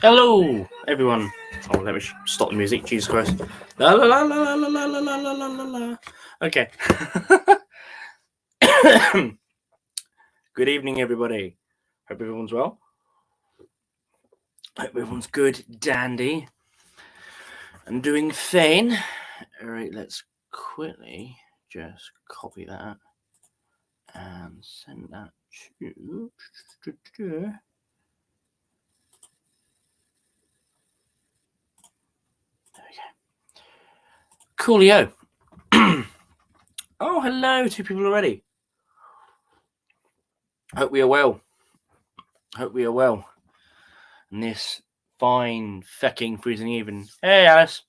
Hello, everyone. Oh, let me stop the music. Jesus Christ. La la la la la la la la la la la la. Okay. Good evening, everybody. Hope everyone's well. Hope everyone's good, dandy, and doing fine. All right, let's quickly just copy that and send that to. There we go. Coolio. Oh, hello, 2 people already. Hope we are well. Hope we are well. And this fine, fecking, freezing evening. Hey, Alice.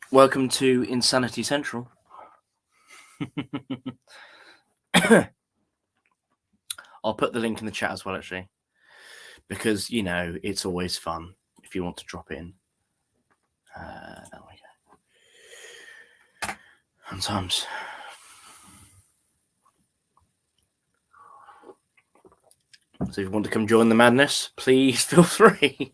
Welcome to Insanity Central. I'll put the link in the chat as well, actually, because, you know, it's always fun if you want to drop in. There we go. Sometimes. So if you want to come join the madness, please feel free.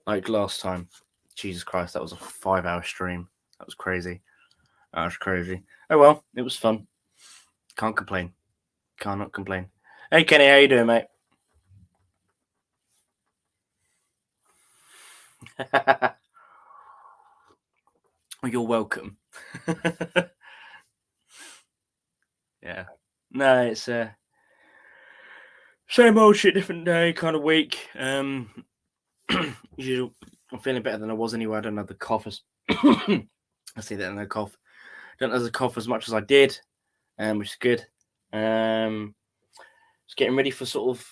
Like last time. Jesus Christ, that was a 5-hour stream. That was crazy. That was crazy. Oh well, it was fun. Can't complain. Cannot complain. Hey Kenny, how you doing, mate? Well, you're welcome. Yeah. No, it's same old shit, different day kind of week. Usually I'm feeling better than I was anyway. I don't have the cough I see that, no cough. Don't have the cough as much as I did, which is good. Just getting ready for sort of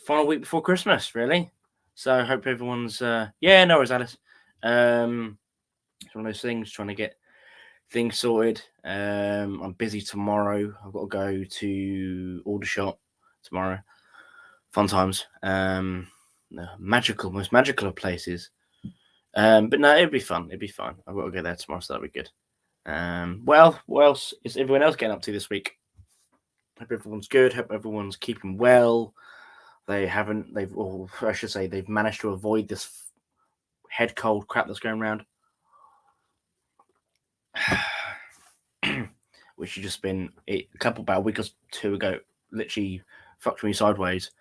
final week before Christmas, really. So I hope everyone's yeah, no worries, Alice. It's one of those things, trying to get things sorted. I'm busy tomorrow. I've got to go to Aldershot tomorrow. Fun times. Magical, most magical of places. But no, it'd be fun. It'd be fun. I've got to go there tomorrow, so that'll be good. Well, what else is everyone else getting up to this week? Hope everyone's good. Hope everyone's keeping well. They've managed to avoid this head cold crap that's going around. Which has just been about a week or two ago, literally fucked me sideways.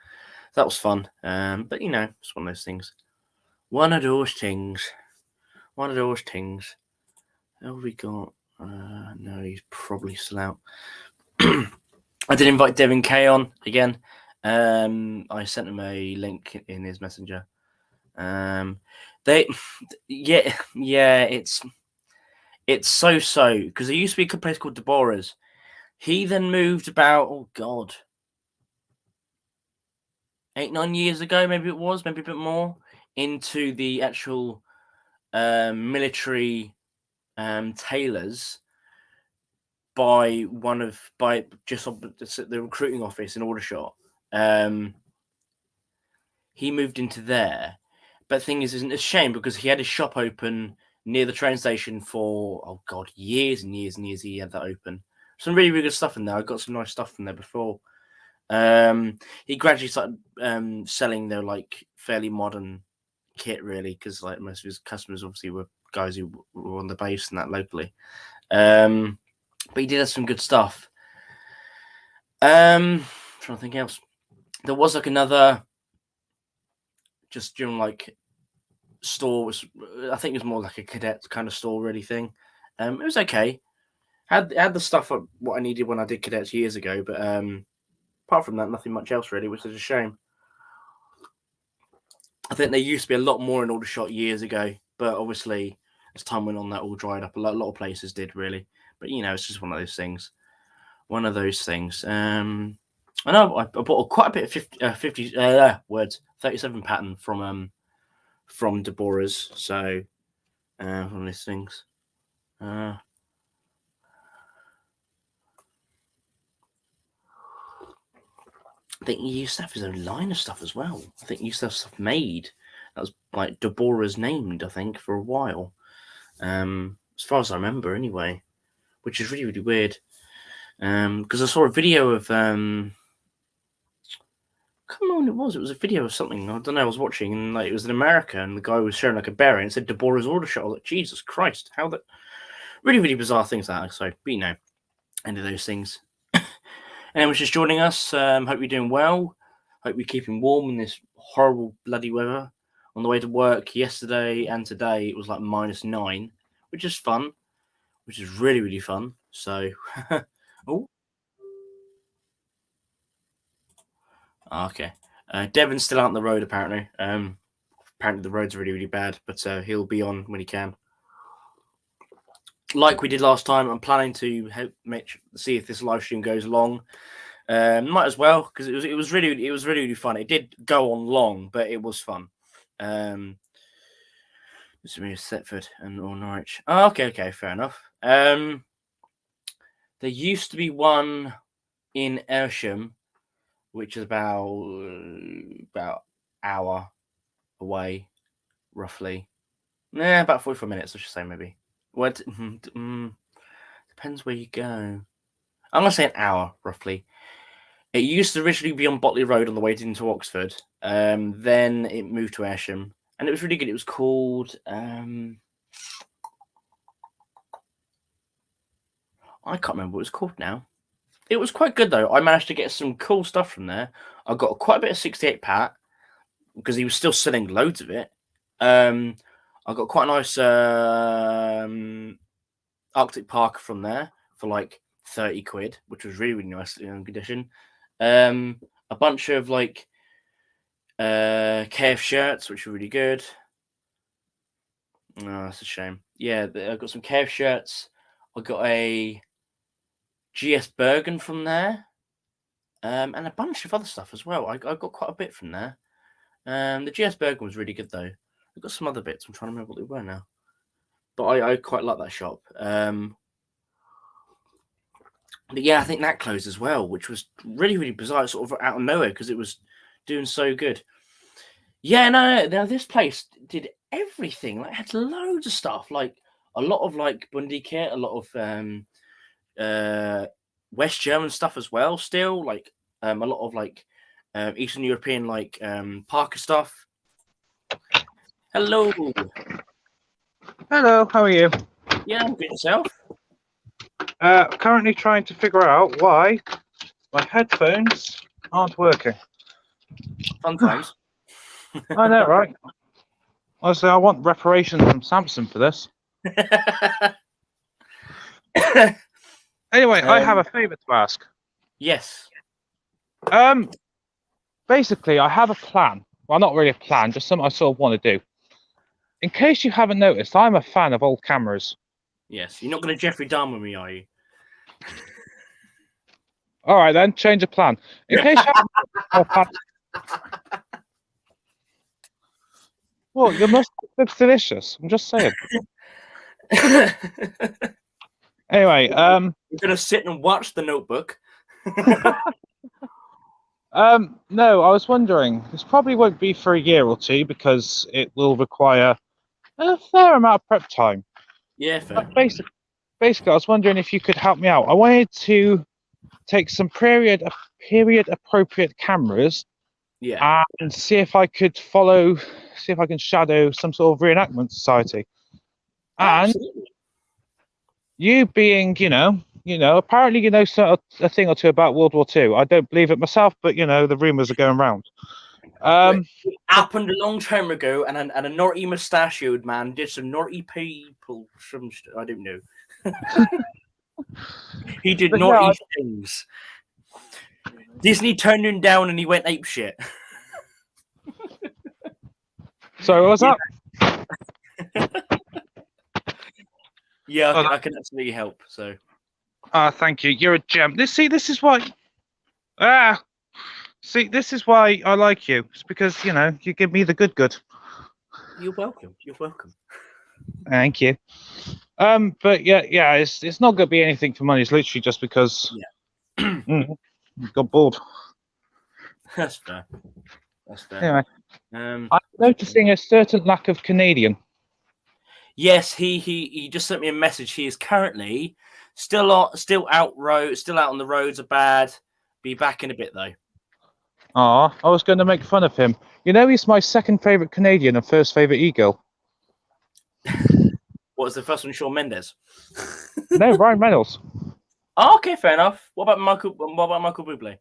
That was fun. But you know, it's one of those things. One of those things. Who have we got? No, he's probably still out. I did invite Devin K on again. I sent him a link in his messenger. It's so because there used to be a place called Deborah's. He then moved about 8-9 years ago, maybe it was, maybe a bit more, into the actual military tailors by just the recruiting office in Aldershot. He moved into there, but thing is, isn't it a shame because he had his shop open near the train station for years and years and years. He had that open. Some really, really good stuff in there. I got some nice stuff from there before. He gradually started selling their like fairly modern kit, really, because like most of his customers obviously were guys who were on the base and that locally. But he did have some good stuff. Trying to think else. There was like another just during like store. I think it was more like a cadet kind of store, really thing. It was okay. Had the stuff of what I needed when I did cadets years ago, but apart from that, nothing much else really, which is a shame. I think there used to be a lot more in Aldershot years ago, but obviously as time went on, that all dried up. A lot of places did, really. But you know, it's just one of those things. I know I bought quite a bit of 37 pattern from Deborah's. So one of these things. I think he used to have his own line of stuff as well. I think he used to have stuff made that was like Deborah's named, I think, for a while. As far as I remember, anyway, which is really, really weird. Because I saw a video of come on, it was a video of something, I don't know, I was watching, and like it was in America, and the guy was showing like a bearing and it said Deborah's order shot. I was like, Jesus Christ, how that really, really bizarre things like that. So, but, end of those things. Anyone's just joining us, hope you're doing well. Hope you're keeping warm in this horrible bloody weather. On the way to work yesterday and today, it was like -9, which is fun, which is really, really fun. So, oh, okay. Devon's still out on the road, apparently. Apparently the road's really, really bad, but he'll be on when he can. Like we did last time, I'm planning to see if this live stream goes long. Might as well, because it was really, really fun. It did go on long, but it was fun. This is Thetford and Norwich. Oh, okay, fair enough. There used to be one in Ayrsham, which is about hour away, roughly. About 45 minutes, I should say, maybe. What? Depends where you go. I'm gonna say an hour, roughly. It used to originally be on Botley Road on the way into Oxford. Then it moved to Ayrsham, and it was really good. It was called I can't remember what it was called now. It was quite good though. I managed to get some cool stuff from there. I got quite a bit of 68 Pat because he was still selling loads of it. I got quite a nice Arctic Parker from there for like 30 quid, which was really, really nice in condition. A bunch of like KF shirts, which were really good. Oh, that's a shame. Yeah, I got some KF shirts. I got a GS Bergen from there, and a bunch of other stuff as well. I got quite a bit from there. The GS Bergen was really good though. I got some other bits. I'm trying to remember what they were now, but I quite like that shop. But yeah, I think that closed as well, which was really, really bizarre, sort of out of nowhere because it was doing so good. Yeah, no, this place did everything. Like, had loads of stuff, like a lot of like Bundy kit, a lot of West German stuff as well. Still, like a lot of like Eastern European like Parker stuff. Hello. Hello, how are you? Yeah, I'm good. Yourself? Currently trying to figure out why my headphones aren't working. Fun times. I know, right? Honestly, I want reparations from Samsung for this. Anyway, I have a favour to ask. Yes. Basically, I have a plan. Well, not really a plan, just something I sort of want to do. In case you haven't noticed, I'm a fan of old cameras. Yes. You're not going to Jeffrey Dahmer me, are you? All right, then, change of plan. In case you haven't... Well, your mustard looks delicious. I'm just saying. Anyway, we're going to sit and watch The Notebook. No, I was wondering. This probably won't be for a year or two because it will require a fair amount of prep time. Yeah, fair. Basically, I was wondering if you could help me out. I wanted to take some period appropriate cameras, yeah, and see if I could see if I can shadow some sort of reenactment society. And absolutely. you being, apparently you know a thing or two about World War II. I don't believe it myself, but the rumours are going round. It happened a long time ago, and a naughty mustachioed man did some naughty people. I don't know. He did naughty things. Disney turned him down, and he went ape shit. So what was that? Yeah, I can absolutely help. So, thank you. You're a gem. This is why. This is why I like you. It's because you give me the good. You're welcome. You're welcome. Thank you. But yeah, it's not going to be anything for money. It's literally just because got bored. That's fair. That's fair. Anyway, Um, I'm noticing a certain lack of Canadian. yes, he just sent me a message. He is currently still out on the roads are bad. Be back in a bit though. Ah, I was going to make fun of him. You know, he's my second favourite Canadian and first favourite Eagle. What was the first one? Shawn Mendes. No, Ryan Reynolds. Oh, okay, fair enough. What about Michael Bublé?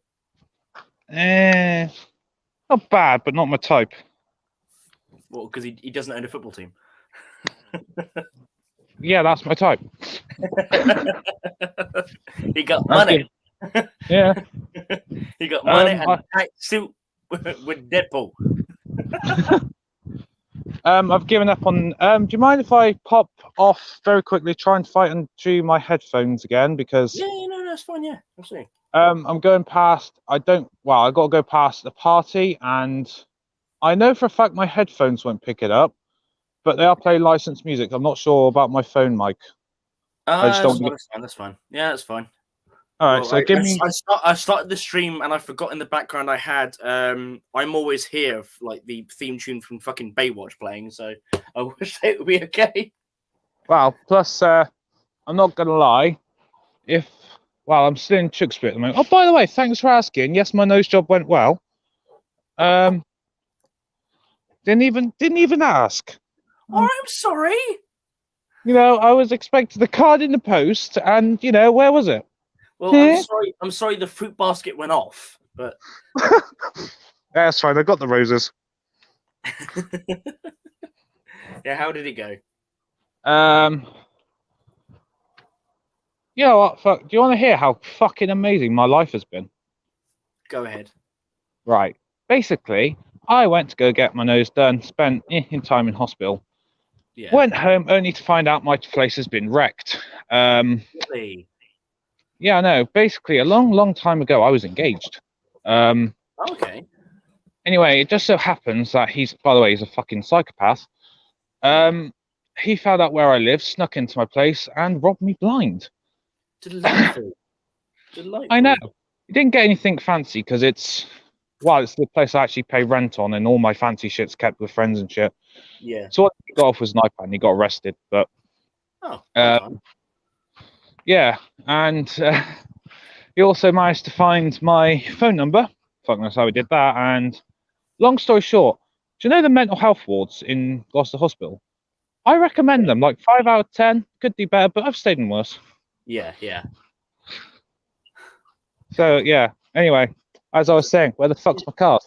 Not bad, but not my type. Well, because he doesn't own a football team. Yeah, that's my type. He got money. Yeah. He got money and a tight suit with Deadpool. I've given up on. Do you mind if I pop off very quickly, try and fight and do my headphones again? Because Yeah, no, that's fine. Yeah, absolutely. I'm going past. I got to go past the party, and I know for a fact my headphones won't pick it up, but they are playing licensed music. I'm not sure about my phone mic. That's fine. That's fine. Yeah, that's fine. All right, so give me. I started the stream and I forgot in the background I had I'm Always Here, like the theme tune from fucking Baywatch playing. So I wish it would be okay. Well, plus I'm not gonna lie. I'm still in Tewkesbury at the moment. Oh, by the way, thanks for asking. Yes, my nose job went well. Didn't even ask. Oh, I'm sorry. You know, I was expecting the card in the post, and you know, where was it? Well, I'm sorry. I'm sorry. The fruit basket went off, but That's fine. I got the roses. yeah. How did it go? You know what? Fuck. Do you want to hear how fucking amazing my life has been? Go ahead. Right. Basically, I went to go get my nose done. Spent in time in hospital. Yeah. Went home only to find out my place has been wrecked. Really? Yeah, I know. Basically, a long time ago, I was engaged. Okay. Anyway, it just so happens that by the way, he's a fucking psychopath. He found out where I live, snuck into my place, and robbed me blind. Delightful. Delightful. I know. He didn't get anything fancy because it's the place I actually pay rent on, and all my fancy shit's kept with friends and shit. Yeah. So what he got off was an iPad, and he got arrested. But yeah, and he also managed to find my phone number. Fuck knows how he did that. And long story short, do you know the mental health wards in Gloucester Hospital? I recommend them. Like 5 out of 10. Could do better, but I've stayed in worse. Yeah, yeah. So yeah. Anyway, as I was saying, where the fuck's my card?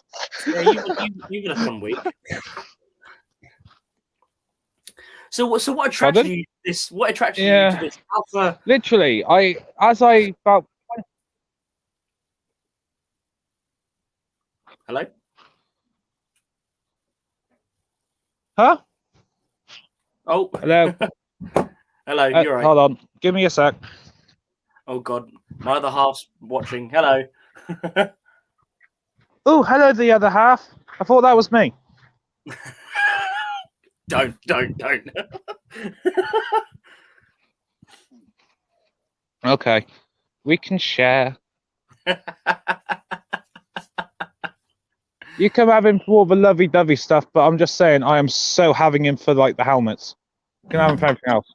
Yeah, you've had a fun week. So what attracted you to this? What attracted you to this alpha? Literally, Hello? Huh? Oh. Hello. Hello, you're right. Hold on. Give me a sec. Oh God, my other half's watching. Hello. Oh, hello, the other half. I thought that was me. Don't. Okay, we can share. You can have him for all the lovey-dovey stuff, but I'm just saying, I am so having him for like the helmets. You can have him for everything else.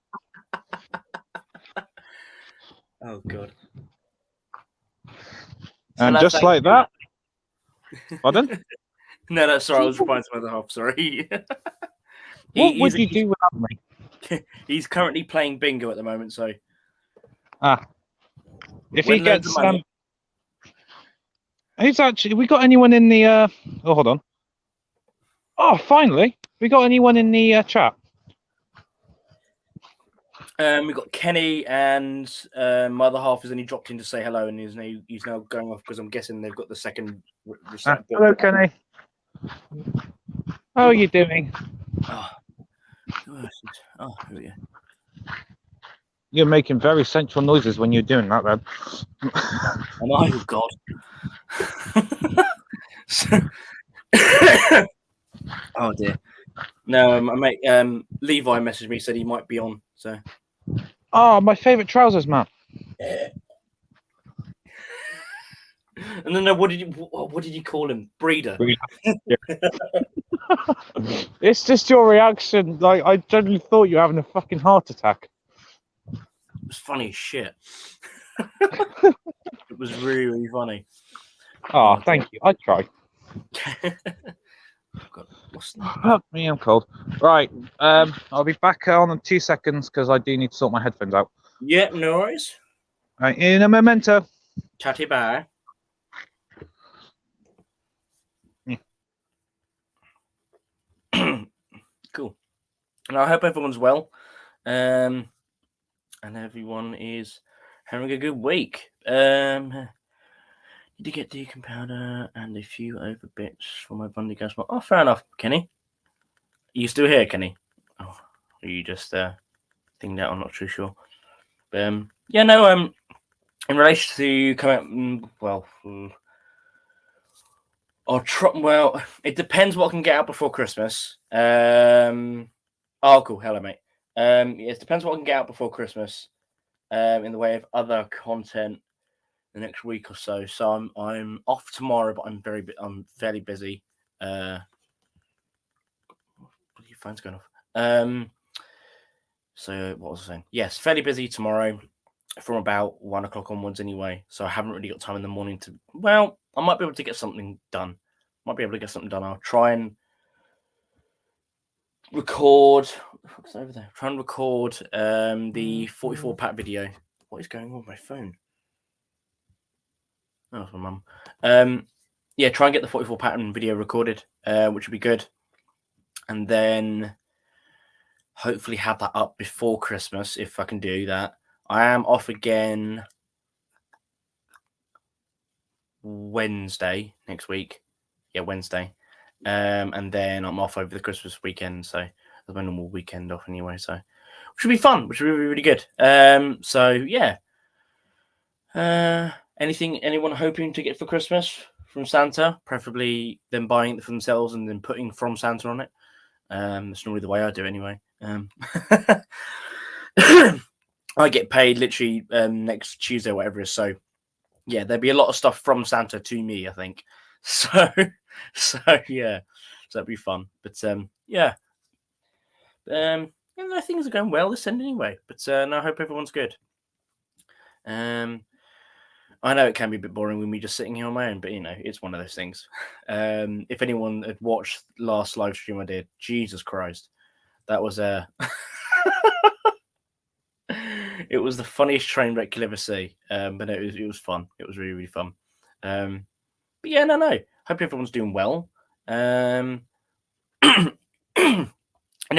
Oh God. And so just like that. Pardon? No, sorry, I was replying to my other half. Sorry. What would you do without me? He's currently playing bingo at the moment, so. If he gets he's actually. We got anyone in the? Oh, hold on. Oh, finally, we got anyone in the chat. We got Kenny and my other half has only dropped in to say hello, and he's now going off because I'm guessing they've got the second. Hello, Kenny. How are you doing? Oh, here we go. You're making very sensual noises when you're doing that, then. Oh God. Oh dear. No, my mate Levi messaged me, said he might be on. So. Oh, my favourite trousers, man. And then what did you call him? Breeder. It's just your reaction. Like, I generally thought you were having a fucking heart attack. It was funny as shit. It was really, really funny. Oh, thank you. I try. God, Fuck me, I'm cold. Right. I'll be back on in 2 seconds because I do need to sort my headphones out. Yeah, no worries. Right, in a memento. Chatty bye. Cool. And I hope everyone's well. And everyone is having a good week. Need to get the compounder and a few over bits for my Bundy gas. Oh, fair enough, Kenny. Are you still here, Kenny? Oh, are you just thinking that? I'm not too sure. But yeah, no. In relation to coming out, well, well, it depends what I can get out before Christmas. Oh, cool. Hello, mate. It depends what I can get out before Christmas. In the way of other content the next week or so. So I'm off tomorrow, but I'm fairly busy. Your phone's going off. So what was I saying? Yes, fairly busy tomorrow from about 1 o'clock onwards anyway. So I haven't really got time in the morning to. Well, I might be able to get something done. I'll try and record. What's over there? Try and record the 44 pack video. What is going on with my phone? Oh, that's my mum. Yeah, try and get the 44 pattern video recorded, which would be good. And then hopefully have that up before Christmas if I can do that. I am off again Wednesday next week. Yeah, Wednesday. And then I'm off over the Christmas weekend, so that's my normal weekend off anyway. So which will be fun, which will be really good. So yeah. Anyone hoping to get for Christmas from Santa? Preferably them buying it for themselves and then putting from Santa on it. That's normally the way I do it anyway. I get paid literally next Tuesday, whatever it is. So yeah, there'd be a lot of stuff from Santa to me, I think. So yeah, so that'd be fun. But yeah, things are going well this end anyway. But no, I hope everyone's good. I know it can be a bit boring with me just sitting here on my own, but it's one of those things. If anyone had watched last live stream I did, Jesus Christ, that was it was the funniest train wreck you'll ever see. But it was fun. It was really, really fun. But yeah, no. Hope everyone's doing well. Anyone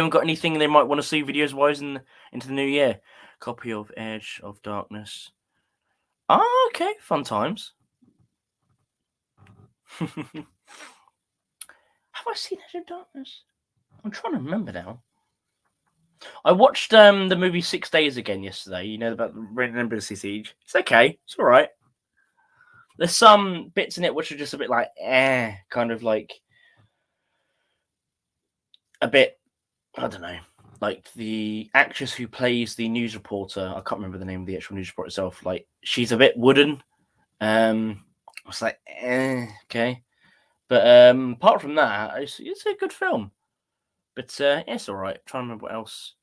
got anything they might want to see videos wise into the new year? Copy of Edge of Darkness. Oh, okay, fun times. Have I seen Edge of Darkness? I'm trying to remember now. I watched the movie 6 Days again yesterday. About the Red Embassy Siege. It's okay. It's all right. There's some bits in it which are just a bit like, kind of like a bit, I don't know, like the actress who plays the news reporter. I can't remember the name of the actual news reporter itself. Like, she's a bit wooden. I was like, okay. But apart from that, it's a good film. But it's all right. I'm trying to remember what else.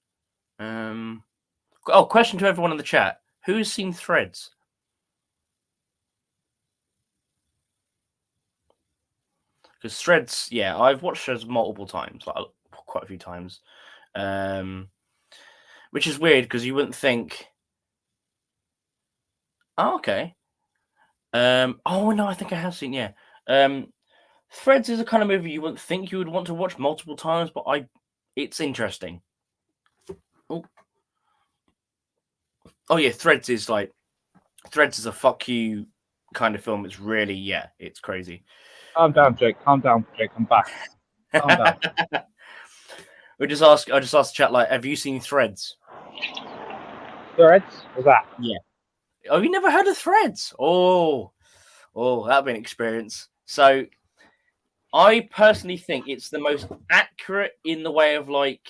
Question to everyone in the chat: who's seen Threads? Because Threads, yeah, I've watched Threads multiple times, like quite a few times. Which is weird because you wouldn't think. Oh, okay. Oh no, I think I have seen. Yeah. Threads is a kind of movie you wouldn't think you would want to watch multiple times, but it's interesting. Oh yeah, Threads is a fuck you kind of film. It's really, it's crazy. Calm down, Jake. I'm back. Calm down. I just asked the chat, like, have you seen Threads? Threads? What's that? Yeah. Oh, you never heard of Threads? Oh, that'd be an experience. So, I personally think it's the most accurate in the way of like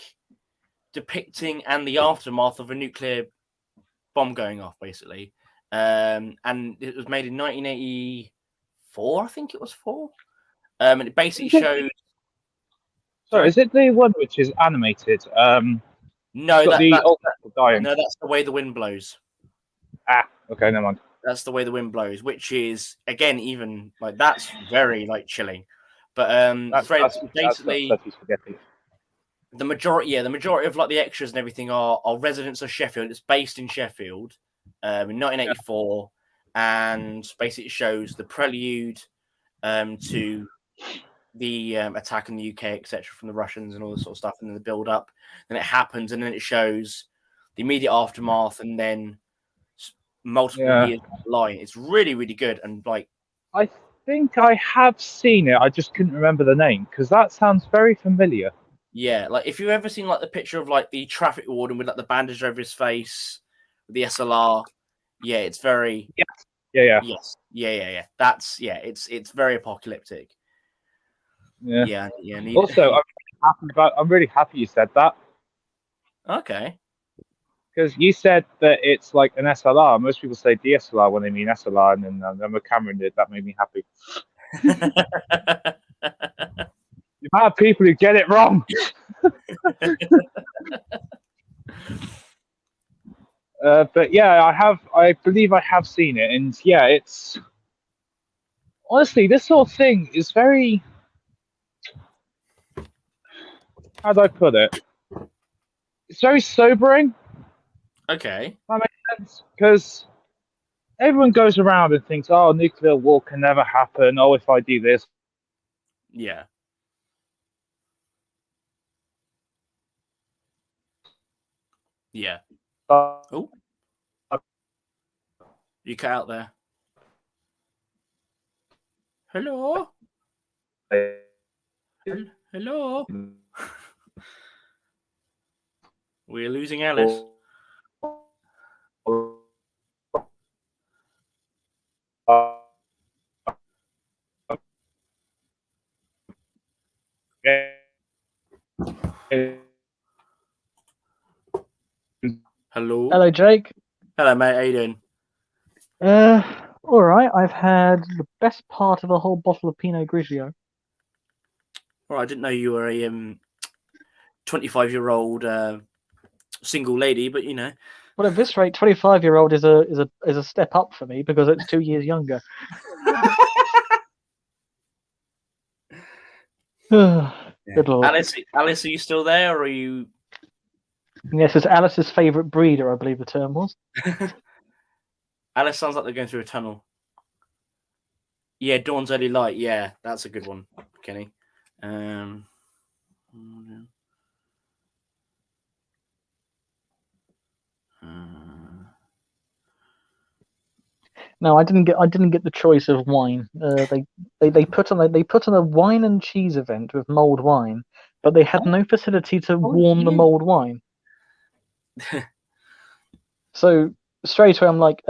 depicting and the aftermath of a nuclear bomb going off, basically. And it was made in 1980. 4, I think it was 4. And it basically shows. Sorry, is it the one which is animated? No, got the old that people dying. no, that's The Way the Wind Blows. Okay, never mind. That's The Way the Wind Blows, which is again even like that's very like chilling. But That's basically got spaghetti. the majority of like the extras and everything are residents of Sheffield. It's based in Sheffield, in 1984, and basically shows the prelude to the attack in the UK, etc., from the Russians and all this sort of stuff, and then the build up. Then it happens, and then it shows the immediate aftermath, and then multiple years down the line. It's really, really good, and like I think I have seen it. I just couldn't remember the name because that sounds very familiar. yeah, like if you've ever seen like the picture of like the traffic warden with like the bandage over his face, with the SLR, yeah, it's very Yeah. That's it's very apocalyptic. Yeah. Also, I'm really happy you said that Okay. because you said that it's like an SLR. Most people say DSLR when they mean SLR, and then I'm a camera nerd. That made me happy. The amount of people who get it wrong. But yeah, I believe I have seen it, and yeah, it's honestly this sort of thing is very. How do I put it? It's very sobering. Okay. That makes sense because everyone goes around and thinks, "Oh, nuclear war can never happen." Oh, if I do this. Yeah. Yeah. Oh, you cut out there. Hello. Hello. We're losing Alice. Hello. Hello, Jake. Hello, mate. How you doing? All right. I've had the best part of a whole bottle of Pinot Grigio. Well, I didn't know you were a 25-year-old single lady, but you know. Well, at this rate, 25-year-old is a step up for me because it's 2 years younger. Good lord. Alice, are you still there, or are you? Yes, it's Alice's favourite breeder, I believe the term was. Alice sounds like they're going through a tunnel. Yeah, Dawn's Early Light. Yeah, that's a good one, Kenny. No, I didn't get the choice of wine. They put on a wine and cheese event with mulled wine, but they had no facility to warm the mulled wine. So straight away I'm like,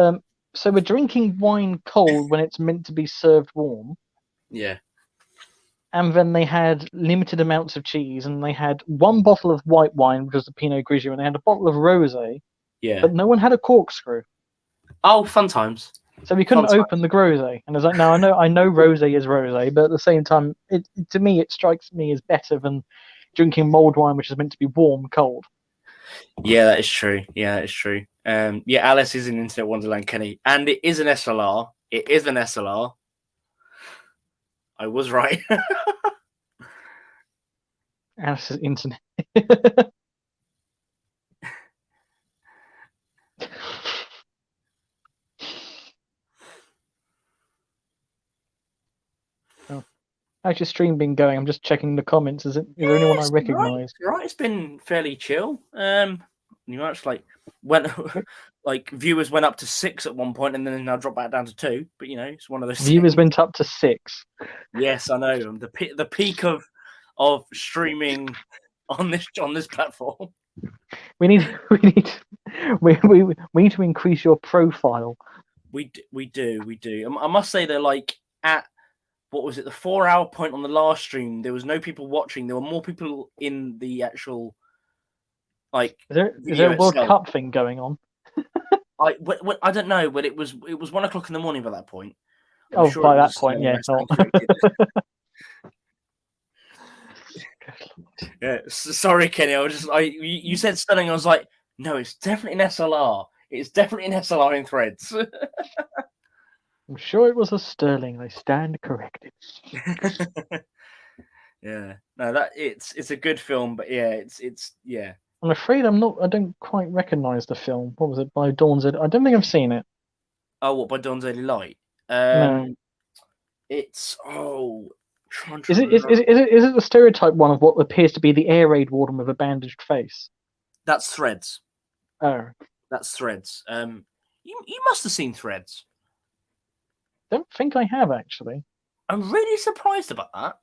so we're drinking wine cold when it's meant to be served warm. Yeah. And then they had limited amounts of cheese, and they had one bottle of white wine, which was the Pinot Grigio, and they had a bottle of rosé. Yeah. But no one had a corkscrew. Oh, fun times. So we couldn't open the rosé. And I was like, no, I know rosé is rosé, but at the same time, to me, it strikes me as better than drinking mulled wine, which is meant to be warm, cold. Yeah, that is true. Yeah, Alice is in Internet Wonderland, Kenny, and it is an SLR. It is an SLR. I was right. Alice's internet. Oh. How's your stream been going? I'm just checking the comments. Is there anyone I recognise? Right, it's been fairly chill. You much like when like viewers went up to 6 at one point and then now dropped back down to 2. But you know, it's one of those. Viewers went up to 6. Yes, I know. The peak of streaming on this platform. We need to increase your profile. We do. I must say they're like at what was it, the 4-hour point on the last stream? There was no people watching. There were more people in the actual like. Is there a World Cup thing going on? I don't know, but it was 1 o'clock in the morning by that point. I'm Oh, sure by it that was, point, yeah. less No. than corrected. Yeah, sorry, Kenny. You said stunning. I was like, no, it's definitely an SLR. It's definitely an SLR in threads. I'm sure it was a Sterling. I stand corrected. Yeah, no, that it's a good film, but yeah, it's yeah. I'm afraid I don't quite recognise the film. What was it? By Dawn's Ed. I don't think I've seen it. Oh, what, by Dawn's Early Light? No. It's trying to Is it remember. is it the stereotype one of what appears to be the air raid warden with a bandaged face? That's Threads. Oh, That's Threads. You must have seen Threads. don't think I have actually. I'm really surprised about that.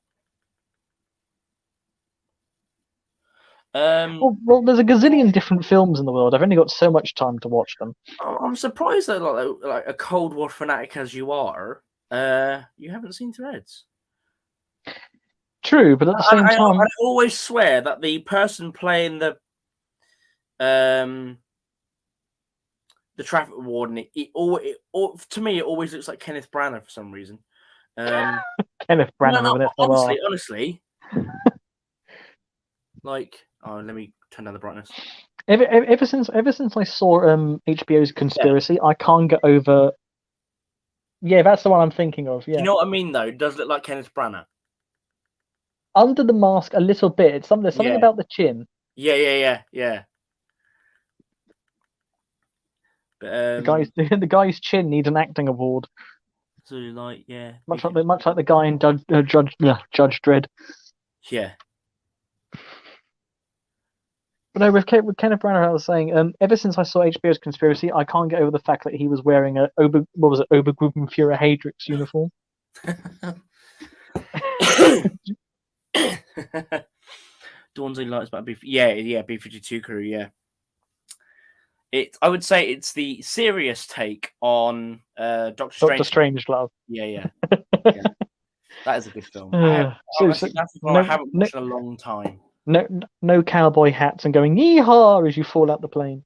Well, there's a gazillion different films in the world. I've only got so much time to watch them. I'm surprised that like a Cold War fanatic as you are, you haven't seen Threads. True, but at the same time, I always swear that the person playing the traffic warden, to me, it always looks like Kenneth Branagh for some reason. Kenneth Branagh No, with an SLR. honestly, like, let me turn down the brightness. Ever since I saw HBO's Conspiracy, I can't get over. Yeah, that's the one I'm thinking of. Yeah, You know what I mean, though? It does look like Kenneth Branagh. under the mask a little bit. There's something Yeah. about the chin. Yeah. But The guy's chin needs an acting award. so like, yeah, Much like the guy in Judge Dredd. yeah. But no, with Kenneth Branagh, I was saying, ever since I saw HBO's Conspiracy, I can't get over the fact that he was wearing a Obergruppenführer Heydrich's uniform. Dawn's Early Light about B-52 crew, yeah. I would say it's the serious take on Doctor Strangelove. Yeah. That is a good film. That's one I haven't watched in a long time. No cowboy hats and going yeehaw as you fall out the plane.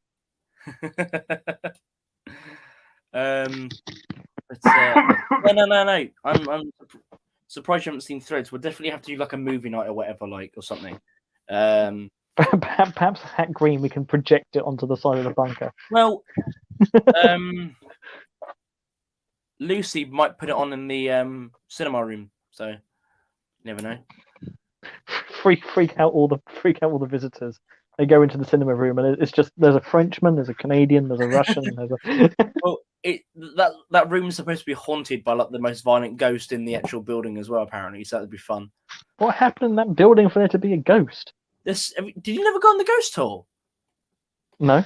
No. I'm surprised you haven't seen Threads. We'll definitely have to do like a movie night or whatever, or something. Perhaps that green we can project it onto the side of the bunker. Well, Lucy might put it on in the cinema room, so you never know. Freak out all the visitors. They go into the cinema room and it's just there's a Frenchman, there's a Canadian, there's a Russian. Well, that room is supposed to be haunted by like the most violent ghost in the actual building as well, apparently. So that'd be fun. What happened in that building for there to be a ghost? Did you never go on the ghost tour? No,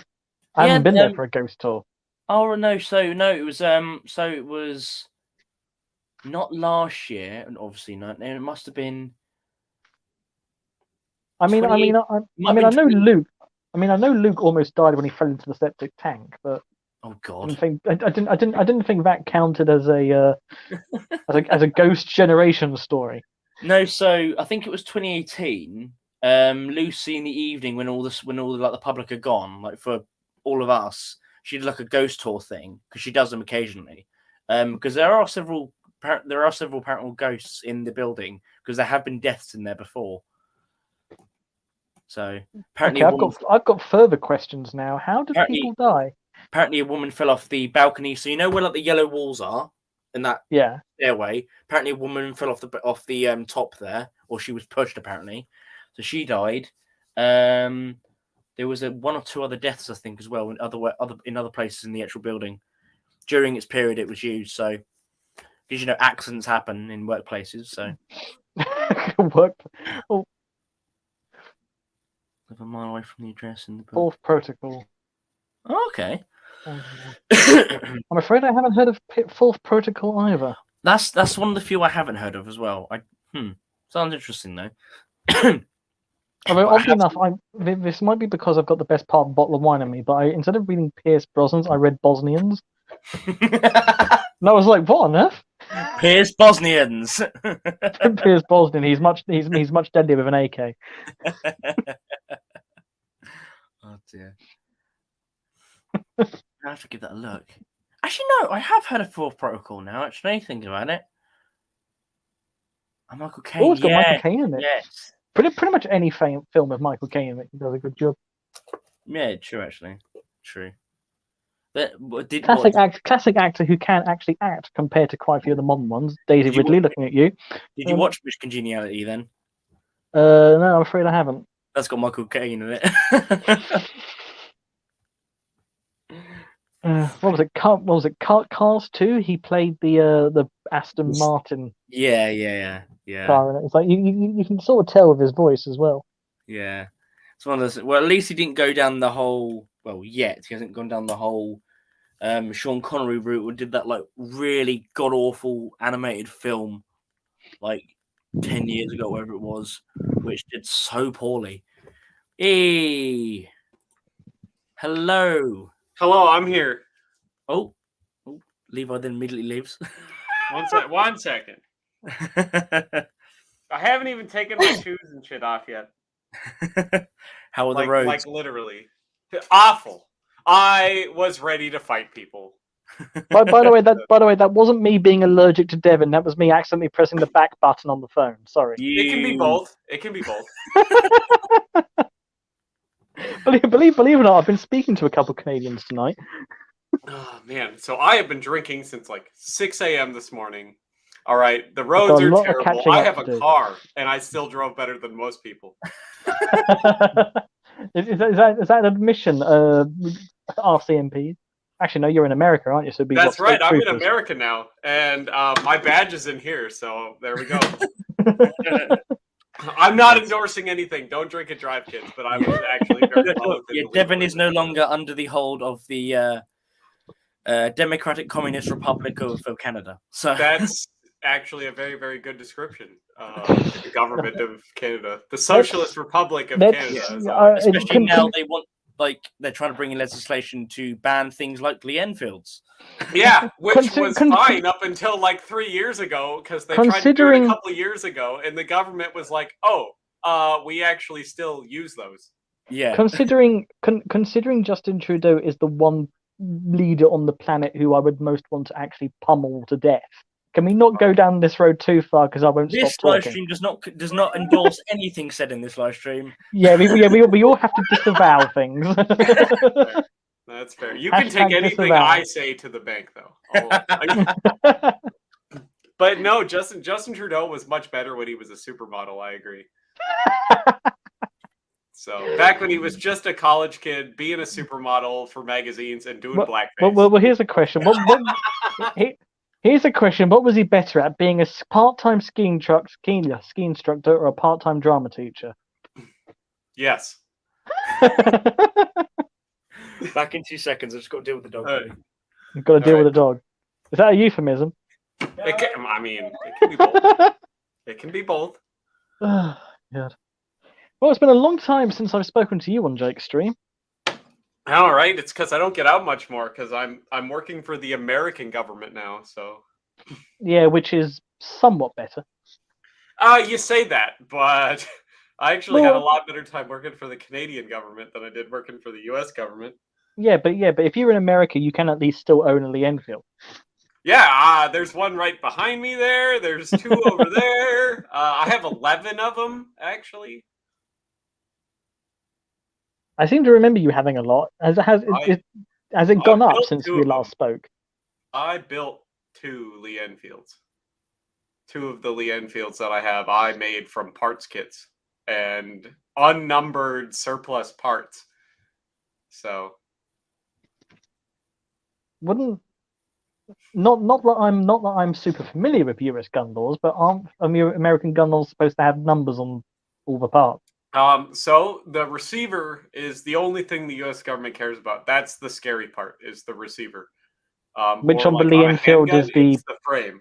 I haven't been there for a ghost tour. Oh no, it was not last year, and obviously not. It must have been. I know Luke. I know Luke almost died when he fell into the septic tank, but oh god, I didn't think that counted as a as a ghost generation story. No, so I think it was 2018. Lucy in the evening when all the public are gone, like for all of us, she did like a ghost tour thing because she does them occasionally. Because there are several paranormal ghosts in the building because there have been deaths in there before. So apparently, I've got further questions now. How did people die? Apparently, a woman fell off the balcony. So you know where like the yellow walls are in that stairway. Apparently, a woman fell off the top there, or she was pushed. Apparently, so she died. There was one or two other deaths, I think, as well in other places in the actual building during its period it was used. So, because accidents happen in workplaces. So, a mile away from the address in the book. Fourth protocol. Oh, okay. I'm afraid I haven't heard of Fourth Protocol either. That's one of the few I haven't heard of as well. Sounds interesting though. Although oddly enough, this might be because I've got the best part of a bottle of wine in me, but instead of reading Pierce Brosnan's, I read Bosnians. And I was like, what on earth? Pierce Bosnians. Pierce Brosnan. He's much deadlier with an AK. Oh dear. I have to give that a look. Actually, no, I have heard of Fourth Protocol now. Actually, thinking about it. And Michael Caine. Oh, it's got Michael Caine in it. Yes. Pretty much any film with Michael Caine in it, he does a good job. Yeah, true. Actually, true. But Classic actor who can actually act compared to quite a few of the modern ones. Daisy Ridley, looking at you. Did you watch Miss Congeniality then? No, I'm afraid I haven't. That's got Michael Caine in it. What was it? Cars 2. He played the Aston Martin. Yeah. Car in it. It's like you can sort of tell with his voice as well. Yeah, it's one of those. Well, at least he didn't go down the whole. Well, yet he hasn't gone down the whole Sean Connery route. Or did that like really god awful animated film, like 10 years ago, whatever it was, which did so poorly. Hey, hello, I'm here. Oh, Levi then immediately leaves. One second. I haven't even taken my shoes and shit off yet. How are the roads? Like literally awful. I was ready to fight people. By the way, that wasn't me being allergic to Devon. That was me accidentally pressing the back button on the phone. Sorry. It can be both. It can be both. Believe it or not, I've been speaking to a couple Canadians tonight. Oh man, so I have been drinking since like 6 a.m. this morning. All right, the roads are terrible. I have a car, and I still drove better than most people. Is that an admission, RCMP? Actually, no, you're in America, aren't you? So that's right. I'm in America now, and my badge is in here. So there we go. I'm not endorsing anything. Don't drink and drive, kids. But I was actually very Devon is no longer under the hold of the Democratic Communist Republic of Canada. So that's actually a very, very good description of the government of Canada, the Socialist Republic of Canada. Especially now they want, like, they're trying to bring in legislation to ban things like Lee Enfields. Yeah, which was fine up until like 3 years ago, because they tried to do it a couple of years ago, and the government was like, "Oh, we actually still use those." Yeah. Considering Justin Trudeau is the one leader on the planet who I would most want to actually pummel to death. Can we not go down this road too far? Because I won't stop talking. This live stream does not endorse anything said in this live stream. Yeah, we all have to disavow things. That's fair. You can take anything I say to the bank, though. But no, Justin Trudeau was much better when he was a supermodel. I agree. So back when he was just a college kid, being a supermodel for magazines and doing blackface. Well, here's a question. Here's a question. What was he better at, being a part-time ski instructor or a part-time drama teacher? Yes. Back in 2 seconds. I just got to deal with the dog. You've got to deal with the dog. Is that a euphemism? It can be both. It can be both. Oh, God. Well, it's been a long time since I've spoken to you on Jake's stream. All right, it's because I don't get out much more because I'm working for the American government now. So yeah, which is somewhat better. You say that, but I actually had a lot better time working for the Canadian government than I did working for the U.S. government. Yeah, but if you're in America, you can at least still own a Lee Enfield. Yeah, there's one right behind me there. There's 2 over there. I have 11 of them actually. I seem to remember you having a lot. Has it gone up since we last spoke? I built 2 Lee Enfields. 2 of the Lee Enfields that I have, I made from parts kits and unnumbered surplus parts. So, not that I'm super familiar with US gun laws, but aren't American gun laws supposed to have numbers on all the parts? So the receiver is the only thing the U.S. government cares about. That's the scary part, is the receiver. Which on the Lee Enfield is the frame.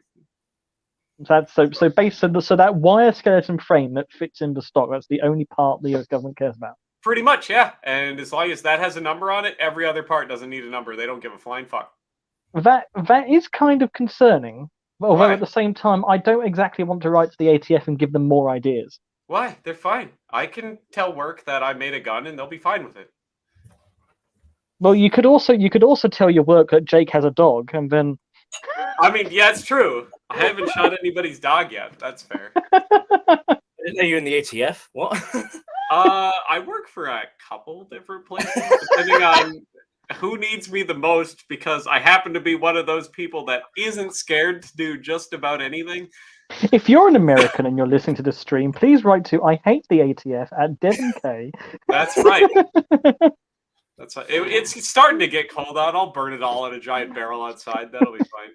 That's so that wire skeleton frame that fits in the stock. That's the only part the U.S. government cares about. Pretty much, yeah. And as long as that has a number on it, every other part doesn't need a number. They don't give a flying fuck. That is kind of concerning. Although at the same time, I don't exactly want to write to the ATF and give them more ideas. Why? They're fine. I can tell work that I made a gun and they'll be fine with it. Well, you could also tell your work that Jake has a dog, and then. I mean, yeah, it's true. I haven't shot anybody's dog yet. That's fair. I didn't know you were in the ATF. What? I work for a couple different places, depending on who needs me the most, because I happen to be one of those people that isn't scared to do just about anything. If you're an American and you're listening to this stream, please write to I hate the ATF at Devin K. That's right. That's right. It's starting to get cold out. I'll burn it all in a giant barrel outside. That'll be fine.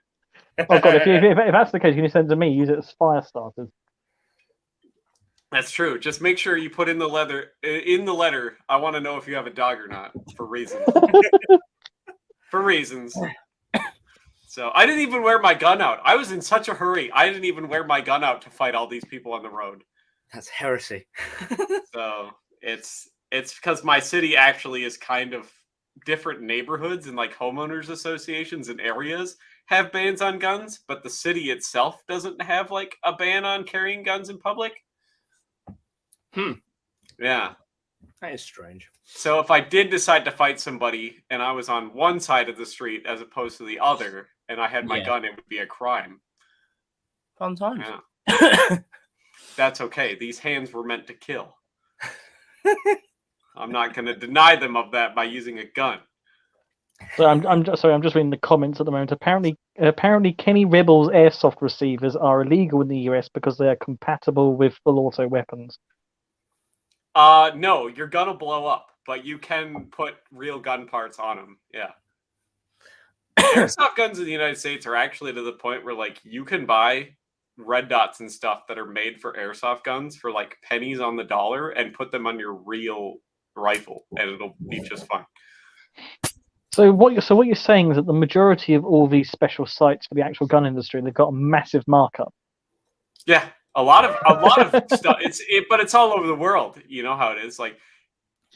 Oh god, if that's the case, you need to send it to me. Use it as fire starters. That's true. Just make sure you put in the letter. I want to know if you have a dog or not, for reasons. For reasons. So I didn't even wear my gun out. I was in such a hurry. I didn't even wear my gun out to fight all these people on the road. That's heresy. So it's because my city actually is kind of different neighborhoods, and like homeowners associations and areas have bans on guns, but the city itself doesn't have like a ban on carrying guns in public. Yeah. That is strange. So if I did decide to fight somebody and I was on one side of the street as opposed to the other, and I had my gun, it would be a crime. Fun times. Yeah. That's okay. These hands were meant to kill. I'm not going to deny them of that by using a gun. So I'm just reading the comments at the moment. Apparently, Kenny Rebel's airsoft receivers are illegal in the US because they are compatible with full auto weapons. No, your gun will blow up, but you can put real gun parts on them. Yeah. Airsoft guns in the United States are actually to the point where like you can buy red dots and stuff that are made for airsoft guns for like pennies on the dollar and put them on your real rifle, and it'll be just fine. So what you're saying is that the majority of all these special sites for the actual gun industry, they've got a massive markup. Yeah, a lot of stuff. But it's all over the world. You know how it is. Like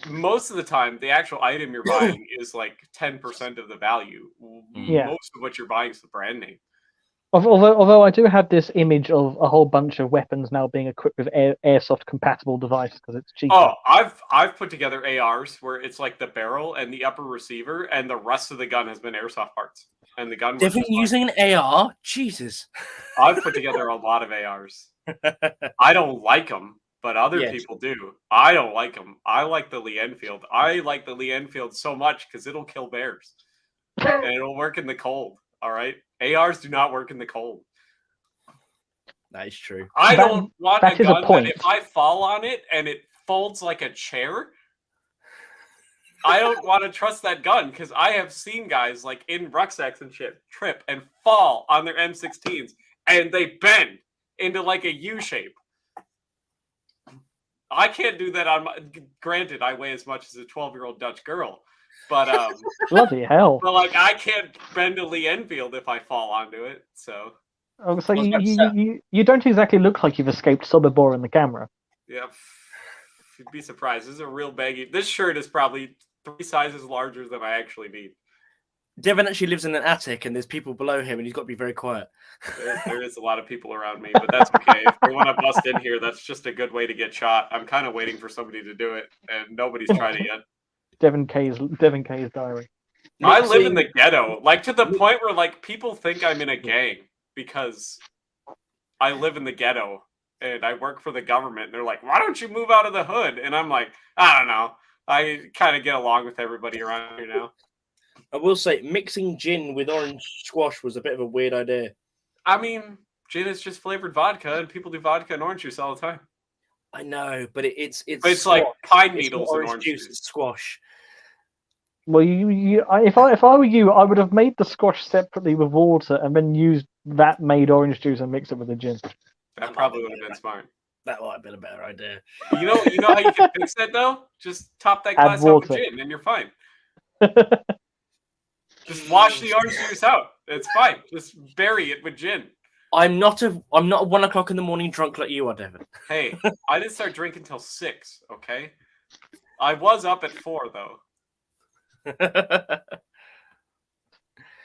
most of the time, the actual item you're buying is like 10% of the value. Yeah. Most of what you're buying is the brand name. Although I do have this image of a whole bunch of weapons now being equipped with airsoft compatible device because it's cheaper. Oh, I've put together ARs where it's like the barrel and the upper receiver, and the rest of the gun has been airsoft parts. And the gun. They've been using an AR. Jesus. I've put together a lot of ARs. I don't like them, but other people do. I don't like them. I like the Lee Enfield. I like the Lee Enfield so much because it'll kill bears, and it'll work in the cold. All right. ARs do not work in the cold. That is true. I don't want a gun that if I fall on it and it folds like a chair, I don't want to trust that gun because I have seen guys like in rucksacks and shit trip and fall on their M16s and they bend into like a U shape. I can't do that on my. Granted, I weigh as much as a 12-year-old Dutch girl. But bloody hell! But like, I can't bend a Lee Enfield if I fall onto it. So, so you don't exactly look like you've escaped Sobibor in the camera. Yeah, you'd be surprised. This is a real baggy. This shirt is probably 3 sizes larger than I actually need. Devin actually lives in an attic, and there's people below him, and he's got to be very quiet. There is a lot of people around me, but that's okay. If they want to bust in here, that's just a good way to get shot. I'm kind of waiting for somebody to do it, and nobody's tried it yet. Devin K's diary. I live in the ghetto, like to the point where like people think I'm in a gang because I live in the ghetto and I work for the government. And they're like, "Why don't you move out of the hood?" And I'm like, "I don't know. I kind of get along with everybody around here now." I will say, mixing gin with orange squash was a bit of a weird idea. I mean, gin is just flavored vodka, and people do vodka and orange juice all the time. I know, but it's like pine needles and orange juice. It's squash. Well, if I were you, I would have made the squash separately with water and then used that made orange juice and mixed it with the gin. That probably would have been smart. That might have been a better idea. You know how you can fix that though? Just top that glass out with gin, and you're fine. Just wash the orange juice out. It's fine. Just bury it with gin. I'm not a 1 o'clock in the morning drunk like you are, Devin. Hey, I didn't start drinking till 6. Okay, I was up at 4 though. I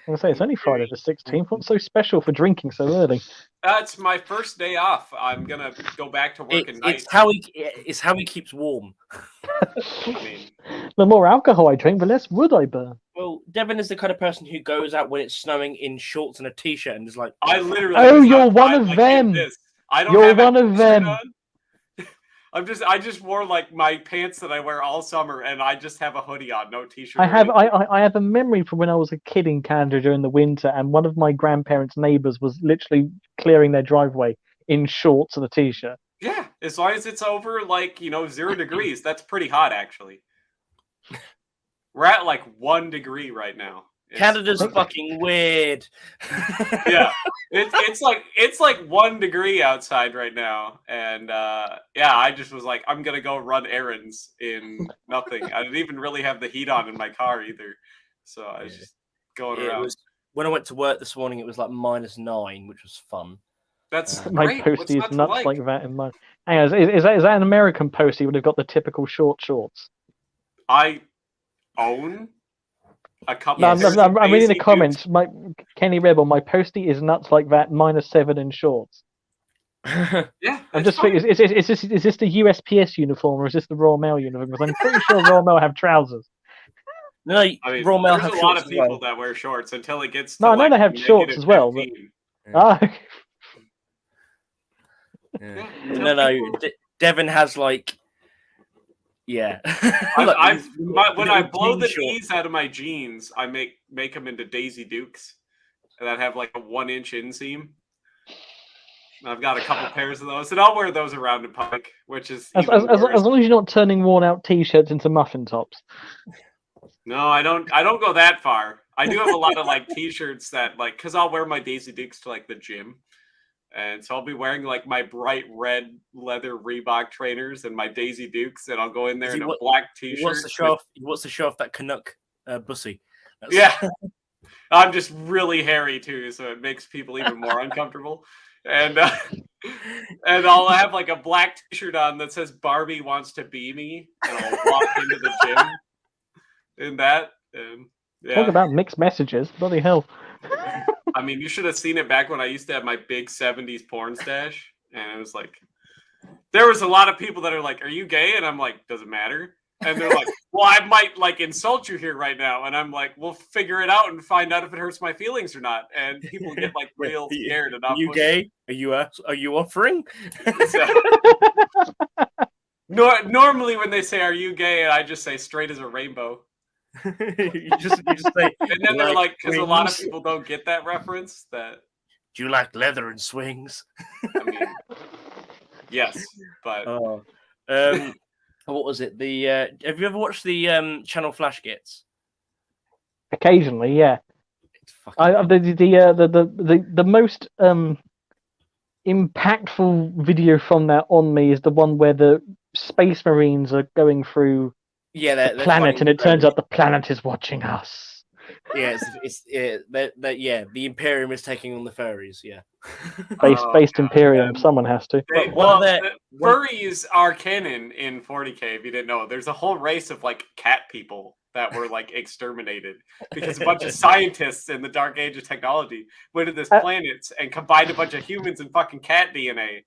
was say it's only Friday the 16th. What's so special for drinking so early? It's my first day off. I'm gonna go back to work at night. It's how he keeps warm. I mean, The more alcohol I drink, the less wood I burn. Well, Devin is the kind of person who goes out when it's snowing in shorts and a t-shirt and is like, I literally. Oh, was you're one outside, of like, them. in this. I don't You're have one a of t-shirt them. on. I just wore like my pants that I wear all summer, and I just have a hoodie on, no t-shirt. I or have anything. I have a memory from when I was a kid in Canada during the winter, and one of my grandparents' neighbours was literally clearing their driveway in shorts and a t-shirt. Yeah, as long as it's over like 0 degrees, that's pretty hot actually. We're at like 1 degree right now. Canada's fucking weird. Yeah, it's like 1 degree outside right now, and yeah, I just was like, I'm gonna go run errands in nothing. I didn't even really have the heat on in my car either, so I was just going around. When I went to work this morning, it was like -9, which was fun. That's My great. What's postie is not to nuts like that in my. Hang on, is that an American postie when they've got the typical short shorts? I own a couple. No, of pairs of I'm reading the Daisy comments. Dukes. My Kenny Rebel, my postie is nuts like that. -7 in shorts. Yeah, I'm that's just thinking, is this the USPS uniform or is this the Royal Mail uniform? Because I'm pretty sure Royal Mail have trousers. No, I mean, Royal Mail there's have a lot shorts of as people well. that wear shorts until it gets to No, I know like they have shorts as well, but- -15. Ah, Yeah. Yeah, No. Devin has like, yeah. When I blow jean the shorts. knees out of my jeans, I make them into Daisy Dukes that have like a 1-inch inseam. And I've got a couple pairs of those, and I'll wear those around in public, which is as even worse. long as you're not turning worn-out T-shirts into muffin tops. No, I don't go that far. I do have a lot of like T-shirts that like, because I'll wear my Daisy Dukes to like the gym. And so I'll be wearing like my bright red leather Reebok trainers and my Daisy Dukes, and I'll go in there in a black T-shirt. He wants to show off that Canuck bussy. Yeah, I'm just really hairy too, so it makes people even more uncomfortable. And and I'll have like a black T-shirt on that says "Barbie wants to be me," and I'll walk into the gym in that. And yeah. Talk about mixed messages. Bloody hell. I mean, you should have seen it back when I used to have my big 70s porn stash. And it was like, there was a lot of people that are like, are you gay? And I'm like, does it matter? And they're like, well, I might like insult you here right now. And I'm like, we'll figure it out and find out if it hurts my feelings or not. And people get like real scared. And are you gay? Are you offering? So, normally when they say, are you gay? I just say straight as a rainbow. you just say, and then they're like, because a lot of people don't get that reference. That do you like leather and swings? I mean, yes, but what was it? The have you ever watched the Channel Flash Gets? Occasionally, yeah. It's fucking The most impactful video from that on me is the one where the Space Marines are going through. Yeah, the planet, and it turns out the planet is watching us. Yeah, the Imperium is taking on the furries. Yeah, based Imperium. Someone has to. The furries are canon in 40K. If you didn't know, there's a whole race of like cat people that were like exterminated because a bunch of scientists in the dark age of technology went to this planet and combined a bunch of humans and fucking cat DNA.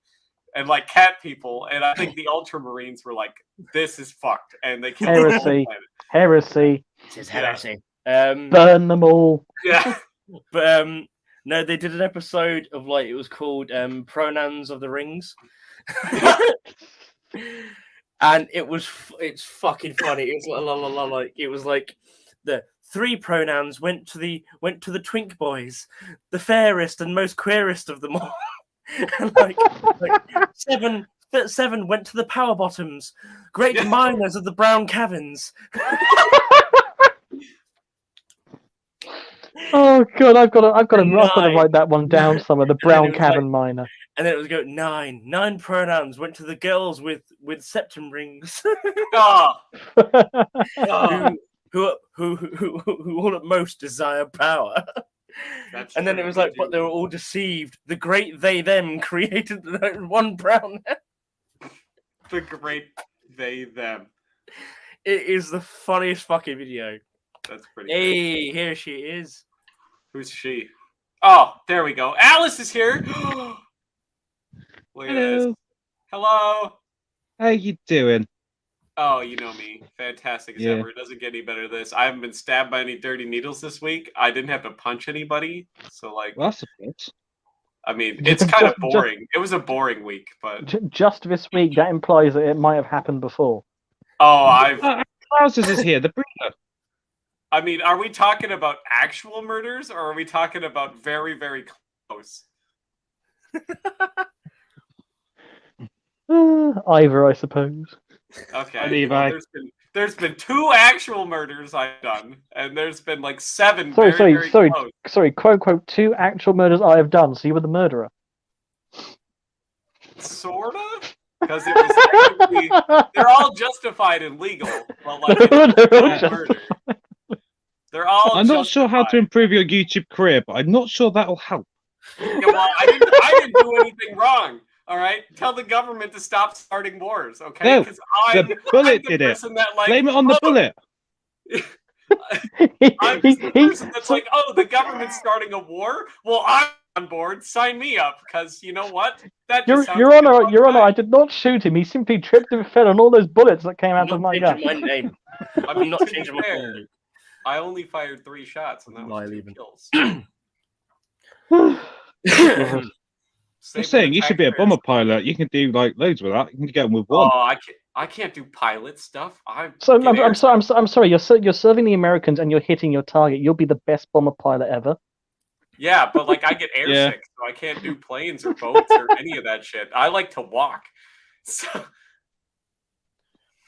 And like cat people, and I think the Ultramarines were like, "This is fucked," and they killed the whole planet. Heresy. It's heresy. Burn them all. Yeah, but no, they did an episode of like it was called "Pronouns of the Rings," and it's fucking funny. It was like it was like the 3 pronouns went to the twink boys, the fairest and most queerest of them all. like 7 went to the power bottoms, great miners of the brown caverns. Oh god, I've got to write that one down somewhere. The brown cavern miner. And then it was go 9 pronouns went to the girls with septum rings. Who all at most desire power. And then it was like, but they were all deceived. The great they them created one brown. The great they them. It is the funniest fucking video. That's pretty. Hey, great. here she is. Who's she? Oh, there we go. Alice is here. Hello. Hello. How you doing? Oh, you know me. Fantastic as Yeah. ever. It doesn't get any better than this. I haven't been stabbed by any dirty needles this week. I didn't have to punch anybody. So, like, Well, that's a plus. I mean, it's kind of boring. It was a boring week, but... Just this week, that implies that it might have happened before. Oh, I've... Trousers is here, the breeder. I mean, are we talking about actual murders, or are we talking about very, very close? Either, I suppose. Okay. Well, there's been 2 actual murders I've done, and there's been like 7 very close. Sorry, quote, quote, 2 actual murders I have done, so you were the murderer. Sort of? Because it was actually, they're all justified and legal, but like they're all I'm not sure how to improve your YouTube career, but I'm not sure that'll help. Yeah, well, I didn't do anything wrong. All right, tell the government to stop starting wars, okay? No, the bullet did it. Blame it on the bullet. I'm just the person that's like, oh, the government's starting a war. Well, I'm on board. Sign me up, because you know what? That Your Honor, I did not shoot him. He simply tripped and fell on all those bullets that came out of my gun. My name. I'm not changing my name. I only fired 3 shots, and that was 2 kills. I'm saying you should be a bomber pilot. You can do like loads with that. You can get them with one. Oh, I can't do pilot stuff. I'm sorry. You're serving the Americans and you're hitting your target. You'll be the best bomber pilot ever. Yeah, but like I get airsick, so I can't do planes or boats or any of that shit. I like to walk. So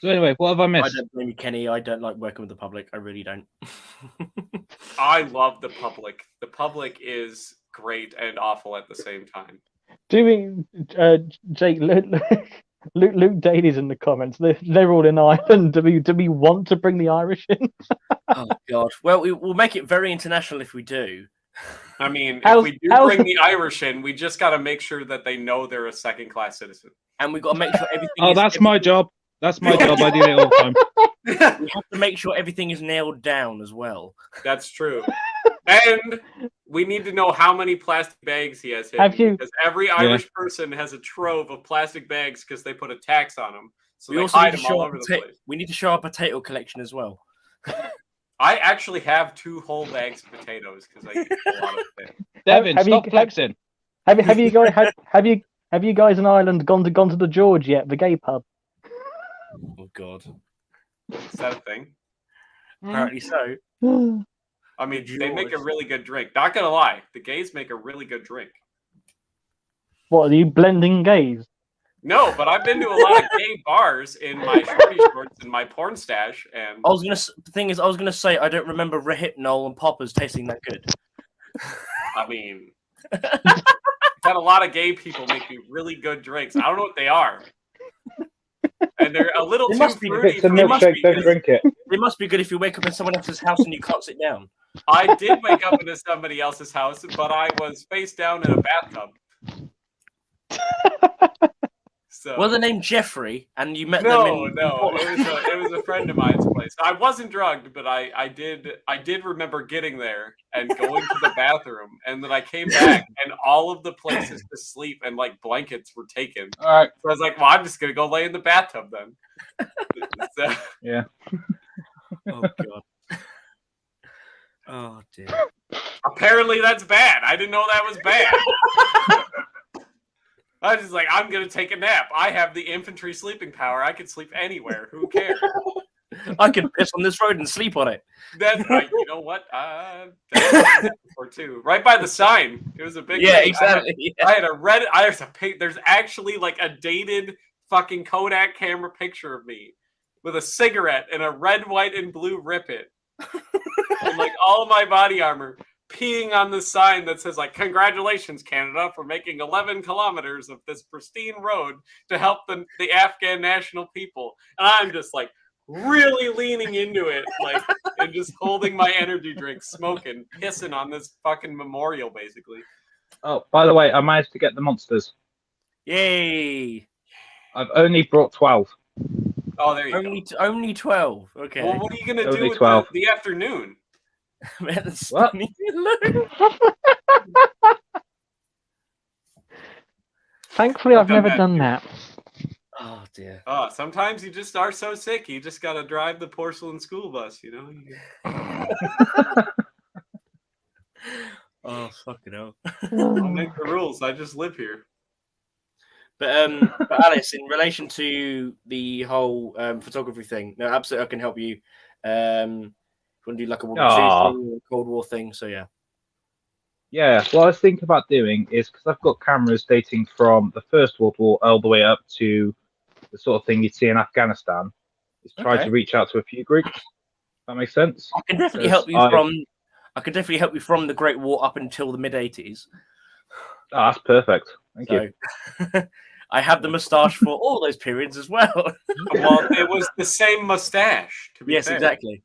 anyway, what have I missed? I don't blame you, Kenny. I don't like working with the public. I really don't. I love the public. The public is great and awful at the same time. Doing Jake, Luke Daly's in the comments. They're all in Ireland. Do we want to bring the Irish in? Oh God. Well, we'll make it very international if we do. I mean, if we do bring the Irish in, we just got to make sure that they know they're a second-class citizen. And we've got to make sure everything. Oh, that's my job. That's my job. I do it all the time. We have to make sure everything is nailed down as well. That's true. And we need to know how many plastic bags he has hidden. Because every Irish person has a trove of plastic bags because they put a tax on them. So they hide them all over the place. We need to show our potato collection as well. I actually have 2 whole bags of potatoes because I eat a lot of potatoes. Devin, stop flexing. Have you guys in Ireland gone to the George yet? The gay pub. Oh God. Is that a thing? Apparently so. I mean, they make a really good drink. Not gonna lie, the gays make a really good drink. What, are you blending gays? No, but I've been to a lot of gay bars in my shorty shorts and my porn stash. And I was gonna say I don't remember Rehypnol and Poppers tasting that good. I mean, had a lot of gay people make me really good drinks. I don't know what they are. And they're a little too fruity. It's a milkshake, don't drink it. They must be good if you wake up in someone else's house and you can't sit down. I did wake up into somebody else's house, but I was face down in a bathtub. So, was the name Jeffrey, and you met them in... No, it was a friend of mine's place. I wasn't drugged, but I did remember getting there and going to the bathroom, and then I came back, and all of the places to sleep and like blankets were taken. All right. So I was like, well, I'm just gonna go lay in the bathtub then. So, yeah. Oh God. Oh dear. Apparently that's bad. I didn't know that was bad. I was just like, I'm going to take a nap. I have the infantry sleeping power. I can sleep anywhere. Who cares? I can piss on this road and sleep on it. That's right. You know what? Or 2. Right by the sign. It was a big Yeah, thing. exactly. I had a red... There's actually like a dated fucking Kodak camera picture of me with a cigarette and a red, white, and blue Rip It. And like all my body armor peeing on the sign that says like, congratulations Canada for making 11 kilometers of this pristine road to help the Afghan national people. And I'm just like really leaning into it, like, and just holding my energy drink, smoking, pissing on this fucking memorial basically. Oh, by the way, I managed to get the monsters. Yay. I've only brought 12. Oh, there you go. Only 12. Okay. Well, what are you going to do with 12. the afternoon? What? Thankfully, I've never done that. Oh dear. Oh, sometimes you just are so sick, you just gotta drive the porcelain school bus, you know? Oh, fucking hell. I'll make the rules. I just live here. But Alice, in relation to the whole photography thing, no, absolutely, I can help you. If you want to do like a World War II thing or a Cold War thing, so yeah. Yeah, what I was thinking about doing is because I've got cameras dating from the First World War all the way up to the sort of thing you'd see in Afghanistan, is try Okay. to reach out to a few groups. That makes sense? I can definitely Because help you from the Great War up until the mid-80s. Oh, that's perfect. Thank you. I have the moustache for all those periods as well. Well, it was the same mustache, to be Yes, fair. exactly.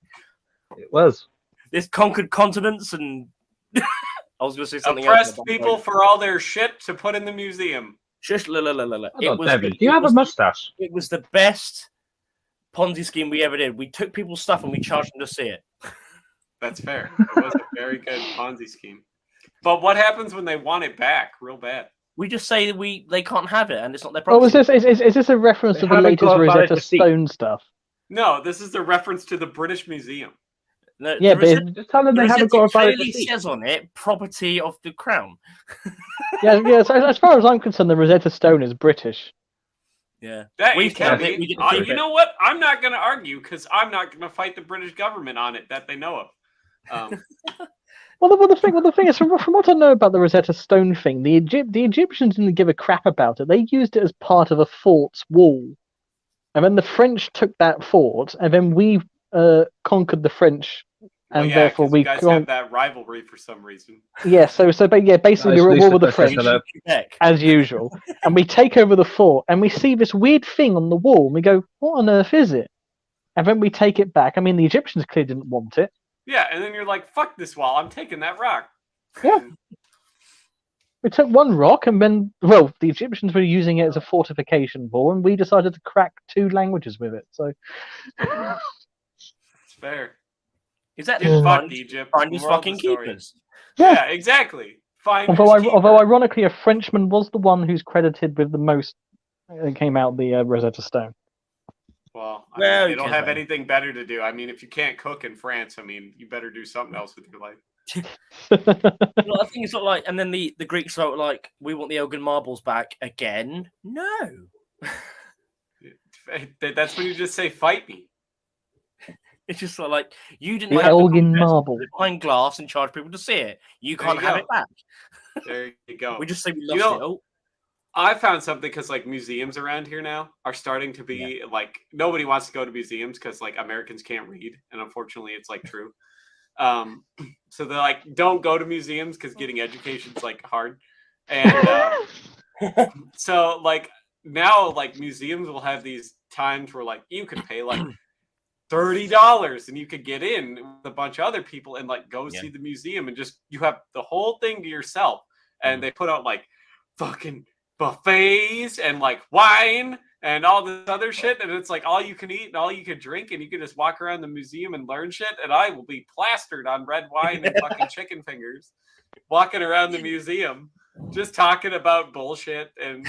It was. This conquered continents and I was going to say something Oppressed else. people for all their shit to put in the museum. Shush, la, la, la, la, la. Hold on, Devin, do you have a mustache? It was the best Ponzi scheme we ever did. We took people's stuff and we charged them to see it. That's fair. It was a very good Ponzi scheme. But what happens when they want it back real bad? We just say they can't have it and it's not their Oh, property. is this a reference They to the haven't latest got a valid Rosetta receipt. Stone stuff? No, this is the reference to the British Museum. No, Yeah, the but Rosetta- Just tell them the they haven't Rosetta got a valid clearly receipt. says on it, property of the crown. yeah. So as far as I'm concerned, the Rosetta Stone is British. Yeah. That We it can found it, we be. get to keep You it. know what? I'm not going to argue because I'm not going to fight the British government on it that they know of. Well, the thing is, from what I know about the Rosetta Stone thing, the Egyptians didn't give a crap about it. They used it as part of a fort's wall, and then the French took that fort, and then we conquered the French, Well, and yeah, therefore because we you guys have that rivalry for some reason. yeah. So basically we're at war with the French Quebec. as usual, and we take over the fort, and we see this weird thing on the wall, and we go, "What on earth is it?" And then we take it back. I mean, the Egyptians clearly didn't want it. Yeah, and then you're like, fuck this wall. I'm taking that rock. Yeah. We took one rock, and then, well, the Egyptians were using it as a fortification wall, and we decided to crack 2 languages with it. So, It's fair. Exactly. Get Find fucked, Egypt. these Moral of the fucking story. keepers. Yeah, exactly. Find although ironically, a Frenchman was the one who's credited with the most came out the Rosetta Stone. Well, I Well, mean, who they don't cares have about it? anything better to do. I mean, if you can't cook in France, I mean, you better do something else with your life. Well, I think it's not like, and then the Greeks felt like, we want the Elgin marbles back again. No. That's when you just say, fight me. It's just sort of like, you didn't The have Elgin the marble. behind glass and charge people to see it. You There can't you have go. it back. There you go. We just say we You lost know, it. Oh, I found something because like museums around here now are starting to be like nobody wants to go to museums because like Americans can't read, and unfortunately, it's like true. So they're like, don't go to museums because getting education's like hard, and so like now like museums will have these times where like you can pay like $30 and you could get in with a bunch of other people and like go see the museum and just you have the whole thing to yourself, and they put out like fucking buffets and like wine and all this other shit, and it's like all you can eat and all you can drink, and you can just walk around the museum and learn shit, and I will be plastered on red wine and fucking chicken fingers walking around the museum just talking about bullshit. And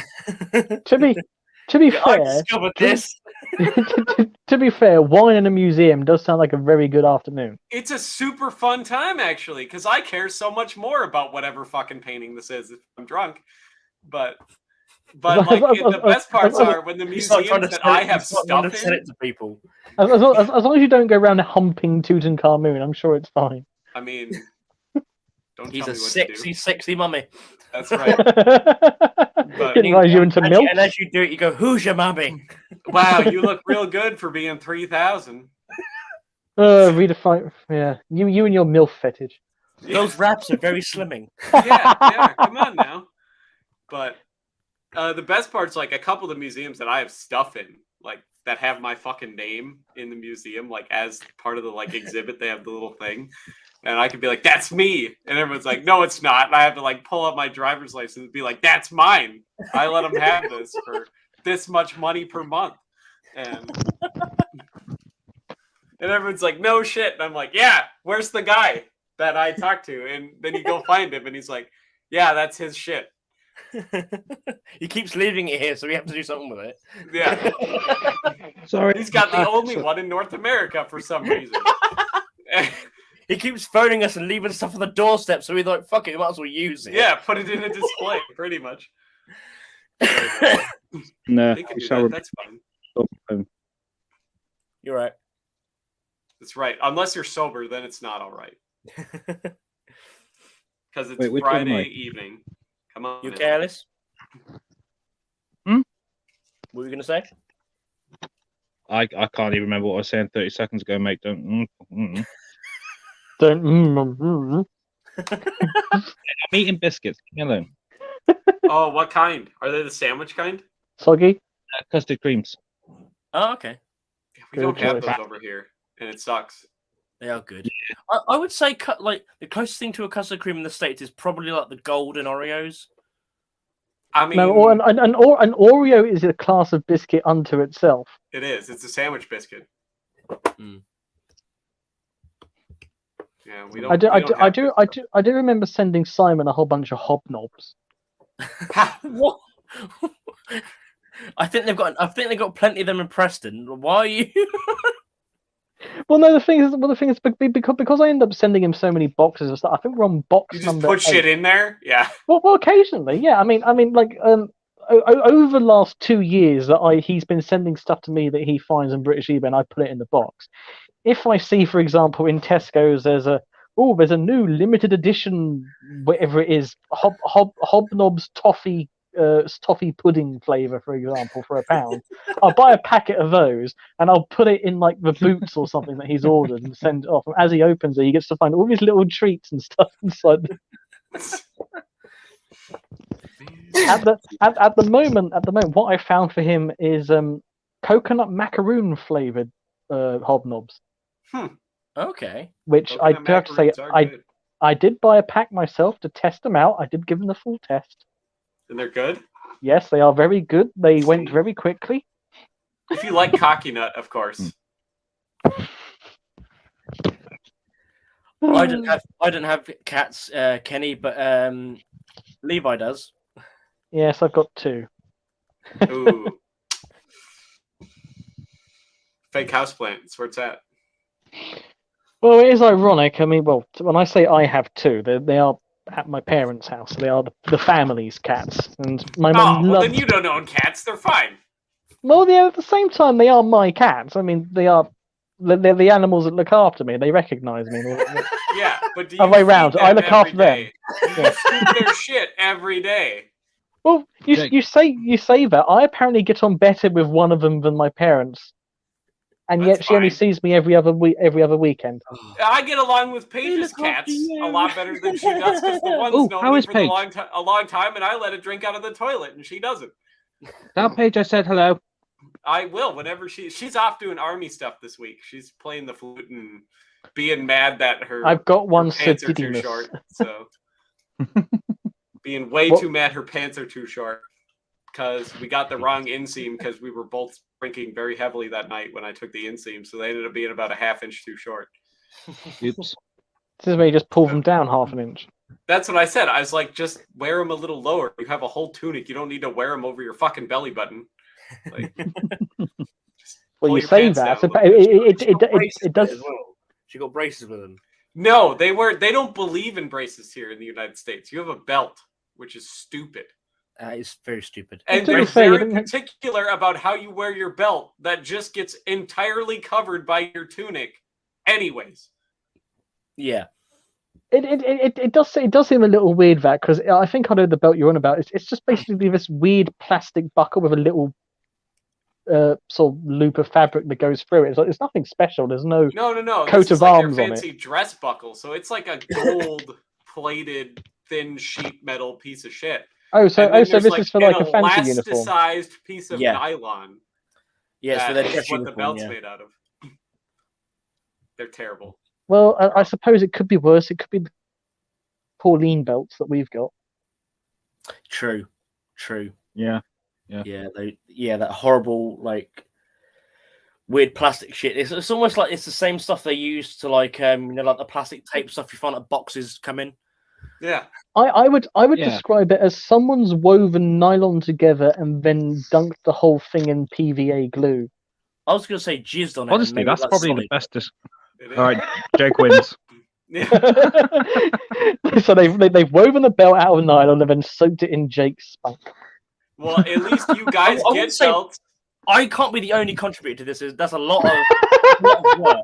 to be I fair, discovered this. to be fair, wine in a museum does sound like a very good afternoon. it's a super fun time actually because I care so much more about whatever fucking painting this is if I'm drunk. But like the best parts are when the museums that I have stuff sell in. it to people. As long as you don't go around humping Tutankhamun, I'm sure it's fine. I mean, don't He's tell a me what sexy, sexy mummy. to do. That's right. Didn't rise you into milk. And as you do it, you go, "Who's your mummy?" Wow, you look real good for being 3,000. Redefine. Yeah, you and your milf fetish. Those wraps are very slimming. Yeah, come on now. But the best part's like a couple of the museums that I have stuff in, like that have my fucking name in the museum, like as part of the like exhibit, they have the little thing. And I could be like, that's me. And everyone's like, no, it's not. And I have to like pull up my driver's license and be like, that's mine. I let them have this for this much money per month. And everyone's like, no shit. And I'm like, yeah, where's the guy that I talked to? And then you go find him and he's like, yeah, that's his shit. He keeps leaving it here, so we have to do something with it. Yeah. Sorry. He's got the only one in North America for some reason. He keeps phoning us and leaving stuff on the doorstep, so we're like, fuck it, we might as well use it. Yeah, put it in a display, pretty much. No, They can we do shall that. That's fine. You're right. That's right. Unless you're sober, then it's not all right. Because it's Wait, which one am I? Friday evening. Come on. You now. okay, Alice? Hmm? What were you going to say? I can't even remember what I was saying 30 seconds ago, mate. Don't. Don't. I'm eating biscuits. Leave me alone. Oh, what kind? Are they the sandwich kind? Soggy. Custard creams. Oh, okay. Yeah, we Good don't have choice. those over here, and it sucks. They are good. I would say like the closest thing to a custard cream in the States is probably like the golden Oreos. I mean, No, or an Oreo is a class of biscuit unto itself. it is. It's a sandwich biscuit. Mm. Yeah, we don't. I do, we I don't do, I have do, this I stuff. do, I do remember sending Simon a whole bunch of hobnobs. What? I think they've got plenty of them in Preston. Why are you? Well, no, the thing is, because I end up sending him so many boxes of stuff. I think we're on box You just number put 8. shit in there. Yeah. Well, occasionally, yeah. I mean, like, over the last 2 years that he's been sending stuff to me that he finds on British eBay, and I put it in the box. If I see, for example, in Tesco's, there's a new limited edition, whatever it is, Hobnob's toffee pudding flavor, for example, for £1. I'll buy a packet of those and I'll put it in like the boots or something that he's ordered and send it off. And as he opens it, he gets to find all these little treats and stuff inside. At the moment, what I found for him is coconut macaroon flavored hobnobs, Okay. which I Coconut do have to say macaroons are good. I did buy a pack myself to test them out. I did give them the full test. And they're good. Yes, they are very good. They went very quickly. If you like cocky nut, of course. I don't have cats, Kenny, but Levi does. Yes, I've got 2. Ooh. Fake houseplant. That's where it's at. Well, it is ironic. I mean, well, when I say I have 2, they are at my parents' house. They are the family's cats, and my Oh, mum well, loves. then you don't own cats. They're fine. Well, yeah, at the same time, they are my cats. I mean, they're the animals that look after me. They recognise me. Yeah, but do you Other way feed round, I them look every after them. day? You feed their shit every day. Well, Jake. you say that. I apparently get on better with one of them than my parents, and That's yet she only fine. sees me every other weekend. I get along with Paige's look after cats you. a lot better than she does because the one's Ooh, known how me is for Paige? a long time, and I let it drink out of the toilet, and she doesn't. That page I said hello. I will whenever she's off doing army stuff this week. She's playing the flute and being mad that her I've got one pants are too Sadidimus. short. So being way What- too mad her pants are too short because we got the wrong inseam because we were both drinking very heavily that night when I took the inseam, so they ended up being about a ½ inch too short. Oops. This is where you just pull them down ½ an inch. That's what I said. I was like, just wear them a little lower. You have a whole tunic. You don't need to wear them over your fucking belly button. Like, just Well, pull you your say pants that. down a little bit. It does. As well. She got braces with them. No, they don't believe in braces here in the United States. You have a belt, which is stupid. It's very stupid. And To be they're fair, you very didn't- particular about how you wear your belt that just gets entirely covered by your tunic anyways. Yeah. It does seem a little weird, that, because I think I know the belt you're on about. It's just basically this weird plastic buckle with a little sort of loop of fabric that goes through it. It's like, it's nothing special. There's no No. coat This is of like arms their on it. fancy dress buckle. So it's like a gold plated thin sheet metal piece of shit. Oh, so And then this there's, is for like a an fancy uniform. elasticized piece of Yeah. nylon. Yeah, so That they're is what the uniform, belt's yeah. made out of. They're terrible. Well, I suppose it could be worse. It could be the Pauline belts that we've got. True. Yeah. Yeah, that horrible, like, weird plastic shit. It's almost like it's the same stuff they use to, like, like the plastic tape stuff you find at boxes come in. Yeah. I would Yeah. describe it as someone's woven nylon together and then dunked the whole thing in PVA glue. I was going to say jizzed on it. and Honestly, made it, that's like, probably solid. the best. It is. All right, Jake wins. Yeah. So they've woven the belt out of nylon and then soaked it in Jake's spunk. Well, at least you guys I would get say- belts. I can't be the only contributor to this. That's a lot of work.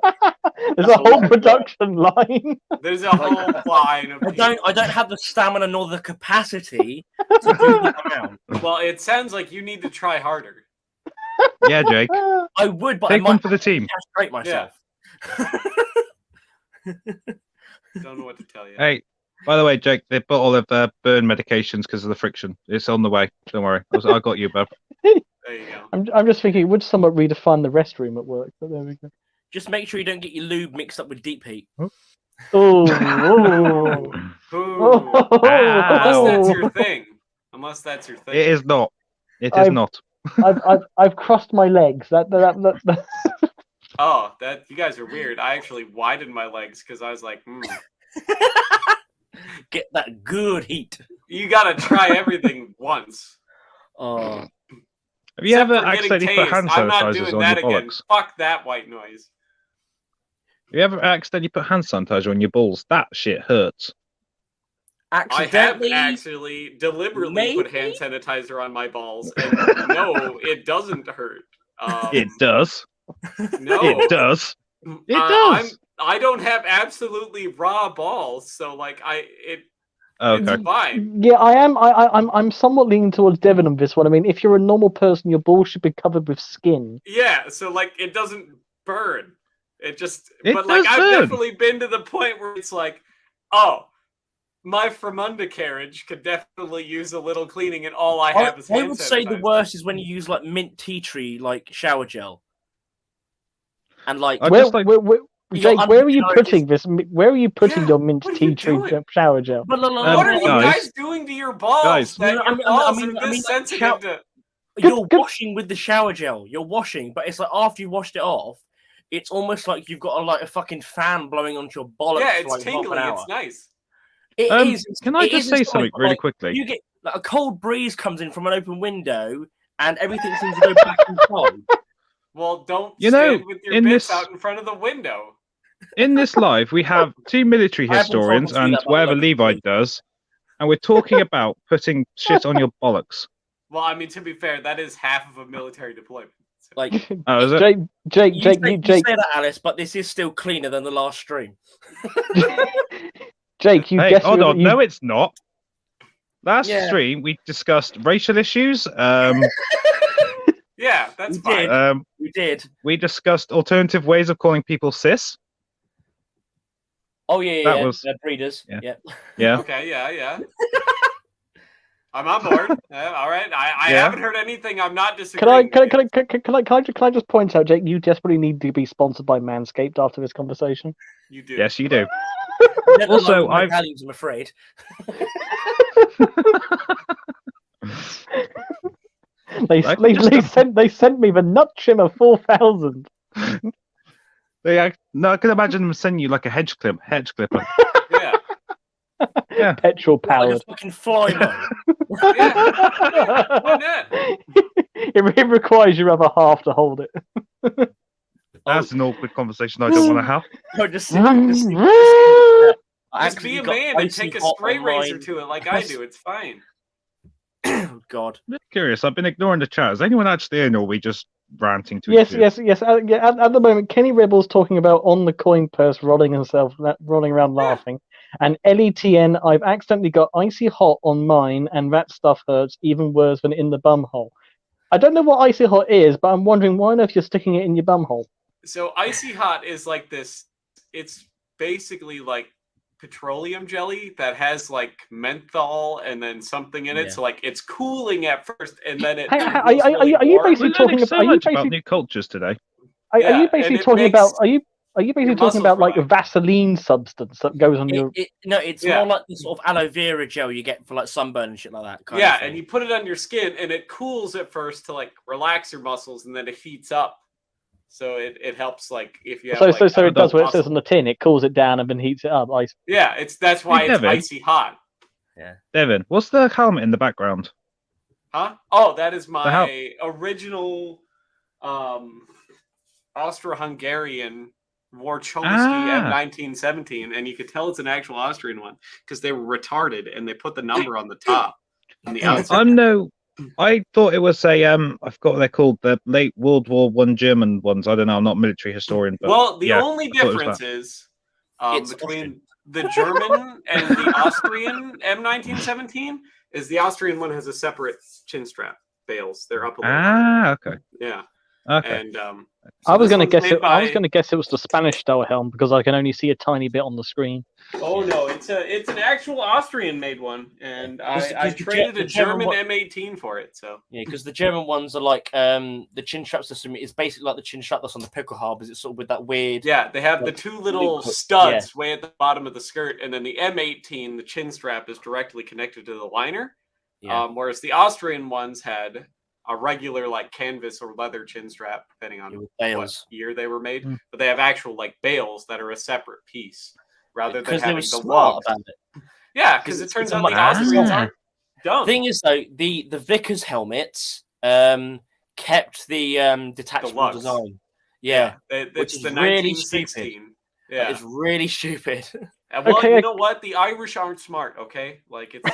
There's That's a a lot whole of production line. There's a whole line of people. I don't have the stamina nor the capacity to do that amount. Well, it sounds like you need to try harder. Yeah, Jake. I would, but I Take might one for the team. castrate myself. Don't know what to tell you. Hey, by the way, Jake, they put all of their burn medications because of the friction. It's on the way. Don't worry. I got you, bub. There you go. I'm just thinking, it would somewhat redefine the restroom at work, but there we go. Just make sure you don't get your lube mixed up with deep heat. Oh, Ooh. Unless that's your thing. Unless that's your thing. It is not. It is not. I've crossed my legs. That Oh, that you guys are weird. I actually widened my legs because I was like, Get that good heat. you gotta try everything once. Oh, Have you ever Except for getting accidentally put tased. hand I'm not sanitizers doing on that your again. bollocks? Fuck that white noise. Have you ever accidentally put hand sanitizer on your balls? That shit hurts. I have accidentally. actually deliberately put hand sanitizer on my balls, and no, it doesn't hurt. It does. No, It does. It does. I don't have absolutely raw balls, so like Okay. it's fine. yeah, I am. I'm somewhat leaning towards Devon on this one. I mean, if you're a normal person, your balls should be covered with skin. Yeah, so like it doesn't burn. It just, It but like does I've burn. definitely been to the point where it's like, oh, my Fremunda carriage could definitely use a little cleaning, and all I have is I hand would say the sanitizer. worst is when you use like mint tea tree like shower gel, and like I Where, just like- where, You Jake, got where are you undercharges. putting this? Where are you putting Yeah, your mint what are you tea tree doing? shower gel? But What are you guys- guys doing to your balls guys. that No, your I mean- balls I mean, are this like, sensitive to? you're Good. washing with the shower gel. You're washing, but it's like after you washed it off, it's almost like you've got a fucking fan blowing onto your bollocks Yeah, for it's like half an tingling. hour. It's nice. It is. Can I it just is say inside, something but, really like, quickly? You get like a cold breeze comes in from an open window, and everything seems to go back and cold. Well, don't You know, stand with your in bits this- out in front of the window. In this live, we have two military I haven't told historians them to do and that, but whatever look, Levi please. does, and we're talking about putting shit on your bollocks. Well, I mean, to be fair, that is half of a military deployment. So- Like Oh, is it? Jake, you Jake, say that, Alice, but this is still cleaner than the last stream. Jake, you Hey, guessed hold on. you, No, it's not. Last Yeah. stream, we discussed racial issues. yeah, that's We fine. did. We did. We discussed alternative ways of calling people cis. Oh yeah, That yeah. was- Breeders. yeah. Yeah. Yeah. Okay, yeah. I'm on board. All right. I Yeah. haven't heard anything. I'm not can disagreeing. I just point out, Jake, you desperately need to be sponsored by Manscaped after this conversation. You do. Yes, you do. Never Also, lowered my I've- values, I'm afraid. They sent me the Nut Trimmer 4000. No, I can imagine them sending you like a hedge clipper. Yeah. Petrol Like a powered. fucking fly mode. Yeah. Why not? It requires your other half to hold it. That's an awkward conversation I don't want to have. No, just Just be a man and take a spray razor to it like I do. It's fine. Oh God. I'm curious. I've been ignoring the chat. Is anyone actually in, or are we just ranting to Yes. each other? At the moment, Kenny Rebel's talking about on the coin purse, rolling around laughing. And LETN, I've accidentally got icy hot on mine, and that stuff hurts even worse than in the bum hole. I don't know what icy hot is, but I'm wondering why on earth you're sticking it in your bum hole. So icy hot is like this. It's basically like petroleum jelly that has like menthol and then something in it. Yeah. So like it's cooling at first, and then it. Are feels you really warm. basically We're talking learning so about? Are you much about basically new cultures today. Are Yeah, you and basically it talking makes about? Are you basically your talking about muscles like Vaseline substance that goes on your? No, it's Yeah. more like the sort of aloe vera gel you get for like sunburn and shit like that. Kind Yeah, of thing. and you put it on your skin, and it cools at first to like relax your muscles, and then it heats up. So it helps like if you have So like it does what it muscle. says on the tin. It cools it down and then heats it up. Ice. Yeah, that's why Hey, it's Devin. icy hot. Devin, what's the helmet in the background? Huh? Oh, that is hell- my original Austro-Hungarian Warchomsky M1917, and you could tell it's an actual Austrian one because they were retarded and they put the number on the top on the outside. I thought it was a I forgot what they're called, the late World War One German ones. I don't know. I'm not a military historian. But Well, the yeah, only I thought it was difference that. is It's between the German and the Austrian M1917 is the Austrian one has a separate chin strap bales. They're up a little higher. Okay. Yeah. Okay. And I was this going to one's guess made it. I was by- going to guess it was the Spanish style helm because I can only see a tiny bit on the screen. Oh no, it's an actual Austrian made one, and I the traded a German German one- M18 for it. So Yeah, because the German ones are like the chin strap system is basically like the chin strap that's on the pickle harbors. It's sort of with that weird. yeah, they have the Like, two little loop hook, studs way at the bottom of the skirt, and then the M18, the chin strap is directly connected to the liner. Yeah. Whereas the Austrian ones had a regular like canvas or leather chin strap, depending on with what bales. year they were made. Mm. But they have actual like bales that are a separate piece rather than Because they having were the smart lugs. about it. Yeah, because it it's turns a out much the Austrians Ah. aren't dumb. Thing is though, the Vickers helmets kept the detachable lugs. design. Yeah, It's which is the really 1916. that Yeah. is really stupid. Well, Okay, you know what? The Irish aren't smart, okay? Like it's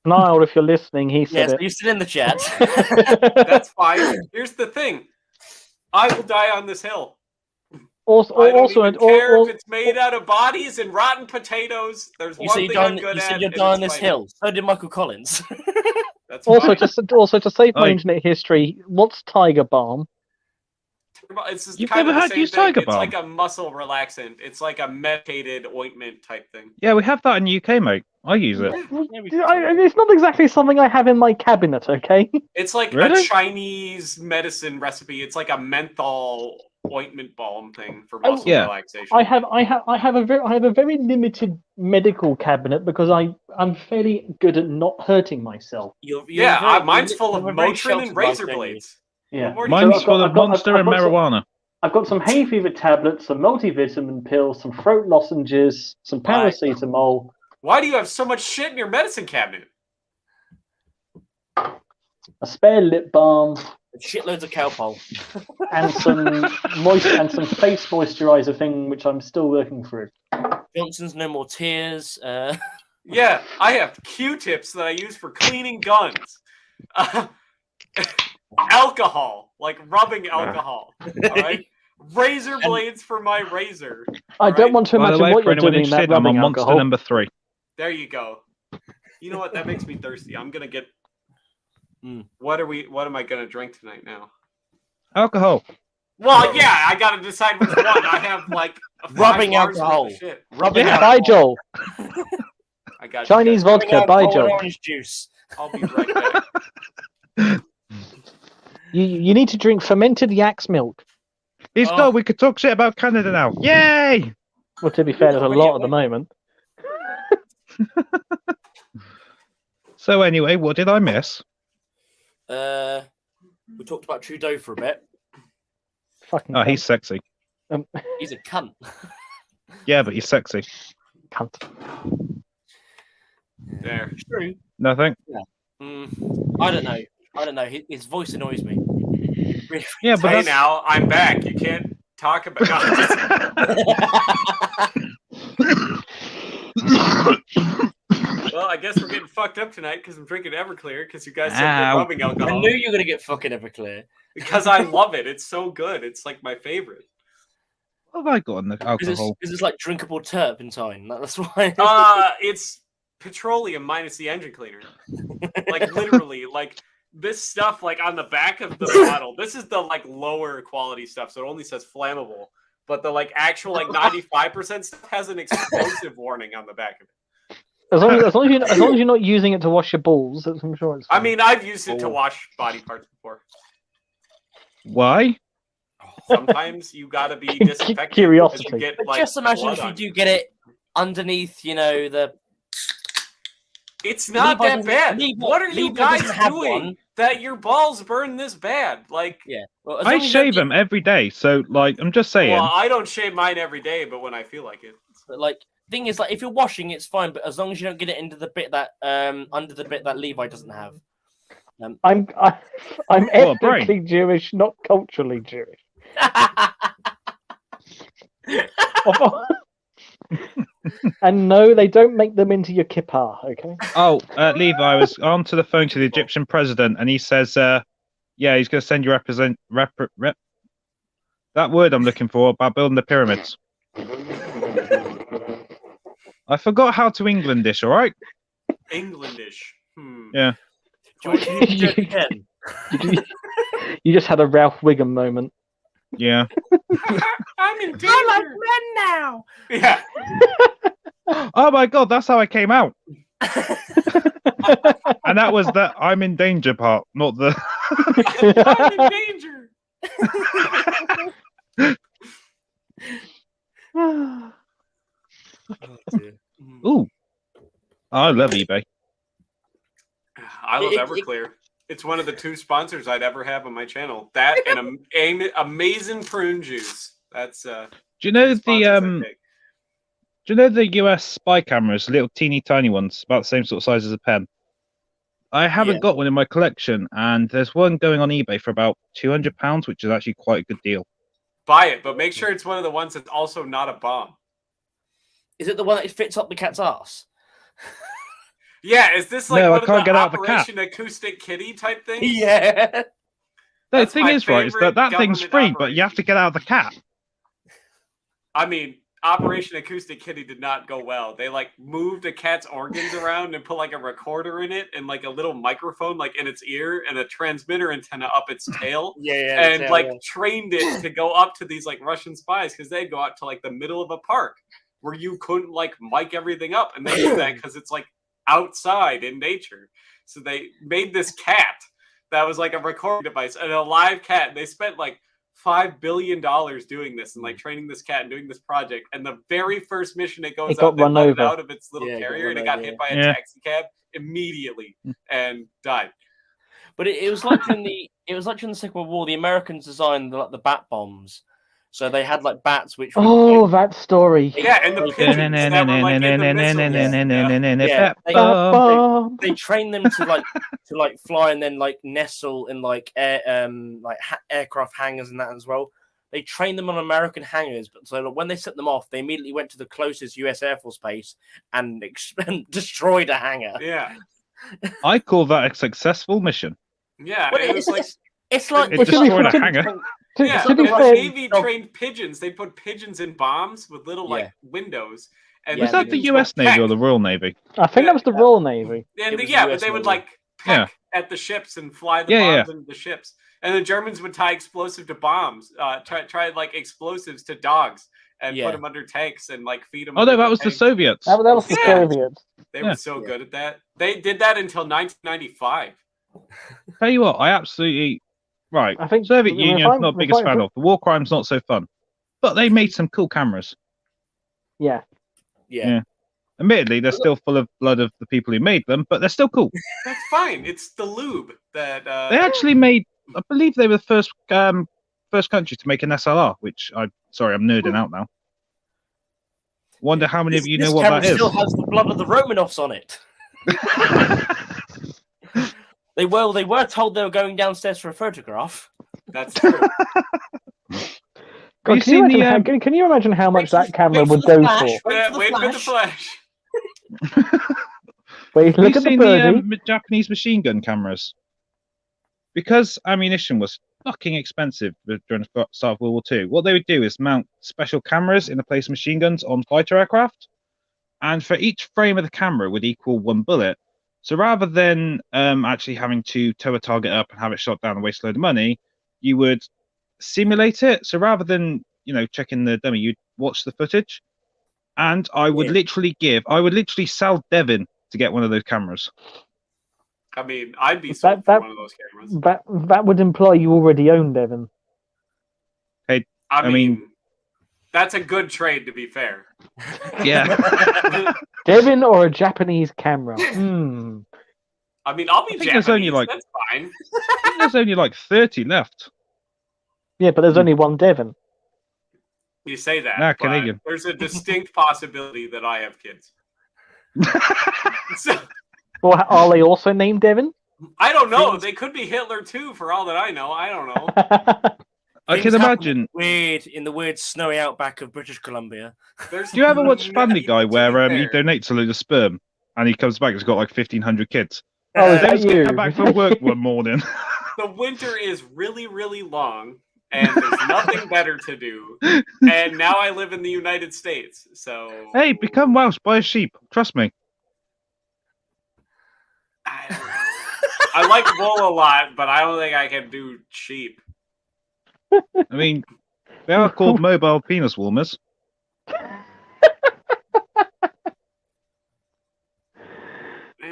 Niall, if you're listening, he Yes, said you're still in the chat. it. that's fine. Here's the thing. I will die on this hill. also, I don't also, even care if it's made out of bodies and rotten potatoes. There's You one said thing you're I'm dying, good you at. said you're and dying it's this fighting. hill. So did Michael Collins. That's also, fine. to save my Oi. internet history, what's Tiger Balm? It's just You've kind of never the had same used thing. Tiger It's Balm? like a muscle relaxant. It's like a medicated ointment type thing. Yeah, we have that in the UK, mate. I use it. It's not exactly something I have in my cabinet. Okay. It's like Really? a Chinese medicine recipe. It's like a menthol ointment balm thing for Oh, muscle yeah. relaxation. I have a very limited medical cabinet because I'm fairly good at not hurting myself. Mine's full of you're a very Motrin sheltered and life, razor don't you? blades. Yeah. What more do you Mine's need? full of Monster and marijuana. I've got some hay fever tablets, some multivitamin pills, some throat lozenges, some Why? paracetamol, Why do you have so much shit in your medicine cabinet? a spare lip balm, Shitloads of cowpole. and some face moisturizer thing, which I'm still working through. Johnson's No More Tears. Yeah, I have Q-tips that I use for cleaning guns. Alcohol, like rubbing alcohol. All right. Razor blades for my razor. I don't want to By the imagine way, what for you're anyone doing that interested, I'm rubbing on Monster alcohol. number 3. There you go. You know what? That makes me thirsty. I'm gonna get. Mm. What am I gonna drink tonight now? Alcohol. Well, yeah, I gotta decide which one. I have like 5 Rubbing bars worth of alcohol. Shit. Rubbing Yeah. Bye, alcohol. Joel. I got Chinese you guys. Rubbing vodka. Bye, alcohol and Joel. orange juice. I'll be right back. You need to drink fermented yak's milk. He's Oh. no, we could talk shit about Canada now. Yay! Well, to be fair, there's a When lot you- at the moment. So anyway, what did I miss? We talked about Trudeau for a bit. Fucking Oh, cunt. he's sexy. He's a cunt. Yeah, but he's sexy. Cunt. There. True. Nothing. I don't know. His voice annoys me. Really. Yeah, but Hey, that's... now I'm back. You can't talk about. Well, I guess we're getting fucked up tonight because I'm drinking Everclear because you guys said Ow. good rubbing I alcohol. knew you were gonna get fucking Everclear. Because I love it. It's so good. It's like my favorite. What have I got in the Because alcohol? it's like drinkable turpentine. That's why. It's petroleum minus the engine cleaner. Like literally, like this stuff, like on the back of the bottle. This is the like lower quality stuff, so it only says flammable. But the like actual like 95% stuff has an explosive warning on the back of it. As long as you're not using it to wash your balls, I'm sure it's I fine. mean, I've used it to wash body parts before. Why? Sometimes you gotta be disinfected. Curiosity. because you get, But like, just imagine blood if you on do get it underneath, the It's not Levi that doesn't- bad. Levi- What are you Levi guys doesn't have doing one. that your balls burn this bad? Like, Yeah. Well, as I long as you don't shave get- them every day, so like I'm just saying. well, I don't shave mine every day, but when I feel like it. But like, thing is, like, if you're washing, it's fine. But as long as you don't get it into the bit that under the bit that Levi doesn't have. I'm What a brain. ethnically Jewish, not culturally Jewish. And no, they don't make them into your kippah, okay? Oh, Levi, I was on to the phone to the Egyptian president, and he says, yeah, he's going to send you that word I'm looking for about building the pyramids. I forgot how to Englandish, all right? Englandish. Yeah. Do you want to do it again? You just had a Ralph Wiggum moment. Yeah. I'm in danger. I like men now. Yeah. Oh my God, that's how I came out. And that was the I'm in danger part, not the. I'm in danger. Ooh. I love eBay. I love Everclear. It's one of the 2 sponsors I'd ever have on my channel. That and amazing prune juice. That's Do you know the Do you know the US spy cameras, little teeny tiny ones, about the same sort of size as a pen? I haven't got one in my collection, and there's one going on eBay for about £200, which is actually quite a good deal. Buy it, but make sure it's one of the ones that's also not a bomb. Is it the one that fits up the cat's ass? Yeah, is this like No, I one of can't the get out the cat. Operation Acoustic Kitty type things? Yeah. The That's thing my is, right, is that favorite thing's free, government but you have to get out of the cat. I mean, Operation Acoustic Kitty did not go well. They like moved a cat's organs around and put like a recorder in it and like a little microphone like in its ear and a transmitter antenna up its tail. And trained it to go up to these like Russian spies because they'd go out to like the middle of a park where you couldn't like mic everything up, and they do that because it's like outside in nature. So they made this cat that was like a recording device and a live cat. And they spent like $5 billion doing this and like training this cat and doing this project. And the very first mission it goes out, they let it out of its little carrier and it got hit by a taxi cab immediately and died. But it was like during the Second World War, the Americans designed the bat bombs. So they had like bats, which that story. Yeah, and the pigeons that were like in the missiles. They trained them to fly and then like nestle in like aircraft hangars and that as well. They trained them on American hangars, but so when they set them off, they immediately went to the closest US Air Force base and destroyed a hangar. Yeah, I call that a successful mission. Yeah, But it was like it's like It destroyed a hangar. yeah, to be and the fair- Navy trained pigeons. They put pigeons in bombs with little like windows. And Was that the pigeons US would Navy or peck. the Royal Navy? I think that was the Royal Navy. And It was yeah, the but US they would Navy. like peck at the ships and fly the Yeah, bombs into the ships. And the Germans would tie explosive to bombs, try like explosives to dogs and put them under tanks and like feed them. Oh no, that was the Soviets. That was the Yeah. Soviets. They were so good at that. They did that until 1995. Tell you what, I absolutely right. I think Soviet if Union, I'm- not if biggest I- fan of. The war crime's not so fun, but they made some cool cameras. Yeah. Yeah. Admittedly, they're still full of blood of the people who made them, but they're still cool. That's fine. It's the lube that They actually made, I believe they were the first country to make an SLR, which I'm nerding out now. Wonder how many of you know what camera that is. still has the blood of the Romanovs on it. They were told they were going downstairs for a photograph. That's true. God, you can, you seen imagine the, how, can you imagine how much that camera wait for would the go flash. for? Yeah, wait for the flash. flash. Wait, Have look you at the seen birdie. the Japanese machine gun cameras? Because ammunition was fucking expensive during the start of World War II, what they would do is mount special cameras in the place of machine guns on fighter aircraft, and for each frame of the camera would equal one bullet. So rather than actually having to tow a target up and have it shot down and waste a load of money, you would simulate it. So rather than checking the dummy, you'd watch the footage. And I would literally sell Devin to get one of those cameras. I mean, I'd be sold for one of those cameras. That would imply you already own Devon. I mean, That's a good trade, to be fair. Yeah. Devin or a Japanese camera? Hmm. I mean, I'll be I think there's only, Japanese. like- That's fine. I think there's only like 30 left. Yeah, but there's only one Devin. You say that, Nah, but Canadian. there's a distinct possibility that I have kids. So, Well, are they also named Devin? I don't know. Things- They could be Hitler too, for all that I know. I don't know. I Things can happen imagine. weird in the weird snowy outback of British Columbia. There's Do you ever watch Family Guy to be where he fair. donates a load of sperm and he comes back, he's got like 1,500 kids? Oh, is that David's you? getting back from work one morning. The winter is really, really long, and there's nothing better to do. And now I live in the United States, so Hey, become Welsh, buy a sheep. Trust me. I like wool a lot, but I don't think I can do sheep. I mean, they are called mobile penis warmers.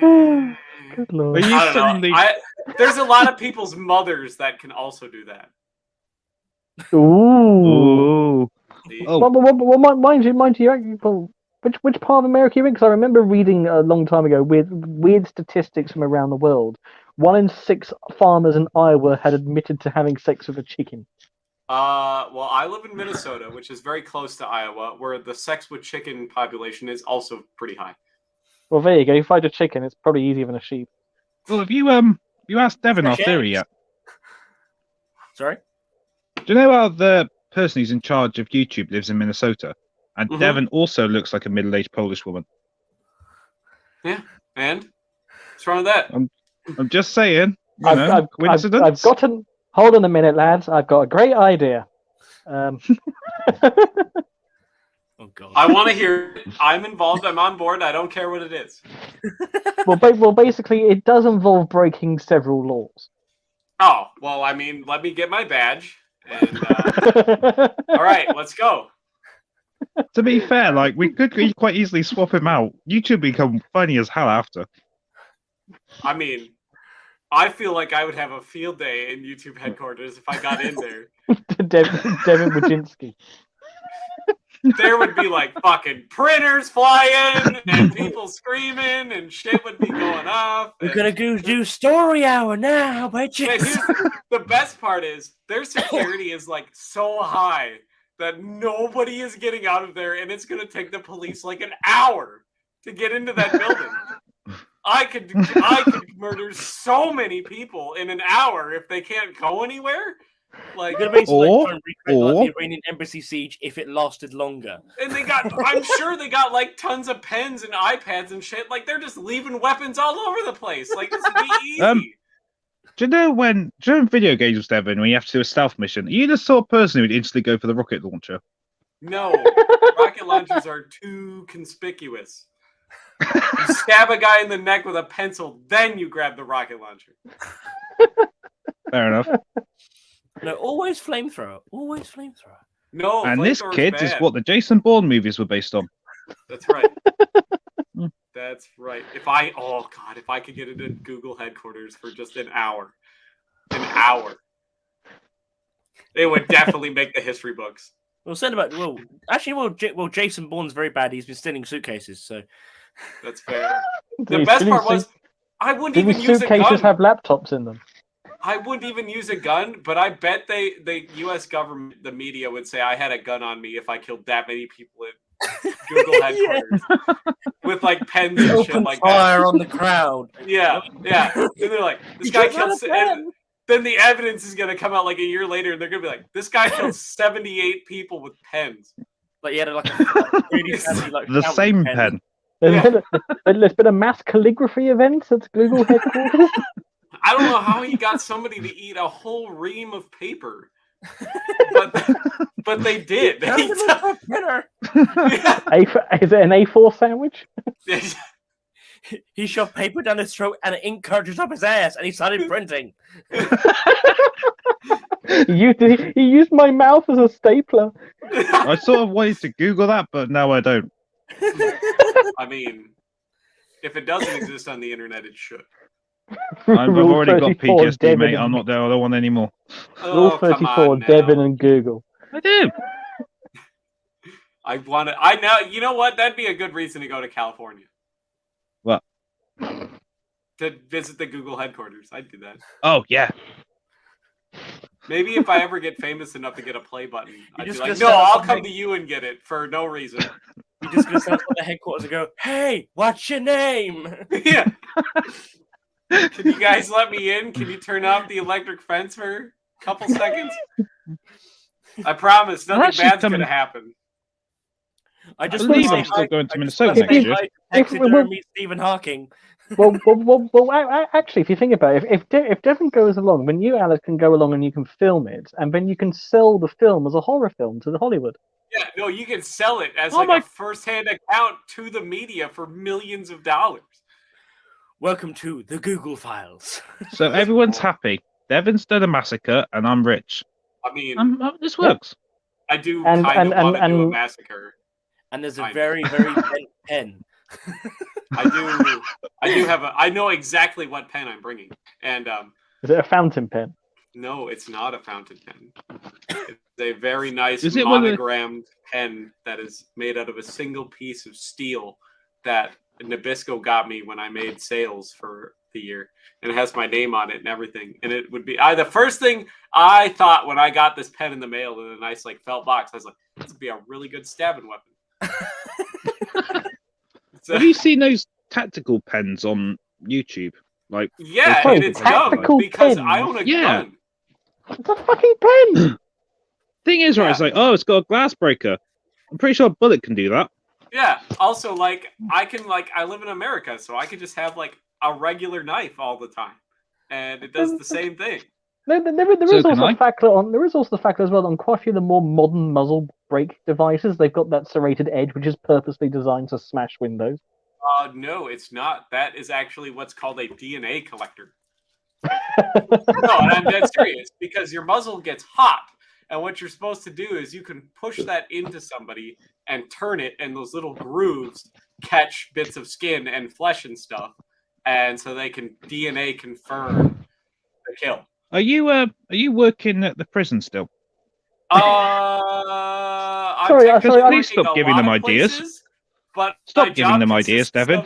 Good But lord. you I don't suddenly, know. There's a lot of people's mothers that can also do that. Ooh. ooh, See? oh, Well, mind you, well, which part of America are you in? Because I remember reading a long time ago weird statistics from around the world. 1 in 6 farmers in Iowa had admitted to having sex with a chicken. Well, I live in Minnesota, which is very close to Iowa, where the sex with chicken population is also pretty high. Well, there you go. You find a chicken, it's probably easier than a sheep. well, have you asked Devin our Fresh theory eggs. yet? Sorry? Do you know how the person who's in charge of YouTube lives in Minnesota? And Mhm. Devin also looks like a middle-aged Polish woman. And what's wrong with that? I'm just saying, you know, coincidence? I've gotten. Hold on a minute, lads. I've got a great idea. Oh god. I want to hear it. I'm involved. I'm on board. I don't care what it is. well, basically, it does involve breaking several laws. Oh, well, I mean, let me get my badge. And all right, let's go. To be fair, like we could quite easily swap him out. YouTube become funny as hell after. I mean, I feel like I would have a field day in YouTube headquarters if I got in there. Devin Wojcinski. There would be like fucking printers flying and people screaming and shit would be going off. We're gonna go do story hour now, Man, bitches. the best part is their security is like so high that nobody is getting out of there, and it's gonna take the police like an hour to get into that building. I could murder so many people in an hour if they can't go anywhere. Like, We're gonna basically Or- try and recreate like, or- the Iranian embassy siege if it lasted longer. and I'm sure they got like tons of pens and iPads and shit. Like, they're just leaving weapons all over the place. Like, this would be easy. Do you know during video games, Devin, when you have to do a stealth mission, are you the sort of person who would instantly go for the rocket launcher? No, rocket launchers are too conspicuous. You stab a guy in the neck with a pencil, then you grab the rocket launcher. Fair enough. No, always flamethrower. Always flamethrower. No, And this, flamethrower's kids, is bad. what the Jason Bourne movies were based on. That's right. That's right. If I could get into Google headquarters for just an hour, it would definitely make the history books. Well, Jason Bourne's very bad. He's been stealing suitcases, so That's fair. The best part was I wouldn't Did even these use a suitcases gun. have laptops in them? I wouldn't even use a gun, but I bet the U.S. government, the media would say I had a gun on me if I killed that many people at Google headquarters with like pens and shit open like fire on the crowd. that. Yeah. And they're like, this guy killed. And then the evidence is gonna come out like a year later, and they're gonna be like, this guy killed 78 people with pens. Like he had like a really fancy, like The fountain same pen. pen. There's been a mass calligraphy event at Google headquarters. I don't know how he got somebody to eat a whole ream of paper, but they did. Printer. Is it an A4 sandwich? He shoved paper down his throat and an ink cartridge up his ass, and he started printing. He used my mouth as a stapler. I sort of wanted to Google that, but now I don't. I mean, if it doesn't exist on the internet, it should. I've Rule already got 34, PTSD, Devin mate. and- I'm not the other one anymore. Rule Oh, come 34, on now. Devin and Google. I do. I want to. I know. You know what? That'd be a good reason to go to California. What? To visit the Google headquarters. I'd do that. Oh yeah. Maybe if I ever get famous enough to get a play button, I'd be just like, gonna no, stand up I'll on come the- to you and get it for no reason. You're just gonna stand up at the headquarters and go, "Hey, what's your name?" Yeah. Can you guys let me in? Can you turn off the electric fence for a couple seconds? I promise, I'm nothing actually bad's coming- gonna happen. I just believe wanna I'm say still hi- going to I just Minnesota wanna next say year. hi to If- taxidermy Stephen Hawking. Actually, if you think about it, if Devon goes along, then you, Alex, can go along and you can film it, and then you can sell the film as a horror film to the Hollywood. Yeah, no, you can sell it as Oh like my- a first-hand account to the media for millions of dollars. Welcome to the Google Files. So everyone's happy. Devon's done a massacre, and I'm rich. I mean, This works. I do And- kind of and- want to do a and- massacre. And there's a Fine. very, very bent pen. I do have a. I know exactly what pen I'm bringing, and Is it a fountain pen? no, it's not a fountain pen. It's a very nice Is it one of the- monogrammed pen that is made out of a single piece of steel that Nabisco got me when I made sales for the year, and it has my name on it and everything. And it would be the first thing I thought when I got this pen in the mail in a nice like felt box. I was like, this would be a really good stabbing weapon. So, Have you seen those tactical pens on YouTube? Like, yeah, Sorry, and it's dumb tactical because pens? I own a Yeah. gun. It's a fucking pen! thing is, right? It's Yeah. like, oh, it's got a glass breaker. I'm pretty sure a bullet can do that. Yeah. Also, like, I can I live in America, so I could just have like a regular knife all the time, and it does the same thing. There So is can also I? a factor on. There is also the factor as well on quite a few of the more modern muzzle brake devices. They've got that serrated edge, which is purposely designed to smash windows. No, it's not. That is actually what's called a DNA collector. No, and I'm dead serious because your muzzle gets hot, and what you're supposed to do is you can push that into somebody and turn it, and those little grooves catch bits of skin and flesh and stuff, and so they can DNA confirm the kill. Are you working at the prison still? I'm Sorry, technically sorry, please working stop a giving lot them of ideas. places, but Stop my giving job them ideas, consists Devin.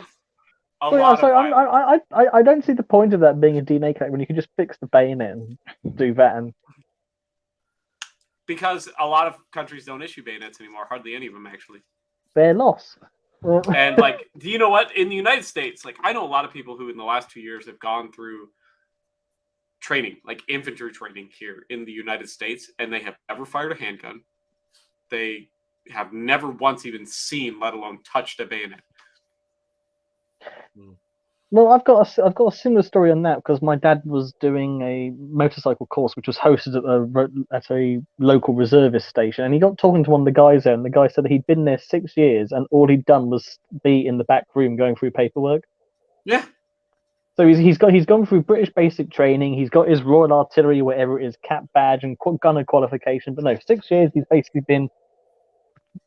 of a lot of violence. I don't see the point of that being a DNA collector when you can just fix the bayonet and do that. And Because a lot of countries don't issue bayonets anymore. Hardly any of them, actually. their loss. And like, do you know what? In the United States, like, I know a lot of people who in the last 2 years have gone through training, like infantry training here in the United States, and they have never fired a handgun. They have never once even seen, let alone touched a bayonet. Well, I've got a similar story on that because my dad was doing a motorcycle course which was hosted at a local reservist station, and he got talking to one of the guys there, and the guy said that he'd been there 6 years, and all he'd done was be in the back room going through paperwork. Yeah. So he's gone through British basic training. He's got his Royal Artillery, whatever it is, cap badge and gunner qualification. But no, 6 years he's basically been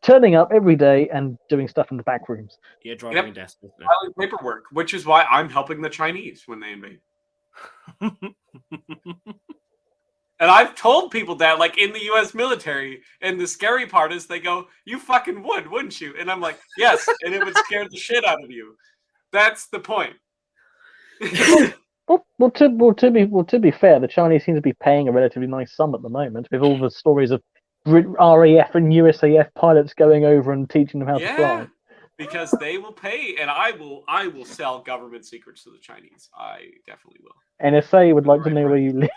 turning up every day and doing stuff in the back rooms. Yeah, driving Yep. me desperate. Filing paperwork, which is why I'm helping the Chinese when they invade. And I've told people that, like, in the U.S. military, and the scary part is they go, "You fucking would, wouldn't you?" And I'm like, "Yes," and it would scare the shit out of you. That's the point. Well, to be fair, the Chinese seem to be paying a relatively nice sum at the moment, with all the stories of RAF and USAF pilots going over and teaching them how to Yeah, fly. because they will pay, and I will sell government secrets to the Chinese. I definitely will. NSA would like to Right, know where you live.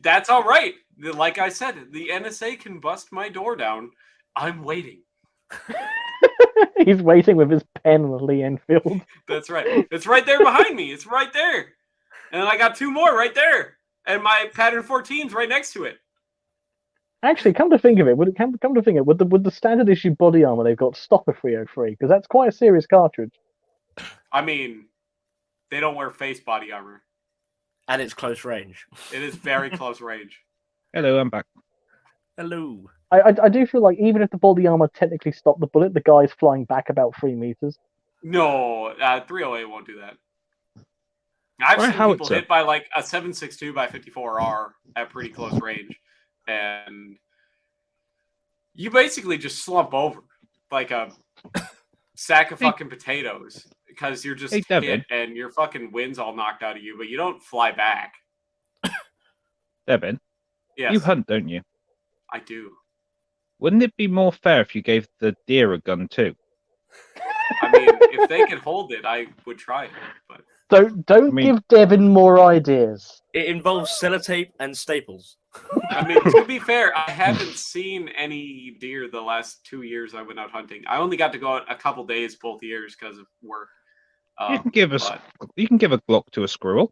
That's all right. Like I said, the NSA can bust my door down. I'm waiting. He's waiting with his pen on Lee Enfield. That's right. It's right there behind me. It's right there. And then I got two more right there. And my pattern 14's right next to it. Actually, come to think of it, would the standard issue body armor they've got stop a 303? Because that's quite a serious cartridge. I mean, they don't wear face body armor. And it's close range. It is very close range. Hello, I'm back. Hello. I do feel like even if the body armor technically stopped the bullet, the guy's flying back about 3 meters. No, 308 won't do that. I've Or seen a people howitzer. hit by like a 7.62 by 54R at pretty close range. And You basically just slump over like a sack of fucking potatoes because you're just Hey, Devin. hit and your fucking wind's all knocked out of you, but you don't fly back. Devin, Yes, you hunt, don't you? I do. Wouldn't it be more fair if you gave the deer a gun too? I mean, if they could hold it, I would try it. But Don't give Devin more ideas. It involves sellotape and staples. I mean, to be fair, I haven't seen any deer the last 2 years I went out hunting. I only got to go out a couple days both years because of work. You can give but- you can give a Glock to a squirrel.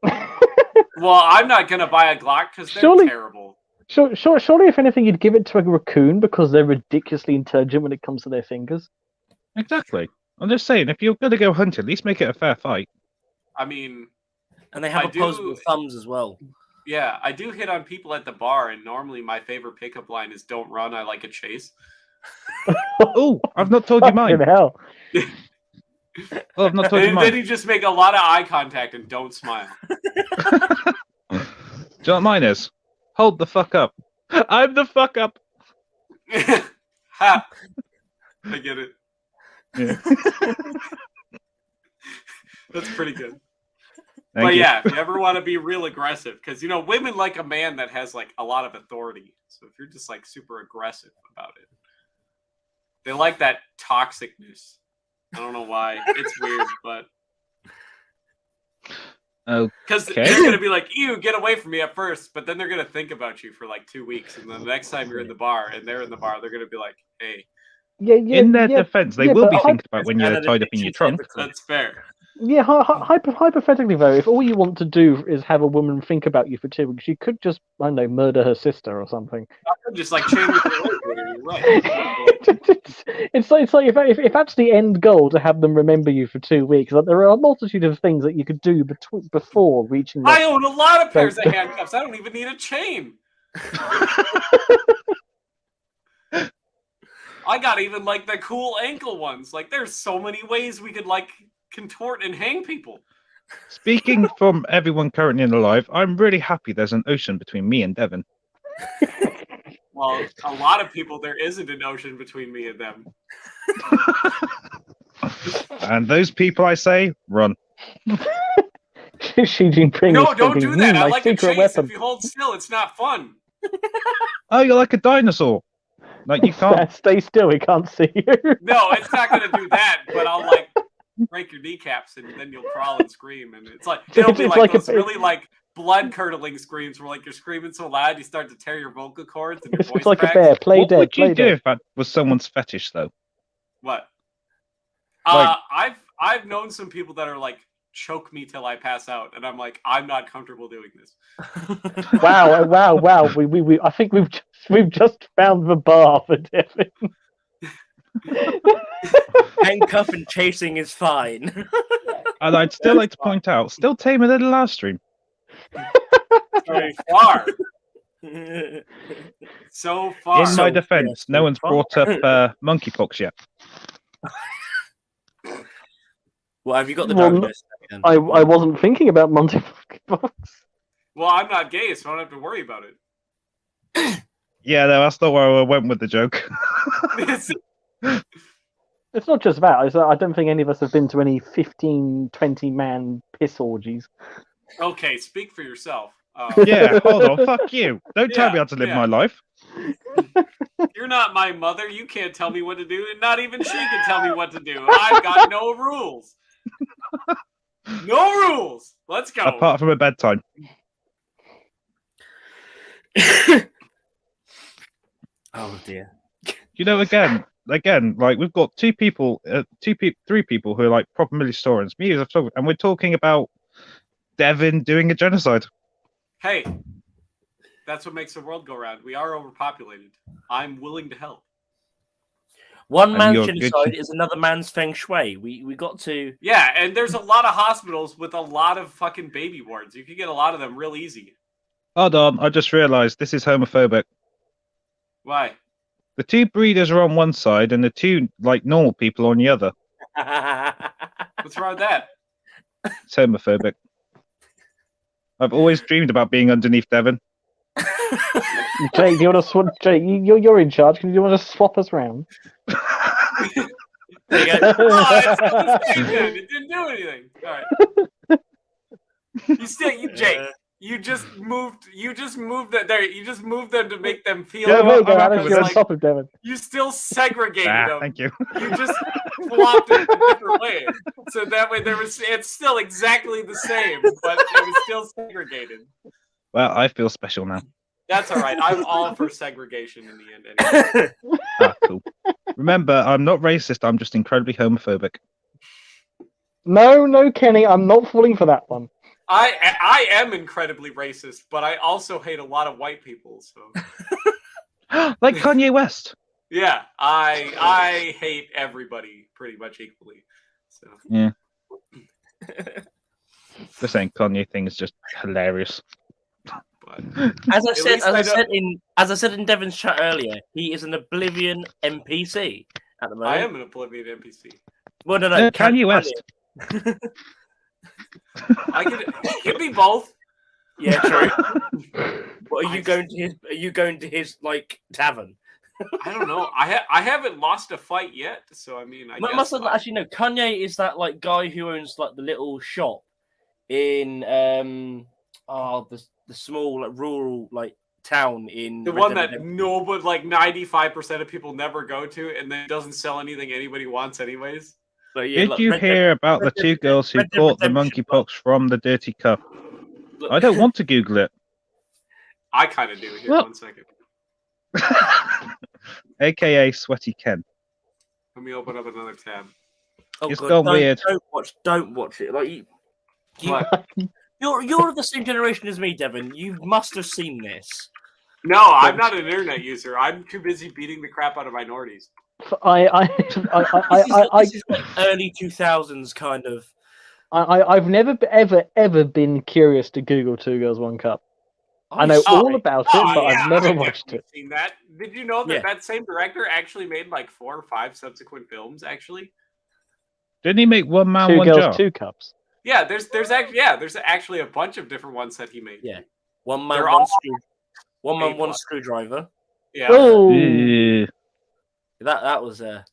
Well, I'm not gonna buy a Glock because they're Surely- terrible. Surely, if anything, you'd give it to a raccoon because they're ridiculously intelligent when it comes to their fingers. Exactly. I'm just saying, if you're going to go hunt, at least make it a fair fight. I mean, And they have I opposable do- thumbs as well. yeah, I do hit on people at the bar, and normally my favorite pickup line is "Don't run, I like a chase." Oh, I've not told you mine. Fucking hell. Oh, I've not told you And then mine. you just make a lot of eye contact and don't smile. Do you know what mine is? Hold the fuck up. I'm the fuck up. Ha! I get it. Yeah. That's pretty good. Thank But you. yeah, if you ever want to be real aggressive, because women like a man that has like a lot of authority. So if you're just like super aggressive about it, they like that toxicness. I don't know why. It's weird, but because Okay. they're gonna be like, "Ew, get away from me" at first, but then they're gonna think about you for like 2 weeks, and then the next time you're in the bar and they're in the bar, they're gonna be like, "Hey, Yeah, In their defense, they will but be hy- thinking about when you're tied up in your trunk. that's fair." Yeah, hypothetically though, if all you want to do is have a woman think about you for 2 weeks, you could just, I don't know, murder her sister or something. I'm just like chain with your leg later, you're right. it's like if that's the end goal, to have them remember you for 2 weeks, like, there are a multitude of things that you could do before reaching. I own a lot of pairs of handcuffs. I don't even need a chain. I got even like the cool ankle ones. Like, there's so many ways we could like contort and hang people. Speaking from everyone currently alive, I'm really happy there's an ocean between me and Devon. Well, a lot of people, there isn't an ocean between me and them. And those people, I say, run. Xi Jinping. No, is don't thinking, do that. I my like a secret chase. weapon. If you hold still, it's not fun. Oh, you're like a dinosaur. Like you can't. Stay still. We can't see you. No, it's not going to do that, but I'll like break your kneecaps and then you'll crawl and scream. And it's like, it'll be It's like like those a- really like blood curdling screams where like you're screaming so loud you start to tear your vocal cords and your voice It's like cracks. a bear. Play What dead. would you Play do dead. if that was someone's fetish, though? What? Like- I've known some people that are like, choke me till I pass out, and I'm like, I'm not comfortable doing this. Wow. We I think we've just found the bar for Devin. Handcuff and chasing is fine. And I'd still like to point out, still tamer than the last stream. So far. So far. In my So- defense, yes, no so one's far. brought up monkeypox yet. Well, have you got the Well, donut list? Then? I wasn't thinking about Monty Fox. Well, I'm not gay, so I don't have to worry about it. Yeah, no, that's not where I went with the joke. It's- It's not just that. I don't think any of us have been to any 15, 20-man piss orgies. okay, speak for yourself. Yeah, hold on, fuck you. Don't tell Yeah, me how to live yeah. my life. You're not my mother. You can't tell me what to do, and not even she can tell me what to do. I've got no rules. No rules. Let's go. Apart from a bedtime. Oh dear. You know, again, like we've got three people who are like proper military historians. Me, and we're talking about Devin doing a genocide. Hey, that's what makes the world go round. We are overpopulated. I'm willing to help. One And man's you're good genocide to- is another man's feng shui. We got to. Yeah, and there's a lot of hospitals with a lot of fucking baby wards. You can get a lot of them real easy. Hold on, I just realised this is homophobic. Why? The two breeders are on one side, and the two like normal people on the other. What's wrong with that? It's homophobic. I've always dreamed about being underneath Devon. Jake, do you want to swap? Jake, you're in charge. Do you want to swap us round? There you go. Oh, it's not the same then. It didn't do anything. All right. Jake. You just moved that there. You just moved them to make them feel. Yeah, there you go, I'm Alice. happy You're with on top of Devon. You still segregated them. Thank you. You just flopped it a different way, so that way it's still exactly the same, but it was still segregated. Well, I feel special now. That's all right. I'm all for segregation in the end. Anyway. Cool. Remember, I'm not racist. I'm just incredibly homophobic. No, Kenny, I'm not falling for that one. I am incredibly racist, but I also hate a lot of white people. So, Like Kanye West. yeah, I hate everybody pretty much equally. So Yeah. The saying Kanye thing is just hilarious. But As I least said in Devon's chat earlier, he is an Oblivion NPC at the moment. I am an Oblivion NPC. Well, no, Kanye West. It could be both. Yeah, true. What are you going to his? Are you going to his like tavern? I don't know. I haven't lost a fight yet, so I mean, I guess. Actually no. Kanye is that like guy who owns like the little shop in the small like, rural like town in the Red one Dead that Redemption. but like 95% of people never go to, and then doesn't sell anything anybody wants anyways. But, yeah, Did you hear about the two girls who Red Dead caught the Redemption, monkeypox from the dirty cup? Look, I don't want to Google it. I kind of do. Here, Well- 1 second. AKA Sweaty Ken. Let me open up another tab. Oh, It's God, gone weird. Don't watch it. Like What? you're of the same generation as me, Devon. You must have seen this. No, I'm not an internet user. I'm too busy beating the crap out of minorities. This is like early 2000s kind of. I've never ever been curious to Google Two Girls One Cup. I know all about it, but I've never watched it. Seen that? Did you know that Yeah. that same director actually made like 4 or 5 subsequent films? Actually, Didn't he make One Man, Two One Girls, Jar? Two Cups. yeah. There's actually a bunch of different ones that he made. Yeah. One man, They're one all one man, A+. one screwdriver. Yeah. Oh, Ew. That was an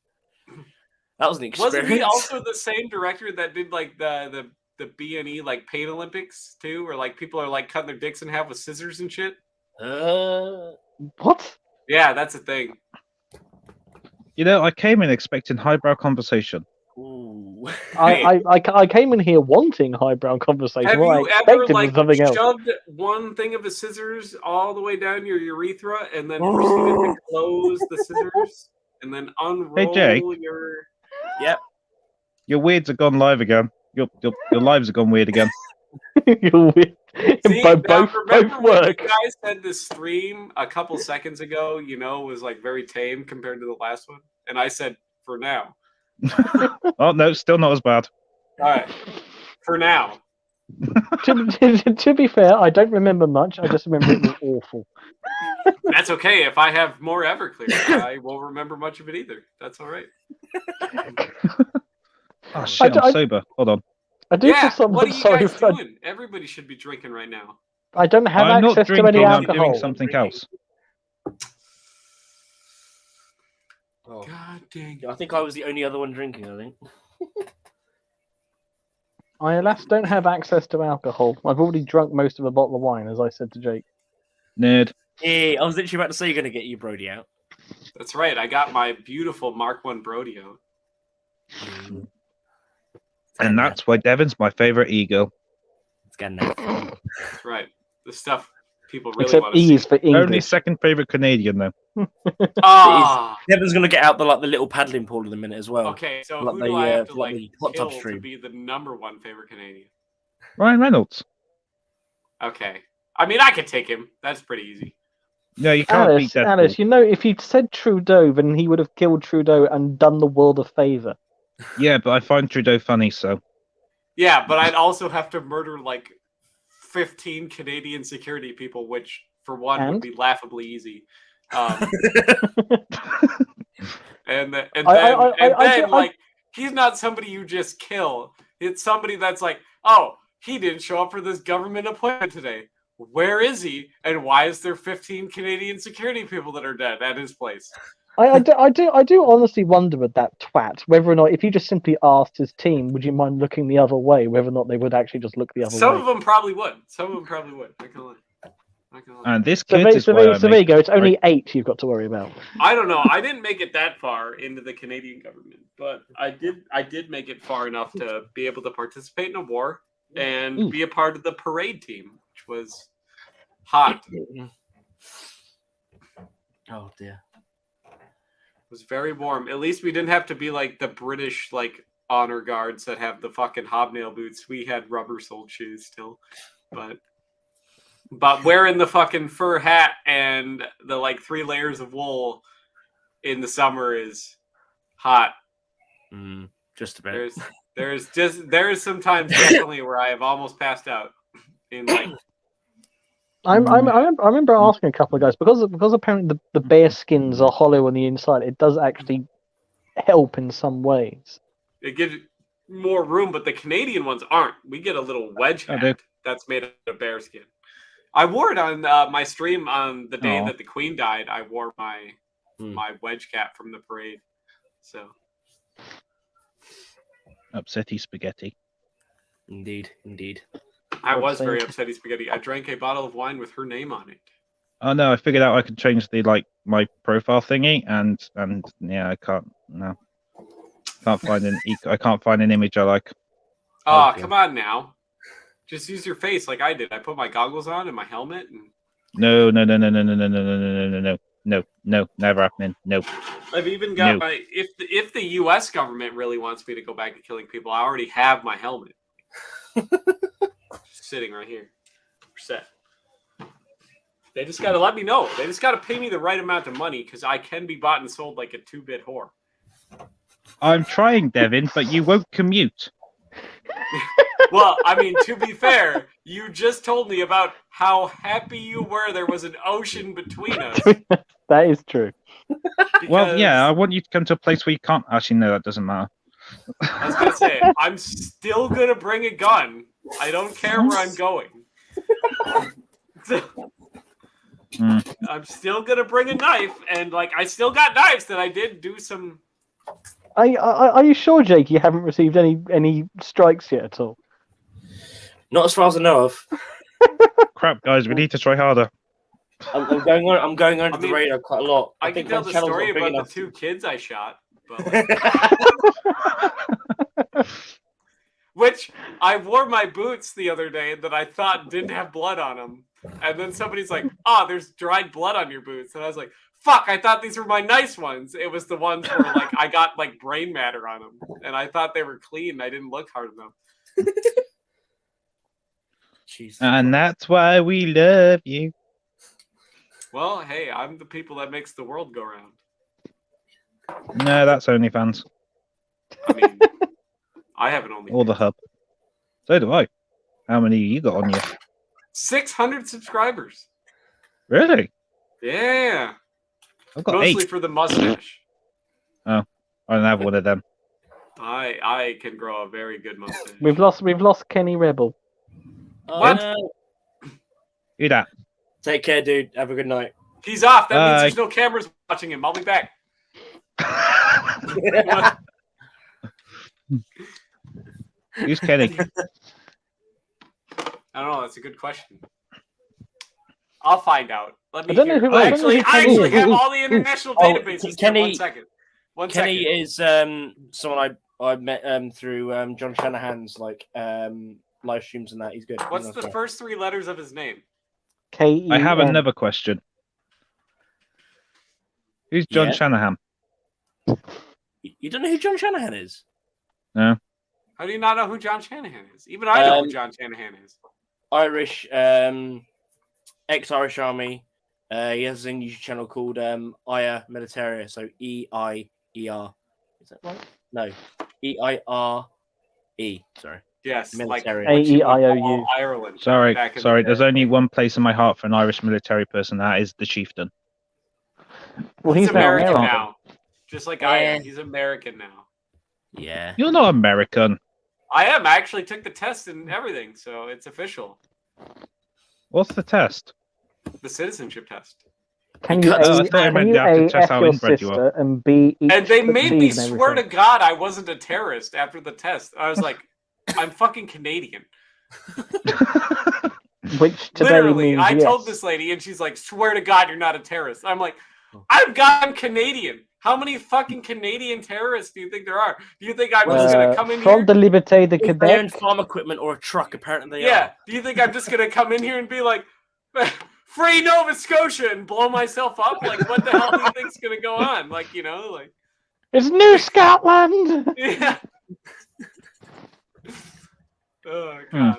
experience. Wasn't he also the same director that did like the B&E like Pain Olympics too, where like people are like cutting their dicks in half with scissors and shit? what? Yeah, that's a thing. You know, I came in expecting highbrow conversation. Ooh. I came in here wanting highbrow conversation. Have What you I ever expected like was something else. shoved one thing of the scissors all the way down your urethra and then proceeded to close the scissors and then unroll Jake. your? Yep. Your weirds have gone live again. Your lives have gone weird again. You're weird. See, now, both remember when work. you guys said the stream a couple seconds ago, was like very tame compared to the last one, and I said for now. Oh no, still not as bad. All right, for now. To be fair, I don't remember much. I just remember it was awful. That's okay. If I have more Everclear, I won't remember much of it either. That's all right. Oh shit, I'm sober. Hold on. I do Yeah, feel what are somewhat you sorry guys for. doing? Everybody should be drinking right now. I don't have I'm not access to any drinking, I'm alcohol. doing something else. Oh. God dang. I think I was the only other one drinking, I think. I, alas, don't have access to alcohol. I've already drunk most of a bottle of wine, as I said to Jake. Nerd. Yeah, I was literally about to say you're going to get your Brody out. That's right. I got my beautiful Mark I Brody out. And that's why Devon's my favourite ego. It's getting out. That's right. The stuff people really Except want to E see. is for Only English. second favourite Canadian though. Ah. Devon's going to get out the little paddling pool in a minute as well. Okay, so Like who the, do I have to like like the hot tub kill to stream. be the #1 favorite Canadian? Ryan Reynolds. Okay. I mean, I could take him. That's pretty easy. No, you can't beat Deadpool. Alice, if you'd said Trudeau, then he would have killed Trudeau and done the world a favour. Yeah, but I find Trudeau funny, so. Yeah, but I'd also have to murder like 15 Canadian security people, which for one would be laughably easy. And then like he's not somebody you just kill. It's somebody that's like, oh, he didn't show up for this government appointment today. Where is he? And why is there 15 Canadian security people that are dead at his place? I do honestly wonder with that twat whether or not if you just simply asked his team, would you mind looking the other way, whether or not they would actually just look the other Some way. of them probably would. Some of them probably would. I can lie. And this So, kid is why I there make you go. It's only 8 you've got to worry about. I don't know. I didn't make it that far into the Canadian government, but I did make it far enough to be able to participate in a war and be a part of the parade team, which was hot. Oh dear. It was very warm. At least we didn't have to be like the British honor guards that have the fucking hobnail boots. We had rubber soled shoes still. But wearing the fucking fur hat and the 3 layers of wool in the summer is hot. Just about. There is sometimes definitely where I have almost passed out in I remember asking a couple of guys because apparently the bear skins are hollow on the inside. It does actually help in some ways. it gives more room, but the Canadian ones aren't. We get a little wedge hat that's made of bear skin. I wore it on my stream on the day that the Queen died. I wore my wedge cap from the parade. So upsetty spaghetti. Indeed. I was very upsetty spaghetti. I drank a bottle of wine with her name on it. Oh no, I figured out I could change the my profile thingy, and yeah, I can't. No, can't find I can't find an image I like. Oh, come on now. Just use your face like I did. I put my goggles on and my helmet. And... No, never happening. No. I've even got my. If the U.S. government really wants me to go back to killing people, I already have my helmet. Sitting right here. We're set. They just got to let me know. They just got to pay me the right amount of money because I can be bought and sold like a 2-bit whore. I'm trying, Devin, but you won't commute. Well, I mean, to be fair, you just told me about how happy you were there was an ocean between us. That is true. Well, yeah, I want you to come to a place where you can't. Actually, no, that doesn't matter. I was going to say, I'm still going to bring a gun. I don't care where I'm going. I'm still going to bring a knife, and I still got knives that I did do some... Are you sure, Jake, you haven't received any strikes yet at all? Not as far as I know of. Crap, guys, we need to try harder. I'm going under the radar quite a lot. I can tell the story about the 2 kids I shot, but which I wore my boots the other day that I thought didn't have blood on them, and then somebody's like, "Oh, there's dried blood on your boots," and I was like, "Fuck! I thought these were my nice ones." It was the ones where I got brain matter on them, and I thought they were clean. I didn't look hard enough. Jesus and that's why we love you. Well, hey, I'm the people that makes the world go round. No, that's OnlyFans. I mean, I have an OnlyFans. Or the hub. So do I. How many you got on you? 600 subscribers. Really? Yeah. I've got Mostly 8. for the mustache. Oh, I don't have one of them. I can grow a very good mustache. We've lost Kenny Rebel. What? No. Who that? Take care, dude. Have a good night. He's off. That means there's no cameras watching him. I'll be back. Who's Kenny? I don't know. That's a good question. I'll find out. Let me. I don't know who. I actually have all the international databases. Kenny. 1 second. Kenny is someone I met through John Shanahan's live streams and that. He's good. What's the first 3 letters of his name? K-E-N. I have another question. Who's John Shanahan? You don't know who John Shanahan is? No. How do you not know who John Shanahan is? Even I know who John Shanahan is. Irish, ex-Irish Army. He has a YouTube channel called Aya Militaria, so E-I-E-R. Is that right? No. E-I-R-E, sorry. Yes, Military. A-E-I-O-U. Ireland. Sorry. The There's only one place in my heart for an Irish military person. That is the chieftain. Well, he's American American now. Just like I am. He's American now. Yeah. You're not American. I am. I actually took the test and everything, so it's official. What's the test? The citizenship test. Can you Because- A, I thought it can meant you you have to A, test F how your inbred you are. sister, and B, eat And they the made me seed and swear to everything? God I wasn't a terrorist after the test. I was like, I'm fucking Canadian. Which today Literally, means I yes. told this lady, and she's like, "Swear to God, you're not a terrorist." I'm like, I'm Canadian. How many fucking Canadian terrorists do you think there are? Do you think I'm just gonna come in Front here? de Liberté de If they own Quebec. farm equipment or a truck, apparently they Yeah. are. Do you think I'm just gonna come in here and be like, "Free Nova Scotia" and blow myself up? Like, what the hell do you think's gonna go on? Like, like, It's New Scotland. yeah. Oh God.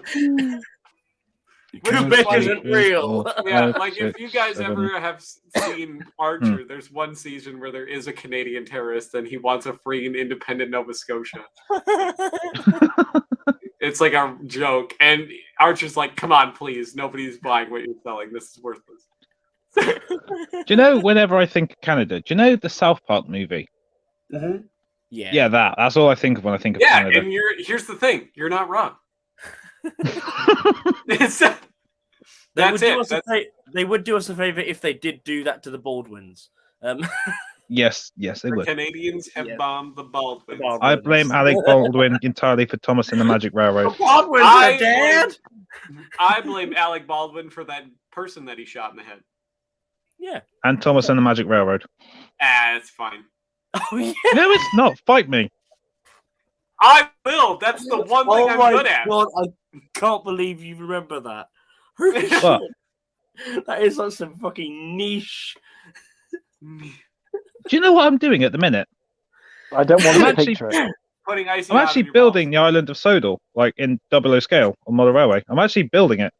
Quebec funny. isn't real. Yeah, 5, like if 6, you guys 7. ever have seen Archer, there's one season where there is a Canadian terrorist and he wants a free and independent Nova Scotia. It's like a joke, and Archer's like, "Come on, please, nobody's buying what you're selling. This is worthless." Do you know, whenever I think of Canada, do you know the South Park movie? Mm-hmm. Yeah. Yeah, that's all I think of when I think of Yeah, Canada. and here's the thing: you're not wrong. It's, They that's would do it. us a they would do us a favor if they did do that to the Baldwins. Yes, they The would. Canadians have Yeah. bombed the Baldwins. I blame Alec Baldwin entirely for Thomas and the Magic Railroad. The Baldwins I are dead. I blame Alec Baldwin for that person that he shot in the head. Yeah. And Thomas and the Magic Railroad. It's fine. Oh yeah. No, it's not. Fight me. I will. That's the one thing I'm good at. God, I can't believe you remember that. What? That is like some fucking niche. Do you know what I'm doing at the minute? I don't want I'm to actually- picture it. Putting icing I'm out of actually your building the island of Sodor, like in 00 scale on Model Railway. I'm actually building it,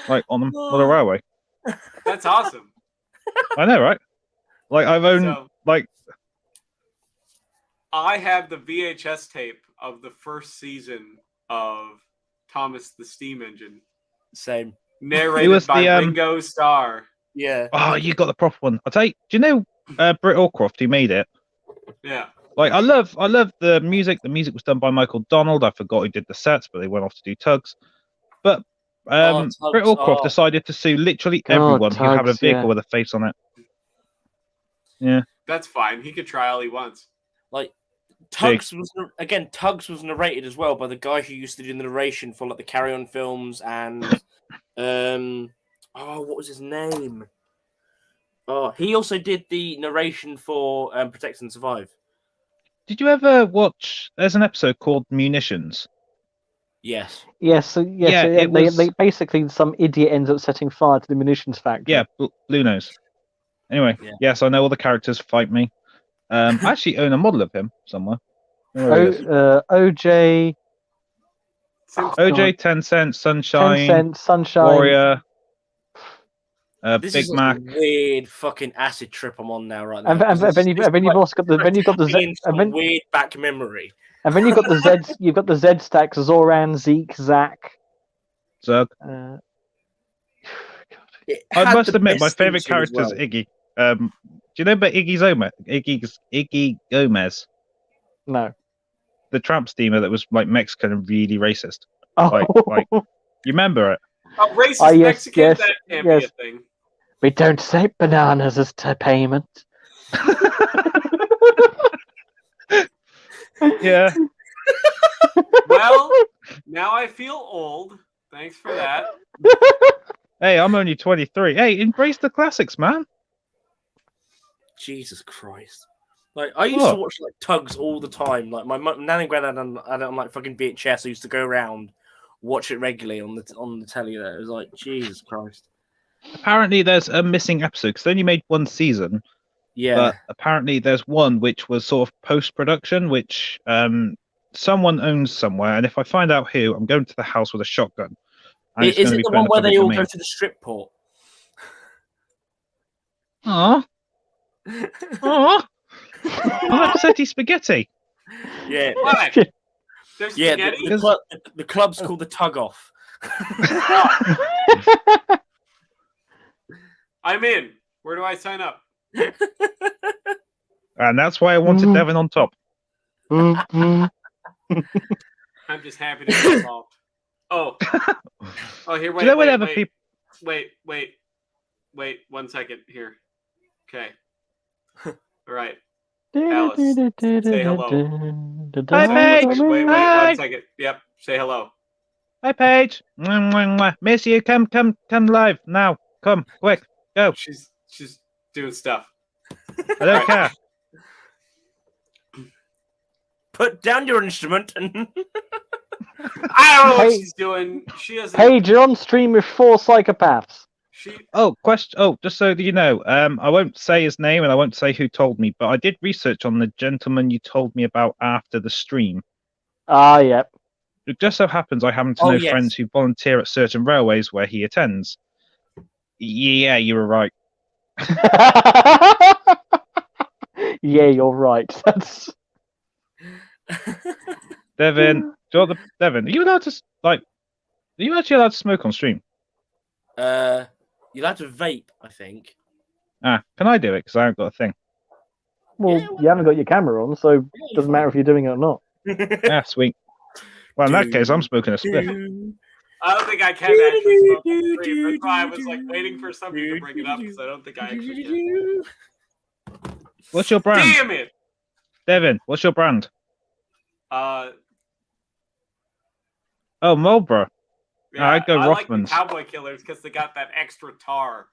like on the Model Railway. balls. That's awesome. I know, right? Like I've owned, So like, I have the VHS tape of the first season of Thomas the Steam Engine, Same. narrated was by the, Ringo Starr. Yeah. oh, you got the proper one. I'll tell you. Do you know Britt Allcroft who made it? Yeah. Like I love the music. The music was done by Michael Donald. I forgot who did the sets, but they went off to do Tugs. But Tugs, Britt Allcroft oh. decided to sue literally God, everyone who had a Tugs, vehicle yeah. with a face on it. Yeah. That's fine. He could try all he wants. Like Tugs was narrated as well by the guy who used to do the narration for like the Carry On films and what was his name? Oh, he also did the narration for Protect and Survive. Did you ever watch? There's an episode called Munitions. Yes. Yes, Yeah, it was- they basically some idiot ends up setting fire to the munitions factory. Yeah, Blue Nose. Anyway, Yeah. yes, I know all the characters. Fight me. I actually own a model of him somewhere. Where he is. OJ, OJ, 10 Cent, Sunshine, 10 Cent, Sunshine. Warrior, This Big is Mac. a weird fucking acid trip I'm on now, right now. And then you've also got the weird back memory. and then you've got the Zeds. You've got the Z stacks: Zoran, Zeke, Zach. Zug. It I had must the admit, my best favorite theme tune as character is well. Iggy. Do you know about Iggy Gomez, No. the tramp steamer that was like Mexican and really racist? Oh, Like- You remember it? A racist Ah, yes, Mexican, yes, that can't yes. be a thing. we don't say bananas as payment. Yeah. Well, now I feel old. Thanks for that. Hey, I'm only 23. Hey, embrace the classics, man. Jesus Christ. Like I used to What? watch like Tugs all the time. Like my nan and granddad had it on like fucking VHS. I used to go around, watch it regularly on the telly. There, it was like Jesus Christ. Apparently, there's a missing episode because they only made one season. Yeah, But apparently, there's one which was sort of post-production, which someone owns somewhere. And if I find out who, I'm going to the house with a shotgun. And it's is gonna it be the put in one where public they all domain. go to the strip port? Aw. Aw. I'm upsetty spaghetti. Yeah, Why? There's yeah. spaghetti? The club's called the Tug Off. I'm in. Where do I sign up? And that's why I wanted Mhm. Devin on top. Mhm. I'm just happy to be involved. Oh, oh, here. Do you know whenever Wait. people? Wait. 1 second here. Okay. All right. Alice, say hello. Hi, Paige. Wait. 1 Hi. second. Yep. Say hello. Hi, Paige. Mwah, mwah, mwah. Miss you. Come live now. Come, quick, go. She's doing stuff. I don't care. Put down your instrument and I don't know what Hey- she's doing. She has. Paige, you're on stream with 4 psychopaths. Just so that you know, I won't say his name and I won't say who told me, but I did research on the gentleman you told me about after the stream. Ah, yep. It just so happens I happen to Oh, know yes. friends who volunteer at certain railways where he attends. Yeah, you were right. Yeah, you're right. That's Devin, Devin, are you allowed to are you actually allowed to smoke on stream? you're allowed to vape, I think. Can I do it? Because I haven't got a thing. well, Yeah, you haven't got your camera on, so it Yeah, doesn't matter if you're doing it or not. Yeah, sweet. Well, in that case, I'm smoking a spliff. I don't think I can actually smoke on stream. That's why I was like waiting for somebody to bring it up because I don't think I actually can. What's your brand? Damn it! Devin, what's your brand? Uh, Oh, Marlboro. yeah, I'd go I like the Rothmans. Cowboy Killers because they got that extra tar.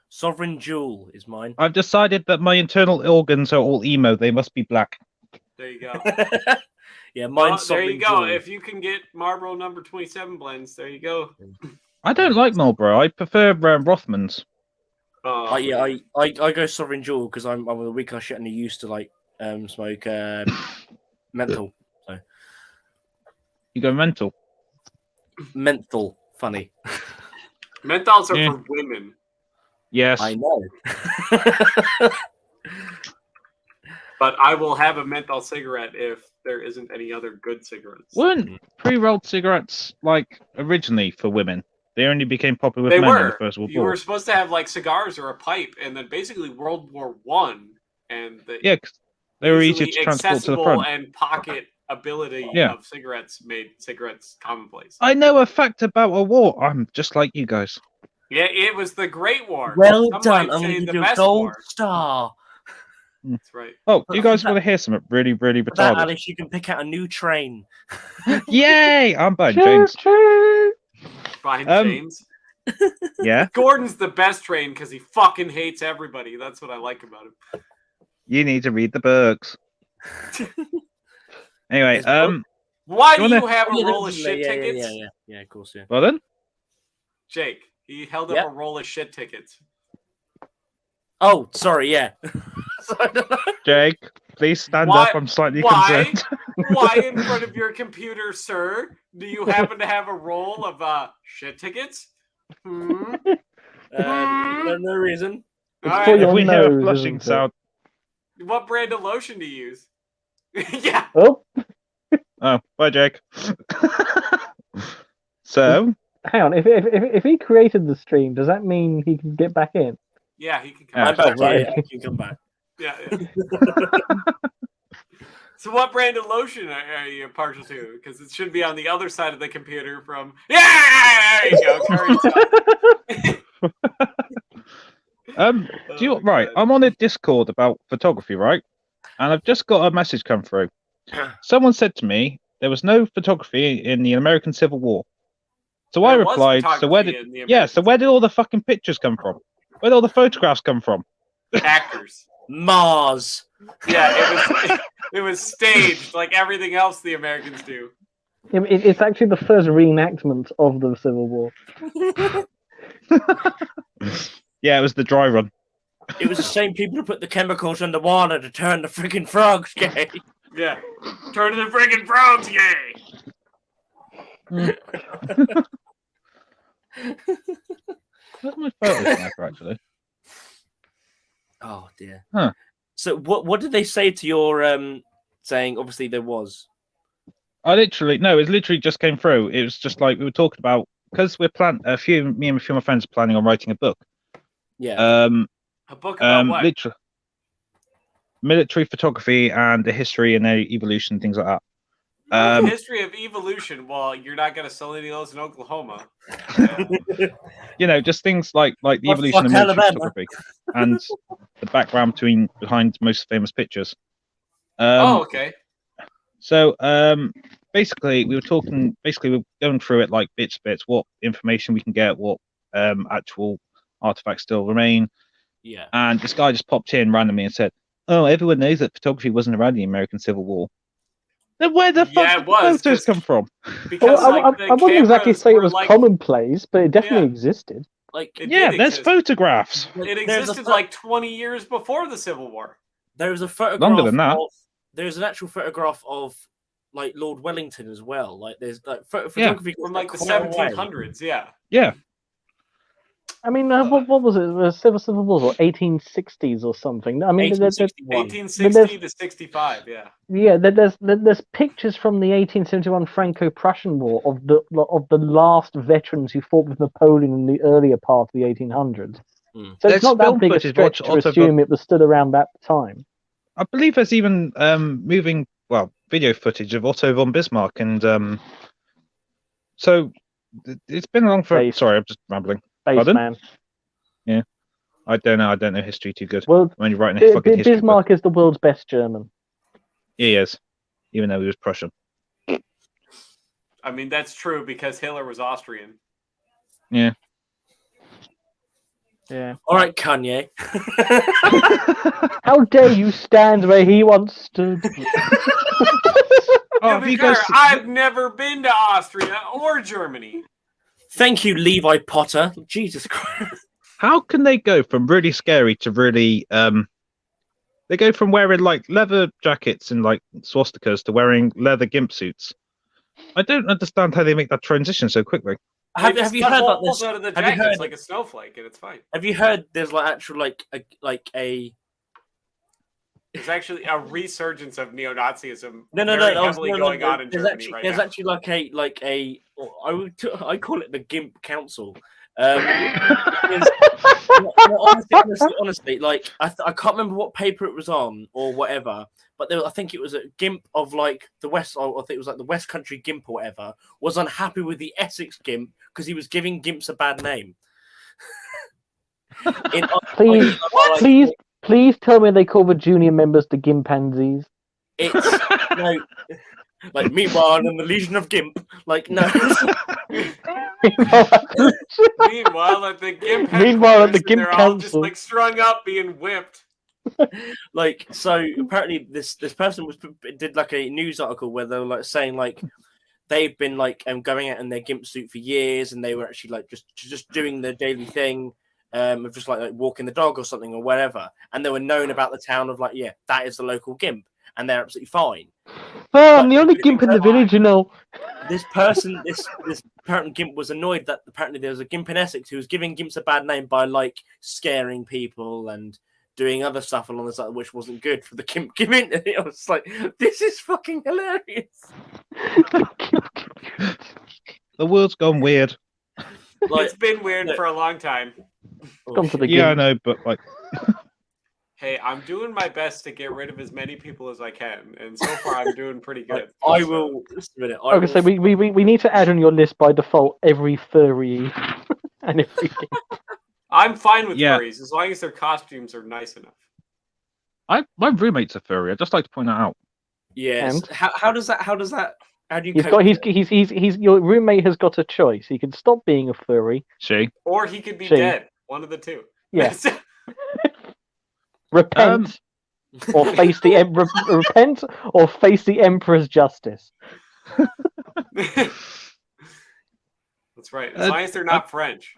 Sovereign Jewel is mine. I've decided that my internal organs are all emo. They must be black. There you go. Yeah, Well, mine's there Sovereign you go. Jewel. If you can get Marlboro number 27 blends, there you go. I don't like Marlboro. I prefer Rothmans. I go Sovereign Jewel because I'm a weak ass shit and I used to like smoke menthol. You go mental. Menthol, funny. Menthols are Yeah. for women. Yes. I know. But I will have a menthol cigarette if there isn't any other good cigarettes. Weren't pre-rolled cigarettes like originally for women? They only became popular with They men in the were. First World You War. were supposed to have like cigars or a pipe, and then basically World War One, and the Yeah, 'cause they were easy easily to transport to the accessible front. and pocket ability Yeah. of cigarettes made cigarettes commonplace. I know a fact about a war. I'm just like you guys. Yeah, it was the Great War. Well Some done. might I'm say going to the give you a best gold war. star. That's right. Oh, But you for guys that- want to hear something really, really For that, retarded? Alice, you can pick out a new train. Yay! I'm buying James. Behind Um, James. Yeah, Gordon's the best train because he fucking hates everybody. That's what I like about him. you need to read the books. Anyway, His book? Why do You wanna- you have a Yeah, roll of yeah, shit yeah, tickets? Yeah, of course, yeah. well then, Jake, he held up Yep. a roll of shit tickets. Oh, sorry, yeah. Jake, please stand Why- up. I'm slightly why? concerned. Why in front of your computer, sir? Do you happen to have a roll of shit tickets? Hmm? No reason. It's All for right. your If we hear a nose, flushing isn't it? sound, What brand of lotion do you use? Yeah. Oh, oh, bye, Jake. So, hang on. If he created the stream, does that mean he can get back in? Yeah, he can come Yeah. I'm back. back right. here. I can come back. Yeah. So what brand of lotion are you partial to? Because it should be on the other side of the computer from... Yeah! There you go. Curry top. do you Oh, right? God. I'm on a Discord about photography, right? And I've just got a message come through. Someone said to me there was no photography in the American Civil War. So I There was replied, so where photography did in the yeah, so American where did all the fucking pictures come from? Where did all the photographs come from? Actors. Mars. Yeah, it was staged like everything else the Americans do. It's actually the first reenactment of the Civil War. Yeah, it was the dry run. It was the same people who put the chemicals in the water to turn the freaking frogs gay. Yeah. Turn to the friggin' frogs gay. Where's my photo sniper, actually? Oh dear. Huh. So what did they say to your saying? Obviously there was. It literally just came through. It was just like we were talking about because me and a few of my friends are planning on writing a book. Yeah. A book about what? Military photography and the history and the evolution, things like that. Um, History of evolution. Well, you're not gonna sell any of those in Oklahoma. you know, just things like the Oh, evolution of fuck military Alabama. photography and the background behind most famous pictures. Oh, okay. So basically, we were going through it like bits, what information we can get, what actual artifacts still remain. Yeah. And this guy just popped in randomly and said, "Oh, everyone knows that photography wasn't around the American Civil War." Then where the Yeah, fuck it did was, the photos 'cause- come from? Because like the I wouldn't exactly cameras say it were was like commonplace, but it definitely Yeah. existed. Like it Yeah, did there's exist. photographs. like, It there's a existed pho- like 20 years before the Civil War. there was a photograph Longer than that. of there's an actual photograph of like Lord Wellington as well. Like there's like photography goes From like the quite a way. 1700s, yeah. Yeah, I mean, what was it? The Civil War, or 1860s or something? I mean, 1861. 1860 to 65, yeah. there's pictures from the 1871 Franco-Prussian War of the last veterans who fought with Napoleon in the earlier part of the 1800s. Hmm. So There's it's not that film big a footage of stretch to Otto assume it was stood around that time. I believe there's even video footage of Otto von Bismarck, and so it's been along for. Based. Sorry, I'm just rambling. Base Pardon? man. I don't know history too good. Well, I'm only writing a fucking history book. Bismarck is the world's best German. He is, even though he was Prussian. I mean, that's true because Hitler was Austrian. Yeah. All right, Kanye. How dare you stand where he once stood? Oh, To have be you fair, guys? I've never been to Austria or Germany. Thank you, Levi Potter. Jesus Christ. How can they go from really scary to really They go from wearing like leather jackets and like swastikas to wearing leather gimp suits. I don't understand how they make that transition so quickly. Have They just you cut heard about holes this? out of the Have you jackets heard? like a snowflake, and it's fine. Have you heard? There's like actual a There's actually a resurgence of neo-Nazism no very heavily going on in there's Germany actually, right there's now. actually I call it the GIMP Council. Honestly, like I can't remember what paper it was on or whatever, but I think it was a GIMP of like the West. I think it was like the West Country GIMP or whatever. Was unhappy with the Essex GIMP because he was giving GIMPs a bad name. Please tell me they call the junior members the Gimpansies. It's no, like meanwhile in the Legion of GIMP, like no. Meanwhile, at the GIMP GIMP they're all just Council. like strung up, being whipped. Like so, apparently this person did like a news article where they were like saying like they've been like going out in their GIMP suit for years, and they were actually like just doing their daily thing. Of just like walking the dog or something or whatever, and they were known about the town of like, yeah, that is the local GIMP, and they're absolutely fine. Oh, I'm the only GIMP in the village, you know. This person, this apparent GIMP was annoyed that apparently there was a GIMP in Essex who was giving GIMPs a bad name by like scaring people and doing other stuff along the side, which wasn't good for the GIMP community. I was like, this is fucking hilarious. The world's gone weird. Like, It's been weird for a long time. Come to the Yeah, I GIMP. know, but like, Hey, I'm doing my best to get rid of as many people as I can, and so far I'm doing pretty good. I will. Just a minute. Okay, so we need to add on your list by default every furry and everything. I'm fine with Yeah. furries as long as their costumes are nice enough. my roommate's a furry. I'd just like to point that out. Yes. And? How does that? How do you? He's cope got with it? he's your roommate has got a choice. He can stop being a furry. She. Or he could be Shame. dead. One of the two. Yeah. Repent or face the repent or face the Emperor's justice. That's right. As long as they're not French.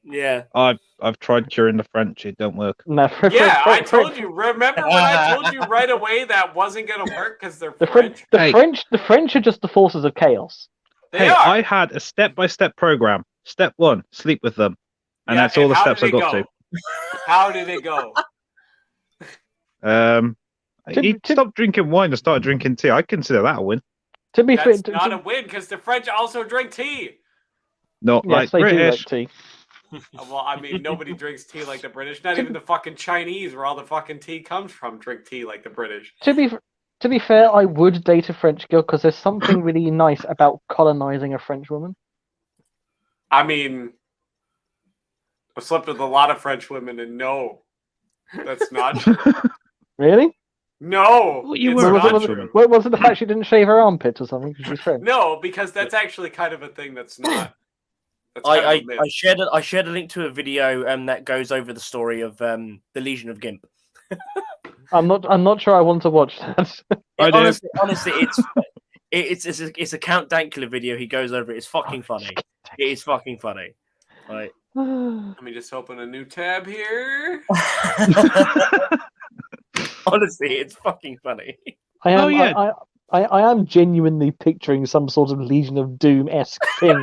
Yeah. I've tried curing the French. It don't work. No, Yeah, I told you. Remember when I told you right away that wasn't going to work because they're French? The French are just the forces of chaos. They are. I had a step-by-step program. Step 1, sleep with them, and Yeah, that's all the how steps did I it got go? How did it go? to. He stopped drinking wine and started drinking tea. I consider that a win. To be fair, That's not a win because the French also drink tea. Not yes, like they British. do like tea. Well, I mean, nobody drinks tea like the British. Not even the fucking Chinese, where all the fucking tea comes from, drink tea like the British. To To be fair, I would date a French girl because there's something really nice about colonizing a French woman. I mean, I've slept with a lot of French women, and no, that's not true. Really? No, Well, you it's were a Was not French true. woman. was it the fact she didn't shave her armpits or something because she's French? No, because that's actually kind of a thing that's not. That's kind of I a myth. shared a link to a video that goes over the story of the Legion of Gimp. I'm not sure I want to watch that. I do. Honestly, it's a Count Dankula video. He goes over it. It's fucking funny. It is fucking funny. Right. Let me just open a new tab here. Honestly, it's fucking funny. I am, Oh, yeah. I am genuinely picturing some sort of Legion of Doom-esque thing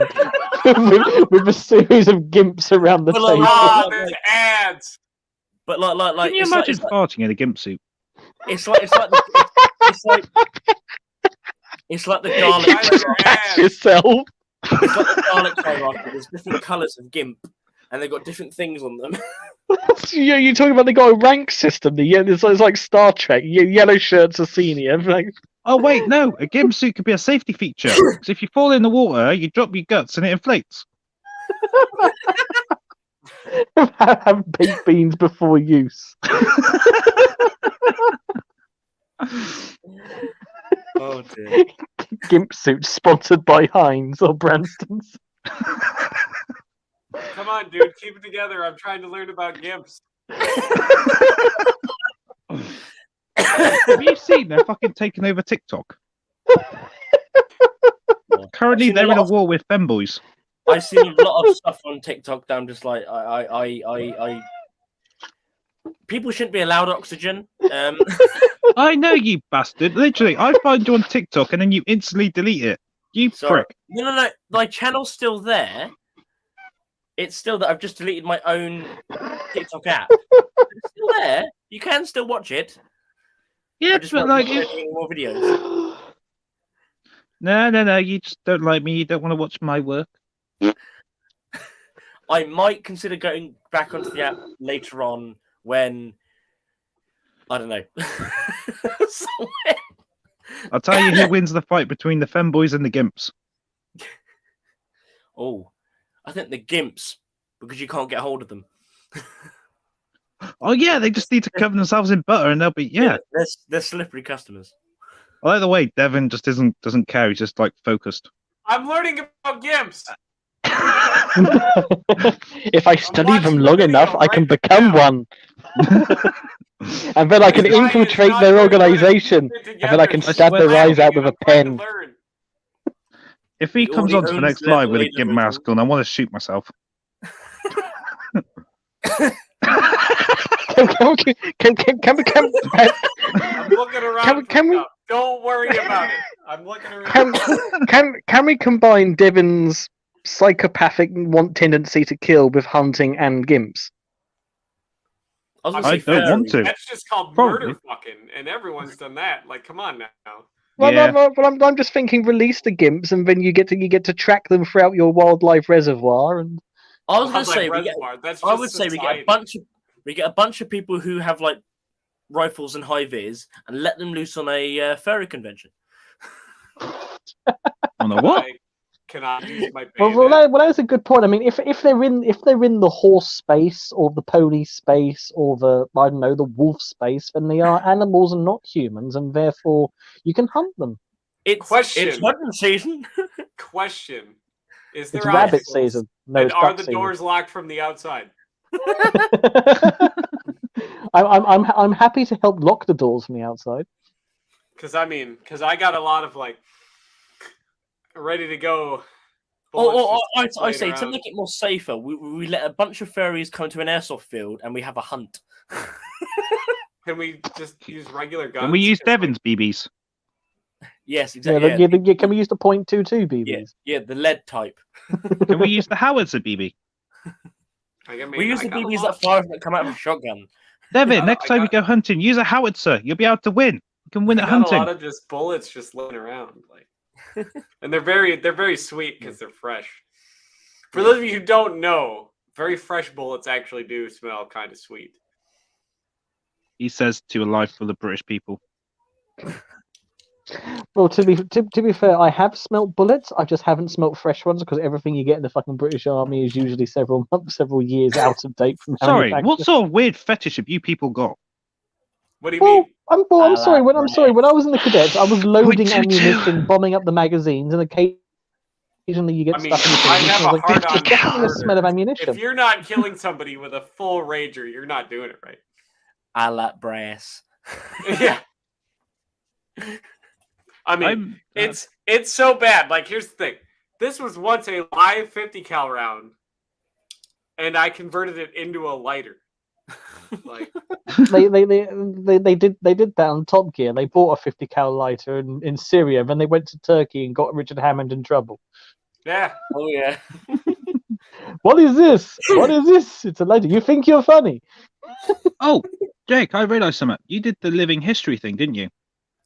with a series of gimps around the Well, like, table. Ah, there's ads. But like Can you it's imagine like, farting in a gimp suit? it's like it's like the garlic. Guys, your Catch ads. yourself. It's like the garlic hierarchy. There's different colours of gimp, and they've got different things on them. Yeah, you're talking about they got a rank system. It's like Star Trek. Yellow shirts are senior. Like, Oh wait, no. A gimp suit could be a safety feature. Because if you fall in the water, you drop your guts and it inflates. have baked beans before use. Oh dear. Gimp suit sponsored by Heinz or Branston's. Come on, dude, keep it together. I'm trying to learn about gimps. Have you seen they're fucking taking over TikTok? Currently, I've seen a they're in lot a of- war with femboys. I've seen a lot of stuff on TikTok that I'm just like, I people shouldn't be allowed oxygen. I know, you bastard. Literally, I find you on TikTok and then you instantly delete it. You Sorry. prick. No. My channel's still there. It's still that I've just deleted my own TikTok app. It's still there. You can still watch it. Yeah, I just but won't like, be doing more videos. no. You just don't like me. You don't want to watch my work. I might consider going back onto the app later on when I don't know. Somewhere. I'll tell you who wins the fight between the femboys and the gimps. Oh, I think the gimps because you can't get hold of them. Oh yeah, they just need to cover themselves in butter and they'll be They're slippery customers. I like the way Devin just doesn't care. He's just like focused. I'm learning about gimps. If I study them watching the long video enough, I can right become now. one. And then I can This guy is infiltrate not their very good at organization. keeping it And then I can together. stab swear their to eyes out with a I'm trying to pen. learn. If he He comes already on to the owns next live with a level gimp 8 mask on, I want to shoot myself. Can we I'm looking around. can for we- stuff. Don't worry about it. I'm looking around. can we combine Devon's psychopathic tendency to kill with hunting and gimps? I was gonna I say don't want furry. to. That's just called Probably. murder fucking, and everyone's done that. Like, come on now. Well, Yeah. I'm just thinking, release the gimps, and then you get to track them throughout your wildlife reservoir. And I was gonna Wildlife say reservoir. That's I just would say we society. get a bunch of people who have like rifles and high vis and let them loose on a furry convention. On a what? Can I use my well, bayonet? that's a good point. I mean, if they're in the horse space or the pony space or the the wolf space, then they are animals and not humans, and therefore you can hunt them. It's Question. hunting season. Question. Is there It's rabbit obstacles? season. No, And it's are duck the season. doors locked from the outside? I'm happy to help lock the doors from the outside. Because I got a lot of like ready to go. Or bullets just I say laying to around. make it more safer, we let a bunch of furries come to an airsoft field and we have a hunt. Can we just use regular guns? Can we use 'Cause, like, Devon's BBs? Yes, Yeah, exactly. can we use the .22 BBs? Yeah, the lead type. Can we use the howitzer BB? I mean, We use I the got a BBs lot. that fire that come out of a shotgun. Devin, I next time you got- go hunting, use a howitzer. You'll be able to win. You can win I at got a hunting. lot of just bullets just laying around, like, and they're very sweet because they're fresh. For those of you who don't know, very fresh bullets actually do smell kind of sweet. He says to a life full of British people. Well, to be fair, I have smelt bullets. I just haven't smelt fresh ones because everything you get in the fucking British Army is usually several months, several years out of date from Sorry, manufacture. what sort of weird fetish have you people got? What do you mean? I'm I sorry. like When I was in the cadets, I was loading 0.22. ammunition, bombing up the magazines, and occasionally you get I mean, stuff in the I things. have And I a was like, hard there's on definitely a murder. smell of ammunition. If you're not killing somebody with a full rager, you're not doing it right. I like brass. Yeah. I mean, it's so bad. Like, here's the thing. This was once a live 50 cal round, and I converted it into a lighter. Like, they did that on Top Gear. They bought a 50 cal lighter in Syria, then they went to Turkey and got Richard Hammond in trouble. yeah. Oh yeah. What is this? What is this? It's a lighter. You think you're funny? Oh, Jake, I realised something. You did the living history thing, didn't you?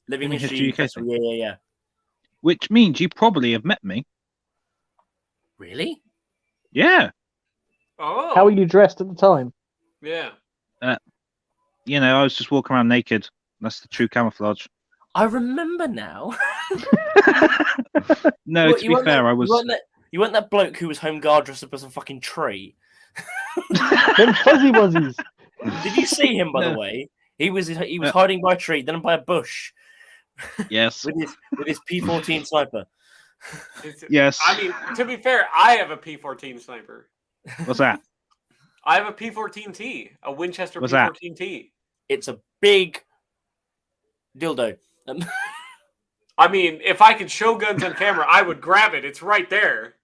Living Living History History UK Festival. Yeah. Which means you probably have met me. Really? Yeah. Oh. How were you dressed at the time? Yeah. You know, I was just walking around naked. That's the true camouflage. I remember now. No, What, to be fair, I was. You weren't that bloke who was home guard dressed up as a fucking tree. Them fuzzy wuzzies. Did you see him, by the No. way? He was hiding by a tree, then by a bush Yes. with his P14 sniper. Yes. I mean, to be fair, I have a P14 sniper. What's that? I have a P14T, a Winchester What's that? P14T. It's a big dildo. I mean, if I could show guns on camera, I would grab it. It's right there.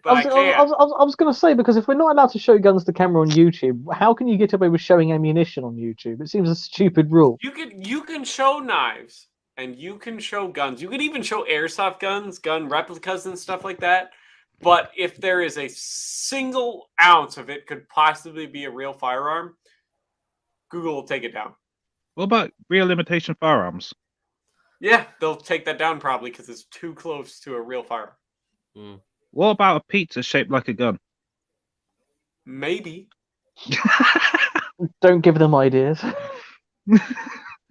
But I can't. I was going to say, because if we're not allowed to show guns to camera on YouTube, how can you get away with showing ammunition on YouTube? It seems a stupid rule. You can show knives and you can show guns. You can even show airsoft guns, gun replicas, and stuff like that. But if there is a single ounce of it could possibly be a real firearm, Google will take it down. What about real imitation firearms? Yeah, they'll take that down probably because it's too close to a real firearm. What about a pizza shaped like a gun? Maybe. Don't give them ideas.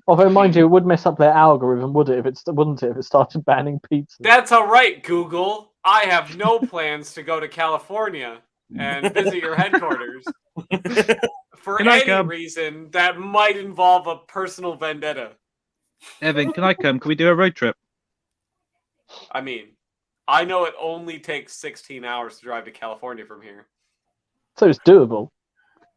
Although, mind you, it would mess up their algorithm, wouldn't it, if it started banning pizza? That's all right, Google. I have no plans to go to California and visit your headquarters for any reason that might involve a personal vendetta. Evan, can I come? Can we do a road trip? I mean, I know it only takes 16 hours to drive to California from here. So it's doable.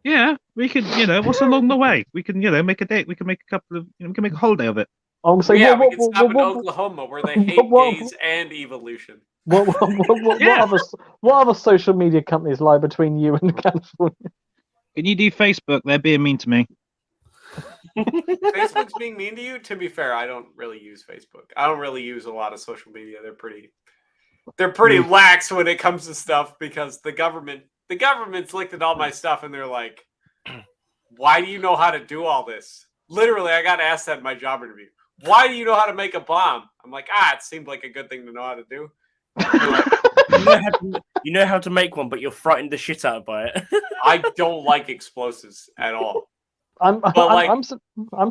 Yeah, we could, what's along the way? We can, make a date. We can make a couple of, we can make a holiday of it. I'm saying, yeah, we can stop in Oklahoma where they hate gays and evolution. What other social media companies lie between you and California? Can you do Facebook? They're being mean to me. Facebook's being mean to you? To be fair, I don't really use Facebook. I don't really use a lot of social media. They're pretty lax when it comes to stuff because the government's looked at all my stuff and they're like, why do you know how to do all this? Literally, I got asked that in my job interview. Why do you know how to make a bomb? I'm like, it seemed like a good thing to know how to do. You know how to make one, but you're frightened the shit out by it. I don't like explosives at all. I'm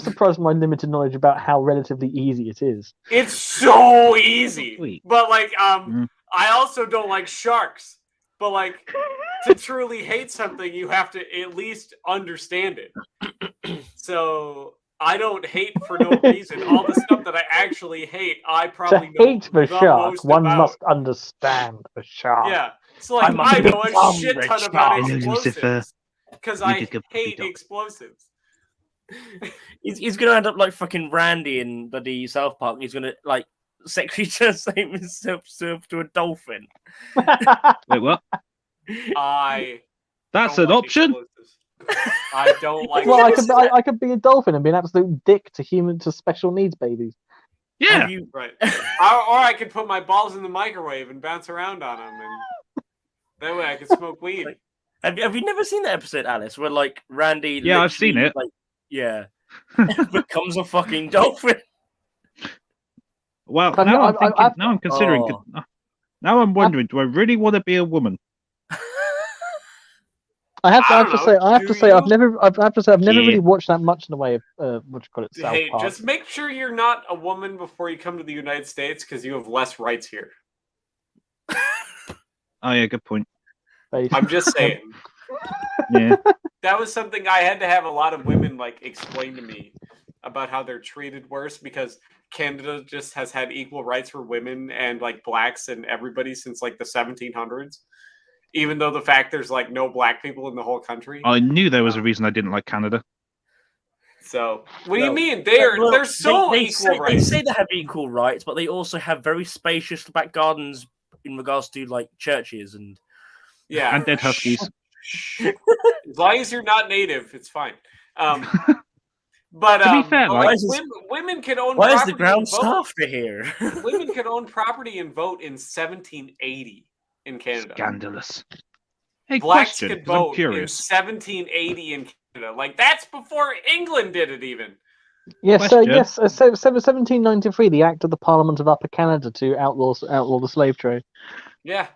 surprised by my limited knowledge about how relatively easy it is. It's so easy. Sweet. But I also don't like sharks. But to truly hate something, you have to at least understand it. So I don't hate for no reason. All the stuff that I actually hate, I probably to hate the shark, most one about. must understand the shark. Yeah, so I know a shit ton about explosives because I hate explosives. He's gonna end up like fucking Randy in bloody South Park. He's gonna sexually translate himself to a dolphin. Wait, what? That's an option. I don't like. Well, I could be a dolphin and be an absolute dick to special needs babies. Yeah, right. Or I could put my balls in the microwave and bounce around on them, and that way I could smoke weed. Have you never seen that episode, Alice, where Randy? Yeah, I've seen it. Becomes a fucking dolphin. Well, now I'm considering. Now I'm wondering, do I really want to be a woman? I have I to don't say, know, I have to do say, I've you? never, I've to say, I've never Yeah. really watched that much in the way of what you call it, South Hey, Park. just make sure you're not a woman before you come to the United States because you have less rights here. Oh yeah, good point. I'm just saying. Yeah. That was something I had to have a lot of women like explain to me about how they're treated worse because Canada just has had equal rights for women and like blacks and everybody since like the 1700s. Even though the fact there's like no black people in the whole country. I knew there was a reason I didn't like Canada. So what do you Well, mean? Well, They're so they equal say, rights. They say they have equal rights, but they also have very spacious back gardens in regards to like churches and Yeah. And dead huskies. As long as you're not native, it's fine. But To be fair, but, like- women can own why is property the ground and vote. softer here? Women could own property and vote in 1780 in Canada. Scandalous. Hey, Blacks question, could 'cause I'm vote in curious. 1780 in Canada. Like that's before England did it even. Yes, Question. yes. 1793, the Act of the Parliament of Upper Canada to outlaw the slave trade. Yeah.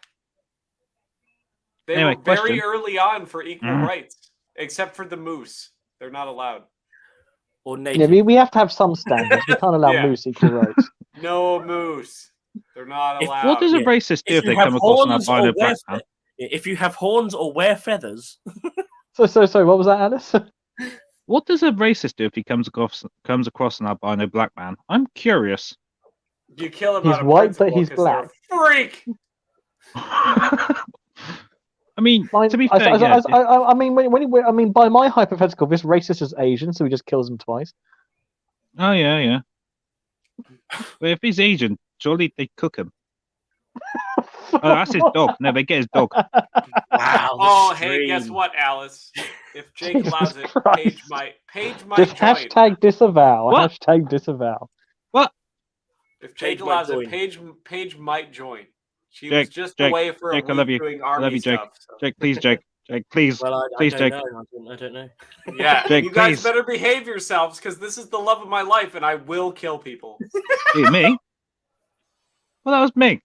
They Anyway, were very question. early on for equal Mhm. rights, except for the moose. They're not allowed. Or Yeah, native? we have to have some standards. We can't allow Yeah. moose equal rights. No moose. They're not If- allowed. What does a Yeah. racist do if you they have come across an horns or albino wear black man? if you have horns or wear feathers, So, what was that, Alice? What does a racist do if he comes across an albino black man? I'm curious. You kill him He's out of white, but principle he's 'cause they're a freak. I mean, to be fair, yeah, I mean, I mean, by my hypothetical, this racist is Asian, so he just kills him twice. oh yeah, yeah. But if he's Asian, surely they cook him. Oh, that's his dog. No, they get his dog. wow. Oh, the hey, guess stream. what, Alice? If Jake Jesus allows it, Christ. Paige might Just join. hashtag disavow. What? Hashtag disavow. What? If Jake Paige might allows it, join. Paige might join. She Jake, was just Jake, away for Jake, a I love week you. doing I love army you, Jake. stuff. So. Jake, please, Jake. Jake, please. Well, I Please, don't Jake. know. I don't know. Yeah, Jake, you guys please. better behave yourselves because this is the love of my life, and I will kill people. Who, me? Well, that was me.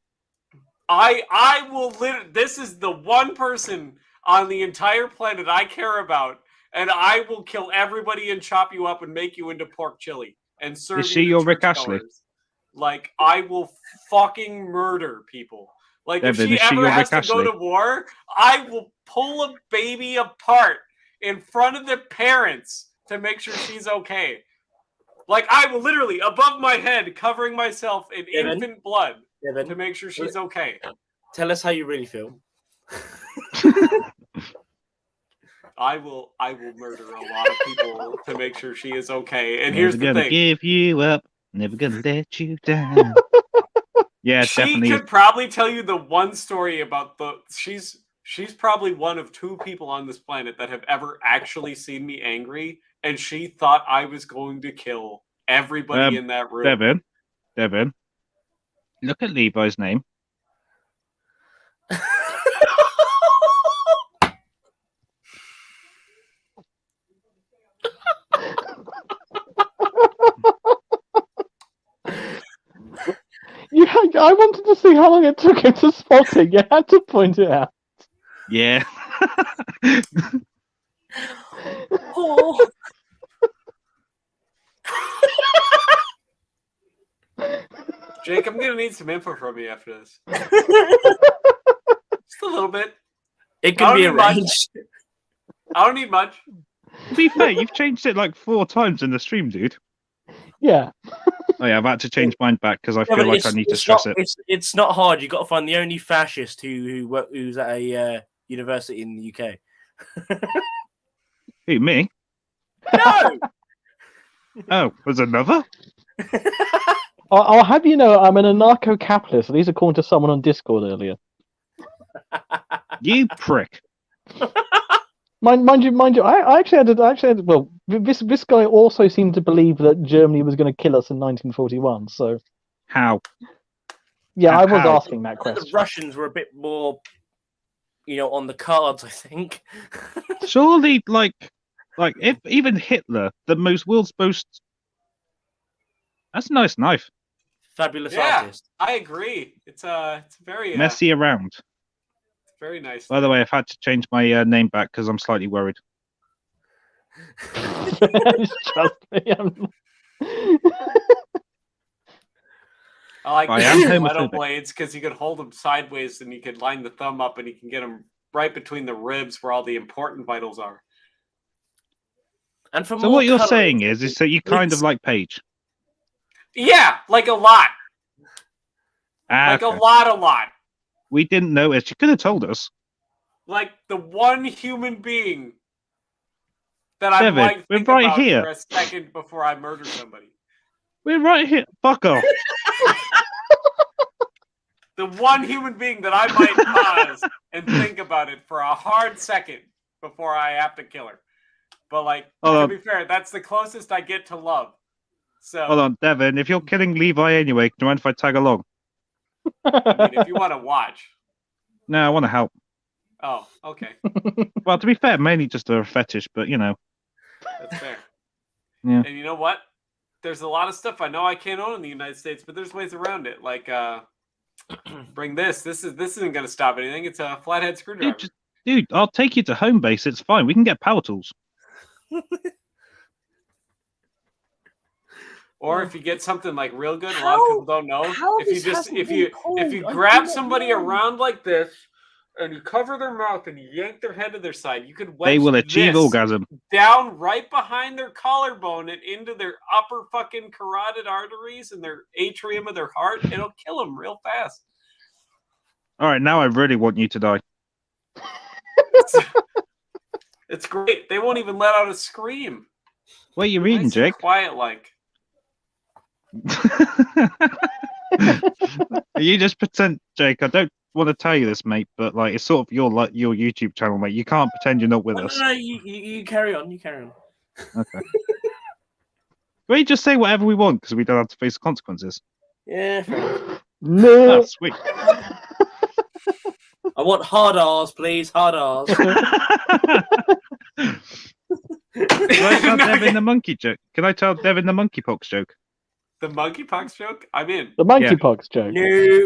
I will literally. This is the one person on the entire planet I care about, and I will kill everybody and chop you up and make you into pork chili and serve Is she you to your Rick Astley? churchgoers. Like I will fucking murder people. Like Devin, if is she she ever your has Rick to go Astley? to war, I will pull a baby apart in front of the parents to make sure she's okay. Like I will literally above my head covering myself in Devin? infant blood Devin, to make sure she's okay. tell us how you really feel. I will murder a lot of people to make sure she is okay. And here's Never the gonna thing. give you up. Never gonna let you down. Yeah, She definitely. could probably tell you the one story about she's probably one of two people on this planet that have ever actually seen me angry, and she thought I was going to kill everybody in that room. Devin, look at Levi's name. I wanted to see how long it took him to spot it. You had to point it out. Yeah. Oh. Jake, I'm gonna need some info from you after this. Just a little bit. It I can don't be need much. arranged. I don't need much. To be fair, you've changed it like 4 times in the stream, dude. Yeah. Oh yeah, I've had to change mine back because I Yeah, feel but like I need to stress not, it. It's not hard. You got to find the only fascist who's at a university in the UK. Who, me? No. Oh, was another? I'll have you know, I'm an anarcho-capitalist. These are according to someone on Discord earlier. You prick. Mind you. I actually had. Well, this guy also seemed to believe that Germany was going to kill us in 1941. So How? yeah, I was How? asking that I think question. the Russians were a bit more, on the cards. I think. Surely, like if even Hitler, the world's most. That's a nice knife. Fabulous Yeah, artist. I agree. It's very Messy around. Very nice. By the way, I've had to change my name back because I'm slightly worried. Trust me. I like I am the metal homophobic. blades because you could hold them sideways and you could line the thumb up and you can get them right between the ribs where all the important vitals are. And for So more what you're colours, saying is that you kind of like Paige. Yeah, like a lot. Ah, Like okay. a lot. We didn't know it. She could have told us. Like the one human being that I David, might we're think right about here. for a second before I murder somebody. We're right here. Fuck off. The one human being that I might pause and think about it for a hard second before I have to kill her. But like, to be fair, that's the closest I get to love. So Hold on, Devin. If you're killing Levi anyway, do you mind if I tag along? I mean, if you want to watch. No, I want to help. Oh, okay. Well, to be fair, mainly just a fetish, but you know. That's fair. Yeah. And you know what? There's a lot of stuff I know I can't own in the United States, but there's ways around it. Like, bring this. This isn't going to stop anything. It's a flathead screwdriver. Dude, I'll take you to home base. It's fine. We can get power tools. Or if you get something like real good, a lot of people don't know. If you grab somebody around like this and you cover their mouth and you yank their head to their side, you could wedge They will achieve this orgasm. down right behind their collarbone and into their upper fucking carotid arteries and their atrium of their heart. It'll kill them real fast. All right, now I really want you to die. It's great. They won't even let out a scream. What are you reading, Nice and Jake? quiet like. You just pretend, Jake. I don't want to tell you this, mate, but like it's sort of your YouTube channel, mate. You can't pretend you're not with us. No, you carry on. You carry on. Okay. We just say whatever we want because we don't have to face the consequences. Yeah, fair enough. No. Oh, sweet. I want hard R's, please. Hard R's. Can I tell Devin the monkey joke? Can I tell Devin the monkeypox joke? The monkeypox joke? I'm in. The monkeypox joke.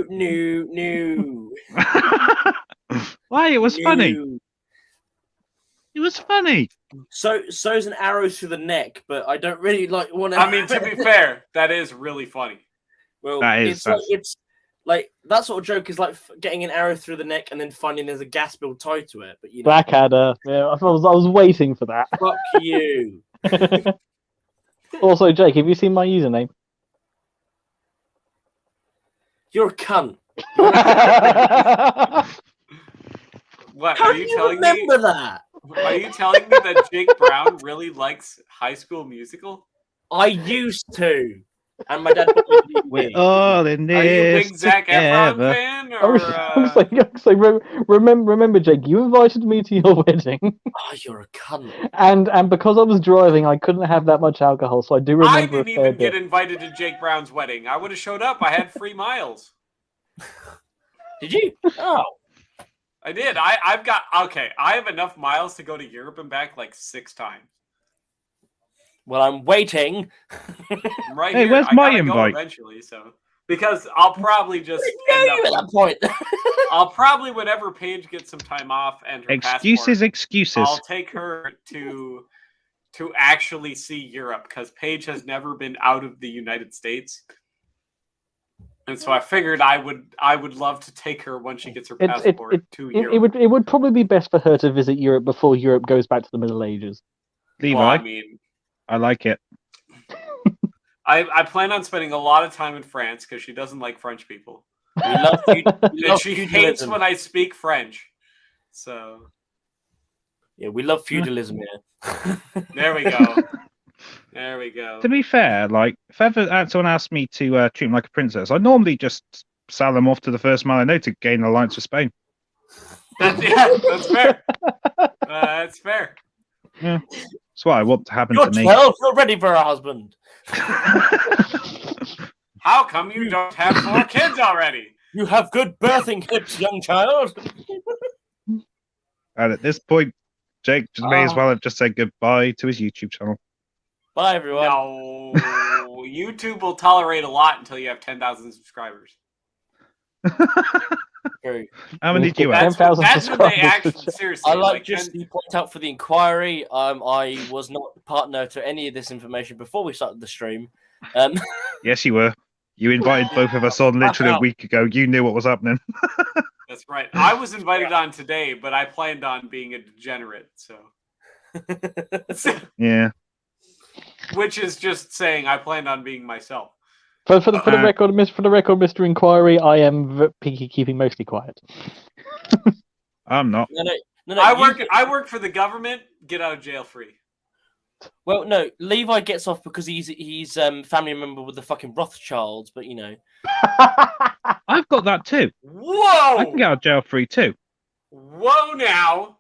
No. Why? It was funny. It was funny. So's an arrow through the neck, but I don't really want to. I mean, to be fair, that is really funny. Well, That is, it's like that sort of joke is like getting an arrow through the neck and then finding there's a gas bill tied to it. But you know, Blackadder. Yeah, I was waiting for that. fuck you. Also, Jake, have you seen my username? You're a cunt. What How are do you you telling remember me? that? Are you telling me that Jake Brown really likes High School Musical? I used to, and my dad put me in We're DVD. all in Are you a this big Zac Efron together. fan? I Or was like, remember, Jake, you invited me to your wedding, Oh, you're a cunt. and because I was driving, I couldn't have that much alcohol, so I do I remember didn't a fair even get bit. invited to Jake Brown's wedding. I would have showed up. I had free miles. Did you? Oh, I did. I've got okay. I have enough miles to go to Europe and back like 6 times. well, I'm waiting. I'm right Hey, here. where's I my gotta go invite? eventually, so because I'll probably just No, end you at up. that point. I'll probably whenever Paige gets some time off and her Excuses, passport, excuses. I'll take her to actually see Europe because Paige has never been out of the United States. And so I figured I would love to take her when she gets her passport to Europe. It would probably be best for her to visit Europe before Europe goes back to the Middle Ages. Levi, Well, I mean, I like it. I plan on spending a lot of time in France because she doesn't like French people. We love you. And she hates when I speak French. So Yeah, we love feudalism here. there we go. There we go. To be fair, like if ever someone asked me to treat them like a princess, I normally just sell them off to the first man I know to gain an alliance with Spain. That's fair. That's fair. Yeah, that's what I want to happen You're to me. 12. You're ready for a husband. How come you don't have 4 kids already? You have good birthing hips, young child. And at this point, Jake just may as well have just said goodbye to his YouTube channel. Bye, everyone. No, YouTube will tolerate a lot until you have 10,000 subscribers. True. How many We've do you got have? 10,000 That's when they subscribers actually to check. seriously. I like then- just to point out for the inquiry. I was not partner to any of this information before we started the stream. Yes, you were. You invited both of us on literally a Wow. week ago. You knew what was happening. That's right. I was invited on today, but I planned on being a degenerate. So, Yeah. which is just saying I planned on being myself. For the record, Mr. Inquiry, I am keeping mostly quiet. I'm not. no, I work for the government. Get out of jail free. Well, no, Levi gets off because he's family member with the fucking Rothschilds, but you know. I've got that too. Whoa! I can get out of jail free too. Whoa! Now,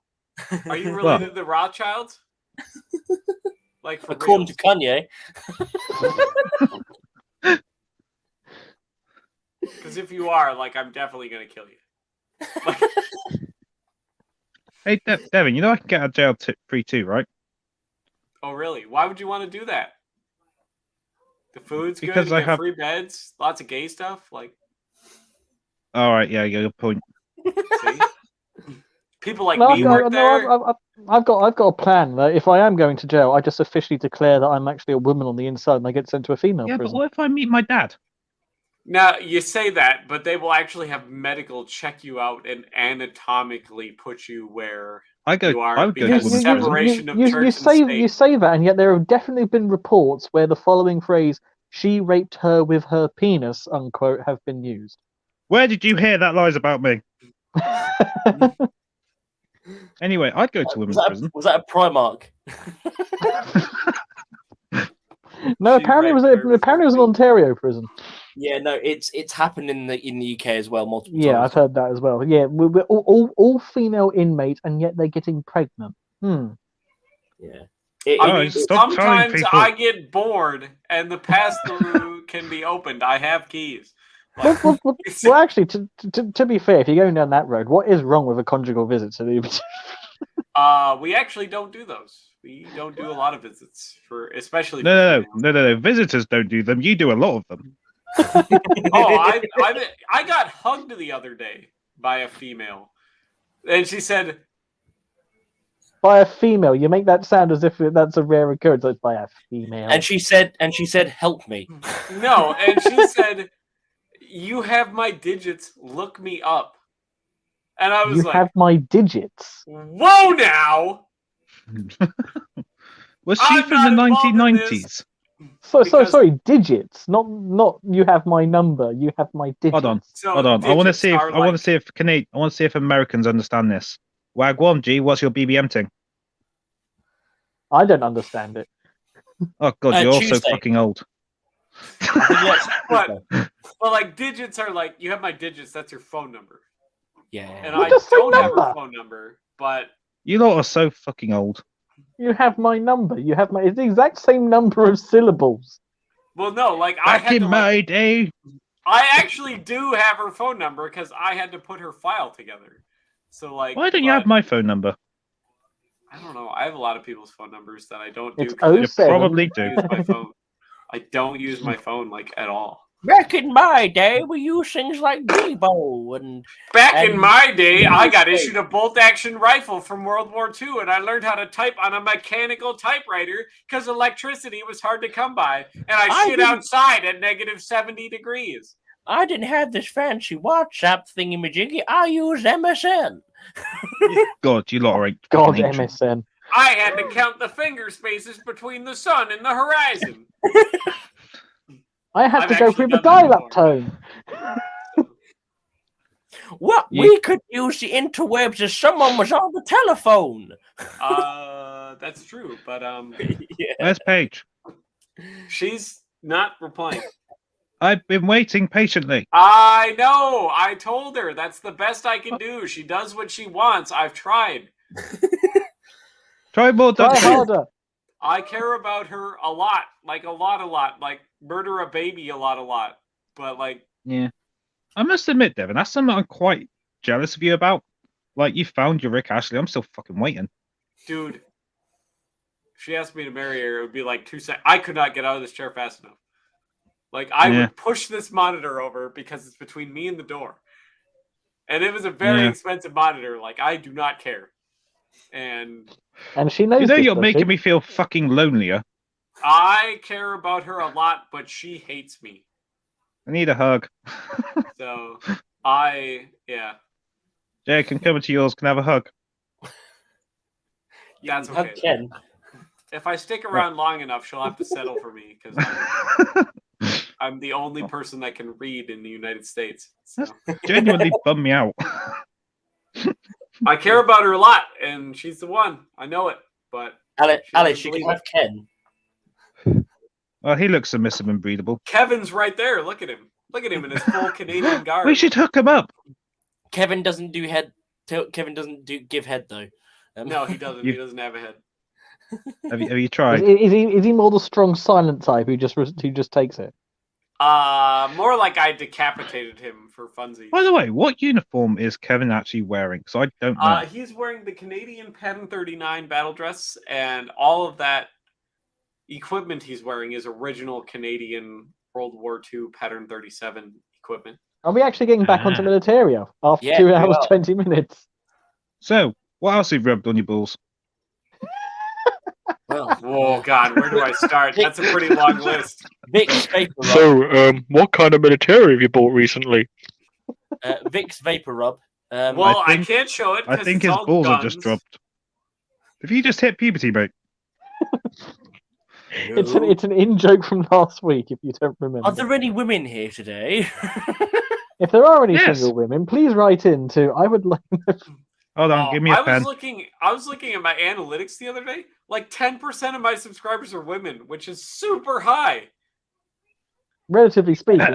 are you related to the Rothschilds? Like for According to reals? Kanye. Because if you are, like, I'm definitely gonna kill you. Like, Hey, Devin, you know I can get out of jail free too, right? oh really? Why would you want to do that? The food's Because good. You I get have- free beds, lots of gay stuff. Like, All right, yeah, good point. see? People like No, me work there. I've got a plan that if I am going to jail, I just officially declare that I'm actually a woman on the inside and I get sent to a female Yeah, but prison. what if I meet my dad? Now you say that, but they will actually have medical check you out and anatomically put you where I you are would go to because women's separate- prison. separation of church and state. You say that, and yet there have definitely been reports where the following phrase "she raped her with her penis" unquote have been used. Where did you hear that lies about me? Anyway, I'd go to women's prison. Was that a Primark? No, She apparently it was raped her with apparently her it was an penis. Ontario prison. Yeah, no, it's happened in the UK as well multiple Yeah, times. I've heard that as well. Yeah, we're all female inmates, and yet they're getting pregnant. Yeah. I Oh, mean, stop telling sometimes people. I get bored and the pass-through can be opened. I have keys. Like, Well, actually, to be fair, if you're going down that road, what is wrong with a conjugal visit to the? we actually don't do those. We don't do a lot of visits for, especially. For No. females. Visitors don't do them. You do a lot of them. Oh, I got hugged the other day by a female, and she said, By a female, you make that sound as if that's a rare occurrence. Like by a female. and she said, "Help me." "No," and she said, "You have my digits. Look me up." And I was You like, have my digits. "Whoa, now!" Was she I'm from the not involved in 1990s? Because- Sorry, digits. Not you have my number. You have my digits. Hold on. I want to digits see if are I want to like- see if I want to see if Americans understand this. Wagwan G, what's your BBM thing? I don't understand it. Oh god, you're also Tuesday. fucking old. But like digits are like, you have my digits. That's your phone number, Yeah. and Well, I just say don't have her number. phone number. But You lot are so fucking old. You have my number. You have my. It's the exact same number of syllables. well, no, like I Back had in to. my Like, day. I actually do have her phone number because I had to put her file together. So like, Why don't you but have my phone number? I don't know. I have a lot of people's phone numbers that I don't do. It's 'cause I You 07. probably don't do. use my phone. I don't use my phone like at all. Back in my day, we used things like Debo and Back in And- my day, I got Hey. issued a bolt-action rifle from World War II, and I learned how to type on a mechanical typewriter because electricity was hard to come by, and I shit didn't- outside at negative 70 degrees. I didn't have this fancy WhatsApp thingy-majiggy. I use MSN. God, you lot are ain't God, fucking ancient. MSN. I had to count the finger spaces between the sun and the horizon. I had I've to go actually through the done that dial-up before. tone. Well, Yeah. we could use the interwebs if someone was on the telephone. That's true, but Yeah. Where's Paige? she's not replying. I've been waiting patiently. I know. I told her that's the best I can do. She does what she wants. I've tried. Try more Try duct tape. harder. I care about her a lot, like a lot, like murder a baby a lot. But like, Yeah. I must admit, Devin, that's something I'm quite jealous of you about. Like, you found your Rick Ashley. I'm still fucking waiting. dude, if she asked me to marry her, it would be like 2 seconds. I could not get out of this chair fast enough. Like, I Yeah. would push this monitor over because it's between me and the door. And it was a very Yeah. expensive monitor. Like, I do not care. And she knows. You know this, you're does making she? me feel fucking lonelier. I care about her a lot, but she hates me. I need a hug. So, yeah. Jay, can come to yours. Can I have a hug? That's Hug okay. Ken. If I stick around long enough, she'll have to settle for me because I'm the only person that can read in the United States. So. Genuinely bummed me out. I care about her a lot, and she's the one. I know it, but Alice, you can have Ken. Well, he looks submissive and breathable. Kevin's right there. Look at him. Look at him in his full Canadian garb. We should hook him up. Kevin doesn't do head. Kevin doesn't give head though. No, he doesn't. He doesn't have a head. Have you tried? Is he more the strong silent type who just takes it? More like I decapitated him for funsies. By the way, what uniform is Kevin actually wearing? Because I don't know. He's wearing the Canadian Pattern 39 battle dress, and all of that equipment he's wearing is original Canadian World War II Pattern 37 equipment. Are we actually getting back onto Militario after 2 hours 20 minutes? So, what else have you rubbed on your balls? Well, oh God, where do I start? That's a pretty long list. Vicks Vapor Rub. So, what kind of military have you bought recently? Vicks Vapor Rub. Well, I can't show it. I think his balls are just dropped. Have you just hit puberty, mate? It's an in joke from last week, if you don't remember. Are there any women here today? If there are any single women, please write in to. I would like. Hold on, give me a pen. I was looking at my analytics the other day. Like 10% of my subscribers are women, which is super high. Relatively speaking.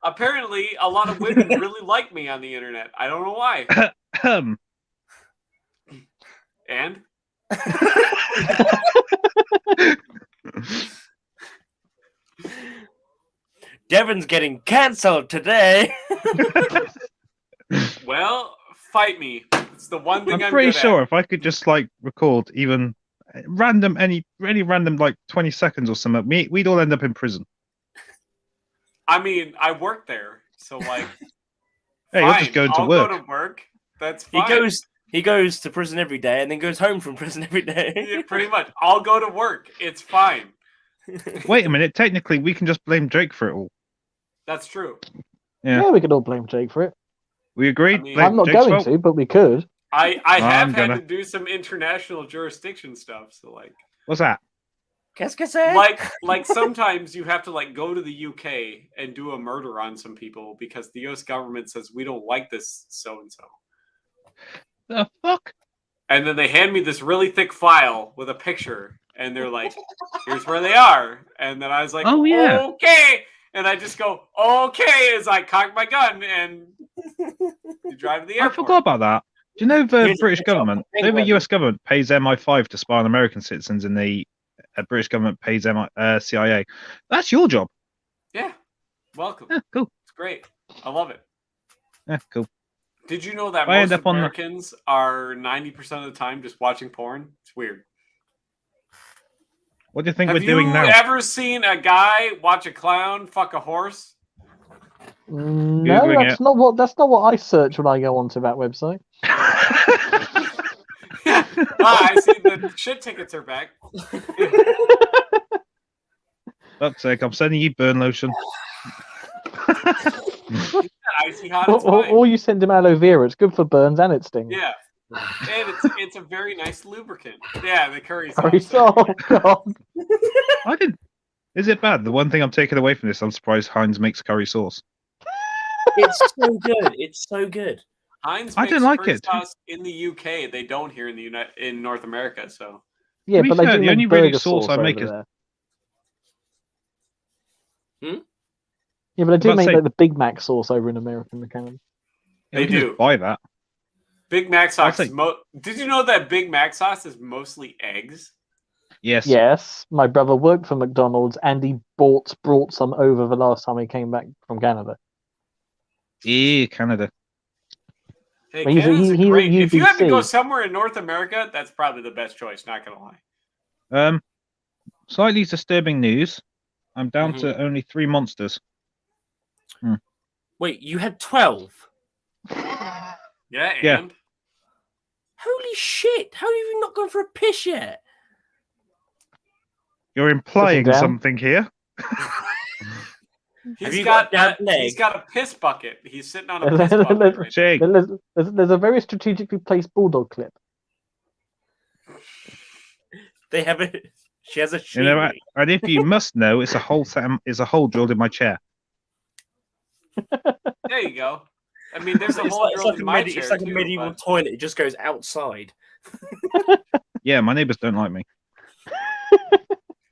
Apparently, a lot of women really like me on the internet. I don't know why. And? Devin's getting cancelled today. Well, fight me. It's the one thing I'm pretty good sure at. if I could just like record even random, really random, like 20 seconds or something, we'd all end up in prison. I mean, I work there, so like. Hey, you're just going to work. I'll go to work. That's fine. He goes to prison every day and then goes home from prison every day. Yeah, pretty much. I'll go to work. It's fine. Wait a minute. Technically, we can just blame Jake for it all. That's true. Yeah, we could all blame Jake for it. We agreed. I mean, I'm not Jake's going fault. to, but we could. I have had to do some international jurisdiction stuff. So like, what's that? Qu'est-ce que c'est? Like sometimes you have to like go to the UK and do a murder on some people because the US government says we don't like this so and so. The fuck? And then they hand me this really thick file with a picture, and they're like, "Here's where they are." And then I was like, "Oh yeah, okay." And I just go, "Okay," as I cock my gun and you drive to the airport. I forgot about that. Do you know the British government? The US government pays MI5 to spy on American citizens, and the British government pays CIA. That's your job. Yeah. Welcome. Yeah, cool. It's great. I love it. Yeah, cool. Did you know that I most Americans are 90% of the time just watching porn? It's weird. What do you think we're doing now? Have you ever seen a guy watch a clown fuck a horse? No, that's not what I search when I go onto that website. I see the shit tickets are back. Fuck's sake, I'm sending you burn lotion. Icy hot. It's fine. Or you send him aloe vera. It's good for burns and it stings. Yeah. And it's a very nice lubricant. Yeah, the curry sauce. Curry sauce. Oh, God. I didn't. Is it bad? The one thing I'm taking away from this, I'm surprised Heinz makes curry sauce. It's so good. It's so good. Heinz I makes didn't like curry it. sauce in the UK. They don't here in North America. So Yeah, but they fair, do the make only really burger sauce I over make is. there. Hmm? Yeah, but they do About to make say- like the Big Mac sauce over in America and Canada. Yeah, They we can do. just buy that. Big Mac sauce. I'd say- Did you know that Big Mac sauce is mostly eggs? Yes. Yes, my brother worked for McDonald's and he brought some over the last time he came back from Canada. Yeah, Canada. Hey, Well, he's a- Canada's he's a great. If you have to go UBC. somewhere in North America, that's probably the best choice. Not gonna lie. Slightly disturbing news. I'm down Mhm. to only 3 monsters. Wait, you had 12? Yeah, Yeah. and Holy shit! How have you not gone for a piss yet? You're implying down. something here. Have you got a damp leg? He's got a piss bucket. He's sitting on a piss bucket. Right Jake, There's a very strategically placed bulldog clip. They have it. She has a you know, sheet. and if you must know, it's a hole drilled in my chair. There you go. I mean, there's a It's hole like, drilled in my chair it's like a too, medieval but- toilet. It just goes outside. Yeah, my neighbors don't like me.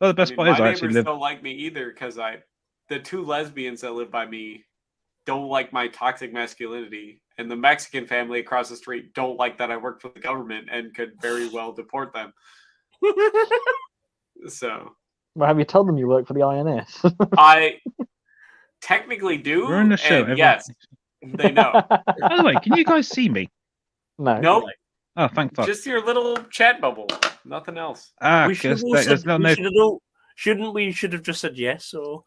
Well, the best part is my I actually neighbors live. don't like me either because the two lesbians that live by me don't like my toxic masculinity, and the Mexican family across the street don't like that I work for the government and could very well deport them. So Well, have you told them you work for the INS? I technically do, We're in the show. and yes, they know. By the way, can you guys see me? No. Nope, Oh, thank fuck. just your little chat bubble, nothing else. We should because have there's no, shouldn't we? Should have just said yes or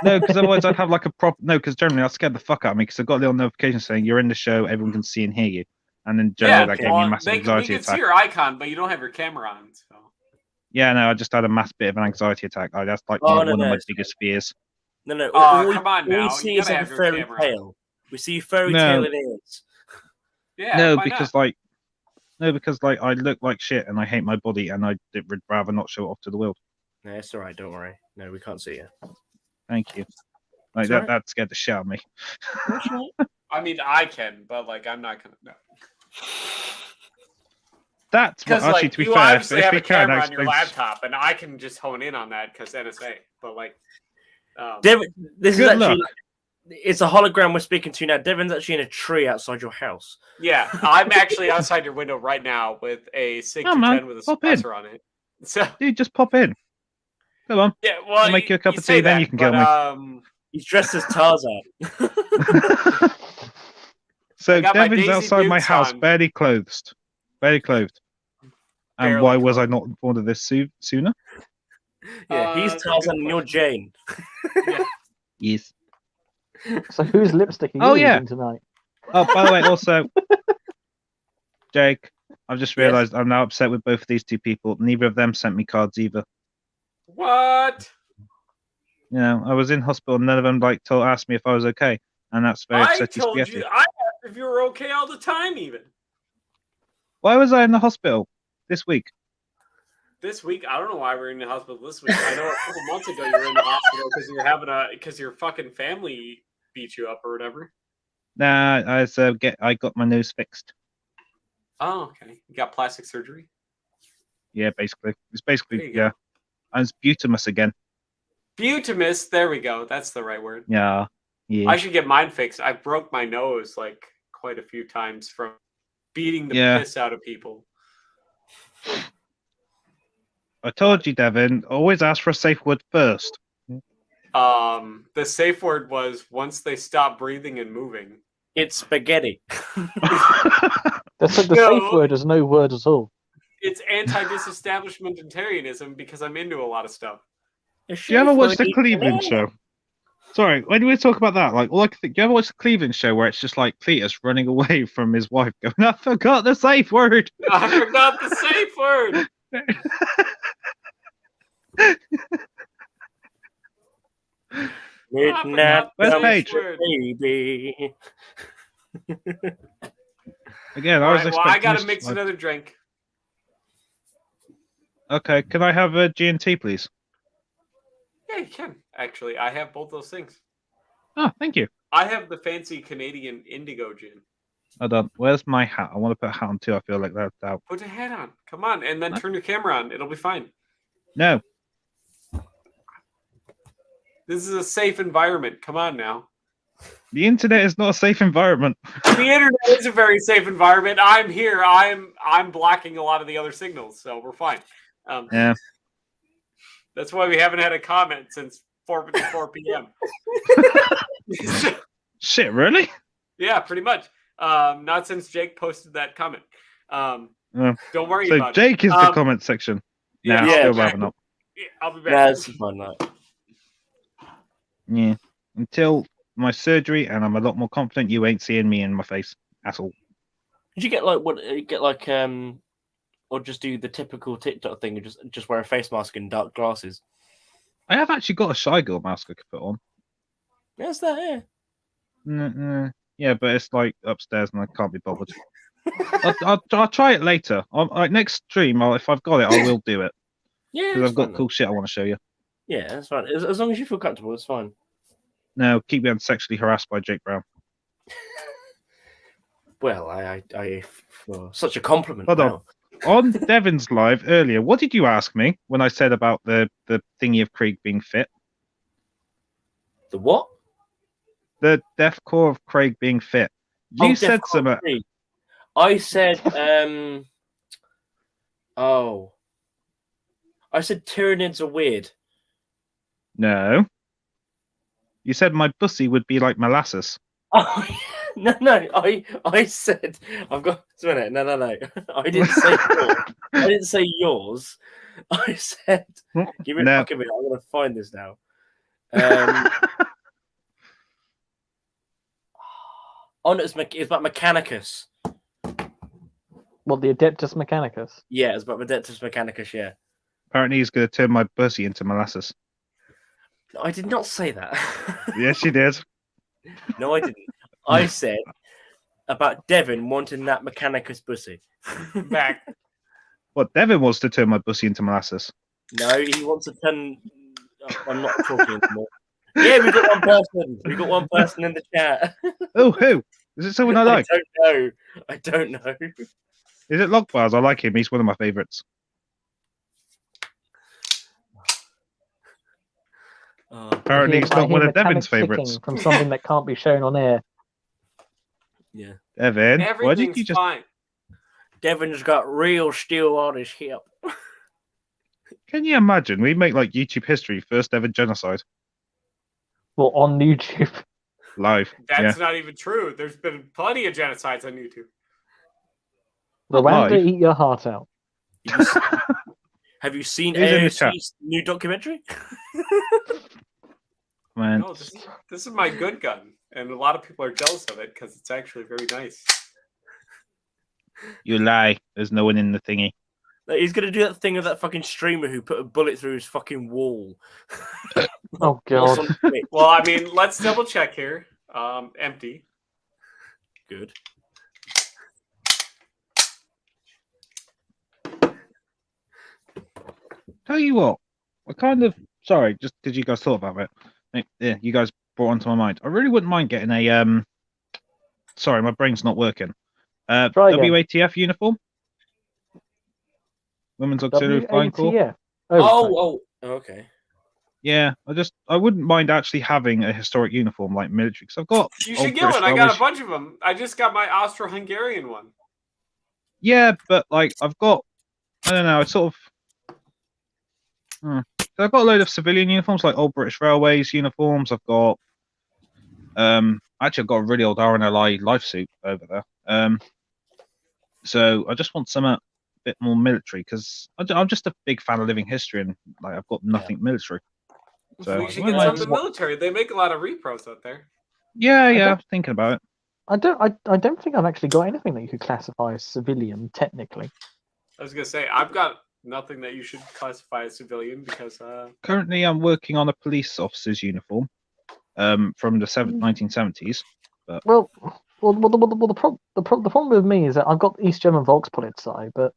no, because otherwise I'd have like a prop. No, because generally I'll scare the fuck out of me because I've got a little notification saying you're in the show, everyone can see and hear you, and then generally that gave me a massive we anxiety can see attack. your icon, but you don't have your camera on. So Yeah, no, I just had a mass bit of an anxiety attack. That's like Oh, one no, of my it's biggest fears. no? come on all now, we you see is gotta like a have your fairy camera on. tale. We see fairy No. tale it is. yeah, no, why because not? like I look like shit and I hate my body and I would rather not show it off to the world. No, it's all right. Don't worry. No, we can't see you. Thank you. Like It's that, alright. that scared the shit out of me. I mean, I can, but like, I'm not gonna. No. That's what, Because actually, like, to be you fair, obviously if have we a can, camera on your actually- laptop, and I can just hone in on that because NSA. But like, Devin, this is Good actually luck. it's a hologram we're speaking to now. Devin's actually in a tree outside your house. yeah, I'm actually outside your window right now with a SIG Oh, man, 210 with a pop in. suppressor on it. So Dude, just pop in. Come on. yeah, well, I'll make you a cup of say tea, then that, you can kill but, me. He's dressed as Tarzan. So I got my Devin's Daisy outside my boots house, on. barely clothed. And Barely why was I clothed. not informed of this sooner? Yeah, he's that's a Tarzan good and you're question. Jane. Yes. So whose lipstick are you Oh, yeah. using tonight? Oh, by the way, also, Jake, I've just Yes? realised I'm now upset with both of these two people. Neither of them sent me cards either. What? You know, I was in hospital and none of them asked me if I was okay. And that's very I upsetting told spaghetti. you. I asked if you were okay all the time, even Why was I in the hospital this week? this week. I don't know why we're in the hospital this week. I know a couple months ago you were in the hospital because you're having because your fucking family beat you up or whatever. Nah, I got my nose fixed. Oh, okay. You got plastic surgery. Yeah, basically. It's There basically, you go. yeah. I was butamus again. Butamus. There we go. That's the right word. Yeah. Yeah. I should get mine fixed. I broke my nose like quite a few times from beating the Yeah. piss out of people. I told you, Devin, always ask for a safe word first. The safe word was once they stop breathing and moving. It's spaghetti. The No. safe word is no word at all. It's anti-disestablishmentarianism because I'm into a lot of stuff. Do you ever watch the Cleveland show? Sorry, when we talk about that, like, all I can think, do you ever watch the Cleveland show where it's just like Cletus running away from his wife going, I forgot the safe word? I forgot the safe word. Midnight Where's Bells, Paige? baby. Again, All I was right, well, I expecting gotta this- mix like- another drink. Okay, can I have a G&T, please? Yeah, you can. Actually, I have both those things. Oh, thank you. I have the fancy Canadian Indigo gin. Hold on. Where's my hat? I want to put a hat on too. I feel like that's out. Put a hat on. Come on, and then What? turn your camera on. It'll be fine. No. This is a safe environment. Come on now. The internet is not a safe environment. The internet is a very safe environment. I'm here. I'm blocking a lot of the other signals, so we're fine. Yeah. That's why we haven't had a comment since 4:54 p.m. Shit, really? Yeah, pretty much. Not since Jake posted that comment. Don't worry So about Jake is the Um, comment section. Yeah, Nah, yeah, still Jake. rather not. it. I'll be Yeah, back. it's a fun night. Yeah. Until my surgery and I'm a lot more confident, you ain't seeing me in my face at all. Did you get like what? You get like or just do the typical TikTok thing and just wear a face mask and dark glasses? I have actually got a Shy Girl mask I could put on. Yes, that. Yeah. Yeah, but it's like upstairs and I can't be bothered. I'll try it later. Next stream, if I've got it, I will do it. Yeah, Because that's I've got fine, cool shit I want to show you. Yeah, that's fine. As long as you feel comfortable, it's fine. No, keep being sexually harassed by Jake Brown. Well, I for such a compliment. Hold on. Wow. On Devin's live earlier, what did you ask me when I said about the thingy of Krieg being fit? The what? The deathcore of Craig being fit. You said Deathcore something. 3. I said I said Tyranids are weird. No. You said my pussy would be like molasses. Oh, no, I said I've got a minute. No. I didn't say yours. I didn't say yours. I said give me a fucking minute. I'm gonna find this now. It's about Mechanicus. Well, the Adeptus Mechanicus. Yeah, it's about Adeptus Mechanicus, yeah. Apparently he's going to turn my pussy into molasses. I did not say that. Yes, you did. No, I didn't. I said about Devin wanting that Mechanicus pussy. Back. What, Devin wants to turn my pussy into molasses? No, he wants to turn... I'm not talking anymore. Yeah, we got one person. We got one person in the chat. Oh, who? Is it someone I like? I don't know. Is it Logbars? I like him. He's one of my favourites. Apparently, he's not one of Devin's favourites. From something that can't be shown on air. Yeah. Devin, why did you just... fine. Devin's got real steel on his hip. Can you imagine? We make like YouTube history, first ever genocide. Well, on YouTube. Live. That's not even true. There's been plenty of genocides on YouTube. Rwanda, eat your heart out. Have you seen Who's AOC's new documentary? Man. No, this is my good gun, and a lot of people are jealous of it because it's actually very nice. You lie. There's no one in the thingy. Like, he's gonna do that thing of that fucking streamer who put a bullet through his fucking wall. Oh god. Well, I mean, let's double check here. Empty. Good. Tell you what, I kind of just because you guys thought about it. Yeah, you guys brought onto my mind. I really wouldn't mind getting a sorry, my brain's not working. WATF uniform. Women's Auxiliary Flying Corps. Oh, okay. Yeah, I wouldn't mind actually having a historic uniform like military because I've got. You should get one. I got a bunch of them. I just got my Austro-Hungarian one. Yeah, but like I've got, I don't know. It's sort of. I've got a load of civilian uniforms like old British Railways uniforms. I've got. Actually, I've got a really old RNLI life suit over there. So I just want something a bit more military because I'm just a big fan of living history and like I've got nothing military. So we should get some of the military. They make a lot of repros out there. Yeah, I'm thinking about it. I don't think I've actually got anything that you could classify as civilian technically. I was gonna say I've got nothing that you should classify as civilian because currently I'm working on a police officer's uniform from the 1970s. But... Well, the problem with me is that I've got East German Volkspolizei, but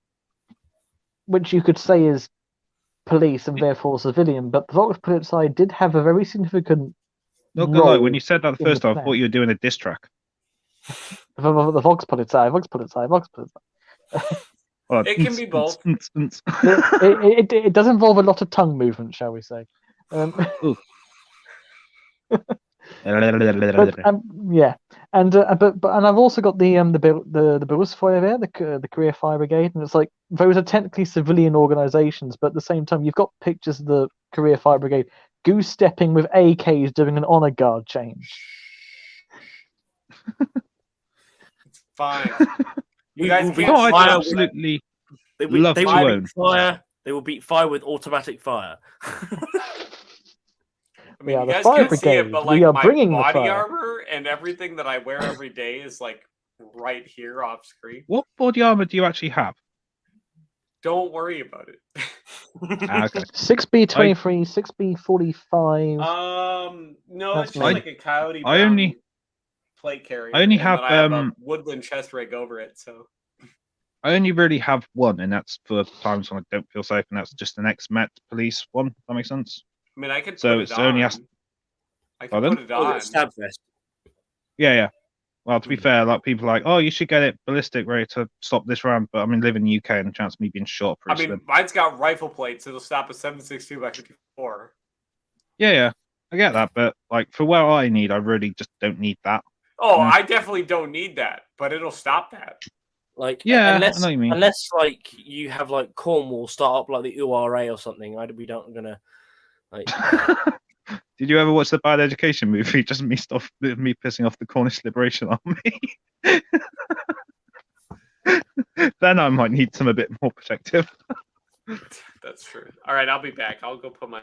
which you could say is police and therefore civilian, but the Volkspolizei did have a very significant. Not gonna lie, when you said that the first time, I thought you were doing a diss track. The Volkspolizei. Well, it can be both. It does involve a lot of tongue movement, shall we say? Yeah, and I've also got the Berufsfeuerwehr, the Career Fire Brigade, and it's like those are technically civilian organisations, but at the same time you've got pictures of the Career Fire Brigade goose stepping with AKs doing an honour guard change. It's fine. You guys can't I absolutely love to own. Fire. They will beat fire with automatic fire. I mean, yeah, you the guys fire can't brigade. see it, but like we are my bringing body the fire. armor and everything that I wear every day is like right here off screen. What body armor do you actually have? Don't worry about it. Okay. 6B23, 6B45. No, That's it's just me. like a coyote I only- brown plate carrier. I only and have, then I have a woodland chest rig over it. So I only really have one, and that's for times when I don't feel safe, and that's just an ex-Met police one. If that makes sense. I mean, I could So put it's it only on. has- I could Pardon? put it Oh, on. the stab vest. Yeah. Well, to be fair, like people are like, oh, you should get it ballistic ready to stop this round. But I mean, live in the UK, and the chance of me being shot I pretty mean, slim. mine's got rifle plates. It'll stop a 7.62 by 54. Yeah, I get that, but like for what I need, I really just don't need that. Oh, Yeah. I definitely don't need that, but it'll stop that. Like, Yeah, I unless know what you mean. unless like you have like Cornwall start up like the URA or something, we don't gonna like. Did you ever watch the Bad Education movie? Just me pissing off the Cornish Liberation Army. Then I might need some a bit more protective. That's true. All right, I'll be back. I'll go put my.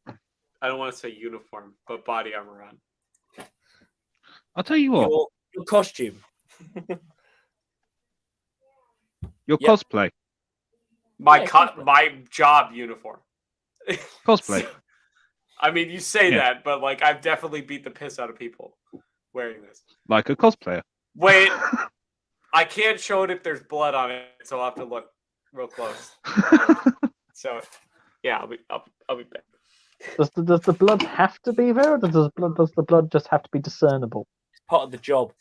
I don't want to say uniform, but body armor on. I'll tell you what, Your costume. your Yep. cosplay. My Yeah, cosplay. my job uniform. Cosplay. I mean, you say Yeah. that, but like I've definitely beat the piss out of people wearing this. Like a cosplayer. Wait, I can't show it if there's blood on it, so I'll have to look real close. So, yeah, I'll be back. Does the blood have to be there, or does the blood just have to be discernible? It's part of the job.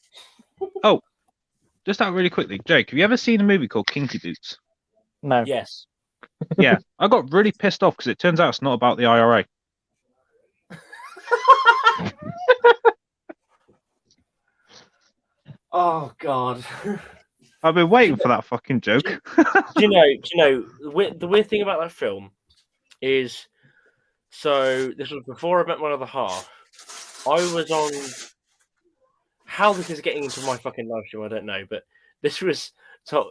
Just out really quickly, Jake, have you ever seen a movie called Kinky Boots? No. Yes. Yeah, I got really pissed off because it turns out it's not about the IRA. Oh God. I've been waiting for that fucking joke. do you know the weird thing about that film is, so this was before I met my other half. I was on. How this is getting into my fucking live stream, I don't know, but this was. I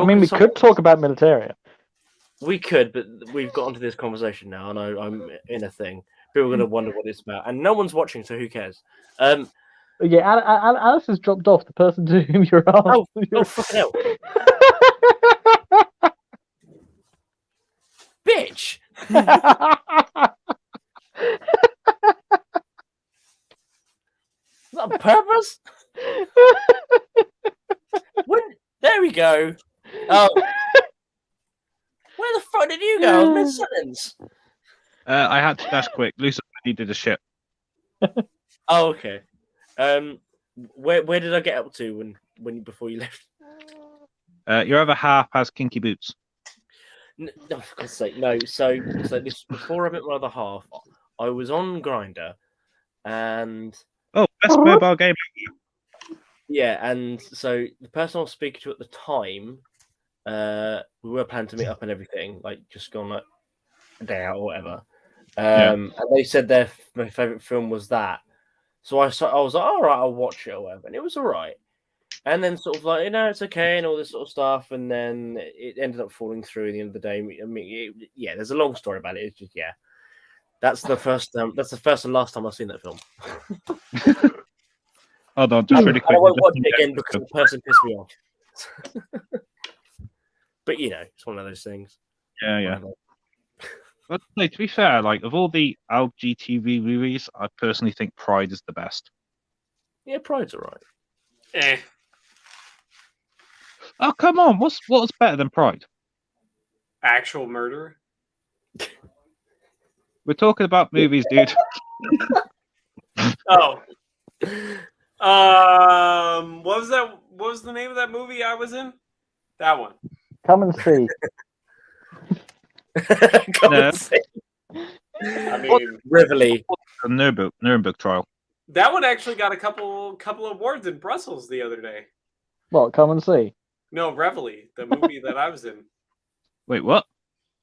mean, we could talk about militaria. We could, but we've got onto this conversation now, and I'm in a thing. People are going to wonder what it's about, and no one's watching, so who cares? Yeah, Alice has dropped off. The person to whom you're asked. Oh, fucking hell. Bitch! Is that on purpose? There we go. Oh. Where the fuck did you go? I was mid-sentence. I had to dash quick. Lucifer needed a ship. Oh, okay. Where did I get up to when before you left? Your other half has kinky boots. No, for God's sake, no. So this before I met my other half, I was on Grindr, and Oh, best mobile game. yeah, and so the person I was speaking to at the time, we were planning to meet up and everything, like just go on like a day out or whatever. And they said my favorite film was that. So I was like, all right, I'll watch it or whatever, and it was all right. And then sort of like, it's okay and all this sort of stuff, and then it ended up falling through at the end of the day. I mean, there's a long story about it. It's just that's the first and last time I've seen that film. Hold on, just really I quick. won't watch it again because the person pissed me off. But it's one of those things. Yeah. But no, to be fair, like of all the LGTV movies, I personally think Pride is the best. Yeah, Pride's alright. Eh. Oh come on, what's better than Pride? Actual murder. We're talking about movies, dude. Oh. What was that? What was the name of that movie I was in? That one. Come and see. Come No. and see. I mean, The Nuremberg trial. that one actually got a couple of awards in Brussels the other day. What? Come and see. No, Reveille, the movie that I was in. Wait, what?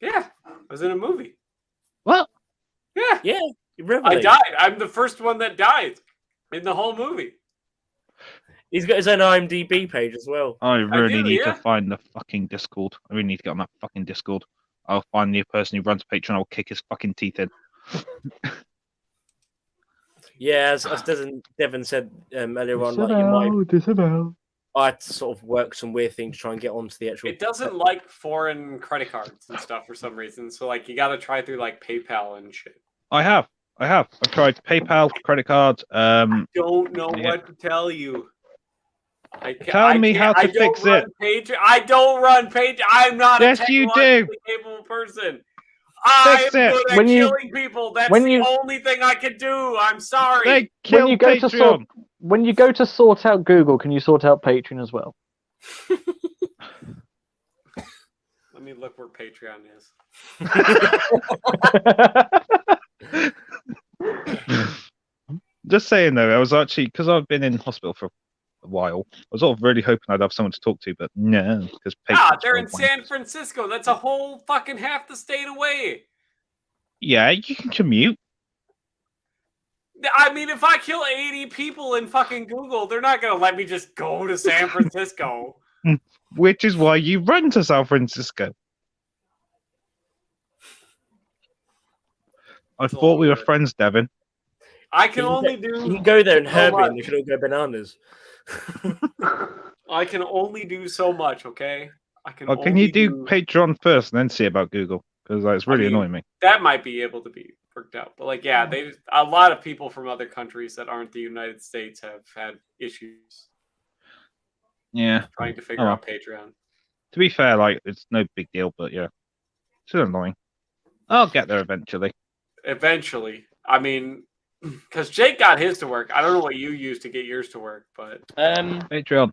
Yeah, I was in a movie. What? Yeah, Yeah, I Reveille. died. I'm the first one that died in the whole movie. He's got his own IMDb page as well. I really need yeah. to find the fucking Discord. I really need to get on that fucking Discord. I'll find the person who runs Patreon. I'll kick his fucking teeth in. Yeah, as Devon said earlier on, like Disavow. I had to sort of work some weird thing to try and get onto the actual. It doesn't like foreign credit cards and stuff for some reason. So like you got to try through like PayPal and shit. I have. I've tried PayPal, credit cards. Don't know yeah. what to tell you. Tell me how to fix it. I don't run Patreon. I'm not Yes, a you do. technologically capable person. I'm Fix it. good at killing people. That's the only thing I can do. I'm sorry. They kill Patreon. When you go to sort out Google, can you sort out Patreon as well? Let me look where Patreon is. Just saying though, I was actually, because I've been in hospital for a while, I was sort of really hoping I'd have someone to talk to, but no, because they're in San Francisco. That's a whole fucking half the state away. Yeah, you can commute. I mean, if I kill 80 people in fucking Google, they're not going to let me just go to San Francisco. Which is why you run to San Francisco. I thought we were friends, Devin. I can only do... You can go there and Herbie and they can all go bananas. I can only do so much, okay? Can you do Patreon first and then see about Google? Because it's really annoying me. That might be able to be worked out. But like, yeah, a lot of people from other countries that aren't the United States have had issues. Yeah. Trying to figure out Patreon. To be fair, like, it's no big deal, but yeah. It's annoying. I'll get there eventually. Eventually. I mean, because Jake got his to work. I don't know what you use to get yours to work, but... Patreon.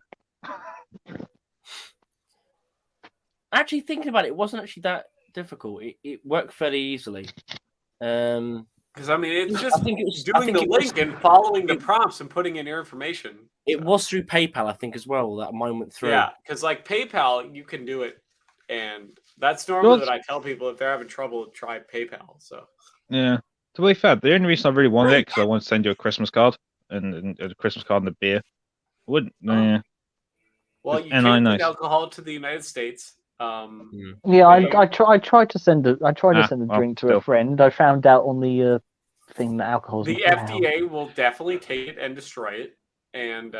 Actually, thinking about it, it wasn't actually that difficult. It worked fairly easily. Because I mean, it's just doing the link and following the prompts and putting in your information. It was through PayPal, I think, as well. That mine went through. Yeah, because like PayPal, you can do it, and that's normally what I tell people if they're having trouble. Try PayPal. So yeah, to be fair, the only reason I really wanted it because I want to send you a Christmas card and a Christmas card and a beer. I wouldn't. Well, you can't take alcohol to the United States. Yeah, I tried to send a drink to a friend. I found out on the thing that alcohol. The FDA will definitely take it and destroy it. And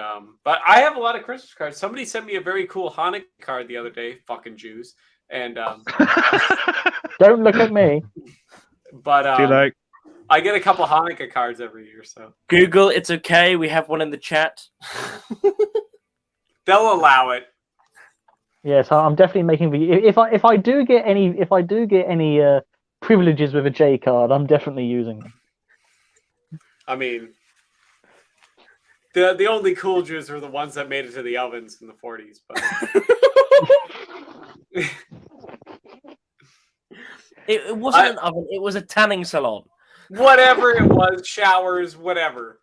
but I have a lot of Christmas cards. Somebody sent me a very cool Hanukkah card the other day. Fucking Jews. And don't look at me. But I get a couple Hanukkah cards every year. So Google, it's okay. We have one in the chat. They'll allow it. Yes, I'm definitely making the. If I do get any privileges with a J card, I'm definitely using them. I mean, the only cool Jews are the ones that made it to the ovens in the 40s. But it wasn't an oven; it was a tanning salon. Whatever it was, showers, whatever.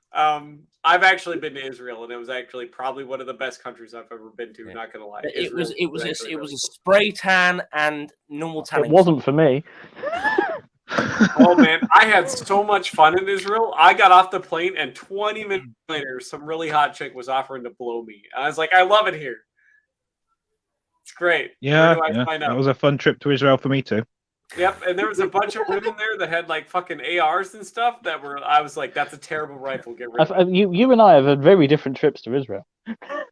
I've actually been to Israel, and it was actually probably one of the best countries I've ever been to. Yeah. Not gonna lie, it was a spray tan and normal tanning. It wasn't for me. Oh man, I had so much fun in Israel. I got off the plane, and 20 minutes later, some really hot chick was offering to blow me. I was like, I love it here. It's great. Yeah, that was a fun trip to Israel for me too. Yep, and there was a bunch of women there that had like fucking ARs and stuff I was like, that's a terrible rifle. Get rid of it. You and I have had very different trips to Israel.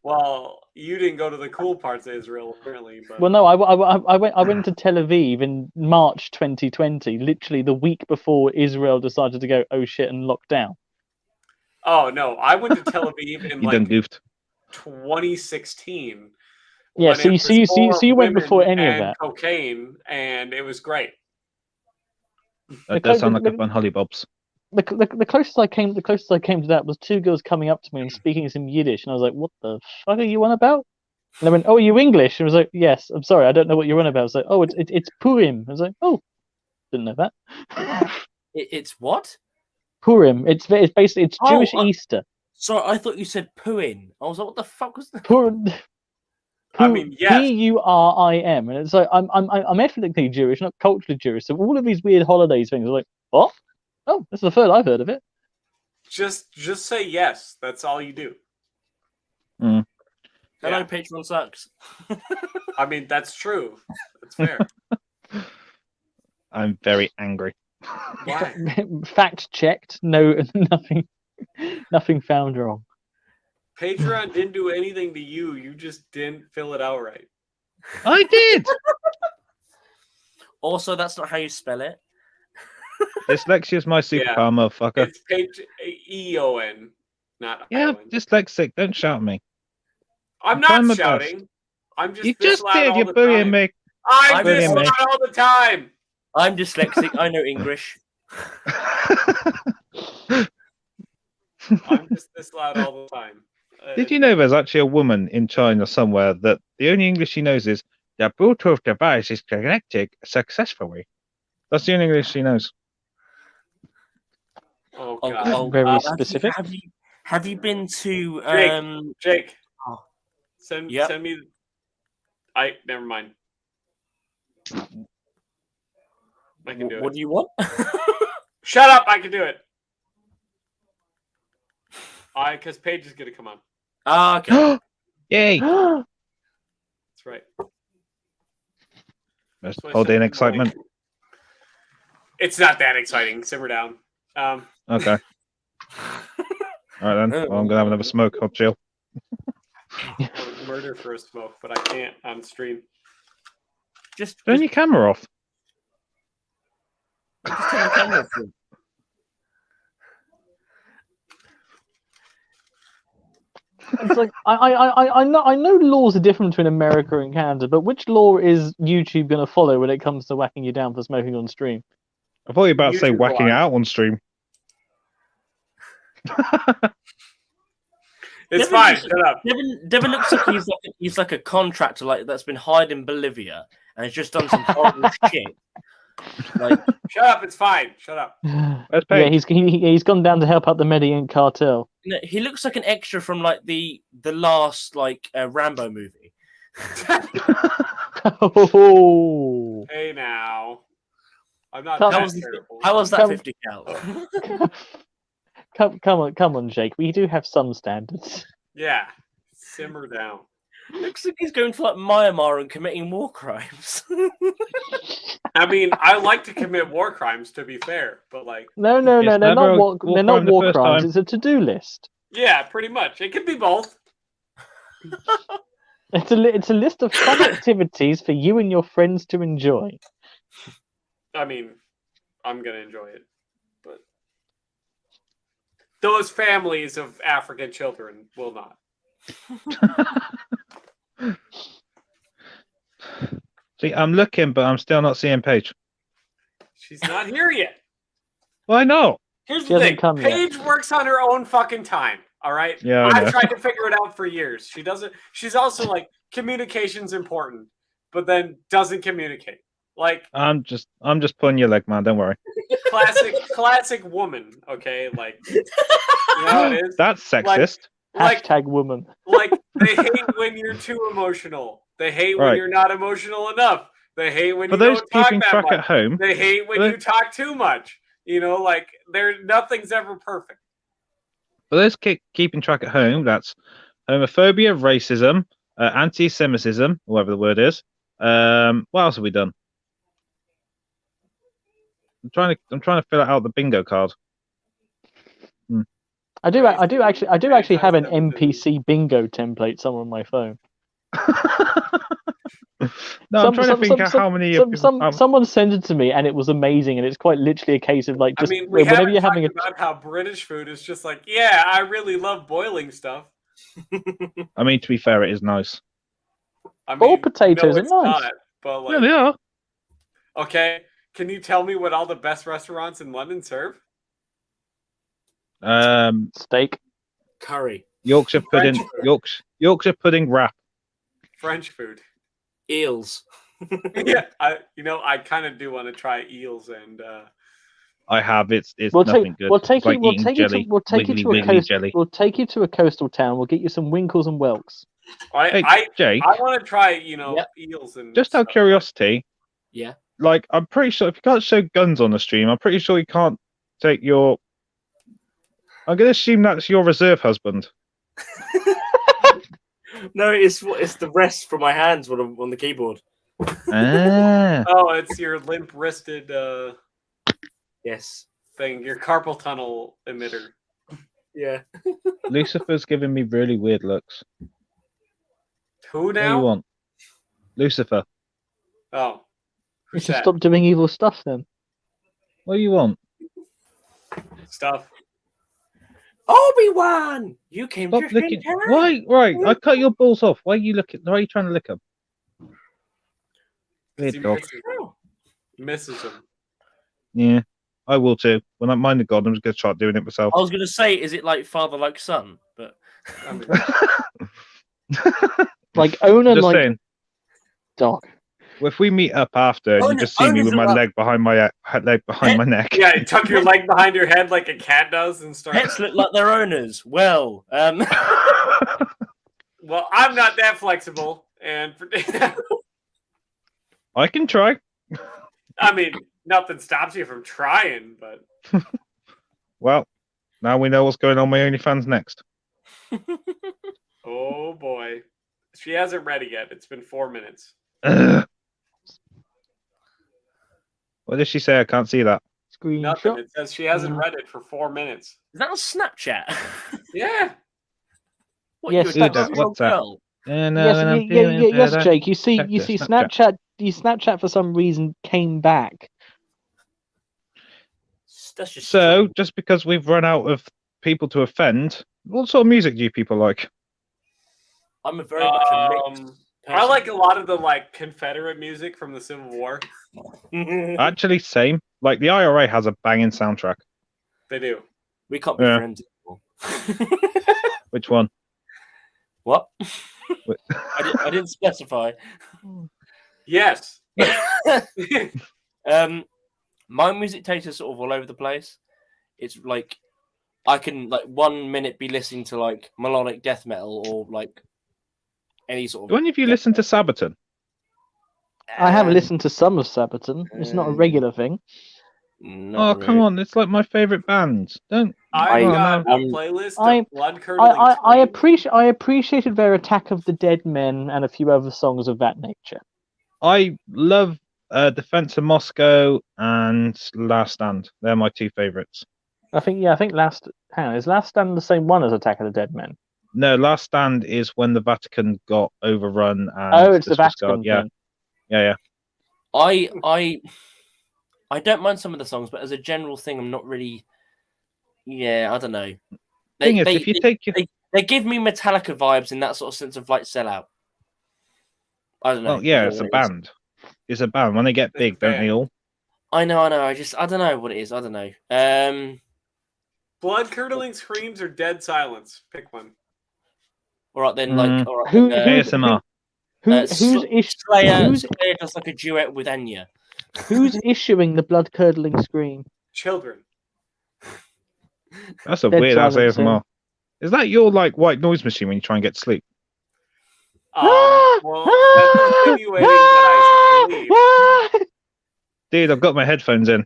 Well, you didn't go to the cool parts of Israel, apparently. But... Well, no, I went to Tel Aviv in March 2020, literally the week before Israel decided to go, oh shit, and lock down. Oh, no, I went to Tel Aviv in like goofed. 2016. Yeah, so you went before any of that. Cocaine, and it was great. That does sound like a fun hollybobs. The closest I came to that was two girls coming up to me and speaking some Yiddish, and I was like, "What the fuck are you on about?" And I went, "Oh, are you English?" And I was like, "Yes." I'm sorry, I don't know what you're on about. I was like, "Oh, it's Purim." I was like, "Oh, didn't know that." It's what? Purim. It's basically Jewish Easter. Sorry, I thought you said Puin. I was like, "What the fuck was that?" Purim. I mean, yes. Purim, and it's like I'm ethnically Jewish, not culturally Jewish. So all of these weird holidays things, are like, what? Oh, that's the first I've heard of it. Just say yes. That's all you do. Mm. Hello, Patreon sucks. I mean, that's true. That's fair. I'm very angry. Why? Fact checked. No, nothing. Nothing found wrong. Patreon didn't do anything to you. You just didn't fill it out right. I did. Also, that's not how you spell it. Dyslexia's my superpower, motherfucker. It's EON, not Yeah, ION. dyslexic. Don't shout at me. I'm trying not my best. shouting. I'm just You this just loud did. all You're the bullying time. me. I'm this bullying me. loud all the time. I'm dyslexic. I know English. I'm just this loud all the time. Did you know there's actually a woman in China somewhere that the only English she knows is the Bluetooth device is connected successfully? That's the only English she knows. Oh Oh, god. oh, Very have specific. Have you been to Jake, Oh. send Yep. me. Never mind. I can do what it. do you want? Shut up! I can do it. Because Paige is gonna come on. Ah, okay. Yay! That's right. That's So I holiday sent and you the excitement. link. It's not that exciting. Simmer down. Okay. All right then. Well, I'm gonna have another smoke. I'll chill. I would murder for a smoke, but I can't on stream. Just Turn your camera off. turn the camera off. It's like I know laws are different between America and Canada, but which law is YouTube going to follow when it comes to whacking you down for smoking on stream? I thought you were about to say YouTube whacking live. out on stream. It's Devin fine. just- Shut up. Devin looks like he's like a contractor that's been hired in Bolivia and has just done some horrible shit. Like, Shut up. It's fine. Shut up. Where's Yeah, Paige? he's gone down to help out the Medellin cartel. he looks like an extra from like the last Rambo movie. Oh. Hey now. I'm not How that was- terrible. How was that Come- 50 cal? Come on, Jake. We do have some standards. Yeah. Simmer down. Looks like he's going to like Myanmar and committing war crimes. I mean, I like to commit war crimes, to be fair, but like, No, It's they're never not a war. war They're not crime the war first crimes. time. It's a to-do list. yeah, pretty much. It could be both. It's a list of fun activities for you and your friends to enjoy. I mean, I'm gonna enjoy it, but those families of African children will not. See, I'm looking, but I'm still not seeing Paige. She's not here yet. Why not? Here's She the hasn't thing. come yet. Paige works on her own fucking time. All right. Yeah, I know. I've tried to figure it out for years. She doesn't. She's also like, communication's important, but then doesn't communicate. Like I'm just pulling your leg, man. Don't worry. classic woman. Okay, like you know how it is. That's sexist. Like Hashtag woman. like they hate when you're too emotional. They hate when Right. you're not emotional enough. They hate when For you those don't talk keeping that track much. at home, They hate when For you talk too much. You know, like nothing's ever perfect. keeping track at home, that's homophobia, racism, anti-Semitism, whatever the word is. What else have we done? I'm trying to fill out the bingo card. I do actually have an Anti-Semitism. NPC bingo template somewhere on my phone. No, I'm trying to think how many. Someone sent it to me and it was amazing, and it's quite literally a case of like I just mean, we whenever haven't you're talked having a about how British food is just like, yeah, I really love boiling stuff. I mean, to be fair, it is nice. I mean, All potatoes no, are it's nice. not, but like, Yeah, they are. okay, can you tell me what all the best restaurants in London serve? steak. Curry, Yorkshire pudding, French Yorkshire pudding wrap. French food. eels. Yeah, I kind of do want to try eels and I have. It's We'll nothing take good. we'll take It's like you we'll eating take you jelly. to we'll take you Wiggly, to a wiggly coast jelly. we'll take you to a coastal town. We'll get you some winkles and whelks. Hey, Jake, I want to try Yep. eels and just out of stuff. curiosity, Yeah. like I'm pretty sure if you can't show guns on the stream, I'm pretty sure you can't take your. I'm gonna assume that's your reserve husband. No, it's the rest from my hands on the keyboard. Ah, Oh, it's your limp wristed Yes. thing, your carpal tunnel emitter. Yeah. Lucifer's giving me really weird looks. Who What do you now? want? Lucifer. Oh, You who's should that? stop doing evil stuff then. What do you want? Stuff. Obi-Wan! You came Stop just licking. in time. Why? Right, I cut your balls off. Why are you looking? Why are you trying to lick them? He Weird dog. misses him. Yeah, I will too. When I mind the god, I'm just gonna try doing it myself. I was going to say, is it like father like son? But I mean, Like owner, Just like saying. dog. If we meet up after, and you just see me owners with my are up. leg behind my neck. yeah, you tuck your leg behind your head like a cat does and start. pets look like their owners. Well, Well, I'm not that flexible, and I can try. I mean, nothing stops you from trying. But Well, now we know what's going on my OnlyFans next. oh boy, she hasn't read it yet. It's been 4 minutes. Ugh. What did she say? I can't see that. Nothing. Screenshot. It says she hasn't read it for 4 minutes. is that on Snapchat? Yeah. What, Yes, you a that's- 12-year-old what's that? girl? Yes, Jake. You see, Snapchat. Snapchat for some reason came back. That's just So, strange. just because we've run out of people to offend, what sort of music do you people like? I'm a very much a mixed person. I like a lot of the Confederate music from the Civil War. Actually, same. Like the IRA has a banging soundtrack. They do. We can't be Yeah. friends anymore. Which one? What? Wait. I didn't specify. Yes. My music taste is sort of all over the place. It's like I can 1 minute be listening to like melodic death metal or like any sort Do of. any of you listen to Sabaton? I have listened to some of Sabaton. It's not a regular thing. Not Come on, it's like my favorite band. Don't. I oh, got no. a playlist I- of blood curdling. I appreciated their Attack of the Dead Men and a few other songs of that nature. I love Defense of Moscow and Last Stand. They're my two favorites. I think is Last Stand the same one as Attack of the Dead Men? No, Last Stand is when the Vatican got overrun. And Oh, it's the disregard- Vatican Yeah, thing. yeah. I don't mind some of the songs, but as a general thing, I'm not really. Yeah, I don't know. Thing is, if you take your... they give me Metallica vibes in that sort of sense of like Sellout. I don't know. Well, yeah, I don't it's know a what it is. band. It's a band. When they get It's a big, don't they band. all? I know. I don't know what it is. I don't know. Blood curdling screams or dead silence. Pick one. All right then. Mm. All right. Who- then, ASMR. Slayer does like a duet with Enya. Who's issuing the blood curdling scream? Children. That's a Dead weird ass silence, ASMR. Is that your like white noise machine when you try and get to sleep? Well, that's insinuating that I sleep. Dude, I've got my headphones in.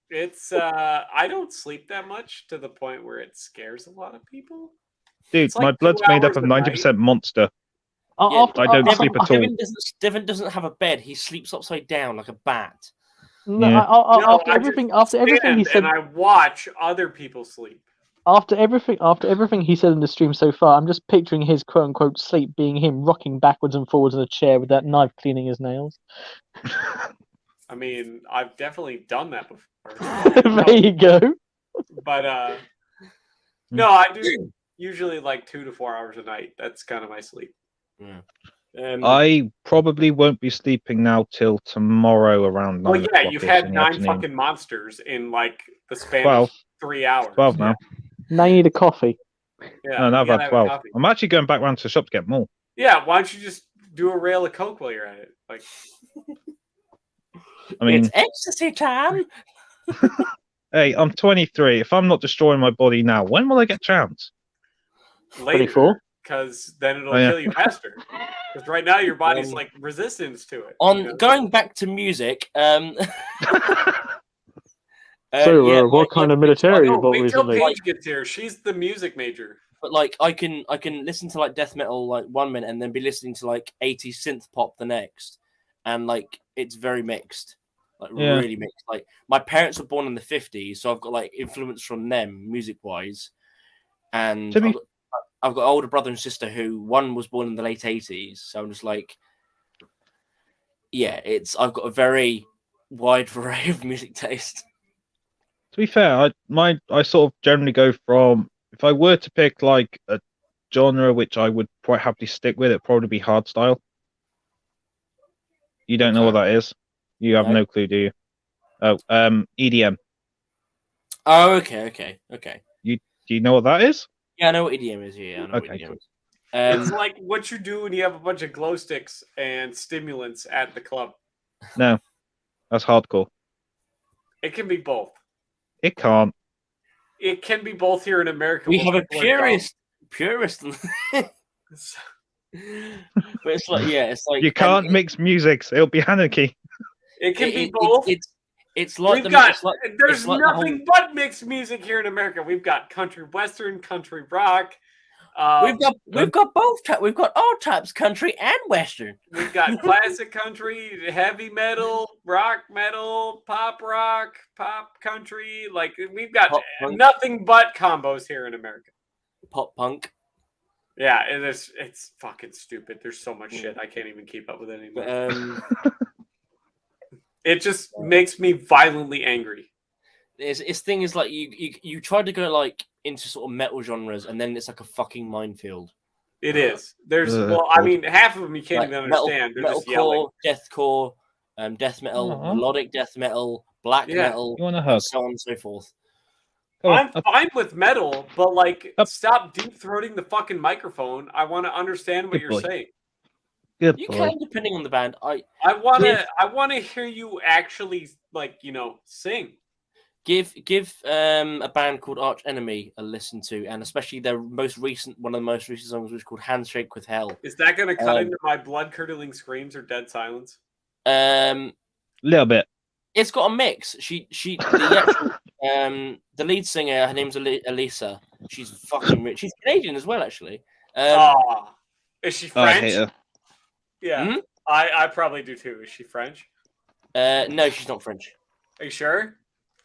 It's I don't sleep that much to the point where it scares a lot of people. Dude, It's like my 2 blood's made up hours of a 90% monster. Yeah, I don't sleep at all. Devin doesn't have a bed. He sleeps upside down like a bat. No, Yeah. after I everything, just after everything he stand said, and I watch other people sleep. after everything he said in the stream so far, I'm just picturing his quote unquote sleep being him rocking backwards and forwards in a chair with that knife cleaning his nails. I mean, I've definitely done that before. There you go. But no, I do usually like 2 to 4 hours a night. That's kind of my sleep. Yeah. I probably won't be sleeping now till tomorrow around 9 Well, yeah, o'clock you've had in the 9 afternoon. fucking monsters in like the span 12. of 3 hours. 12 now. Now you need a coffee. Yeah, No, now you I've gotta had have a 12. coffee. I'm actually going back round to the shop to get more. Yeah, why don't you just do a rail of coke while you're at it? Like, I mean, it's ecstasy time. hey, I'm 23. If I'm not destroying my body now, when will I get a chance? later, 24? because then it'll Oh, yeah. kill you faster. Because right now your body's like resistance to it. On you know? going back to music, What kind of military you Oh, bought wait till recently? Paige gets here. She's the music major. But like I can listen to like death metal like 1 minute and then be listening to like 80s synth pop the next, and like it's very mixed. like Yeah. really mixed. Like my parents were born in the 50s, so I've got like influence from them music wise, and To be- I've got older brother and sister who one was born in the late 80s, so I'm just like, yeah, I've got a very wide variety of music taste. To be fair, I sort of generally go from, if I were to pick like a genre which I would quite happily stick with, it'd probably be hardstyle. You don't know what that is? You have No. no clue, do you? Oh, EDM. Oh, okay. Do you know what that is? Yeah, I know what EDM is. Yeah, I know Okay, what EDM cool. is. It's like what you do when you have a bunch of glow sticks and stimulants at the club. No, that's hardcore. It can be both. It can't. It can be both here in America. we where have a people are dumb. purist. But it's like, yeah, it's like You can't mix musics. It'll be anarchy. It can be both. It's like We've got. it's like, There's it's like the nothing but mixed music here in America. We've got country western, country rock. We've got both. We've got all types, country and western. We've got classic country, heavy metal, rock metal, pop rock, pop country. Like we've got Pop punk. nothing but combos here in America. Pop punk. Yeah, it's fucking stupid. There's so much shit I can't even keep up with it anymore. But, it just makes me violently angry. Its thing is like you try to go like into sort of metal genres, and then it's like a fucking minefield. It is. There's I mean, half of them you can't Like even understand. They're just yelling. Deathcore, death metal, Aw. melodic death metal, black metal, You want a and hug? so on and so forth. I'm fine with metal, but like, Up. stop deep throating the fucking microphone. I want to understand what Good you're boy. saying. Good You boy. can, depending on the band. I want to hear you actually like sing. Give a band called Arch Enemy a listen to, and especially their one of the most recent songs, which is called Handshake with Hell. Is that going to cut into my blood curdling screams or dead silence? Little bit. It's got a mix. The lead singer, her name's Elisa. She's fucking rich. She's Canadian as well, actually. Is she Oh, I French? hate her. Yeah, Hmm? I probably do too. Is she French? No, she's not French. Are you sure?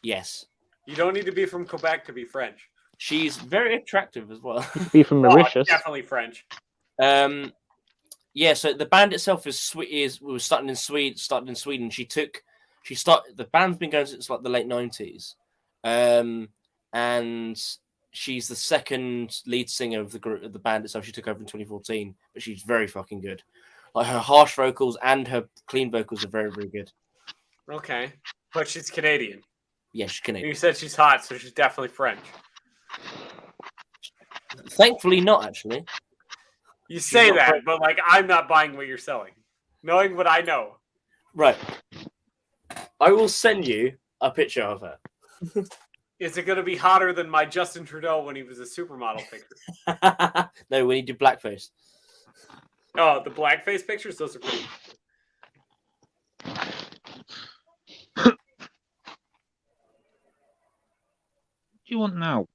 Yes. You don't need to be from Quebec to be French. She's very attractive as well. Be from Mauritius. Definitely French. Yeah. So the band itself was starting in Sweden. The band's been going since like the late 90s, and she's the second lead singer of the band itself. She took over in 2014, but she's very fucking good. Like her harsh vocals and her clean vocals are very, very good. Okay, but she's Canadian. Yeah, she's Canadian. You said she's hot, so she's definitely French. Thankfully, not actually. You say not that, French. but like I'm not buying what you're selling. Knowing what I know. Right. I will send you a picture of her. Is it going to be hotter than my Justin Trudeau when he was a supermodel picture? No, we need to do blackface. Oh, the blackface pictures? Those are pretty. What do you want now?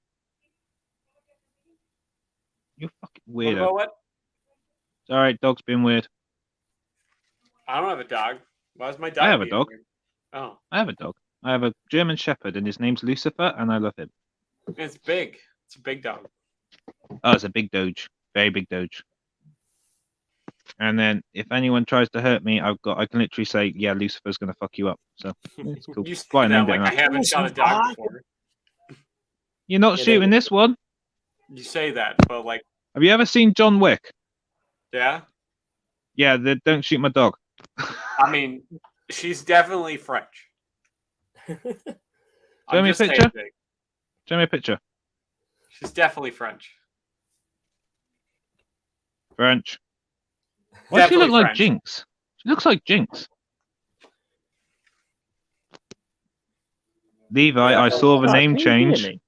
You fucking What weirdo. about what? Alright, dog's being weird. I don't have a dog. Why is my dog? I have a being dog. weird? Oh, I have a dog. I have a German Shepherd, and his name's Lucifer, and I love him. it's big. It's a big dog. Oh, it's a big doge. Very big doge. And then if anyone tries to hurt me, I can literally say, yeah, Lucifer's gonna fuck you up. So it's cool. You That's say why I that named it like I that. haven't shot a dog before. You're not Yeah, shooting this one. You say that, but like, Have you ever seen John Wick? yeah. Yeah, don't shoot my dog. I mean, she's definitely French. Show I'm me a just saying picture. big. Show me a picture. She's definitely French. French. Why does she look Definitely like French. Jinx? She looks like Jinx. Levi, Yeah, I saw the Right, name can you hear change. me?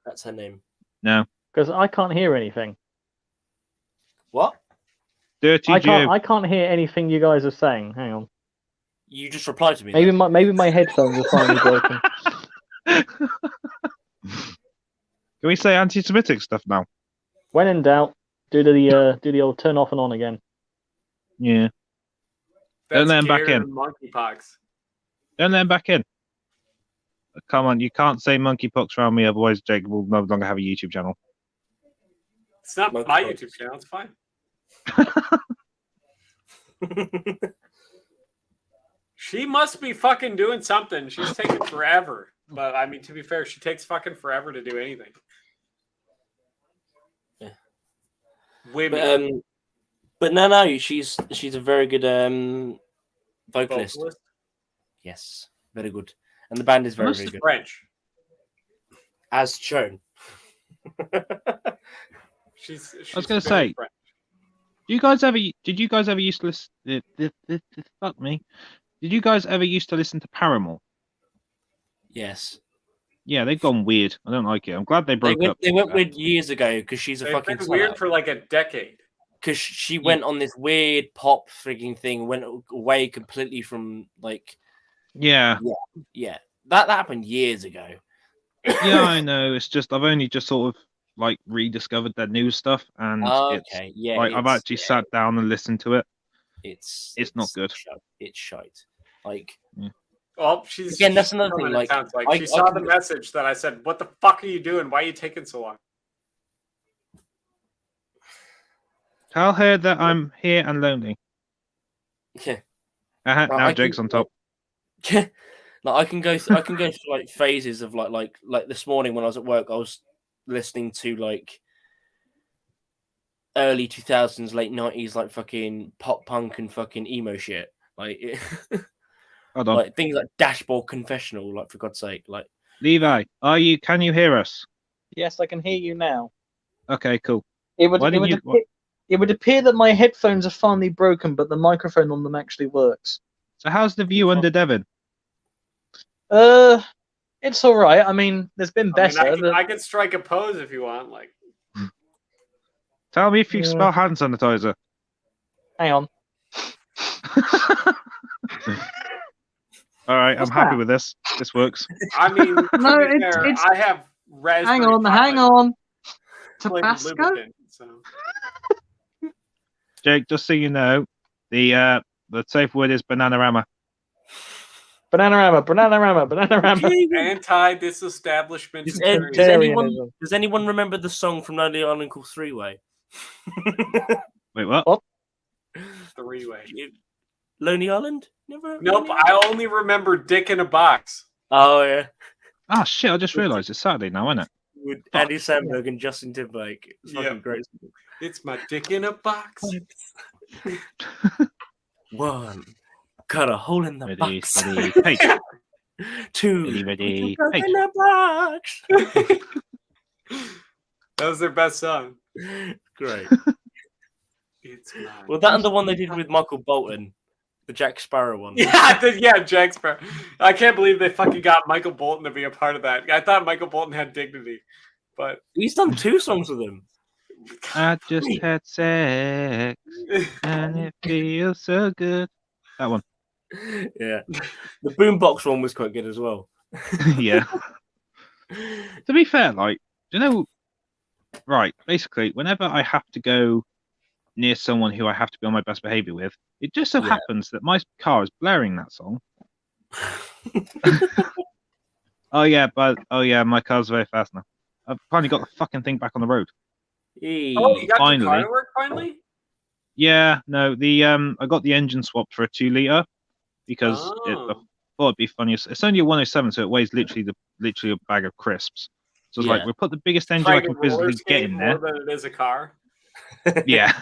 That's her name. No. Because I can't hear anything. What? Dirty Joe. I can't hear anything you guys are saying. Hang on. You just replied to me. Maybe then. maybe my headphones are finally broken. Can we say anti-Semitic stuff now? When in doubt, do the old turn off and on again. Yeah. Don't let him back gayer in. than monkeypox. Don't let him back in. Come on, you can't say monkeypox around me, otherwise Jake will no longer have a YouTube channel. It's not Monkeypox. my YouTube channel. It's fine. She must be fucking doing something. She's taking forever. But I mean, to be fair, she takes fucking forever to do anything. Yeah. Women. But no, she's a very good vocalist. Vocalist? Yes, very good, and the band is very Most very good, French. as shown. She's I was gonna very say, French. did you guys ever used to listen? Fuck me. Did you guys ever used to listen to Paramore? Yes, Yeah, they've gone weird. I don't like it. I'm glad they broke up. They went weird years ago because she's a They've fucking been weird for like a decade. because she went on this weird pop frigging thing, went away completely from like Yeah. that happened years ago. Yeah, I know. It's just I've only just sort of like rediscovered their new stuff, and it's like I've actually sat down and listened to it. It's not good. It's shite. Like, well, she's again, that's another thing. Like, it sounds like she saw the message that I said, "What the fuck are you doing? Why are you taking so long?" Tell her that I'm here and lonely. Yeah. Now Jake's on top. Like I can go through like phases of like this morning when I was at work, I was listening to like early 2000s, late 90s, like fucking pop punk and fucking emo shit. Like, Hold on. like things like Dashboard Confessional, like for God's sake, like Levi, can you hear us? Yes, I can hear you now. Okay, cool. It would appear that my headphones are finally broken, but the microphone on them actually works. So how's the view under Devon? It's all right. I mean, there's been better. I could strike a pose if you want. Like, tell me if you smell hand sanitizer. Hang on. All right, I'm happy with this. This works. I mean, No, it's I have raspberry. Hang on. Tabasco. So. Jake, just so you know, the safe word is Bananarama. Bananarama. Anti-disestablishment. Does anyone remember the song from Lonely Island called Three Way? Wait, what? Three-way. Lonely Island? Never. Nope, I only remember Dick in a Box. Oh yeah. Ah shit! I just realised it's Saturday now, isn't it? With Andy Samberg and Justin Timberlake. It's fucking great. It's my dick in a box. One. Cut a hole in the box. Ready, hey. Two. Ready, Hey. In the box. That was their best song. Great. It's well, that and the one they did with Michael Bolton, the Jack Sparrow one. Yeah, Jack Sparrow. I can't believe they fucking got Michael Bolton to be a part of that. I thought Michael Bolton had dignity, but he's done 2 songs with him. I just had sex and it feels so good. That one. Yeah. The Boombox one was quite good as well. Yeah. To be fair, like, do you know, right, basically, whenever I have to go near someone who I have to be on my best behavior with, it just so happens that my car is blaring that song. Oh yeah, my car's very fast now. I've finally got the fucking thing back on the road. Oh, you got the car to work finally? Yeah, no, I got the engine swapped for a 2-liter because I thought it'd be funny. It's only a 107, so it weighs literally a bag of crisps. So it's like we'll put the biggest engine I can physically get in there. More than it is a car. Yeah.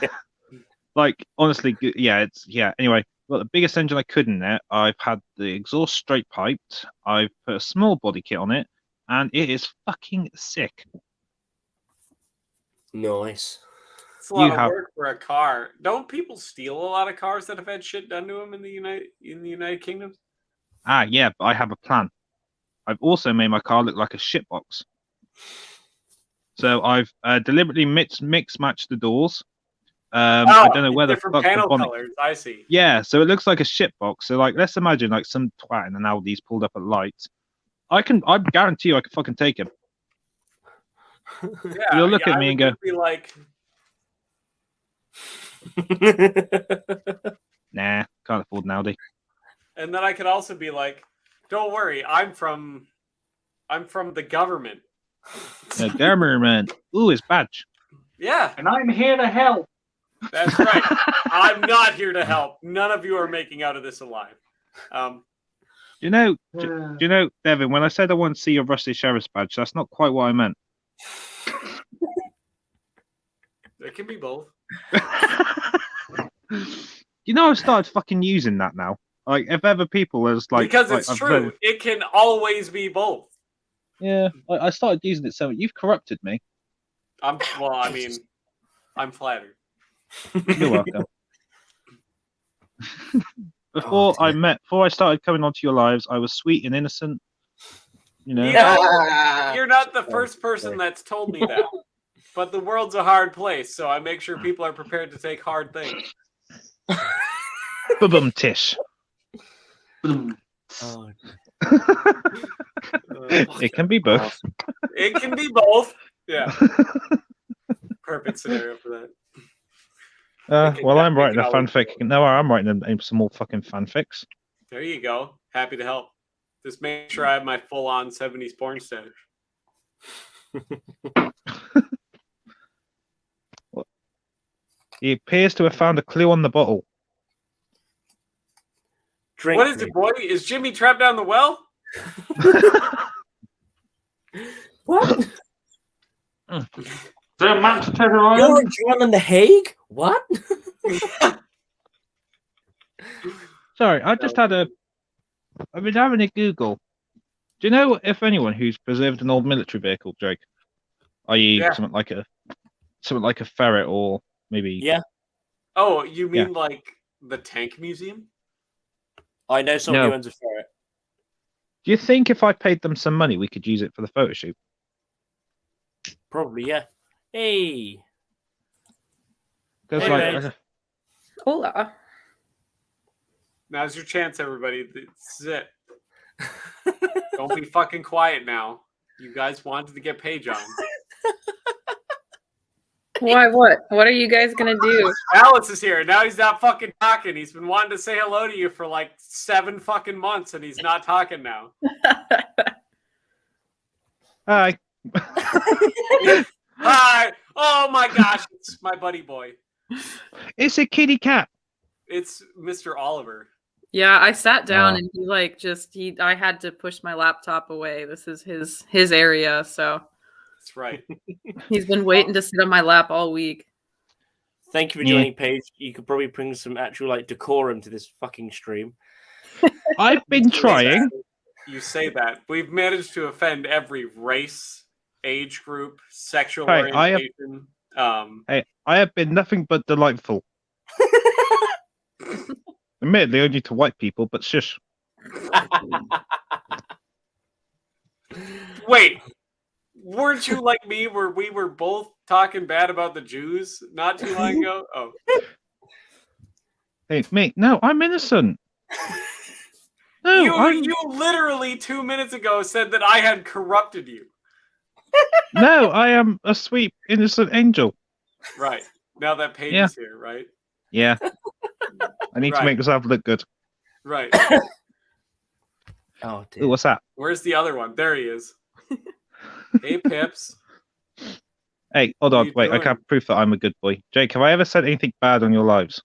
Like honestly, anyway, got the biggest engine I could in there. I've had the exhaust straight piped. I've put a small body kit on it, and it is fucking sick. Nice. It's a lot of work for a car. Don't people steal a lot of cars that have had shit done to them in the United Kingdom? Ah, yeah, but I have a plan. I've also made my car look like a shitbox. So I've deliberately mix matched the doors. I don't know whether different panel colors. I see. Yeah, so it looks like a shitbox. So like, let's imagine like some twat in an Audi's pulled up at lights. I guarantee you, I can fucking take him. Yeah, you'll look at me and go, be like, nah, can't afford an Audi. And then I could also be like, Don't worry, I'm from the government. The government. Ooh, his badge. Yeah, And I'm here to help. that's right. I'm not here to help. None of you are making out of this alive. You know, do you know, Devin? When I said I want to see your rusty sheriff's badge, that's not quite what I meant. It can be both. You know, I've started fucking using that now. Like, if ever people was like, Because like, it's I've true. read- It can always be both. yeah, I started using it. So you've corrupted me. I'm flattered. You're welcome. Before I started coming onto your lives, I was sweet and innocent. You know. You know, you're not the first person that's told me that. But the world's a hard place, so I make sure people are prepared to take hard things. Boom tish. Oh, It can be both. It can be both. Yeah. Perfect scenario for that. Well, I'm writing a fanfic. No, I'm writing some more fucking fanfics. There you go. Happy to help. Just make sure I have my full-on 70s porn stash. He appears to have found a clue on the bottle. drink What is me. it, boy? Is Jimmy trapped down the well? What? Is there a map to Treasure Island? You're in John and the Hague? What? Sorry, I've been having a Google. Do you know if anyone who's preserved an old military vehicle, Jake? I.e., Yeah. something like a ferret or maybe. Yeah, Oh, you mean like the tank museum? I know someone who No. owns a ferret. Do you think if I paid them some money, we could use it for the photo shoot? Probably, yeah. Hey. Because Hey, like, mate. Hola. Now's your chance, everybody. This is it. Don't be fucking quiet now. You guys wanted to get Paige on. Why? What? What are you guys gonna do? Alice is here. Now he's not fucking talking. He's been wanting to say hello to you for like 7 fucking months, and he's not talking now. hi. Hi. Oh my gosh, it's my buddy boy. It's a kitty cat. It's Mr. Oliver. Yeah, I sat down Oh. and I had to push my laptop away. This is his area, so That's right. he's been waiting to sit on my lap all week. Thank you for Yeah. joining, Paige. You could probably bring some actual like decorum to this fucking stream. I've been trying. You say that. We've managed to offend every race, age group, sexual Hey, orientation. Hey, I have been nothing but delightful. Admittedly, only to white people, but shush. Wait, weren't you like me where we were both talking bad about the Jews not too long ago? Oh, Hey, mate, no, I'm innocent. No, you literally 2 minutes ago said that I had corrupted you. no, I am a sweet, innocent angel. Right. Now that Paige Yeah. is here, right? Yeah. I need to Right. make myself look good. Right. Oh Ooh, dear. what's that? Where's the other one? There he is. Hey, Pips. Hey, hold What are on, you wait, I doing? can't prove that I'm a good boy. Jake, have I ever said anything bad on your lives?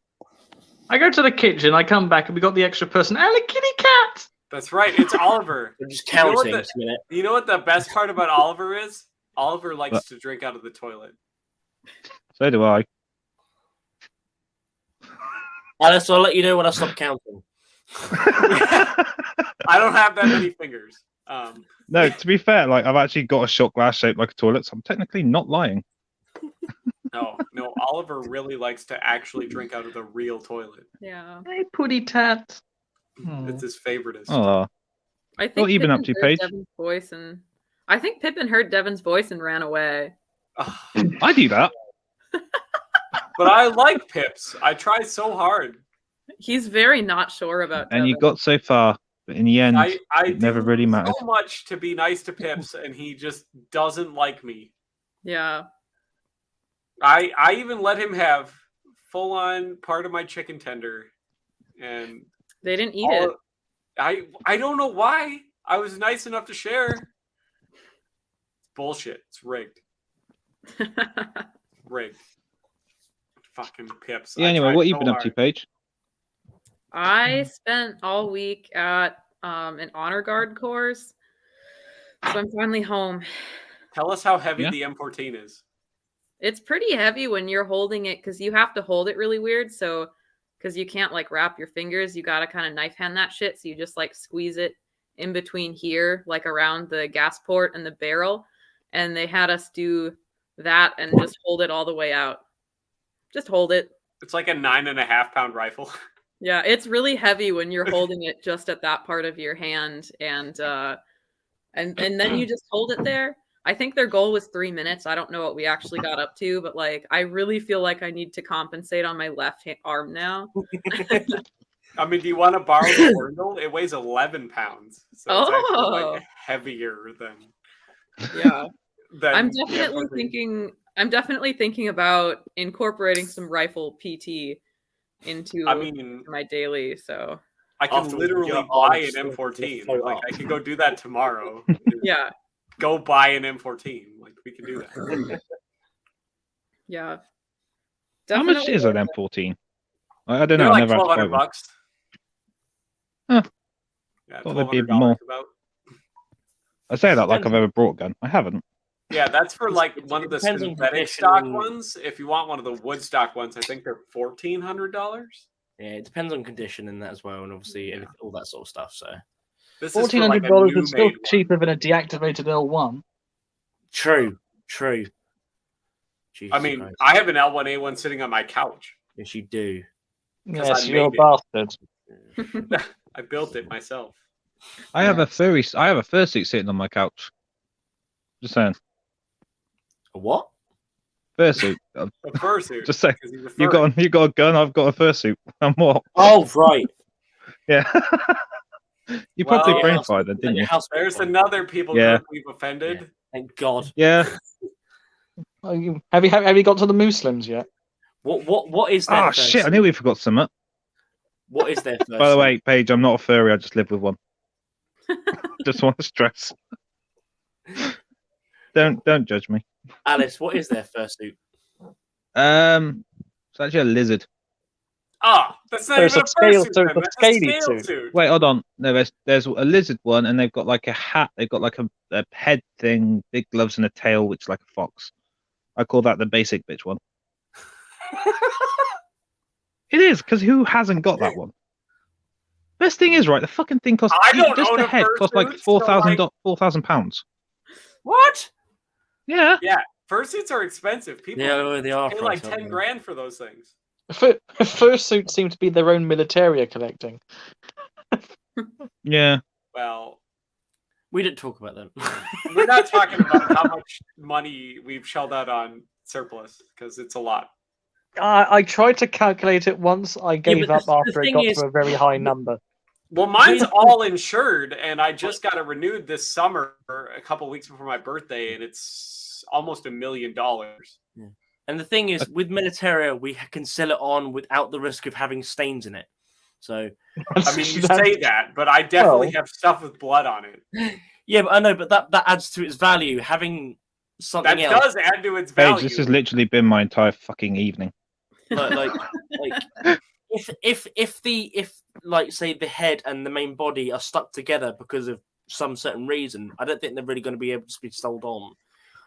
I go to the kitchen, I come back, and we got the extra person and a kitty cat. That's right. It's Oliver. We're just You know what counting the- a minute. You know what the best part about Oliver is? Oliver likes What? to drink out of the toilet. So do I. Alice, I'll let you know when I stop counting. I don't have that many fingers. No, to be fair, like I've actually got a shot glass shaped like a toilet, so I'm technically not lying. No, Oliver really likes to actually drink out of the real toilet. Yeah, Hey, putty tat. It's his favoriteest. Oh, I think What you been up Pippin to, heard Paige? Devin's voice, and I think Pippin heard Devin's voice and ran away. I do that. But I like Pips. I try so hard. He's very not sure about And you Devin. got so far, but in the end, I it never do really mattered. so much to be nice to Pips, and he just doesn't like me. Yeah, I even let him have full on part of my chicken tender, and they didn't eat all it. of- I don't know why. I was nice enough to share. It's bullshit. It's rigged. Rigged. Fucking pips. Yeah. I Anyway, tried what you so been up to, hard. Paige? I spent all week at an honor guard course, so I'm finally home. Tell us how heavy Yeah. the M14 is. It's pretty heavy when you're holding it because you have to hold it really weird. So, because you can't like wrap your fingers, you got to kind of knife hand that shit. So you just like squeeze it in between here, like around the gas port and the barrel. And they had us do that and just hold it all the way out. Just hold it. It's like a 9.5-pound rifle. Yeah, it's really heavy when you're holding it just at that part of your hand, and then you just hold it there. I think their goal was 3 minutes. I don't know what we actually got up to, but like I really feel like I need to compensate on my left arm now. I mean, do you want to borrow the Wordle? It weighs 11 pounds, so it's actually Oh. like heavier than. Yeah, than I'm the definitely M14. thinking. I'm definitely thinking about incorporating some rifle PT into I mean, my daily. So I can Afterwards, literally your buy arms an will M14. float Like up. I could go do that tomorrow. yeah, Go buy an M14. Like we can do that. yeah. How much Definitely is an M14? I don't know. They're I like never had to buy $1,200 one. bucks. Huh. Yeah, Thought there'd be $1,200 more. about. I say that like Depends. I've ever brought a gun. I haven't. Yeah, that's for like It one of the depends on synthetic condition stock and- ones. If you want one of the wood stock ones, I think they're $1,400. Yeah, it depends on condition and that as well, and obviously all that sort of stuff. So This is for like a $1,400 new is still made one. cheaper than a deactivated L1. true. I Jesus mean, Christ. I have an L1A1 sitting on my couch. Yes, you do. Because Yes, I you're a made it. bastard. I built it myself. I have a fursuit sitting on my couch. Just saying, A what? fursuit. A fursuit. Just saying. 'cause he's a You furry. got a gun. I've got a fursuit. And what? Oh, right. Yeah. You probably Well, brain house- fired then, didn't your you? house There's one. another people Yeah. group we've offended. Thank God. Yeah. Have you got to the Muslims yet? What is their Oh first shit! I knew we forgot something. What is their first By the way, Paige, I'm not a furry. I just live with one. Just want to stress. Don't judge me. Alice, what is their first suit? It's actually a lizard. Ah, that's not So it's even a scale- fursuit. so it's then. a That's scaly scale suit. suit. Wait, hold on. No, there's a lizard one, and they've got like a hat. They've got like a head thing, big gloves, and a tail, which is like a fox. I call that the basic bitch one. It is, because who hasn't got that one? Best thing is, right, the fucking thing costs I don't just own the a head costs like fursuit, so, like- £4,000. What? Yeah. Yeah, fursuits are expensive. People Yeah, they are. pay like pricey, aren't 10 they? grand for those things. Fursuits seem to be their own militaria collecting. Yeah. Well, We didn't talk about them. we're not talking about how much money we've shelled out on surplus because it's a lot. I tried to calculate it once. I gave but up the after it thing got is- to a very high number. Well, mine's all insured, and I just got it renewed this summer, a couple weeks before my birthday, and it's almost $1 million. And the thing is, with Militaria, we can sell it on without the risk of having stains in it. So, I mean, you say that, but I definitely have stuff with blood on it. yeah, but I know, but that adds to its value. Having something That else, does add to its value. Paige, this has literally been my entire fucking evening. like if like say the head and the main body are stuck together because of some certain reason, I don't think they're really going to be able to be sold on.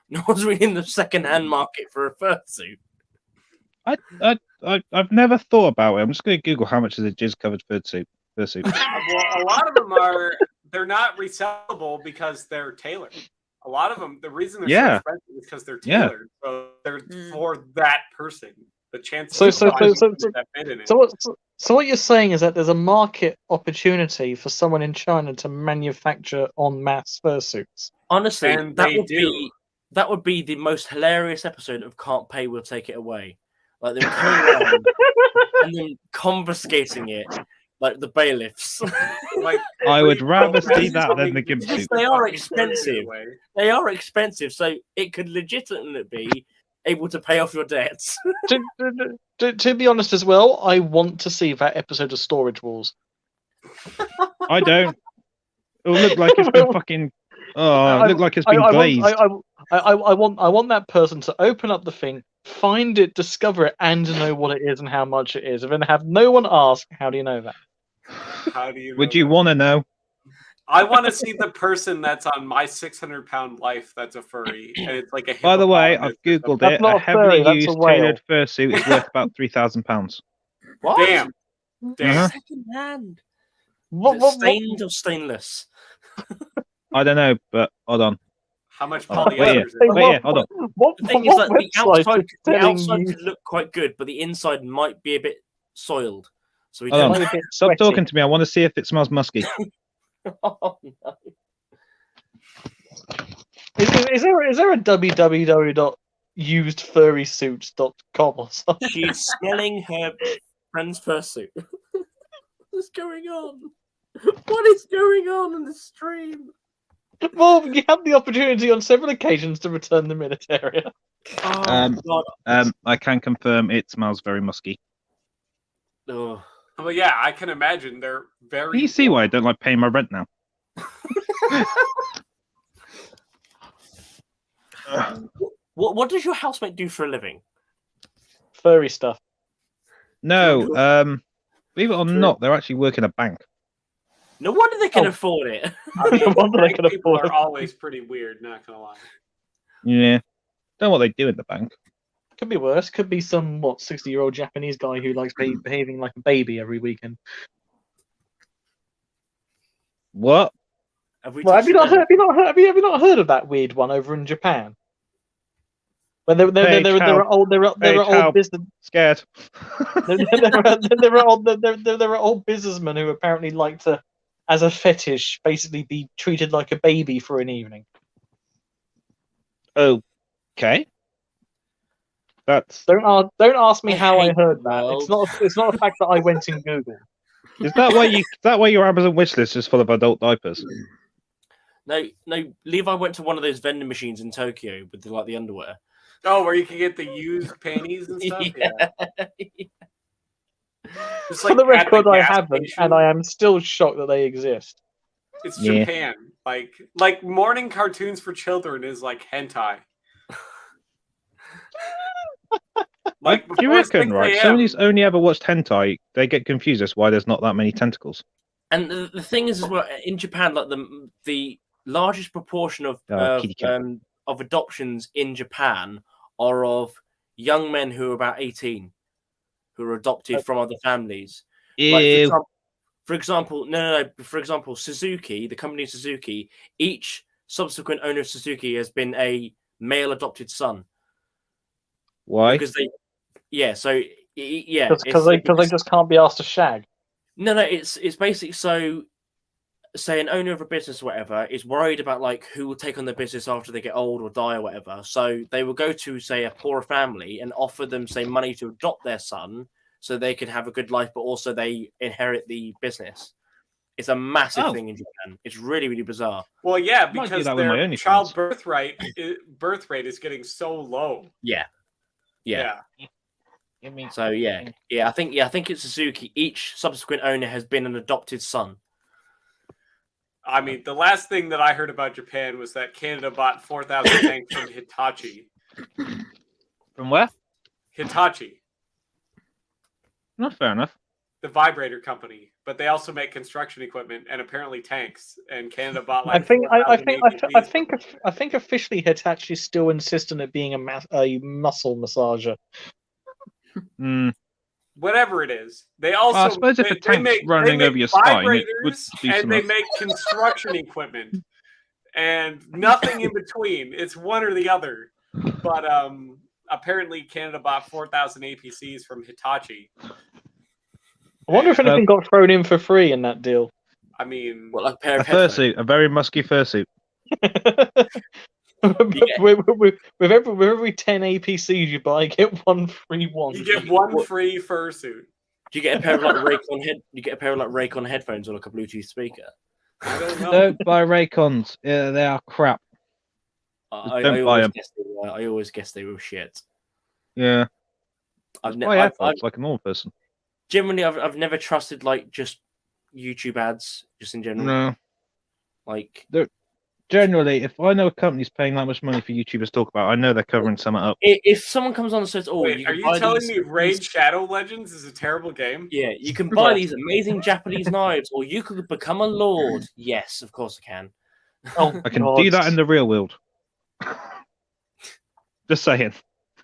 No one's really in the second-hand market for a fursuit. I've never thought about it. I'm just going to Google how much is a jizz-covered fursuit. Well, a lot of them they're not resellable because they're tailored. A lot of them, the reason they're so expensive is because they're tailored. So they're for that person. The chances So what you're saying is that there's a market opportunity for someone in China to manufacture en masse fursuits. Honestly, And that would be the most hilarious episode of Can't Pay, We'll Take It Away. Like them coming around and then confiscating it, like the bailiffs. like I would rather see that something than the gimp suit. They are expensive. They are expensive, so it could legitimately be able to pay off your debts. To be honest as well, I want to see that episode of Storage Wars. I don't. It'll look like it's been fucking. Oh, it look like it's been glazed. I want that person to open up the thing, find it, discover it, and know what it is and how much it is, and then have no one ask, "How do you know that?" How do you know Would you that? want to know? I want to see the person that's on my 600-pound life that's a furry, and it's like a By the way, I've hippopotamus or googled That's it. not A a heavily furry, that's a used whale. tailored fursuit is worth about £3,000. What? Damn. Uh-huh. Second hand. What, Is it what, stained or stainless? I don't know, but hold on. How much Oh, wait, polyester yeah. is it? Hey, Wait, yeah, hold on. What, The thing is what that the website outside, is telling you? could look quite good, but the inside might be a bit soiled. So we Hold on. Might be a bit Stop sweaty. talking to me. I want to see if it smells musky. Oh, no. Is there a www.usedfurrysuits.com or something? She's smelling her friend's fursuit. What is going on? What is going on in the stream? Well, you had the opportunity on several occasions to return the military. Oh, God. I can confirm it smells very musky. Oh. Well, yeah, I can imagine they're very. Can you see why I don't like paying my rent now? What does your housemate do for a living? Furry stuff. No, believe it or not, they're actually working a bank. No wonder they can Oh. afford it. I mean, No wonder they bank can people afford are it. always pretty weird. Not gonna lie. Yeah. Don't know what they do in the bank. Could be worse. Could be some 60-year-old Japanese guy who likes behaving like a baby every weekend. What? Have we Well, have touched you on not heard of that weird one over in Japan? When there Hey, are cow. old Hey, cow. old business Scared. there are old businessmen who apparently like to, as a fetish, basically be treated like a baby for an evening. Okay. That's Don't ask me I how I hate heard the that. world. It's not a fact that I went in Google. is that why your Amazon wish list is full of adult diapers? No, Levi went to one of those vending machines in Tokyo with the underwear. Oh, where you can get the used panties and stuff. Yeah. Just For the at record, I gas haven't, station. and I am still shocked that they exist. It's Yeah. Japan. Like morning cartoons for children is like hentai. Like Do you before reckon, 6 right? a.m. Somebody's only ever watched hentai, they get confused as to why there's not that many tentacles. And the thing is, as well, in Japan, like the largest proportion of Kitty cat. of adoptions in Japan are of young men who are about 18, who are adopted from other families. Like Ew. for example, Suzuki, the company Suzuki, each subsequent owner of Suzuki has been a male adopted son. Why? Because they, because they just can't be asked to shag. No, it's basically so. Say an owner of a business or whatever is worried about like who will take on the business after they get old or die or whatever. So they will go to say a poorer family and offer them say money to adopt their son so they can have a good life, but also they inherit the business. It's a massive thing in Japan. It's really, really bizarre. Well, yeah, Might do because that with my their OnlyFans. child birth rate is getting so low. Yeah. So I think it's Suzuki. Each subsequent owner has been an adopted son. I mean, the last thing that I heard about Japan was that Canada bought 4,000 tanks from Hitachi. From where? Hitachi, Not fair enough. the vibrator company, but they also make construction equipment and apparently tanks. And Canada bought I like think 4,000 ATVs. I think officially Hitachi still insist on it being a muscle massager. Whatever it is, they also I suppose if a tank's running over your spine, it would vibrators do and some they of- make construction equipment and nothing in between. It's one or the other. But apparently Canada bought 4,000 APCs from Hitachi. I wonder if anything got thrown in for free in that deal. I mean, What, like a pair a of headphones? fursuit, a very musky fursuit. with every 10 APCs you buy, get one free one. you get one free fursuit. Do you get a pair of like Raycon head? You get a pair of like Raycon headphones or like a Bluetooth speaker? I don't know. Don't buy Raycons. Yeah, they are crap. Don't buy 'em. I always guess they were shit. Yeah. I've Buy AirPods like a normal person. Generally, I've never trusted like just YouTube ads just in general? No. Like, Generally, if I know a company's paying that much money for YouTubers to talk about, I know they're covering something up. if someone comes on and says, "Oh, Wait, you are can you buy telling these, me Raid Shadow Legends is a terrible game? yeah, you can buy Yeah. these amazing Japanese knives, or you could become a lord." Yes, of course I can. Oh, I can God. do that in the real world. Just saying.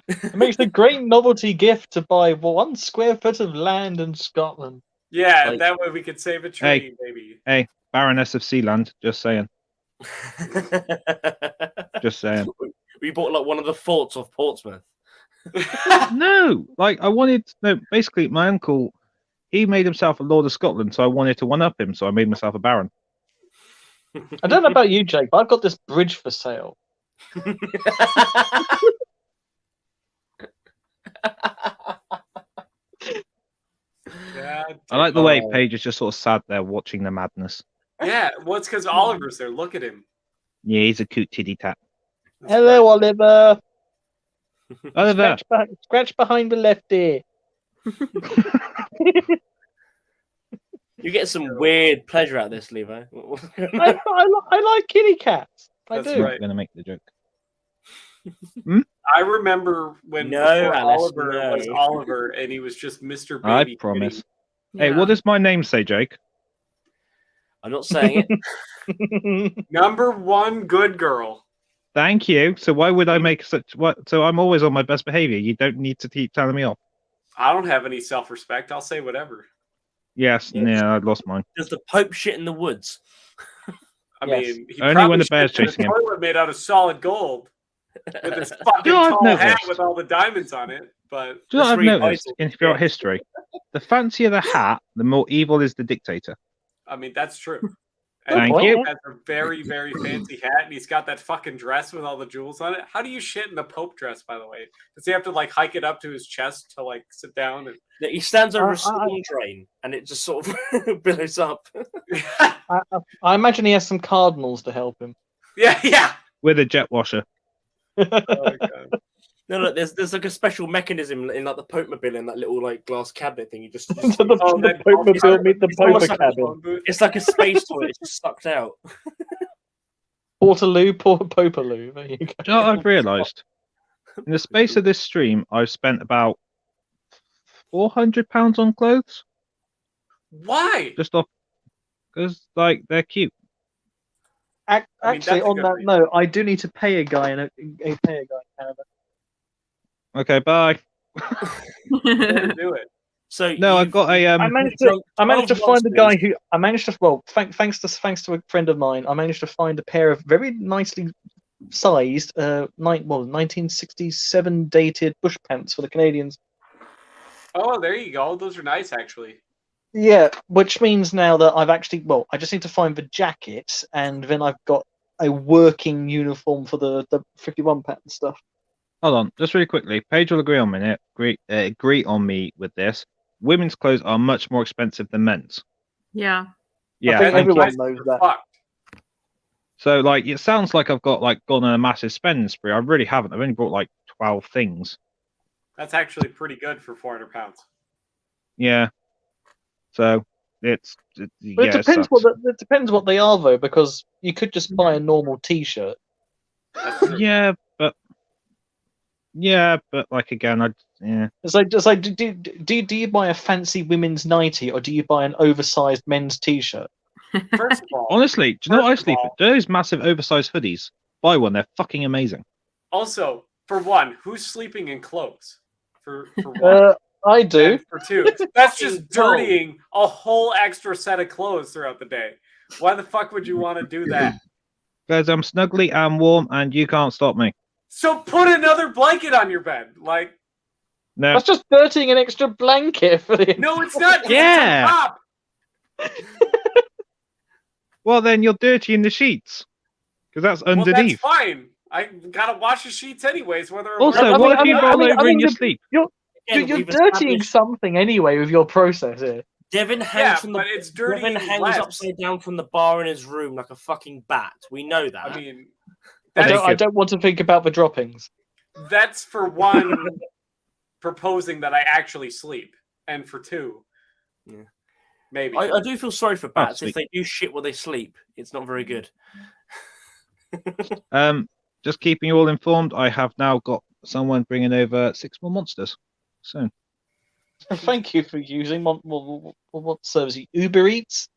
It makes a great novelty gift to buy 1 square foot of land in Scotland. Yeah, Like- that way we could save a tree, baby. Hey, Baroness of Sealand. Just saying. Just saying. We bought like one of the forts of Portsmouth. No, like basically my uncle, he made himself a Lord of Scotland, so I wanted to one up him, so I made myself a Baron. I don't know about you, Jake, but I've got this bridge for sale. Yeah, I like the way Oh. Paige is just sort of sat there watching the madness. yeah, well, it's because Oliver's there. Look at him. Yeah, he's a cute titty tat. That's Hello, Oliver. Oliver, Scratch behind the left ear. You get some weird pleasure out of this, Levi. I like kitty cats. I That's do. I'm right. not going to make the joke. I remember when No, before Alice, Oliver no. was Oliver and he was just Mr. I Baby. promise. Yeah. Hey, what does my name say, Jake? I'm not saying it. Number 1 good girl. Thank you. So why would I make such what? So I'm always on my best behavior. You don't need to keep telling me off. I don't have any self-respect. I'll say whatever. Yes, Yes. yeah, I lost mine. Does the Pope shit in the woods? I Yes. mean, he Only probably when the bear's shit in a chasing him. toilet made out of solid gold with his fucking I've tall hat noticed? with all the diamonds on it. But Do you know what That's I've really noticed vital. in throughout Yeah. history? The fancier the hat, the more evil is the dictator. I mean, that's true. Good Thank point. you. He has a very, very fancy hat, and he's got that fucking dress with all the jewels on it. How do you shit in the Pope dress, by the way? Does he have to like hike it up to his chest to like sit down? And... That he stands over I- a storm drain and it just sort of billows up. I imagine he has some cardinals to help him. yeah. With a jet washer. Oh my God. No, there's like a special mechanism in like the Pope mobile in that little like glass cabinet thing. You just the Pope it's mobile meet the it's almost Pope like a cabin. it's like a space toilet. It's just sucked out. Portaloo, Popaloo. There you go. Do you know what I've realised? In the space of this stream, I've spent about £400 on clothes. Why? Just off because like they're cute. Actually, that's a on good that reason. note, I do need to pay a guy in Canada. Okay, bye. Don't do it. So No, I've got a I managed to find a guy who thanks to a friend of mine, I managed to find a pair of very nicely sized 1967 dated bush pants for the Canadians. Oh, there you go. Those are nice, actually. Yeah, which means now that I just need to find the jacket, and then I've got a working uniform for the 51 pattern stuff. Hold on, just really quickly. Paige will agree on me with this. Women's clothes are much more expensive than men's. Yeah. Yeah, think thank you. everyone knows that. Fucked. So like it sounds like I've got like gone on a massive spending spree. I really haven't. I've only bought like 12 things. That's actually pretty good for 400 pounds. Yeah. So But yeah, it depends it depends what they are though, because you could just buy a normal T-shirt. That's true. yeah, but like again, It's like do you buy a fancy women's nightie or do you buy an oversized men's T-shirt? First of all, honestly, do you know what I First of sleep all- with? Those massive oversized hoodies. Buy one, they're fucking amazing. also, for one, who's sleeping in clothes? For one. I do. And for two, that's just Fucking dirtying a whole extra set of clothes throughout the day. Why the fuck would you want to do that? Because I'm snuggly and warm and you can't stop me. So put another blanket on your bed. Like, No. That's just dirtying an extra blanket for the. no, it's not. 'cause Yeah. It's on top. Well, then you're dirty in the sheets. Because that's Well, that's underneath. fine. I gotta wash the sheets anyways. Whether I'm Also, I mean- what if I you mean- roll I mean- over in your sleep? You're Again, we've dirtying established something anyway with your process here. Devin hangs Yeah, from the but it's dirty Devin hangs less. upside down from the bar in his room like a fucking bat. We know that. I mean, I that's, don't want to think about the droppings. that's for one proposing that I actually sleep, and for two, Maybe. I do feel sorry for bats. sweet. If they do shit while they sleep, it's not very good. Just keeping you all informed, I have now got someone bringing over 6 more monsters soon. Thank you for using what service? Uber Eats?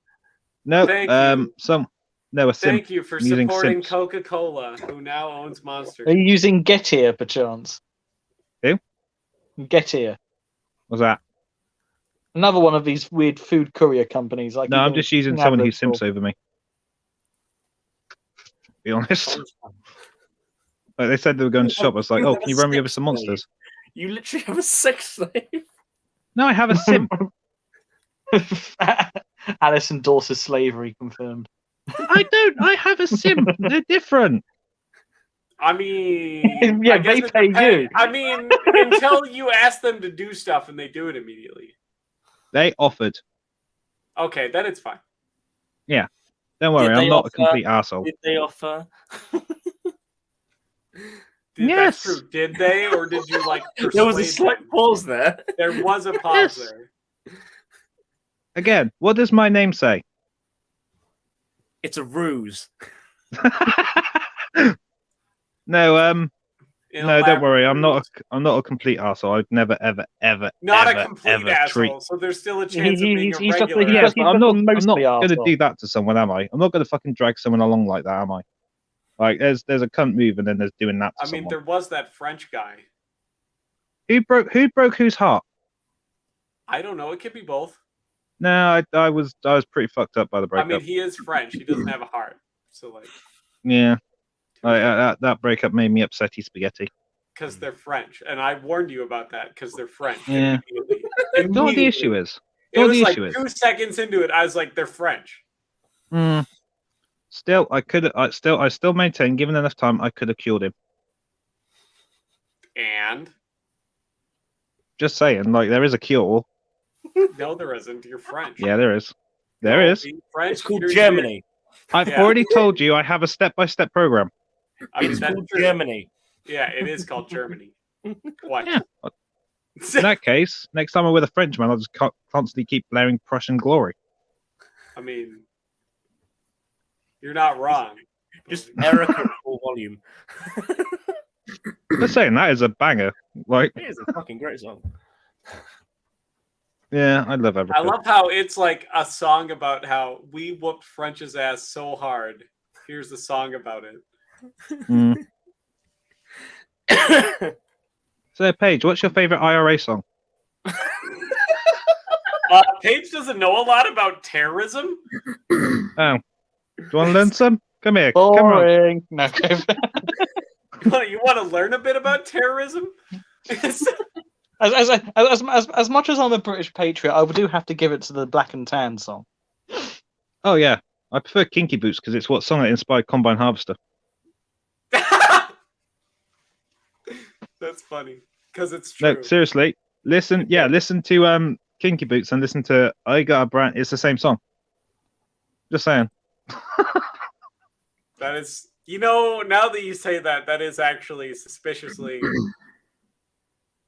No, Thank you. a sim. Thank you for I'm using supporting Simps. Coca-Cola, who now owns Monster. Are you using Get Here, perchance? Who? Get Here. What's that? Another one of these weird food courier companies. No, I'm just using someone who simps over me. To be honest. Like they said they were going to shop. I was like, oh, can you run me over some monsters? You literally have a sex slave. No, I have a simp. Alice endorses slavery, confirmed. I don't. I have a simp. They're different. I mean, Yeah, I guess they it pay depends. you. I mean, until you ask them to do stuff and they do it immediately. They offered. Okay, then it's fine. Don't worry, Did I'm they not a offer- complete arsehole. Did they offer? Yes. That's true. Did they, or did you like persuade There was a slight them? pause there. There was a pause Yes. there. Again, what does my name say? It's a ruse. No, no, don't worry. I'm not. Elaborate. I'm not a complete arsehole. I'd never, ever, ever, Not ever, a complete ever asshole, treat. so there's still a chance of being a He's just- regular. he's Yeah, just- but he's I'm just not. I'm mostly not going to arsehole. do that to someone, am I? I'm not going to fucking drag someone along like that, am I? Like, there's a cunt move, and then there's doing that to I mean, someone. there was that French guy. Who broke whose heart? I don't know. It could be both. No, I was pretty fucked up by the I breakup. mean, he is French. He doesn't have a heart. So, like, Yeah, that breakup made me upsetty spaghetti. because they're French. And I warned you about that because they're French. Yeah. Immediately. You know what the issue Immediately. is? It You know what was the like issue is? 2 seconds into it. I was like, they're French. Still, I still maintain, given enough time, I could have cured him. And Just saying, like there is a cure. no, there isn't. You're French. Yeah, there is. There No, is. being French, It's called you're- Germany. I've Yeah. already told you I have a step-by-step program. I mean, It's that's called true. Germany. Yeah, it is called Germany. What? Yeah. In that case, next time I'm with a Frenchman, I'll just constantly keep blaring Prussian glory. I mean, you're not wrong. Just Erica at full volume. Just saying, that is a banger. Like, It is a fucking great song. yeah, I love Erica. I love how it's like a song about how we whooped French's ass so hard. Here's the song about it. Mm. So, Paige, what's your favorite IRA song? Paige doesn't know a lot about terrorism. Oh, do you want to learn some? Come here. Come on. Boring. No, okay. You want to learn a bit about terrorism? As much as I'm a British patriot, I do have to give it to the Black and Tan song. Oh yeah, I prefer Kinky Boots because it's what song that inspired Combine Harvester. That's funny because it's true. No, seriously, listen. Yeah, listen to Kinky Boots and listen to I Got a Brand. It's the same song. Just saying. That is, now that you say that, that is actually suspiciously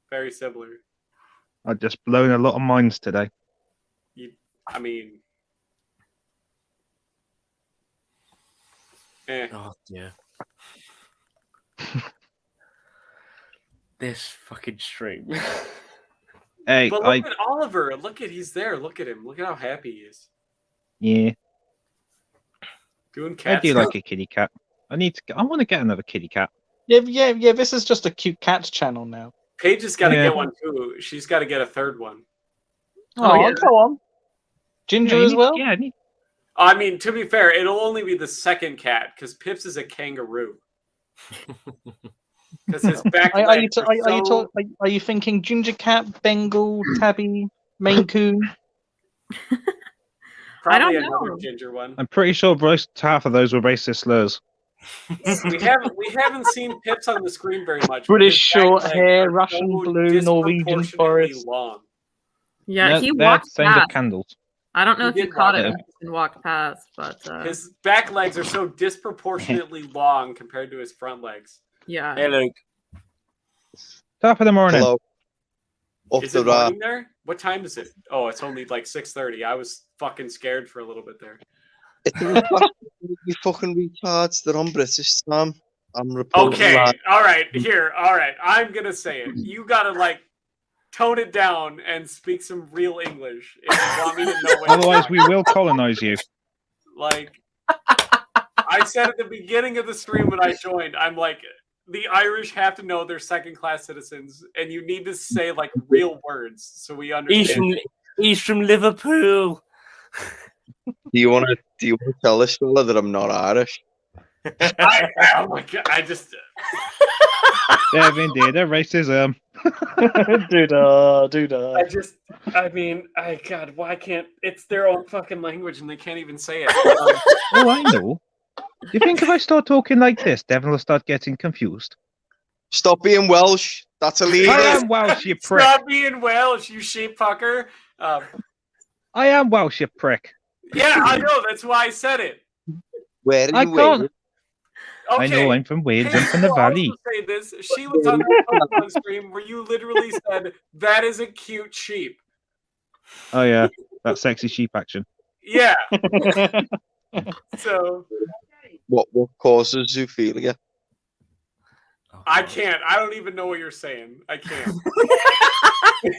very similar. I've just blown a lot of minds today. I mean, Oh dear. This fucking stream. Hey, but look at Oliver. Look at he's there. Look at him. Look at how happy he is. yeah, Doing I cat do stuff. like a kitty cat. I want to get another kitty cat. Yeah. This is just a cute cats channel now. Paige has got to Yeah. get one too. She's got to get a third one. Oh, yeah. go on. Ginger as well. Yeah, I mean, to be fair, it'll only be the second cat because Pips is a kangaroo. Because his back legs Are you thinking ginger cat, Bengal, tabby, Maine Coon? I don't probably know. another ginger one. I'm pretty sure most half of those were racist slurs. We haven't seen Pips on the screen very much. British His back short legs hair, are Russian so blue, Norwegian disproportionately forest. long. Yeah, No, he they're walked saying they're past. candles. I don't know He if you did caught walk it past. and walked past, but His back legs are so disproportionately long compared to his front legs. yeah. Hey Luke. Top of the morning. Hello. Off Is the it morning there? What time is it? Oh, it's only like 6:30. I was fucking scared for a little bit there. It's you fucking retards. They're on British, Sam. I'm reporting Okay, live. all right, I'm gonna say it. You gotta like tone it down and speak some real English if you want me to know what Otherwise, we will colonize you. like I said at the beginning of the stream when I joined, I'm like, the Irish have to know they're second-class citizens, and you need to say like real words so we understand. He's from Liverpool. Do you want to tell this fella that I'm not Irish? Oh my god! I just Devin did a racism. Doodah. God, why can't it's their own fucking language and they can't even say it? Oh, I know. Do you think if I start talking like this, Devin will start getting confused? Stop being Welsh. That's illegal. I am Welsh, you prick. Stop being Welsh, you sheep fucker. I am Welsh, you prick. Yeah, I know. That's why I said it. Where I are you? can't. Okay. I know I'm from Wales. I'm from the I'll valley. also say this. She was on the Pokemon stream where you literally said, "That is a cute sheep." Oh yeah, that sexy sheep action. Yeah. So What causes zoophilia? I can't. I don't even know what you're saying. I can't.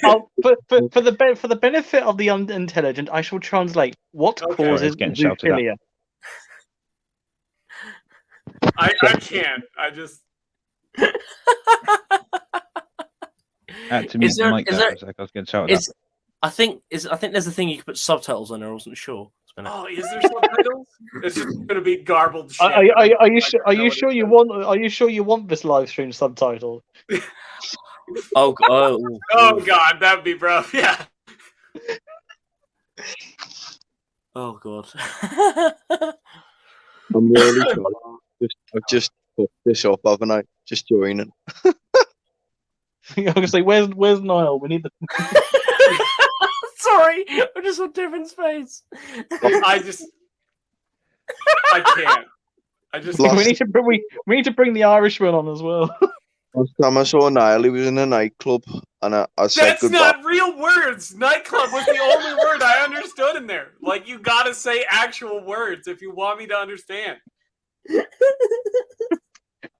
For the benefit of the unintelligent, I shall translate what Okay. causes It's getting shouted at. zoophilia. I can't. I just. I had to mute the mic there for a sec. I was getting shouted at. I think there's a thing you can put subtitles on. I wasn't sure. Oh, is there subtitles? It's just gonna be garbled shit. Are you sure you want this live stream subtitled? Oh God, that'd be rough. Yeah. Oh god. I'm really sorry. I've just put this up, haven't I? Just joining. I was gonna say, where's Niall? We need the. Sorry, I just saw Devin's face. I can't. We need to bring the Irishman on as well. Last time I saw Niall, he was in a nightclub, and I said That's goodbye. not real words. Nightclub was the only word I understood in there. Like, you gotta say actual words if you want me to understand.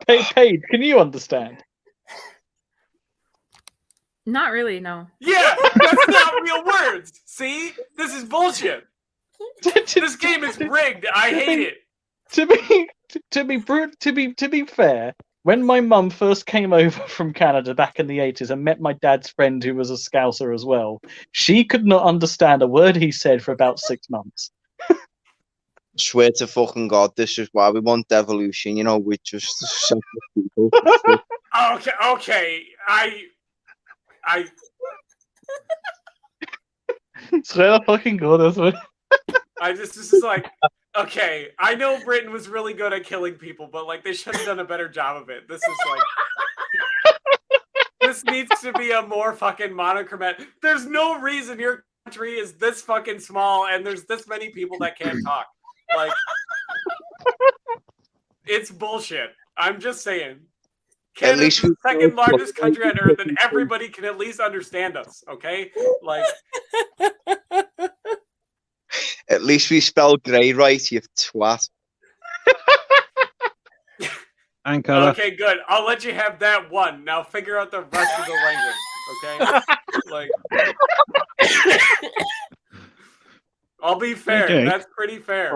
Paige, can you understand? Not really, no. Yeah, that's not real words. See? This is bullshit. This game is rigged. I hate it. To be fair, when my mum first came over from Canada back in the 80s and met my dad's friend who was a Scouser as well, she could not understand a word he said for about 6 months. Swear to fucking God, this is why we want devolution, you know, with just separate people. Okay. I Swear to fucking God, that's what. this is like, okay, I know Britain was really good at killing people, but like they should have done a better job of it. This is like, this needs to be a more fucking monochromatic. There's no reason your country is this fucking small and there's this many people that can't talk. Like, it's bullshit. I'm just saying. Canada's the second largest country on earth, and everybody can at least understand us, okay? Like, At least we spelled grey right, you twat. And colour. okay, good. I'll let you have that one. Now figure out the rest of the language, okay? Like, I'll be fair. Okay. That's pretty fair.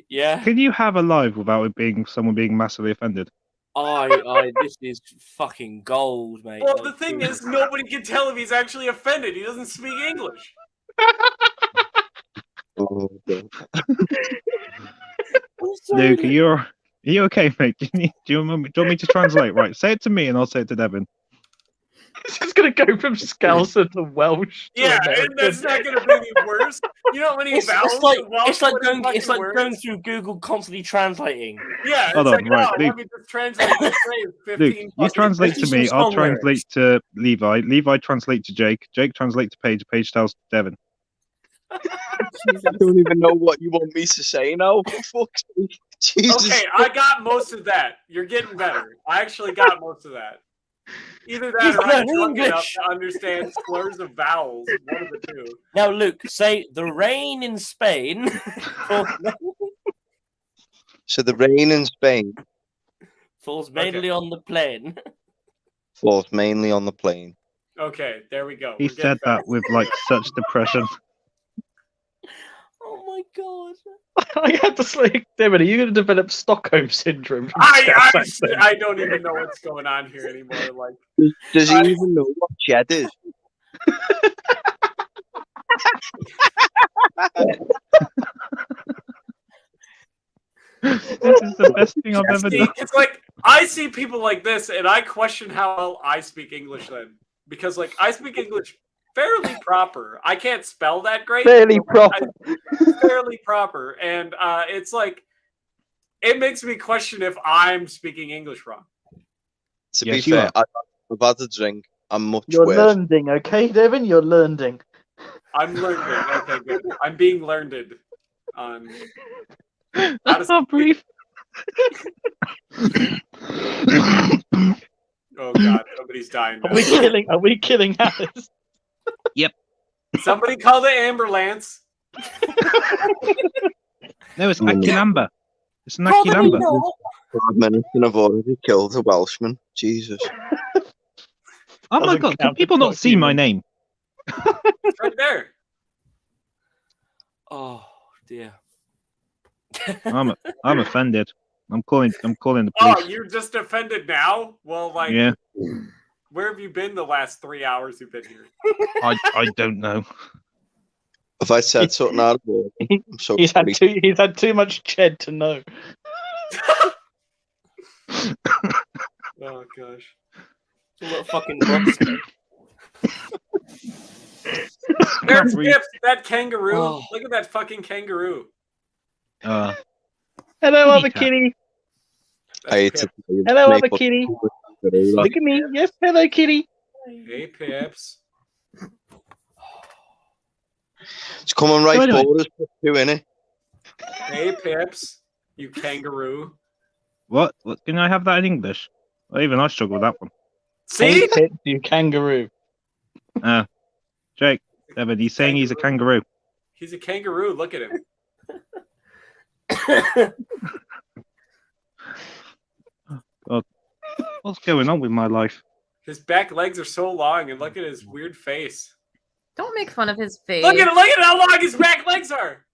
Yeah. Can you have a live without it being someone being massively offended? This is fucking gold, mate. Well, Like, the thing is, nobody can tell if he's actually offended. He doesn't speak English. Oh, God. Luke, are you okay, mate? Do you want me to translate? Right, say it to me and I'll say it to Devin. It's just gonna go from Scouser to Welsh. To Yeah, American. and that's not going to be any worse. You know how many vowels in Welsh it's like put in going fucking words? going through Google constantly translating. Yeah, it's Hold on, like, right, oh, Luke. let me just translate this phrase 15 Luke, you fucking translate to me, some I'll song translate to Levi. Levi translate to Jake. Jake translate to Paige. Paige tells Devin. I don't even know what you want me to say now. For fuck's sake. Jesus. Okay, I got most of that. You're getting better. I actually got most of that. Either that He's or I'm learning drunk enough English. to understand slurs of vowels. One of the two. Now, Luke, say the rain in Spain. So the rain in Spain falls mainly on the plain. falls mainly on the plain. Okay, there we go. He We're getting said that with like such depression. Oh my god. I had to say, David, are you going to develop Stockholm syndrome? From I Scouse accent? don't even know what's going on here anymore. Like, Does he even know what shed is? This is the best thing I've ever see, done. it's like I see people like this, and I question how well I speak English then, because like I speak English fairly proper. I can't spell that great. Fairly but, like, proper. fairly proper, and it's like it makes me question if I'm speaking English wrong. To Yes, be you fair, are. I've had a drink. I'm much You're worse. learning, okay, Devin? You're learning. I'm learned. Okay, good. I'm being learned on. I can't breathe. Oh god, somebody's dying now. Are we killing Alice? Somebody call the ambulance. No, it's Akilamber. It's an Akilamber. 5 minutes and I've already killed a Welshman. Jesus. Oh my Doesn't god, can count people as not not see my human. name? It's right there. Oh dear. I'm offended. I'm calling the Oh, police. you're just offended now? Well, like, Yeah, where have you been the last 3 hours you've been here? I don't know. If I said something out of order, I'm so He's sorry. had too much ched to know. Oh gosh. What fucking monster. There's breathe. Gift, that kangaroo. Oh. Look at that fucking kangaroo. Hello, Kitty other cat. kitty. That's I hate Pip. to tell you, Hello, Snake other was kitty. very lucky. Look at me. Yes, hello, kitty. Hey, Pips. It's coming right So anyway. forward. There's two in it. Hey, Pips. You kangaroo. What? Can I have that in English? Well, even I struggle with that one. See? Hey, Pip, you kangaroo. Jake, David, he's saying he's a kangaroo. He's a kangaroo. Look at him. What's going on with my life? His back legs are so long, and look at his weird face. Don't make fun of his face. Look at how long his back legs are.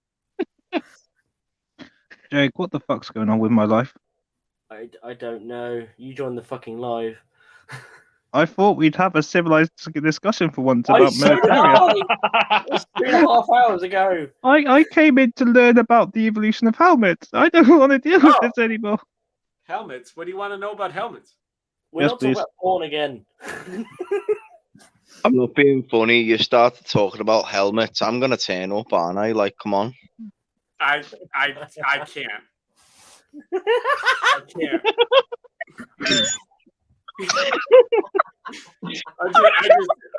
Jake, what the fuck's going on with my life? I don't know. You joined the fucking live. I thought we'd have a civilized discussion for once I about said military. It's 3.5 hours ago. I came in to learn about the evolution of helmets. I don't want to deal with Oh. this anymore. Helmets. What do you want to know about helmets? We're Yes, not talking please. about porn again. I'm not being funny. You started talking about helmets. I'm gonna turn up, aren't I? Like, come on. I can't. I can't.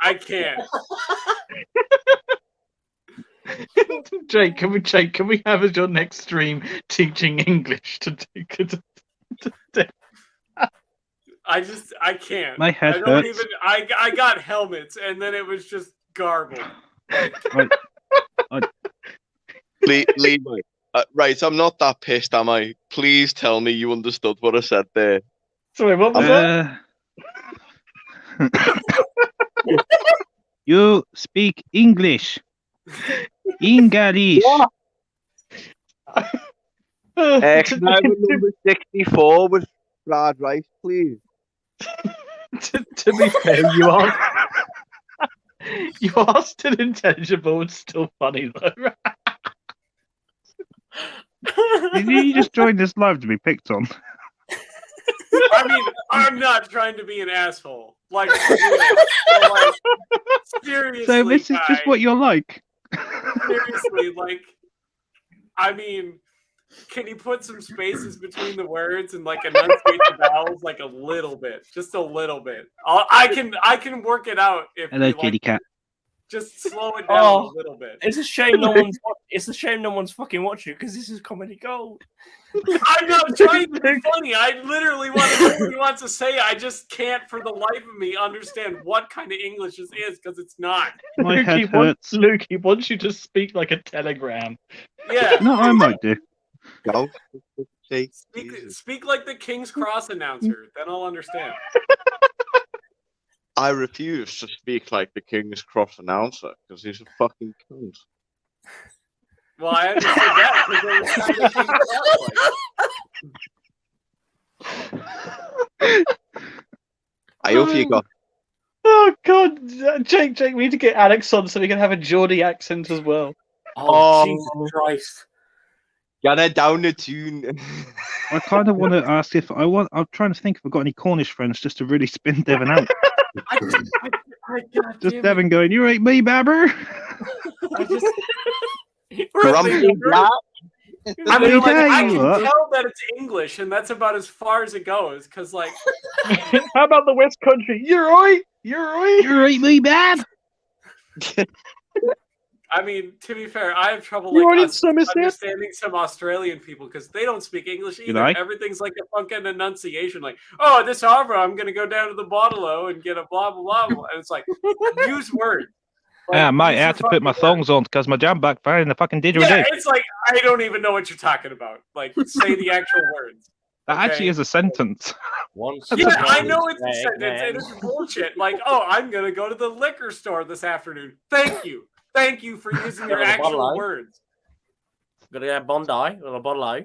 I can't. Jake, can we have as your next stream teaching English to take it? I can't. My head I don't hurts. even. I got helmets, and then it was just garbled. Levi. Right, I'm not that pissed, am I? Please tell me you understood what I said there. Sorry, what was that? You speak English. English. Can I have a number 64 with fried rice, please? To be fair, you are still intelligible and still funny though. Did you just join this live to be picked on? I mean, I'm not trying to be an asshole. Like, like seriously, So this is just guy, what you're like. seriously, like, I mean, can you put some spaces between the words and like enunciate the vowels like a little bit, just a little bit? I can work it out if Hello, you kitty like, cat. just slow it down a little bit. It's a shame no one's. It's a shame no one's fucking watching because this is comedy gold. I'm not trying to be funny. I literally want to know what he wants to say. I just can't, for the life of me, understand what kind of English this is because it's not. My head Lukey hurts. wants you to speak like a telegram. Yeah, No, I might do. Go. Say, Jesus. speak like the King's Cross announcer. Then I'll understand. I refuse to speak like the King's Cross announcer because he's a fucking cunt. Well, I understood that because they were trying to King's Cross. I hope you got. Oh God, Jake, we need to get Alex on so we can have a Geordie accent as well. Oh, Oh. Jesus Christ. Get it down the tune. I kind of want to ask if I want. I'm trying to think if I've got any Cornish friends just to really spin Devon out. God Just damn Devon going, "You ain't me, babber." I just. Grumpy black. I mean, like, I Hey, can what? tell that it's English, and that's about as far as it goes. Because, like, How about the West Country? You're right. You're right. You ain't me, bab. I mean, to be fair, I have trouble You like already us Somerset? understanding some Australian people because they don't speak English either. like? Everything's like a fucking enunciation, like, "Oh, this harbor, I'm gonna go down to the bottle and get a blah blah blah," blah. And it's like, use words. Like, Yeah, I might use have your to put my fucking words. thongs on because my jam backfired in the fucking Yeah, didgeridoo. it's like I don't even know what you're talking about. Like, say the actual words. That actually okay. is a sentence. Yeah, I know it's a sentence, and it's bullshit. Like, oh, I'm gonna go to the liquor store this afternoon. Thank you for using your Got a actual bottle, eh? words. Gonna get a Bondi or a bottle.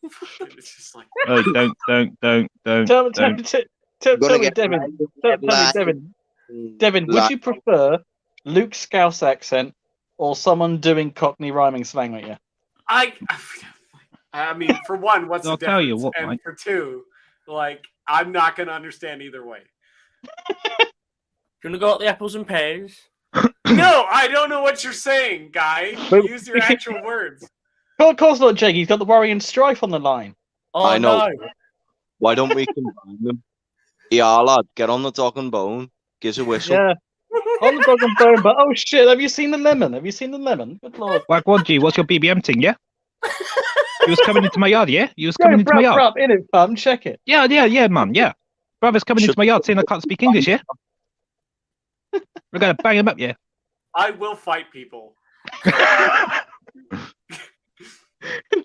It's just like, Oh, don't. Tell don't. me, Gotta Devin. get Tell me, Devin. Devin, would you prefer Luke's Scouse accent or someone doing Cockney rhyming slang at you? I mean, for one, what's I'll the tell difference? you what, and Mike. for two, like, I'm not gonna understand either way. You wanna go at the apples and pears? No, I don't know what you're saying, guy. But- Use your actual words. Of course not, Jake. He's got the Worry and Strife on the line. Oh I know. no. Why don't we combine them? Yeah, lad, get on the dog and bone. Gives a whistle. Yeah. On the dog and bone, but oh shit, have you seen the lemon? Have you seen the lemon? Good lord. Whack 1G, what's your BBM thing, yeah? You was coming into my yard, yeah? You was coming into my yard. In it, fam. Check it. Yeah, man, yeah. Brother's coming into my yard saying I can't speak English, yeah? We're gonna bang him up, yeah? I will fight people.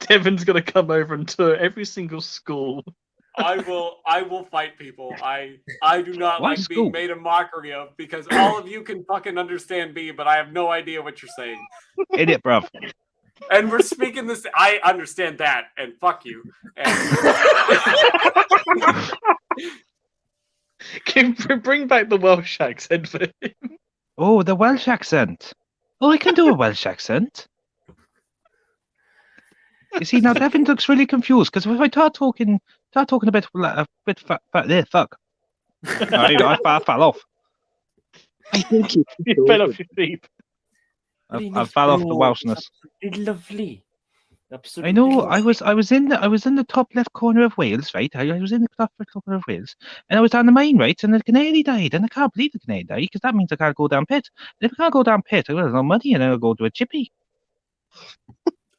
Devin's gonna come over and tour every single school. I will fight people. I do not Why like school? being made a mockery of because all of you can fucking understand me, but I have no idea what you're saying. Idiot, bruv. And we're speaking this. I understand that, and fuck you. And Bring back the Welsh accent for him. Oh, the Welsh accent. Oh, I can do a Welsh accent. You see, now Devin looks really confused because if I start talking a bit fat there, fuck. I fell off. I think You fell off your feet. I fell off the Welshness. Lovely. Absolutely. I know. I was in the top left corner of Wales, right? I was in the top left corner of Wales, and I was down the main right, and the canary died, and I can't believe the canary died because that means I can't go down pit. And if I can't go down pit, I will have no money, and I'll go to a chippy.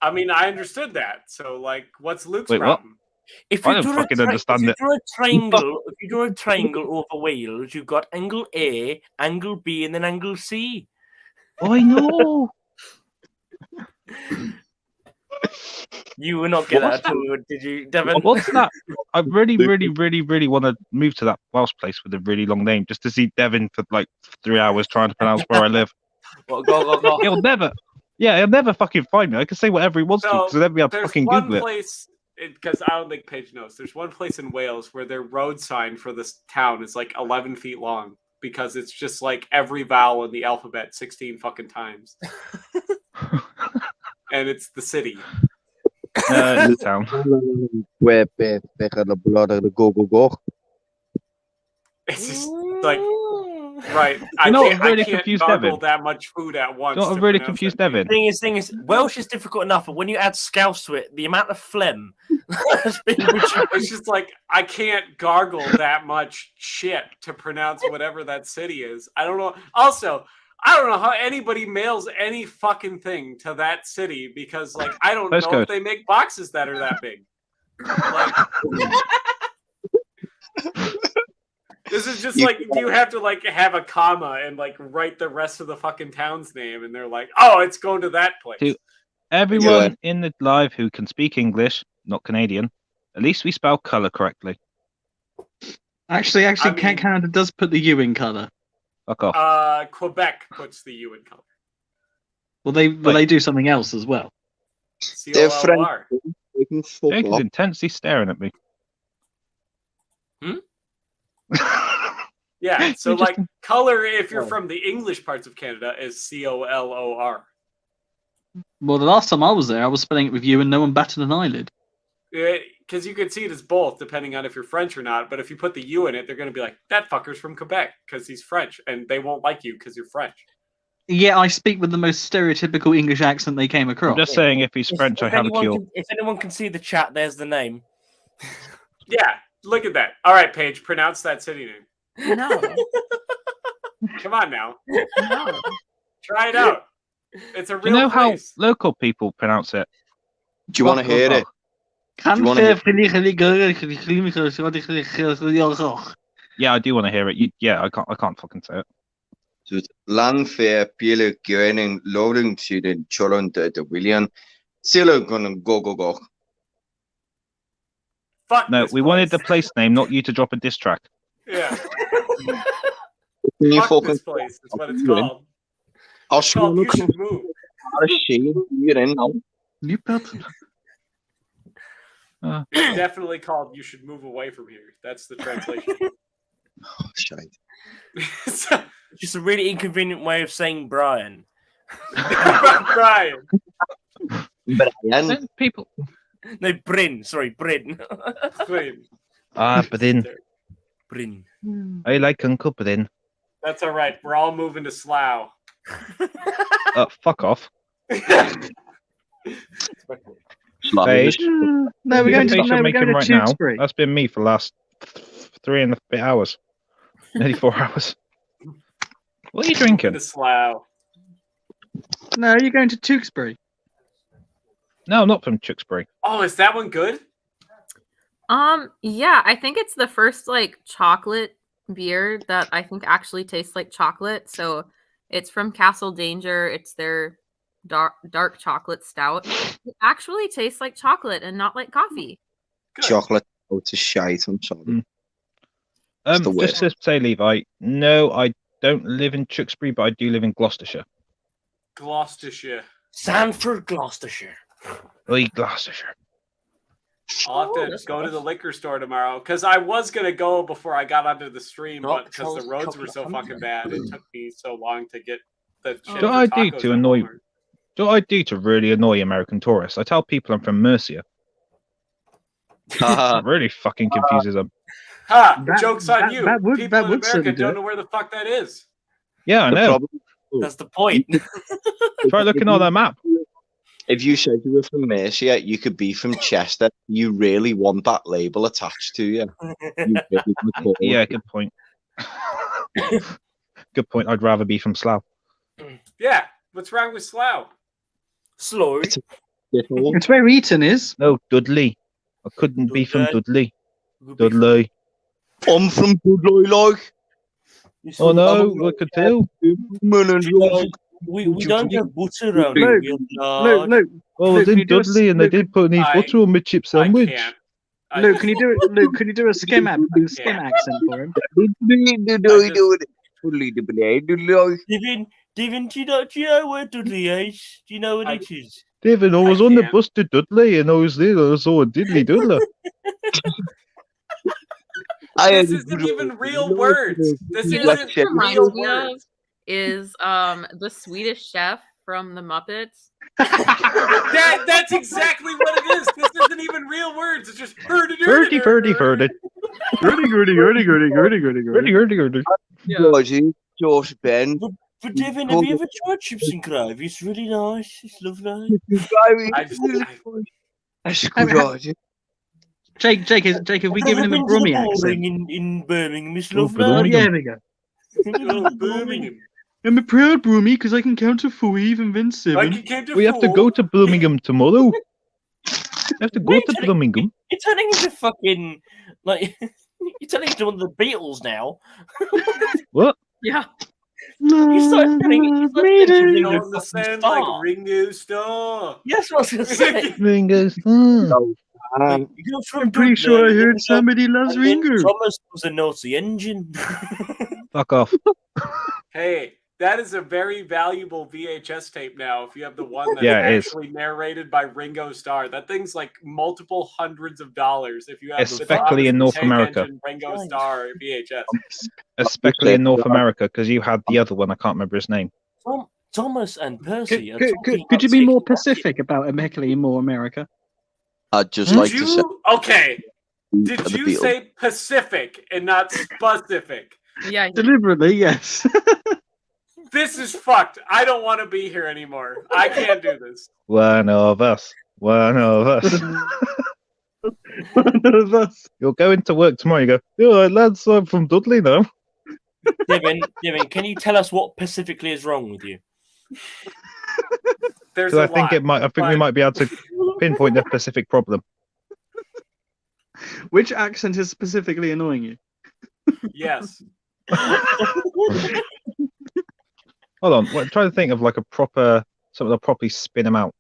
I mean, I understood that. So, like, what's Luke's Wait, what? problem? If I you don't do a fucking understand it. if you do a triangle over Wales, you've got angle A, angle B, and then angle C. Oh, I know. You were not good What's at that, did you, Devin? What's that? I really want to move to that Welsh place with a really long name just to see Devin for like 3 hours trying to pronounce where I live. Well, go. He'll never fucking find me. I can say whatever he wants to because then we have to There's fucking one Google it. place, because I don't think Paige knows. There's one place in Wales where their road sign for this town is like 11 feet long because it's just like every vowel in the alphabet 16 fucking times. And it's the city. In the town. Go. It's just like, right. I know what can't, really I can't confused gargle Devin? that much food at once. You know what to really pronounce confused that. Devin? Thing is, Welsh is difficult enough, but when you add scouse to it, the amount of phlegm has been reduced. It's just like I can't gargle that much shit to pronounce whatever that city is. I don't know. Also, I don't know how anybody mails any fucking thing to that city because, like, I don't know Postcode. if they make boxes that are that big. Like, this is just like you have to like have a comma and like write the rest of the fucking town's name, and they're like, "Oh, it's going to that place." To everyone in the live who can speak English, not Canadian, at least we spell colour correctly. Actually, I mean- Canada does put the U in colour. Fuck off. Quebec puts the U in color. Well, they do something else as well. They're French. COLR. They can fuck Jake is off. intensely staring at me. Yeah, so You just- like color, if you're from the English parts of Canada, is COLOR. Well, the last time I was there, I was spelling it with U and no one batted an eyelid. Because you could see it as both, depending on if you're French or not. But if you put the U in it, they're going to be like, that fucker's from Quebec because he's French, and they won't like you because you're French. Yeah, I speak with the most stereotypical English accent they came across. I'm just saying, if he's French, I have a cure. If anyone can see the chat, there's the name. Yeah, look at that. All right, Paige, pronounce that city name. No. Come on now. No. Try it out. It's a Do you real know how place. local people pronounce it? Do you want to hear it? Can you wanna hear- Yeah, I do want to hear it. Yeah, I can't fucking say it. So it's Landfair, Biele, Gurning, Loading, Tudin, Cholon, de William, Silla, Gunn, go. Fuck No, this we wanted the place. place name, not you to drop a diss track. Yeah. Can you Fuck fucking this place. That's what it's you in? called. I'll It's show called you You Should Move. you're in now. It's definitely called You Should Move Away From Here. That's the translation. Oh, shite. So, Just a really inconvenient way of saying Brian. Brian. Brian. People. No, Bryn. Sorry, Bryn. Bryn. Bryn. Bryn. I like Uncle Bryn. That's all right. We're all moving to Slough. Fuck off. Slough. Paige. No, we're The going face you're to making right now, Tewkesbury. that's been me for the last 3 and a bit hours. Nearly 4 hours. What are you Moving drinking? to Slough. No, you're going to Tewkesbury. No, not from Tewkesbury. Oh, is that one good? Yeah, I think it's the first like chocolate beer that I think actually tastes like chocolate. So it's from Castle Danger. It's their dark chocolate stout. It actually tastes like chocolate and not like coffee. Good. Chocolate. Oh, it's a shite. I'm sorry. Mm. the Just to say, Levi, no, I don't live in Tewkesbury, but I do live in Gloucestershire. Gloucestershire. Sanford, Gloucestershire. Oi, Gloucestershire. I'll have to that's go to nice. the liquor store tomorrow because I was going to go before I got onto the stream, Dark but because the roads were so chocolate fucking bad, it took me so long to get the shit What for I do tacos to at annoy- Walmart. What do I do to really annoy American tourists? I tell people I'm from Mercia. Haha. It really fucking confuses them. Ha! That- Joke's on that- you. that would- People that in would America certainly do don't it. know where the fuck that is. Yeah, I The know. problem- That's the point. Try looking on that map. If you said you were from Mercia, you could be from Chester. You really want that label attached to you. You really would. Yeah, good point. Good point. I'd rather be from Slough. Yeah. What's wrong with Slough? Slow. Shithole. It's where Eton is. No, Dudley. I couldn't be from Dudley. Dudley. Dudley. I'm from Dudley, like. Oh no, I could tell. We don't have butter around Luke, here. We have lard. Luke, Oh, I was Luke, can in you do a- Dudley and they Luke, did put any I- butter on my chip sandwich. I can't. I Luke, just- can you do it? Luke, can you do a skim accent for him? Devin, do you know where Dudley is? Do you know what I- it is? David, I I was on the can't. bus to Dudley and I was there. I saw a diddly doodler. This isn't even real words. This You know what isn't it reminds real me of words. is the Swedish chef from the Muppets. That's exactly what it is. This isn't even real words. It's just Ferdy, ferdy, ferdy. Gurdy, gurdy, gurdy, gurdy, gurdy, gurdy. Ferdy, ferdy, ferdy. Georgie, George Ben. But Devin, have you ever tried chips and gravy? It's really nice. It's lovely. That's good, Georgie. Jake, have we given him a Brummie accent? in Birmingham. It's Oh, lovely. Oh, Birmingham. yeah, there we go. Oh, Birmingham. I'm a proud Broomy because I can count to 5 and then 7. We have to go to Birmingham tomorrow. We have to go to Birmingham. You're turning into fucking like you're turning into one of the Beatles now. What? Yeah. You started turning into You Ringo don't understand fucking like Starr. Ringo Starr. Yes, what I was gonna say. Ringo. No, You go from I'm pretty sure I Dublin, heard Ringo, somebody loves and then Ringo. Thomas was a Nazi engine. Fuck off. Hey, that is a very valuable VHS tape now. If you have the one that's Yeah, it is. actually narrated by Ringo Starr, that thing's like multiple hundreds of dollars. If you have the Especially in Thomas North the Tank America. Engine Ringo Starr VHS. Especially in North America, because you had the other one. I can't remember his name. Thomas and Percy are Could talking you about be more taking Pacific about America more America? I'd just Hmm? like Did to say you okay? Did the you Beatles. say Pacific and not specific? Yeah. Deliberately, yes. This is fucked. I don't want to be here anymore. I can't do this. One of us. One of us. None of us. You'll go into work tomorrow. You go, oh, lads, I'm from Dudley now. Devin, can you tell us what specifically is wrong with you? There's Because a I think lot, it might. I think we but- might be able to pinpoint the specific problem. Which accent is specifically annoying you? Yes. Hold on. Well, try to think of like a proper something that'll properly spin them out.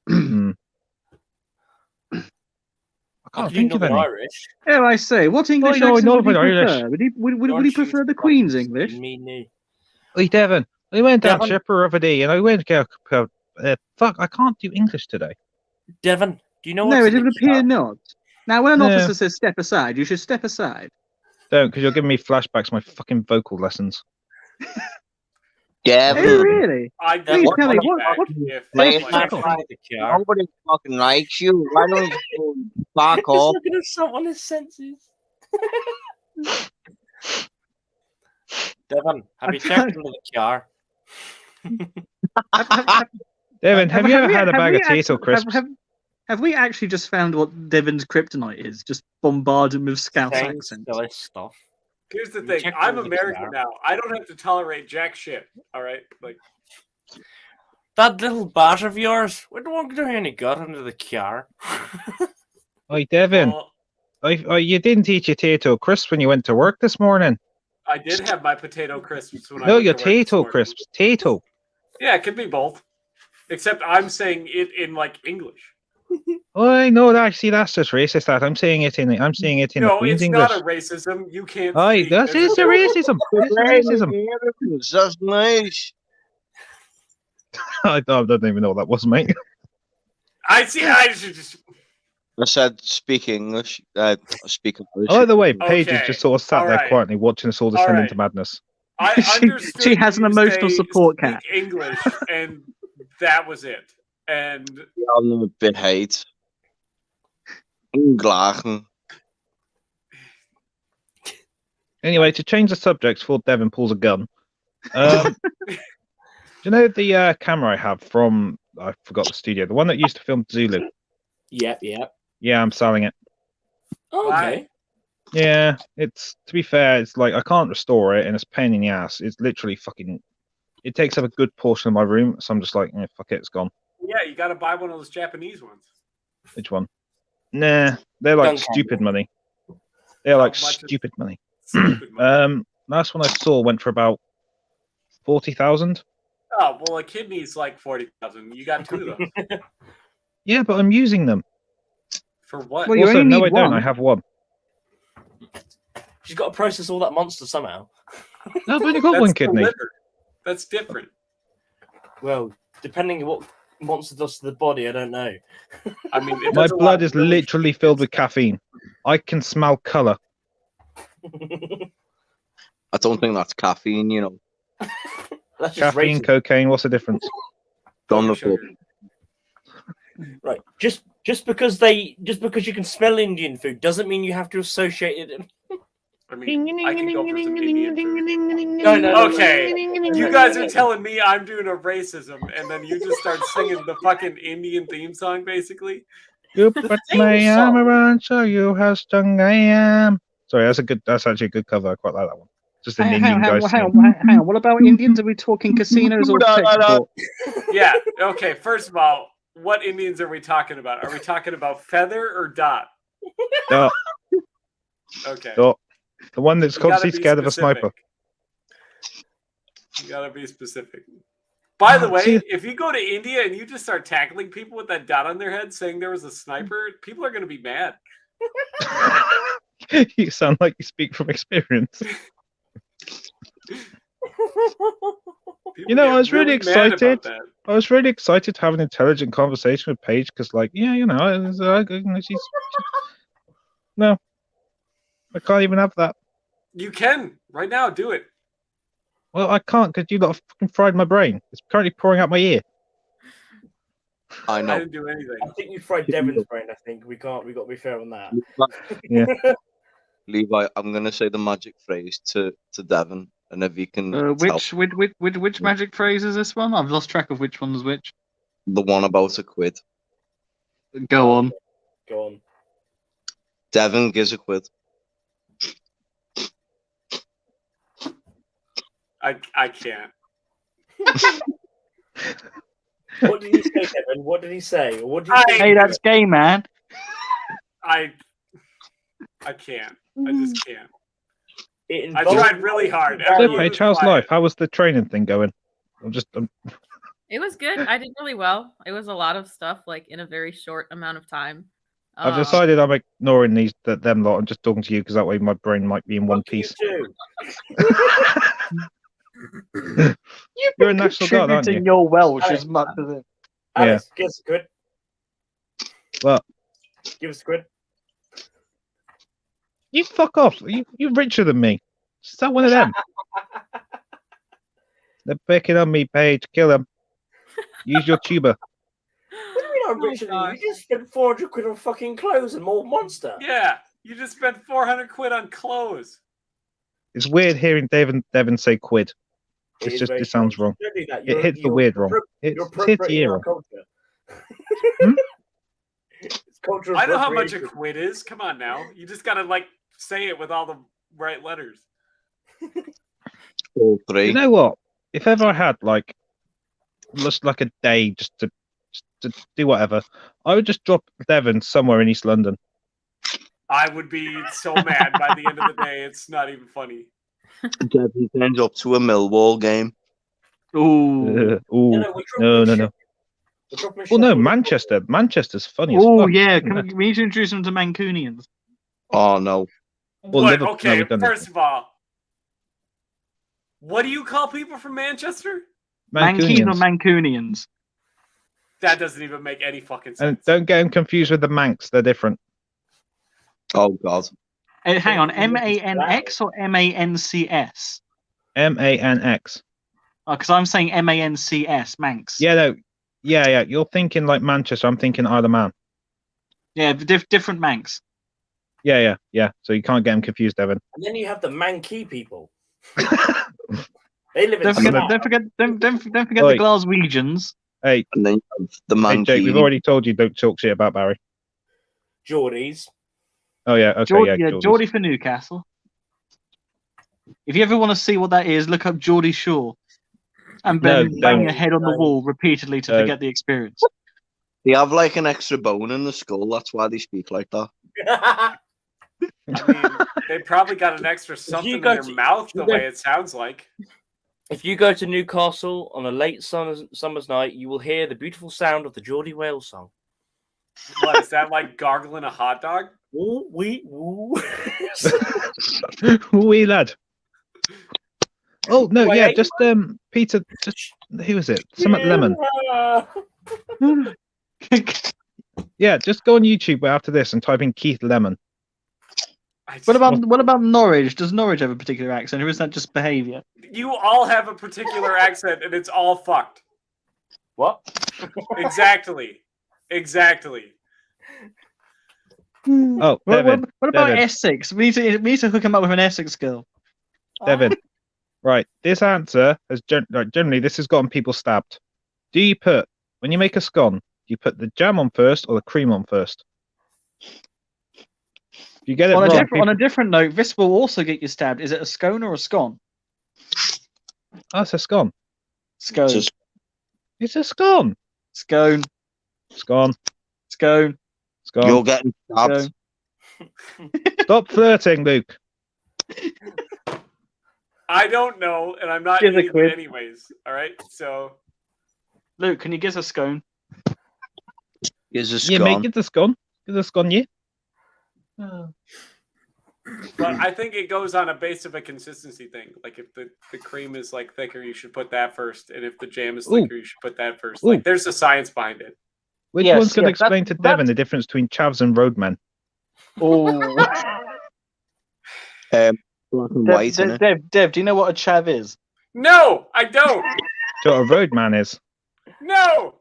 Hmm. I can't Can you think of Northern any. Irish? Yeah, I say. What English no, accent would he Northern Irish. prefer? Would he Don't you prefer the fucking Queen's spin English? me new. Hey, Devon. I went down Devon? Shepper the other day, and I went to go. Fuck! I can't do English today. Devon, do you know No, what's it in would the appear chat? not. Now, when an No. officer says step aside, you should step aside. Don't, because you're giving me flashbacks. To my fucking vocal lessons. Oh, Devin. really? I Please do tell me, want what- back if Play like, it fuck back off. in the car. Nobody fucking likes you. Why don't you fuck He's off? looking at someone his senses. Devon, have you checked into the car? Devin, have you ever had a bag we of potato actually- crisps? Have we actually just found what Devon's kryptonite is? Just bombard him with Scouse Same accents. silly stuff. Here's the You thing. checked I'm into the American car. now. I don't have to tolerate jack shit. All right, like That little bat of yours, we don't want to do any good under the car. Oi, Devin. well, You didn't eat your potato crisps when you went to work this morning. I did have my potato crisps when I No, went your to work this potato morning. crisps. Tato. Yeah, it could be both. Except I'm saying it in like English. Oh, I know that. See, that's just racist. That I'm saying it in the the No, Queen's it's English. not a racism. You can't. Aye, speak that as is a racism. It's a racism. That's nice. I don't even know what that was, mate. I see. I should just. I said speak English. Speak English. I like the way Paige is Okay, just sort of sat there alright. quietly watching us all descend Alright. into madness. I She understood. has an you emotional say support speak cat. English, and that was it. And I'm a bit hate. Inglachen. Anyway, to change the subject before Devin pulls a gun. Do you know the camera I have from, I forgot the studio, the one that used to film Zulu? Yep. Yeah, I'm selling it. Okay. Yeah, it's, to be fair, it's like I can't restore it and it's a pain in the ass. It's literally fucking, it takes up a good portion of my room, so I'm just like, fuck it, it's gone. yeah, you got to buy one of those Japanese ones. Which one? Nah, they're like Gun stupid camera. money. They're like much is- stupid money. Stupid money. Last one I saw went for about 40,000. Oh well, a kidney's like 40,000. You got two of those. Yeah, but I'm using them. For what? Well, you Also, only no, I need don't. one. I have one. She's got to process all that monster somehow. No, I've only got That's one the kidney. liver. That's different. Well, depending on what monster does to the body, I don't know. I mean, it My does a lot blood of is really literally shitty filled with stuff. caffeine. I can smell color. I don't think that's caffeine, you know. That's just Caffeine, racist. cocaine. What's the difference? Don't Sugar, look sugar. Right. Just because you can smell Indian food doesn't mean you have to associate it. I mean, I can go for some Indian food. No. Okay, you guys are telling me I'm doing a racism, and then you just start singing the fucking Indian theme song, basically. You put my arm around, show you how strong I am. Sorry, that's actually a good cover. I quite like that one. Just an Hang Indian on, guy. hang on. What about Indians? Are we talking casinos or tech support? Yeah. Okay. First of all, what Indians are we talking about? Are we talking about Feather or Dot? Dot. Okay. Dot. The one that's You gotta constantly be scared of a sniper. You gotta be specific. By the way, See- if you go to India and you just start tackling people with that dot on their head saying there was a sniper, people are gonna be mad. You sound like you speak from experience. People I get was really mad about excited. that. I was really excited to have an intelligent conversation with Paige because, like, yeah, she's no, I can't even have that. You can right now do it. Well, I can't because you lot have fucking fried my brain. It's currently pouring out my ear. I I know. didn't do anything. I think you fried Devon's brain. I think we got to be fair on that. Yeah. Levi, I'm gonna say the magic phrase to Devon, and if you can tell Which magic phrase is this one? I've lost track of which one's which. the one about a quid. Go on. Go on. Devon gives a quid. I can't. What did he say, Devon? What did he say? What did you Hey, that's gay, man. I can't. I just can't. It I involved- tried really hard. So, Everyone Paige, was how's quiet. life? How was the training thing going? I'm It was good. I did really well. It was a lot of stuff, like in a very short amount of time. I've decided I'm ignoring them lot and just talking to you because that way my brain might be in one Fuck you piece. too. You're a National Guard, aren't you? Contributing your Welsh Alex, as much as it. Alex, give us a quid. What? Give us a quid. You fuck off. You're richer than me. Is that one of them? They're picking on me, Paige. Kill them. Use your tuba. What do you mean I'm richer than you? You just spent 400 quid on fucking clothes and more monster. Yeah, you just spent 400 quid on clothes. It's weird hearing Devon say quid. It is It very sounds strange. wrong. Don't do that. It hits the weird wrong. It You're hits the appropriating ear our wrong. culture. Hmm? It's cultural I know how much a appropriation. quid is. Come on now. You just gotta say it with all the right letters. All three. You know what? If ever I had just like a day just to do whatever, I would just drop Devon somewhere in East London. I would be so mad by the end of the day. It's not even funny. Devon turns up to a Millwall game. Ooh. Ooh, No, we no. We're dropping Well, no, Sheffield. Manchester. Manchester's funny as Oh fuck. yeah, we need to introduce them to Mancunians. Oh no. Well, What? Liverpool- no, Okay, we've done first of all, what do you call people from Manchester? Mankeys or Mancunians. Mancunians? That doesn't even make any fucking And sense. don't get them confused with the Manx. They're different. Oh god. Hang on, MANX or MANCS? MANX. Oh, because I'm saying MANCS, Manx. Yeah, no. Yeah. You're thinking like Manchester. I'm thinking Isle of Man. Yeah, different Manx. Yeah. So you can't get them confused, Devon. And then you have the Mankey people. They live in Don't forget, Slough. don't forget Oi. the Glaswegians. Hey, And then you have the hey, man. Jake, we've already told you don't talk shit about Barry. Geordies. Oh, yeah. Okay, Geordies. Geordie for Newcastle. If you ever want to see what that is, look up Geordie Shaw and No, bang don't. your head on the wall repeatedly to Don't. forget the experience. They have like an extra bone in the skull. That's why they speak like that. I mean, they probably got an extra something in go their to- mouth the you go- way it sounds like. If you go to Newcastle on a late summer's night, you will hear the beautiful sound of the Geordie Whale song. What is that like gargling a hot dog? Woo, wee, woo. Wee lad. Oh, no, Wait, yeah, are just, Peter, just, who is it? Something Lemon. Yeah, just go on YouTube after this and type in Keith Lemon. What about Norwich? Does Norwich have a particular accent, or is that just behaviour? You all have a particular accent, and it's all fucked. What? Exactly. Oh, What Devin, about Devin. Essex? We need to hook him up with an Essex girl. Devin. Right, this answer has generally this has gotten people stabbed. Do you put when you make a scone? Do you put the jam on first or the cream on first? If you get it On a, wrong, on a different note, this will also get you stabbed. Is it a scone or a scone? oh, it's a scone. Scone. Just- It's a scone. Scone. Scone. Scone. Scone. You're getting stabbed. Stop flirting, Luke. I don't know, and I'm not Give a eating quiz. it anyways. All right, so Luke, can you give us a scone? Here's a Yeah, mate, scone. get the scone. Get the scone, yeah. but I think it goes on a base of a consistency thing. Like if the cream is like thicker, you should put that first, and if the jam is thicker, you should put that first. Like there's a science behind it. Which Yes, one's going to yes, explain to Devon the difference between chavs and roadmen? Oh, Black and white, innit? Dev, do you know what a chav is? No, I don't. So what a roadman is. No,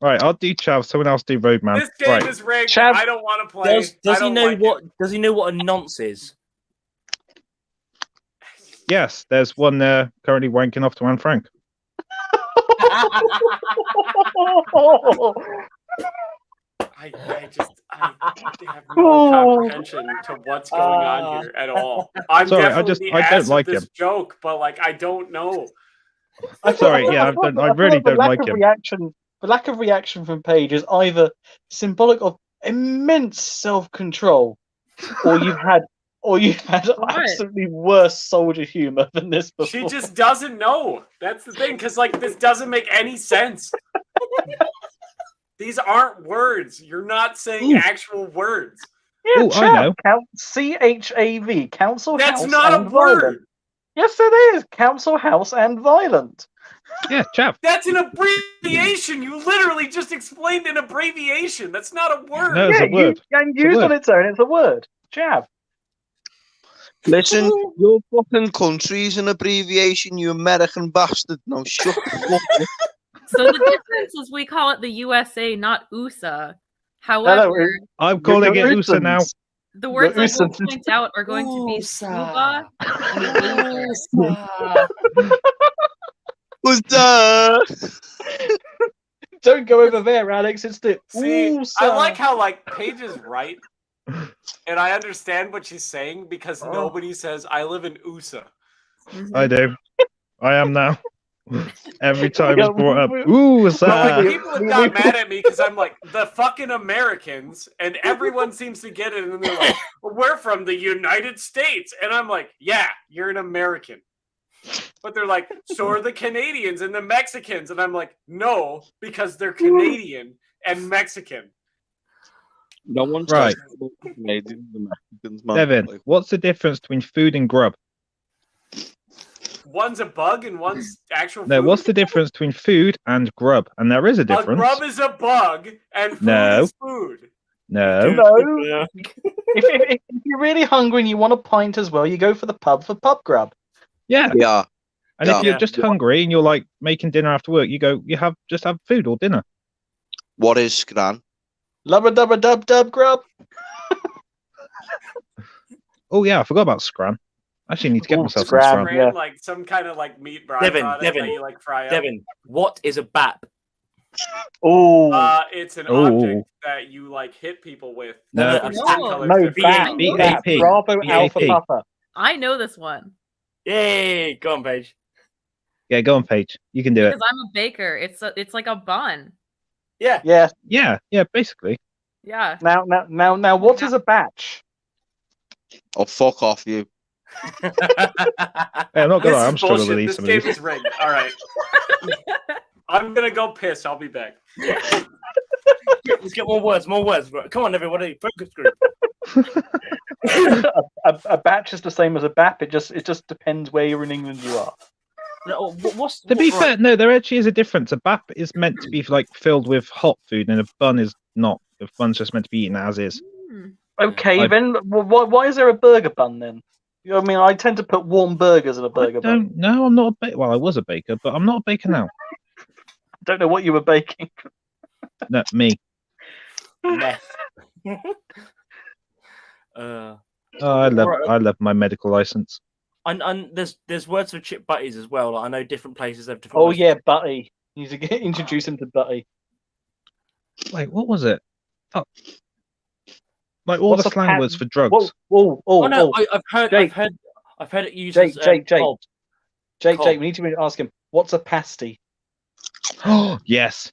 Right, I'll do chav. Someone else do roadman. this game Right. is rigged. Chav- I don't want to play. Does I he don't know like what? it. Does he know what a nonce is? Yes, there's one currently wanking off to Anne Frank. I have no comprehension to what's going on here at all. I'm Sorry, definitely I the don't ass like of this him. joke, but like I don't know. Sorry, yeah, I really don't like him. The lack of reaction from Paige is either symbolic of immense self-control, or you've had absolutely worse soldier humor than this before. She just doesn't know. That's the thing, because like this doesn't make any sense. These aren't words. You're not saying actual words. Yeah, Ooh, I know. CHAV, Council That's House not a and Violent. word. Yes, it is. Council House and Violent. Yeah, chav. That's an abbreviation. You literally just explained an abbreviation. That's not a word. No, it's a word. And It's a used word. on its own, it's a word. Chav. Listen, your fucking country's an abbreviation, you American bastard. No, shut the fuck up. So the difference is we call it the USA, not USA. However, I'm calling it USA now. the words I will Usans. point out are going to be scuba and laser. What's that? Don't go over there, Alex. It's the See, ooh, I like how like Paige is right, and I understand what she's saying because nobody says I live in USA. I do. I am now. Every time Yeah, it's brought up. we- Ooh, But like, sir. people have got mad at me because I'm like the fucking Americans, and everyone seems to get it, and then they're like, well, "We're from the United States," and I'm like, "Yeah, you're an American." But they're like, "So are the Canadians and the Mexicans," and I'm like, "No, because they're Canadian and Mexican." No one's Right. talking about the Canadians and Mexicans, man. Devin, Like, what's the difference between food and grub? One's a bug and one's actual. No, food. what's the difference between food and grub? And there is a A difference. grub is a bug and food No. is food. No. No. If you're really hungry and you want a pint as well, you go for the pub for pub grub. Yeah. yeah. And Yeah. if you're just hungry and you're like making dinner after work, you just have food or dinner. What is scran? Lubba dubba dub dub grub. Oh yeah, I forgot about scran. I actually need to get Oh, myself scran. some scran. Brand, Yeah. like some kind of like meat Devin, byproduct Devin, that you like fry up. Devin, what is a BAP? Oh, It's an Ooh. object that you like hit people with. No. that are skin No. colors no, different. BAP. BAP. BAP. Bravo Alpha BAP. Papa. I know this one Yay! Go on, Paige. Yeah, go on, Paige. You can do it. because I'm a baker. It's like a bun. Yeah. Yeah. Yeah, basically. Yeah. Now, what is a batch? Oh, fuck off, you. Hey, I'm not This gonna lie, is I'm struggling bullshit. with these This some of game these. is rigged. All right. I'm gonna go piss. I'll be back. Let's get more words. Right, come on, everybody. Focus group. A batch is the same as a BAP. It just depends where you're in England you are. No, what's To be right. fair, no, there actually is a difference. A BAP is meant to be like filled with hot food, and a bun is not. A bun's just meant to be eaten as is. Hmm. Okay, then why is there a burger bun then? You know what I mean, I tend to put warm burgers in a I burger bun. don't know. I'm not a baker. Well, I was a baker, but I'm not a baker now. I don't know what you were baking. No, me. Meth. Oh, I love my medical license. And there's words for chip butties as well. Like, I know different places have different. Oh words. yeah, Butty. You need to introduce him to Butty. Wait, what was it? Oh. Like all What's the a slang words pat- for drugs. Whoa! Oh no, oh. Jake. I've heard it used Jake, as Jake, cob. Jake, Cob. we need to ask him. What's a pasty? Oh yes.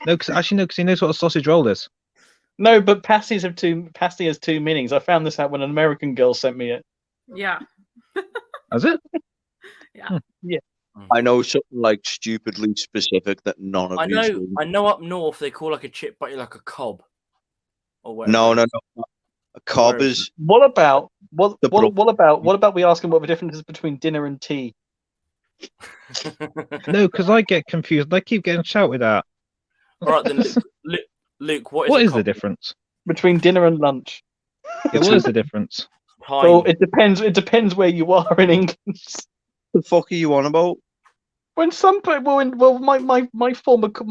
No, because he knows what a sausage roll is. No, but pasty has two meanings. I found this out when an American girl sent me it. Yeah. Has it? Yeah. I know something like stupidly specific that none of you. I know up north they call like a chip butty like a cob. Or whatever. No. A cob is. What about what The about we ask him what the difference is between dinner and tea? No, because I get confused. I keep getting shouted at. All right then, Luke, what What a is the cob? difference? Between dinner and lunch. Yeah, what is the difference? Time. Well, it depends. It depends where you are in England. The fuck are you on about? When some people, my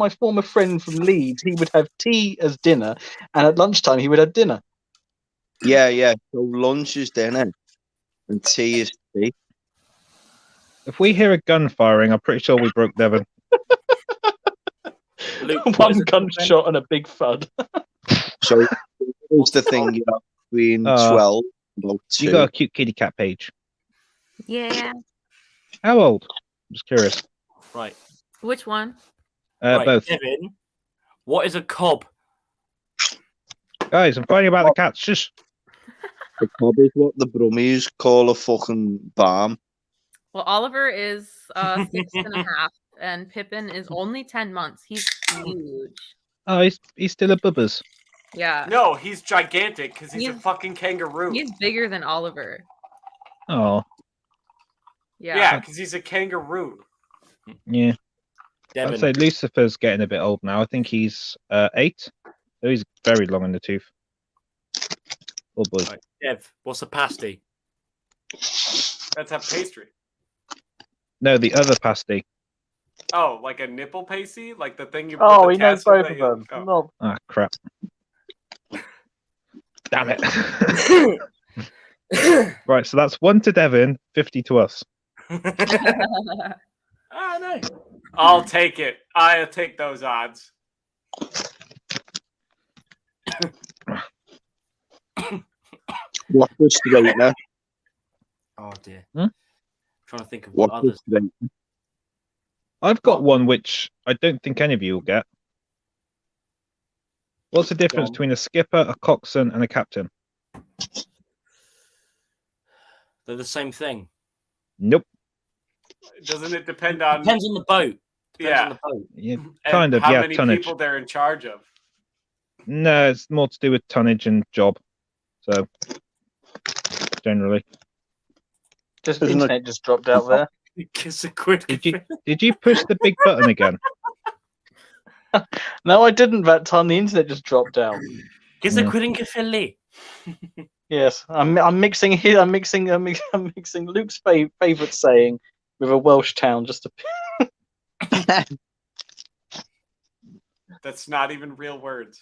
former friend from Leeds, he would have tea as dinner, and at lunchtime he would have dinner. Yeah. So lunch is dinner, and tea is tea. If we hear a gun firing, I'm pretty sure we broke Devon. Luke, what One is a cob then? gunshot and a big thud. So it's the thing you have between 12 and about 2. You got a cute kitty cat page. Yeah. How old? I'm just curious. Right. Which one? Right, Both. Devin, what is a cob? Guys, I'm finding about the cats. Shush. The cob is what the Brummies call a fucking balm. Well, Oliver is 6.5, and Pippin is only 10 months. He's huge. Oh, he's still a bubbers. Yeah. No, he's gigantic because he's a fucking kangaroo. He's bigger than Oliver. Oh, Yeah. because he's a kangaroo. yeah. Devin. I'd say Lucifer's getting a bit old now. I think he's 8. So he's very long in the tooth. Oh boy. Right. Dev, what's a pasty? That's a pastry. No, the other pasty. Oh, like a nipple pasty? Like the thing you put Oh, the he knows tassel both that of you- them. oh. No. Ah, crap. Damn it. Right, so that's 1 to Devin, 50 to us. Ah, no. I'll take it. I'll take those odds. What's the straightener? Oh dear. Hmm? Trying to think of what What's the others. straightener? I've got one which I don't think any of you will get. What's the difference on. between a skipper, a coxswain, and a captain? They're the same thing. Nope. Doesn't it depend on Depends on the boat. Depends Yeah. on the boat. Yeah, and kind of, how yeah, many tonnage. people they're in charge of? No, it's more to do with tonnage and job. So, generally. Just Isn't it- internet just dropped out there. Kiss a quid. Did you push the big button again? No, I didn't that time. The internet just dropped out. Kiss a quid in Philly. Yes, I'm mixing here. I'm mixing Luke's favorite saying with a Welsh town. Just to That's not even real words.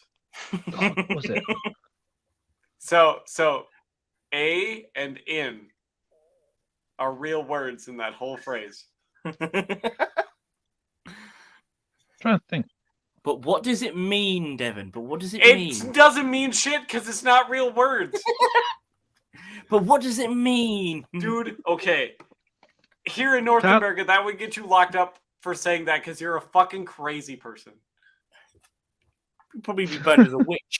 What was it? So a and in are real words in that whole phrase. Trying to think. But what does it mean, Devin? But what does it It mean? doesn't mean shit because it's not real words. But what does it mean? Dude, okay. Here in North That- America, that would get you locked up for saying that because you're a fucking crazy person. You'd probably be burned as a witch.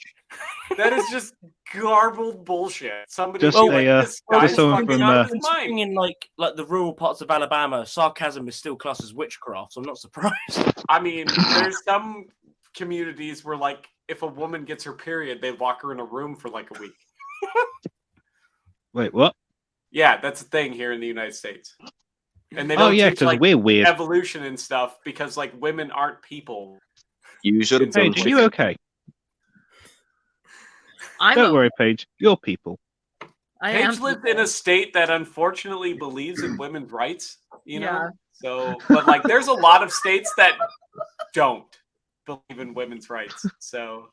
That is just garbled bullshit. Somebody Just be a, like, this just guy's someone fucking from, out of his Considering mind. in like the rural parts of Alabama, sarcasm is still classed as witchcraft, so I'm not surprised. I mean, there's some communities where, like, if a woman gets her period, they lock her in a room for like a week. Wait, what? Yeah, that's a thing here in the United States. And they Oh, don't yeah, teach because like we're weird. evolution and stuff because like women aren't people. Usually, Paige, are you okay? Don't worry, Paige. You're people. Paige lived in a state that unfortunately believes in women's rights, you know? So, but like there's a lot of states that don't believe in women's rights. So,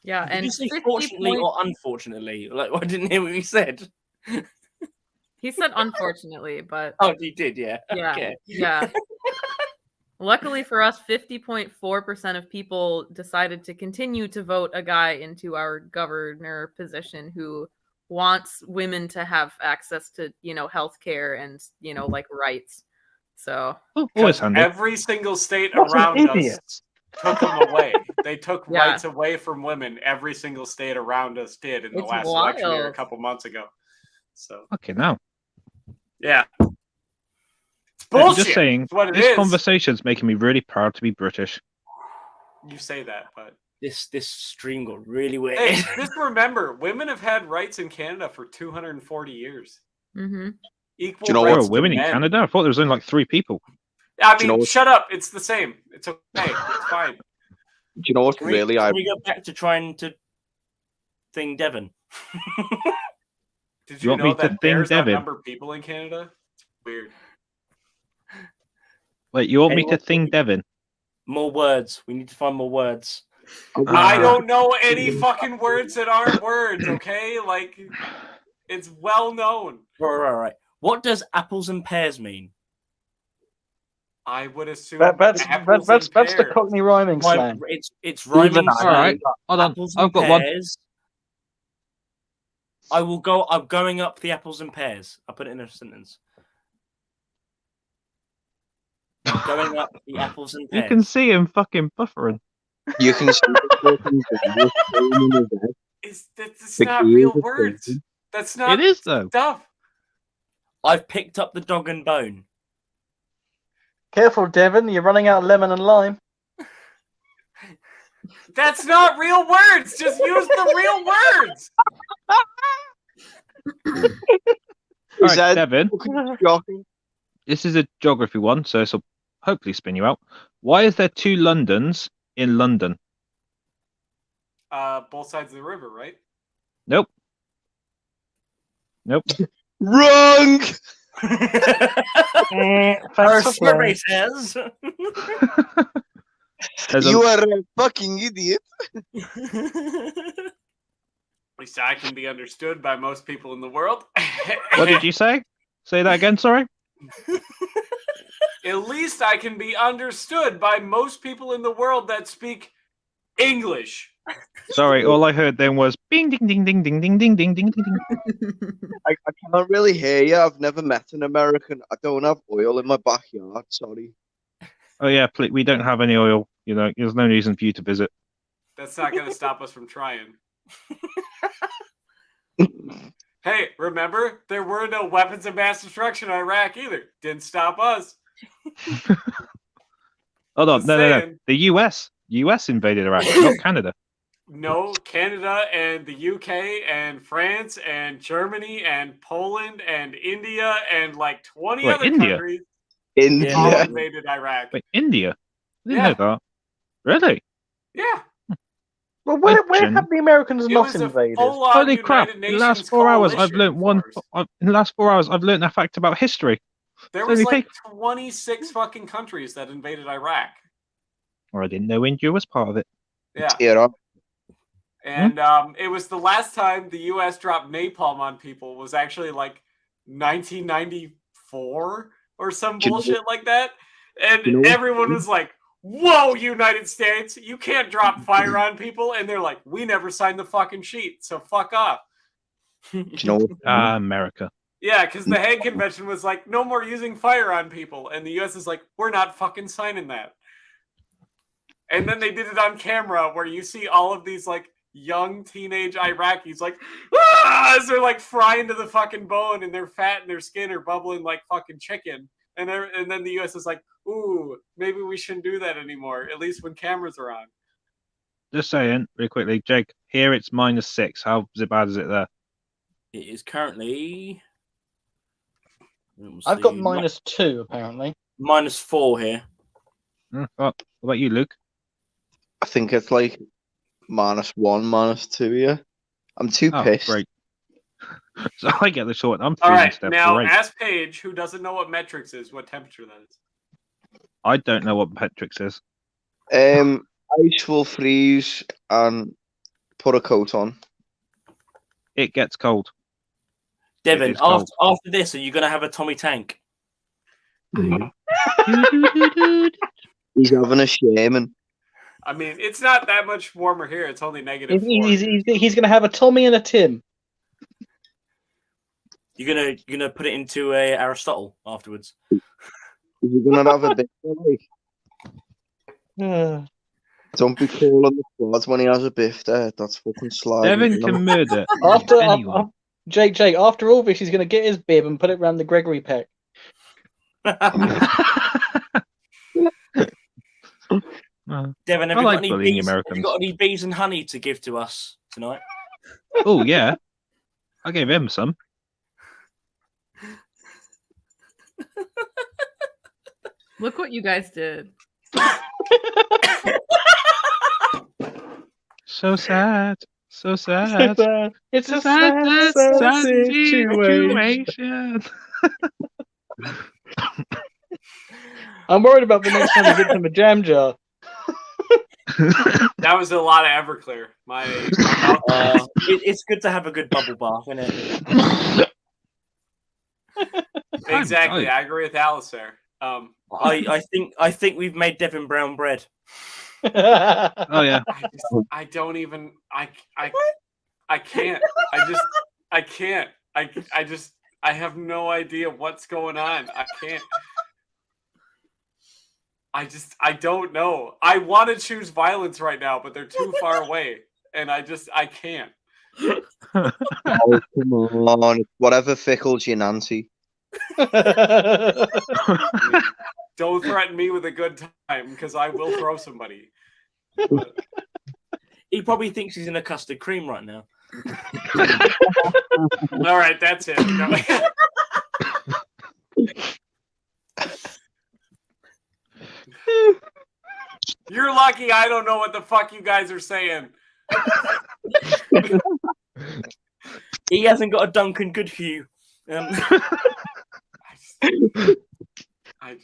Yeah, Did and you say 50 fortunately points- or unfortunately? Like, I didn't hear what you said. He said unfortunately, but Oh, you did, yeah. yeah, Okay. yeah. Luckily for us, 50.4% of people decided to continue to vote a guy into our governor position who wants women to have access to, healthcare and, like rights. So Oh, always Because handy. every single state What an around idiot. us took them away. They took Yeah. rights away from women. Every single state around us did in the It's last election here a wild. couple months ago. So Okay, now. yeah, it's I'm bullshit. just saying, It's what it this is. conversation's making me really proud to be British. You say that, but This stream got really weird. hey, just remember, women have had rights in Canada for 240 years. hmm Equal you know There rights are women to in men. Canada? I thought there was only like 3 people. I Do you know mean, what- shut up. It's the same. It's okay. It's fine. Do you know what's Can we, really can we go back to trying to thing Devon? Did You you want know me to that think bears Devin? outnumber people in Canada? It's weird. Wait, you want me to Anyone- think Devin? More words. We need to find more words. I don't know any fucking words that aren't words, okay? Like, it's well known. Right. What does apples and pears mean? I would assume That's apples the and pears. Cockney rhyming slang. It's rhyming. Even I slang. All right, hold on. Apples I've and got one. pears. I'm going up the apples and pears. I put it in a sentence. I'm going up the apples and You pears. can see him fucking buffering. You can see the fucking guy in his head. That's The not gears real are words. thinking. That's not It is though. stuff. I've picked up the dog and bone. Careful, Devon, you're running out of lemon and lime. That's not real words. Just use the real words. All Is right, that Devin. fucking shocking? This is a geography one, so this will hopefully spin you out. Why is there 2 Londons in London? Both sides of the river, right? Nope. Wrong! Our Thanks for survey playing. says. There's You a, are a fucking idiot. At least I can be understood by most people in the world. what did you say? Say that again, sorry? At least I can be understood by most people in the world that speak English. Sorry, all I heard then was bing ding ding ding ding ding ding ding ding ding. I can't really hear you. I've never met an American. I don't have oil in my backyard. Sorry. Oh yeah, we don't have any oil. There's no reason for you to visit. That's not going to stop us from trying. Hey, remember? There were no weapons of mass destruction in Iraq either. Didn't stop us. Hold on, Just no. saying. The US invaded Iraq, not Canada. No, Canada and the UK and France and Germany and Poland and India and like 20 Wait, other India? countries India. all Yeah. invaded Iraq. Wait, India? I didn't Yeah. know that. Really? Yeah. Well, where Imagine. have the Americans It not was a invaded? full-on Holy crap! United In the Nations last 4 hours, I've learned coalition force. In the last 4 hours, I've learned a fact about history. There So was we like 26 fucking countries that invaded Iraq. Or I didn't know India was part of it. Yeah. Yeah. And it was the last time the U.S. dropped napalm on people was actually like 1994 or some Do you know- bullshit like that. And you know what- everyone was like, whoa, United States, you can't drop fire on people. And they're like, we never signed the fucking sheet, so fuck off. Do you know what? America. Yeah, because the Hague Convention was like, no more using fire on people. And the U.S. is like, we're not fucking signing that. And then they did it on camera where you see all of these like young teenage Iraqis like, as they're like frying to the fucking bone and their fat and their skin are bubbling like fucking chicken. And then the U.S. is like, ooh, maybe we shouldn't do that anymore, at least when cameras are on. Just saying, really quickly, Jake, here it's -6. How bad is it there? It is currently. I've got -2 apparently. -4 here. What about you, Luke? I think it's like -1, -2. Yeah. I'm too pissed. Great. So I get the short. I'm All freezing right, step. now Great. ask Paige, who doesn't know what metrics is, what temperature that is. I don't know what metrics is. Ice will freeze and put a coat on. It gets cold. Devin, is cold. after this, are you going to have a Tommy Tank? He's having a shaman. I mean, it's not that much warmer here. It's only -4. He's going to have a Tommy and a Tim. You're gonna put it into a Aristotle afterwards. Is he gonna have a bit? Don't be calling the squads when he has a biff there. That's fucking sliding. Devin can murder After anyone. Jake, after all this, he's going to get his bib and put it round the Gregory peck. Devin, have I you, like got any bullying bees, have Americans. you got any bees and honey to give to us tonight? Oh yeah, I gave him some. Look what you guys did. So sad. So sad. It's a sad situation. I'm worried about the next time he gets him a jam jar. That was a lot of Everclear. It's good to have a good bubble bath, isn't it? Exactly. I agree with Alice there. I think we've made Devin brown bread. Oh yeah. I don't even. I can't. I can't. I have no idea what's going on. I can't. I don't know. I want to choose violence right now, but they're too far away, and I can't. Oh, come on. It's whatever fickles you, Nancy. Don't threaten me with a good time, because I will throw somebody. He probably thinks he's in a custard cream right now. All right, that's it. No. You're lucky I don't know what the fuck you guys are saying. He hasn't got a Duncan Goodhue. I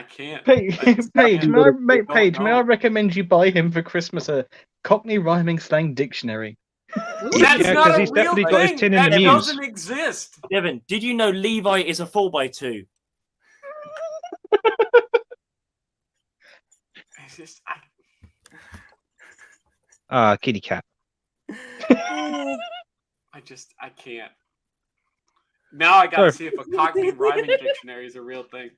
can't. Paige, may I recommend you buy him for Christmas a Cockney rhyming slang dictionary? That's Yeah, not 'cause a he's real definitely thing. got his tin in That the muse. doesn't exist. Devin, did you know Levi is a 4x2? It's just, Kitty cat. I can't. Now I gotta see if a Cockney rhyming dictionary is a real thing.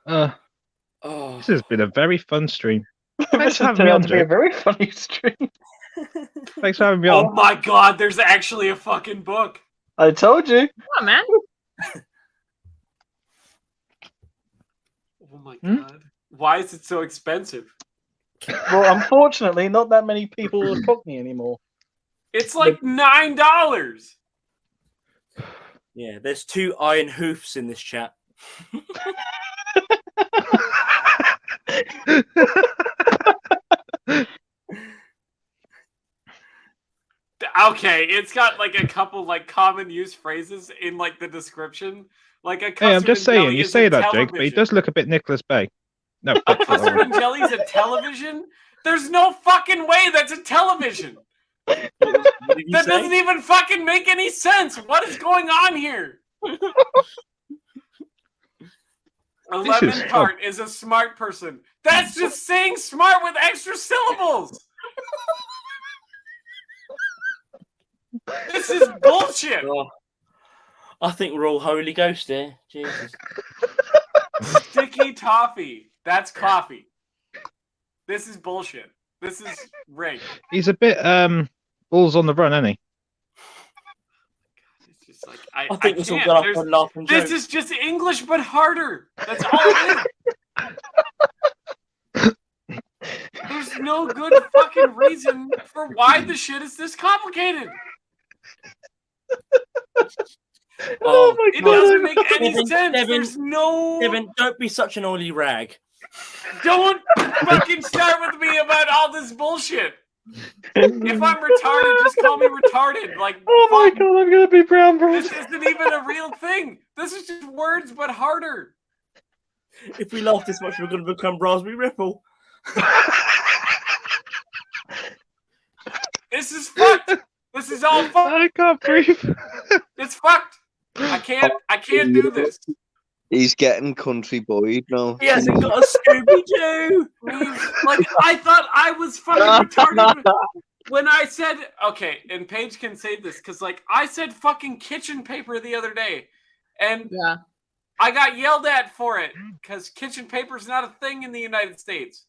This has been a very fun stream. This has turned out to be a very funny stream. Thanks for having me on. Oh my god, there's actually a fucking book. I told you. Come on, man. Oh my god. Why is it so expensive? Well, unfortunately, not that many people are Cockney anymore. It's like $9. Yeah, there's 2 iron hoofs in this chat. Okay, it's got like a couple like common use phrases in like the description. Like a Hey, I'm custard just and saying, jelly you is say a that, Jake, but he television. does look a bit Nicholas Bay. No, A custard and jelly is a television? There's no fucking way that's a television. That doesn't even fucking make any sense. What is going on here? A lemon tart is a smart person. That's just saying smart with extra syllables. This is bullshit. Oh, I think we're all Holy Ghost here. Jesus. Sticky toffee. That's coffee. This is bullshit. This is rigged. He's a bit balls on the run, isn't he? It's just like I think this will go off on laughing This jokes. is just English but harder. That's all it is. There's no good fucking reason for why the shit is this complicated. Oh, It doesn't make any sense. Devin, There's no. Devin, don't be such an oily rag. Don't fucking start with me about all this bullshit. If I'm retarded, just call me retarded. Like, Oh my fuck, god, I'm gonna be brown, bro. this isn't even a real thing. This is just words but harder. If we laugh this much, we're going to become Raspberry Ripple. This is fucked. This is all fucked. I can't breathe. It's fucked. I can't do this. He's getting country boyed now. He hasn't got a Scooby Doo. Like, I thought I was fucking retarded when I said, okay, and Paige can say this, because, like, I said fucking kitchen paper the other day, and Yeah. I got yelled at for it, because kitchen paper is not a thing in the United States.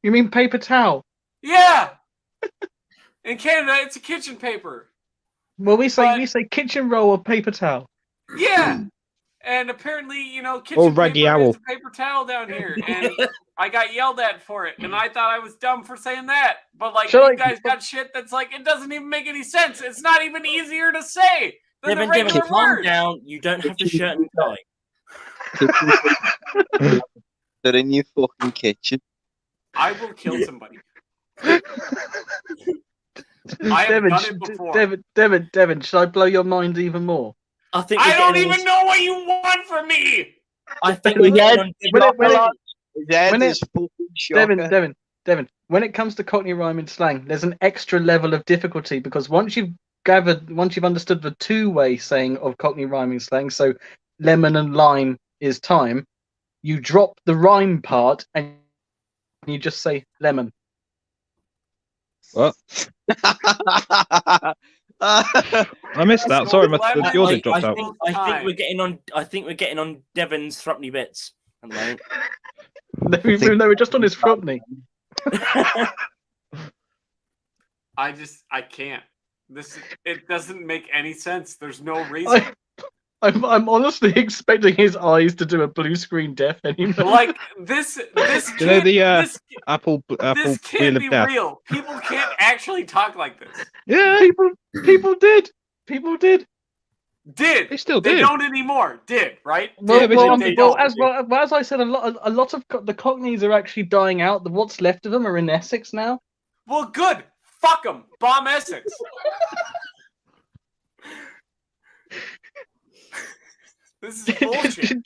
You mean paper towel? Yeah! In Canada, it's a kitchen paper. Well, we say But- kitchen roll or paper towel. Yeah! And apparently, you know, Or kitchen raggy paper owl. is a paper towel down here, and I got yelled at for it, and I thought I was dumb for saying that. But, like, Shall you I- guys got shit that's like, it doesn't even make any sense. It's not even easier to say than the Devin, regular calm word. down. You don't have to shirt and tie. They're in your fucking kitchen. I will kill somebody. I have done it before. Devin, should I blow your mind even more? I think I we're don't getting on even know what you want from me. I think we're getting on His head when it- is fucking shocker. Devin, when it comes to Cockney rhyming slang, there's an extra level of difficulty because once you've understood the two-way saying of Cockney rhyming slang, so lemon and lime is time, you drop the rhyme part and you just say lemon. What? I missed that. Sorry, the audio dropped out. I think we're getting on. I think we're getting on Devon's Thrupney bits at the moment. No, we're just on his Thrupney. I can't. It doesn't make any sense. There's no reason. I'm honestly expecting his eyes to do a blue screen death anymore. Like this You know the this Apple this Wheel can't of be Death? real. People can't actually talk like this. Yeah, People did. Did they still they do. don't anymore? Did right? Well, Yeah, but well, they well, don't. as I said, a lot of the Cockneys are actually dying out. What's left of them are in Essex now. Well, good. Fuck them. Bomb Essex. This is bullshit.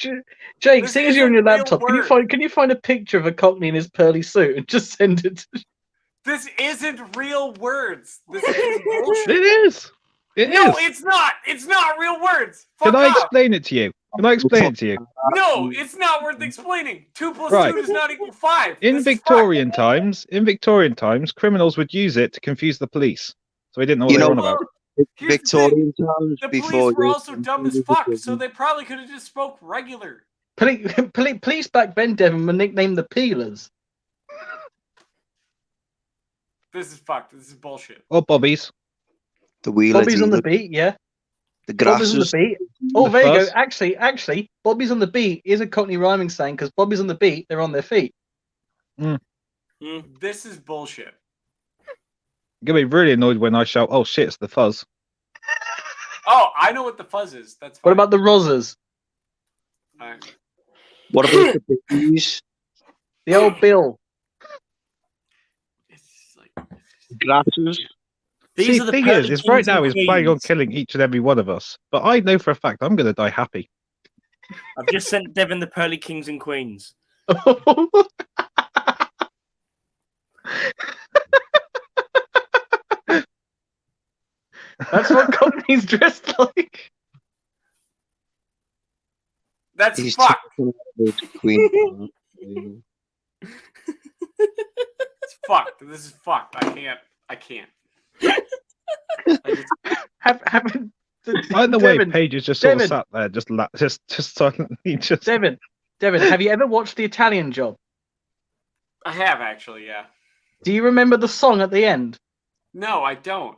Jake, This seeing as you're on your isn't real laptop, word. can you find a picture of a Cockney in his pearly suit and just send it? This isn't real words. This is bullshit. It is. It No, is. it's not. It's not real words. Fuck Can I off. explain it to you? Can I explain it to you? No, it's not worth explaining. 2 + Right. 2 does not equal 5. In This is Victorian times, criminals would use it to confuse the police, so they didn't know what You they were know, on about. fucked. Here's the thing. Victorian times The before police were you- also dumb as fuck, so they probably could have just spoke regular. Police back then, Devon, were nicknamed the Peelers. This is fucked. This is bullshit. Or bobbies. the wheel Bobby's on the beat, yeah. the grass Bobby's on was the beat. Oh, The there you go. fuzz. Actually, Bobby's on the beat is a Cockney rhyming slang because Bobby's on the beat, they're on their feet. This is bullshit. You're gonna be really annoyed when I shout, "Oh shit, it's the fuzz." Oh, I know what the fuzz is. That's fine. What about the Rozzers? Fine. What about the biggies? The old Bill. It's like Grasses? These See, are the thing pearly is right kings now and he's planning on queens. killing each and every one of us, but I know for a fact I'm gonna die happy. I've just sent Devon the pearly kings and queens. That's what Cockney's dressed like. that's He's fucked. talking about Queen. It's fucked. This is fucked. I can't. Haven't By the way, Devon, Paige is just sort of Devon. sat there, just silently, just. Devon, have you ever watched The Italian Job? I have actually, yeah. Do you remember the song at the end? No, I don't.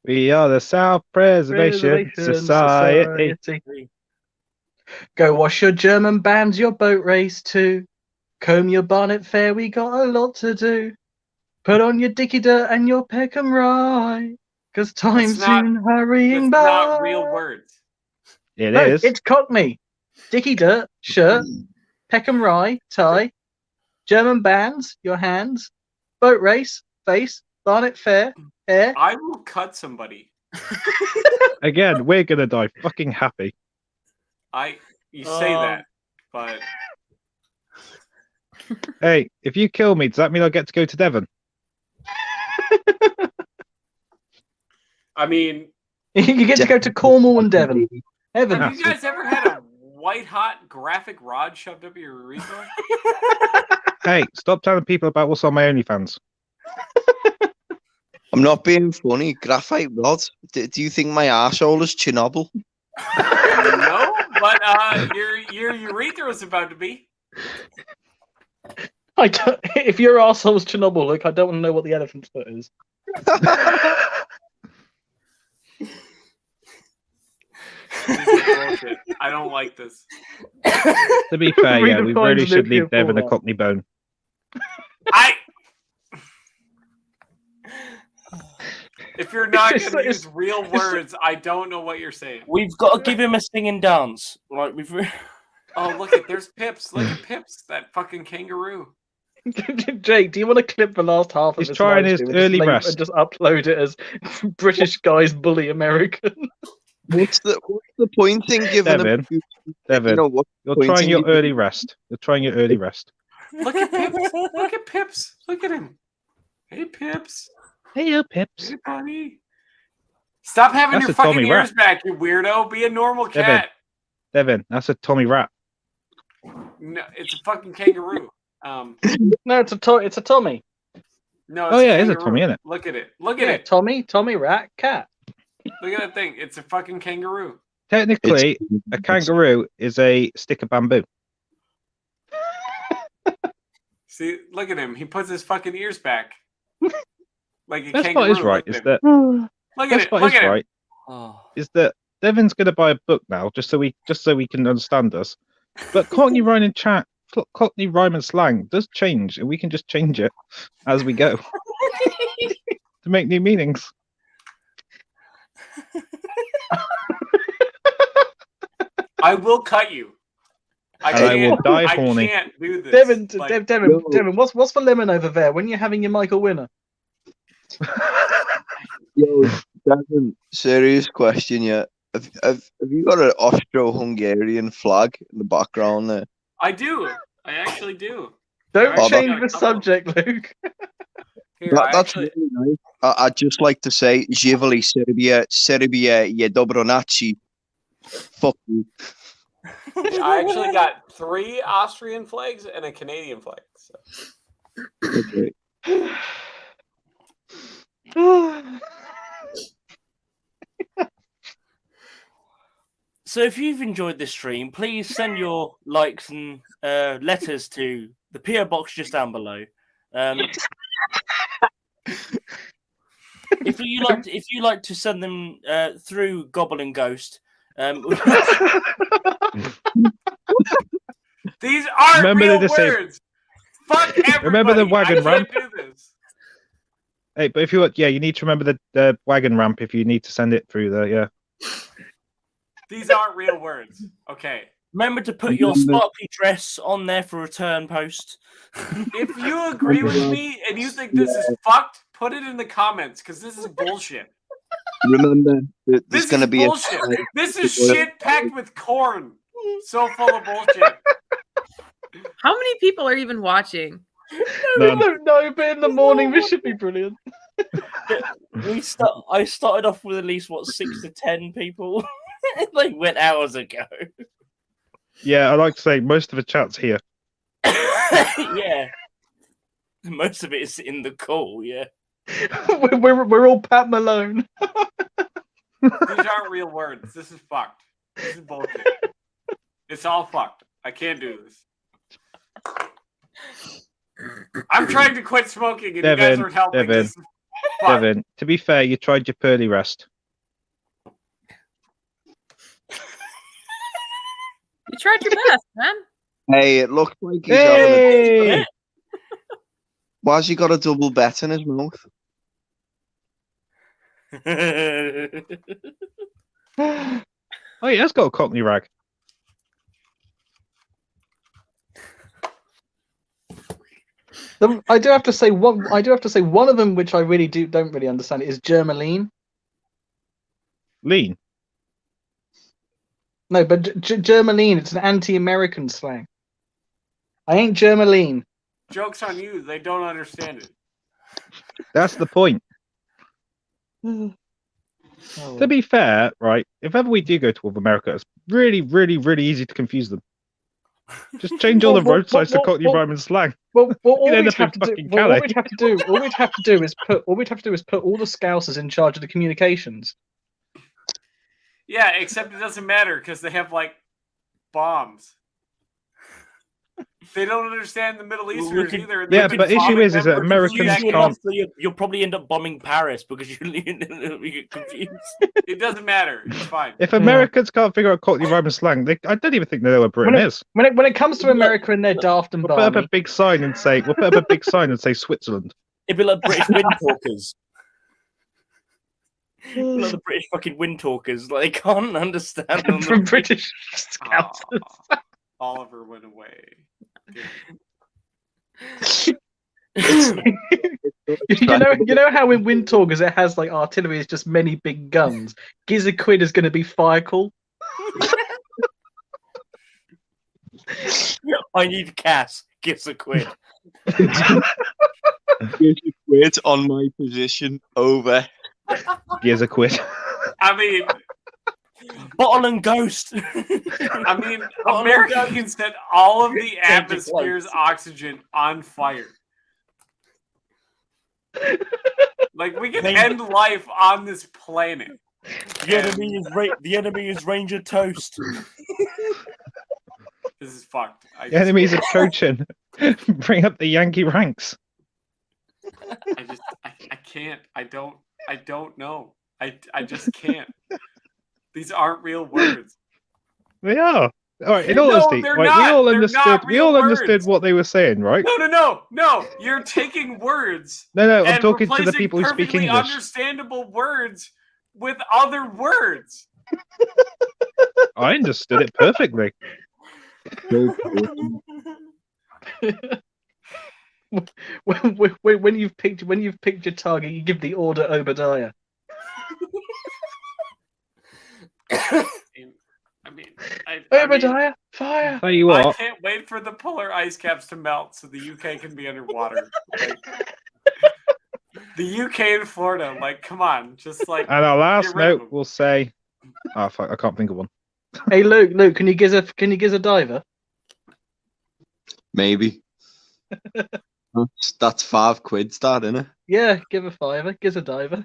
We are the South Preservation Society. Go wash your German bands, your boat race too. Comb your Barnet Fair, we got a lot to do. Put on your Dicky Dirt and your Peckham Rye, 'cause time's That's not- soon hurrying That's by. not real words. It No, is. it's Cockney. Dicky Dirt, shirt. Peckham Rye, tie. German bands, your hands. Boat race, face. Barnet Fair, hair. I will cut somebody. Again, we're gonna die fucking happy. You say that, but Hey, if you kill me, does that mean I get to go to Devon? I mean, You get to go to Cornwall and Devon. Heaven. Have you guys ever had a white hot graphic rod shoved up your urethra? Hey, stop telling people about what's on my OnlyFans. I'm not being funny. Graphite rod. Do you think my arsehole is Chernobyl? No, but your urethra is about to be. If your arsehole's Chernobyl, look, I don't want to know what the elephant's foot is. This is bullshit. I don't like this. To be fair, yeah, we Redefines really should nuclear leave Devon a fallout. Cockney bone. If you're not It's going to just- use real words, I don't know what you're saying. We've got to give him a singing dance. Like we've. Oh, look at there's Pips. Look at Pips, that fucking kangaroo. Jake, do you want to clip the last half of He's this trying live his stream and just early leave- rest. and just upload it as British guys bully American? What's the point in giving Devin, them? Devin, You know what? you're point trying in your giving- early rest. You're trying your early rest. Look at Pips. Look at Pips. Look at him. Hey, Pips. Hey, Pips. Hey, buddy. Stop having That's your a Tommy fucking Rat. ears back, you weirdo. Be a normal Devin. cat. Devin, that's a Tommy Rat. No, it's a fucking kangaroo. No, it's a Tommy. No, Oh, it's yeah, a it is a kangaroo. Tommy, isn't it? Look at it. Look at Yeah, it. Tommy, rat, cat. Look at that thing. It's a fucking kangaroo. Technically, a kangaroo is a stick of bamboo. See, look at him. He puts his fucking ears back. Like a Best kangaroo. part is right. Look Is at that him. Look at best it. part Look is at him. right? Oh. Is that Devon's going to buy a book now just so we can understand us. But Cockney rhyme and chat, Cockney rhyme and slang does change, and we can just change it as we go to make new meanings. I will cut you. And I will die I horny. can't do this. Devin, Like, Devin, what's for lemon over there when you're having your Michael Winner? Yo, Devin, serious question. Yeah, have you got an Austro-Hungarian flag in the background there? I do. I actually do. Don't Oh, change got a the couple. subject, Luke. Here, That's actually, really nice. I'd just like to say, Živeli Serbia je dobro naci. Fuck you. I actually got 3 Austrian flags and a Canadian flag. So. Okay. So if you've enjoyed this stream, please send your likes and letters to the PO box just down below. If you like to send them through Goblin Ghost, These aren't Remember real the disab- words. Fuck everybody. Remember the wagon I ramp? can't do this. Hey, but if you you need to remember the wagon ramp if you need to send it through there. Yeah. These aren't real words. Okay. remember to put your sparkly dress on there for return post. If you agree with me and you think this is fucked, put it in the comments because this is bullshit. Remember, there's This going to is be bullshit. This is shit packed with corn. So full of bullshit. How many people are even watching? None. No, but in the morning this should be brilliant. I started off with at least 6 to 10 people. They went hours ago. Yeah, I like to say most of the chat's here. Yeah, most of it is in the call. Yeah, we're all Pat Malone. These aren't real words. This is fucked. This is bullshit. It's all fucked. I can't do this. I'm trying to quit smoking and you guys Devin, aren't helping. Devin, This is fucked. Devin, to be fair, you tried your pearly rest. You tried your best, man. Hey, it looks like he's having a... Hey! Why's he got a double bet in his mouth? Oh, he has got a Cockney rag. I do have to say one of them which I really don't really understand is Germaline. Lean. No, but Germaline, it's an anti-American slang. I ain't Germaline. Joke's on you. They don't understand it. That's the point. To be fair, right, if ever we do go to America, it's really, really, really easy to confuse them. Just change all the road signs to Cockney rhyme and slang. Well, all You'd end we'd up in have to do, fucking well, all Calais. we'd have to do, all we'd have to do is put all the Scousers in charge of the communications. Yeah, except it doesn't matter because they have like bombs. They don't understand the Middle Easterners either. Yeah, They've but been issue is bombing that them for Americans decades. can't. You'll probably end up bombing Paris because you get confused. It doesn't matter. It's fine. If Americans can't figure out Cockney rhyme and slang, I don't even think they know where Britain is. When it comes to America and their daft and We'll put up balmy, a big sign and say, Switzerland. It'd be like British wind talkers. Like the British fucking wind talkers. Like, they can't understand them. from British Scousers. Oliver went away. You know how in Wind Talkers it has like artillery is just many big guns. Gizzard is going to be fire call. I need Cass. Gives a quid. Here's a quid on my position over. Here's a quid. I mean, Bottle and ghost. I mean, America can set all of the atmosphere's oxygen on fire. Like, we can end life on this planet. The enemy is Ranger Toast. This is fucked. The enemies are coaching. Bring up the Yankee ranks. I can't. I don't know. I just can't. These aren't real words. They are. All right, in all No, honesty, they're right, not. we all They're understood. not We real all understood words. what they were saying, right? No. You're taking words. No, I'm and talking to the replacing people who speak perfectly English. understandable words with other words. I understood it perfectly. when you've picked your target, you give the order Obadiah. I mean, Obadiah, fire! Tell you I what, can't wait for the polar ice caps to melt so the UK can be underwater. Like, the UK and Florida, like, come on, just like. and our last get rid of note will say, "Oh fuck, I can't think of one." Hey Luke, can you give a diver? Maybe. That's £5, that, isn't it? Yeah, give a fiver. Gives a diver.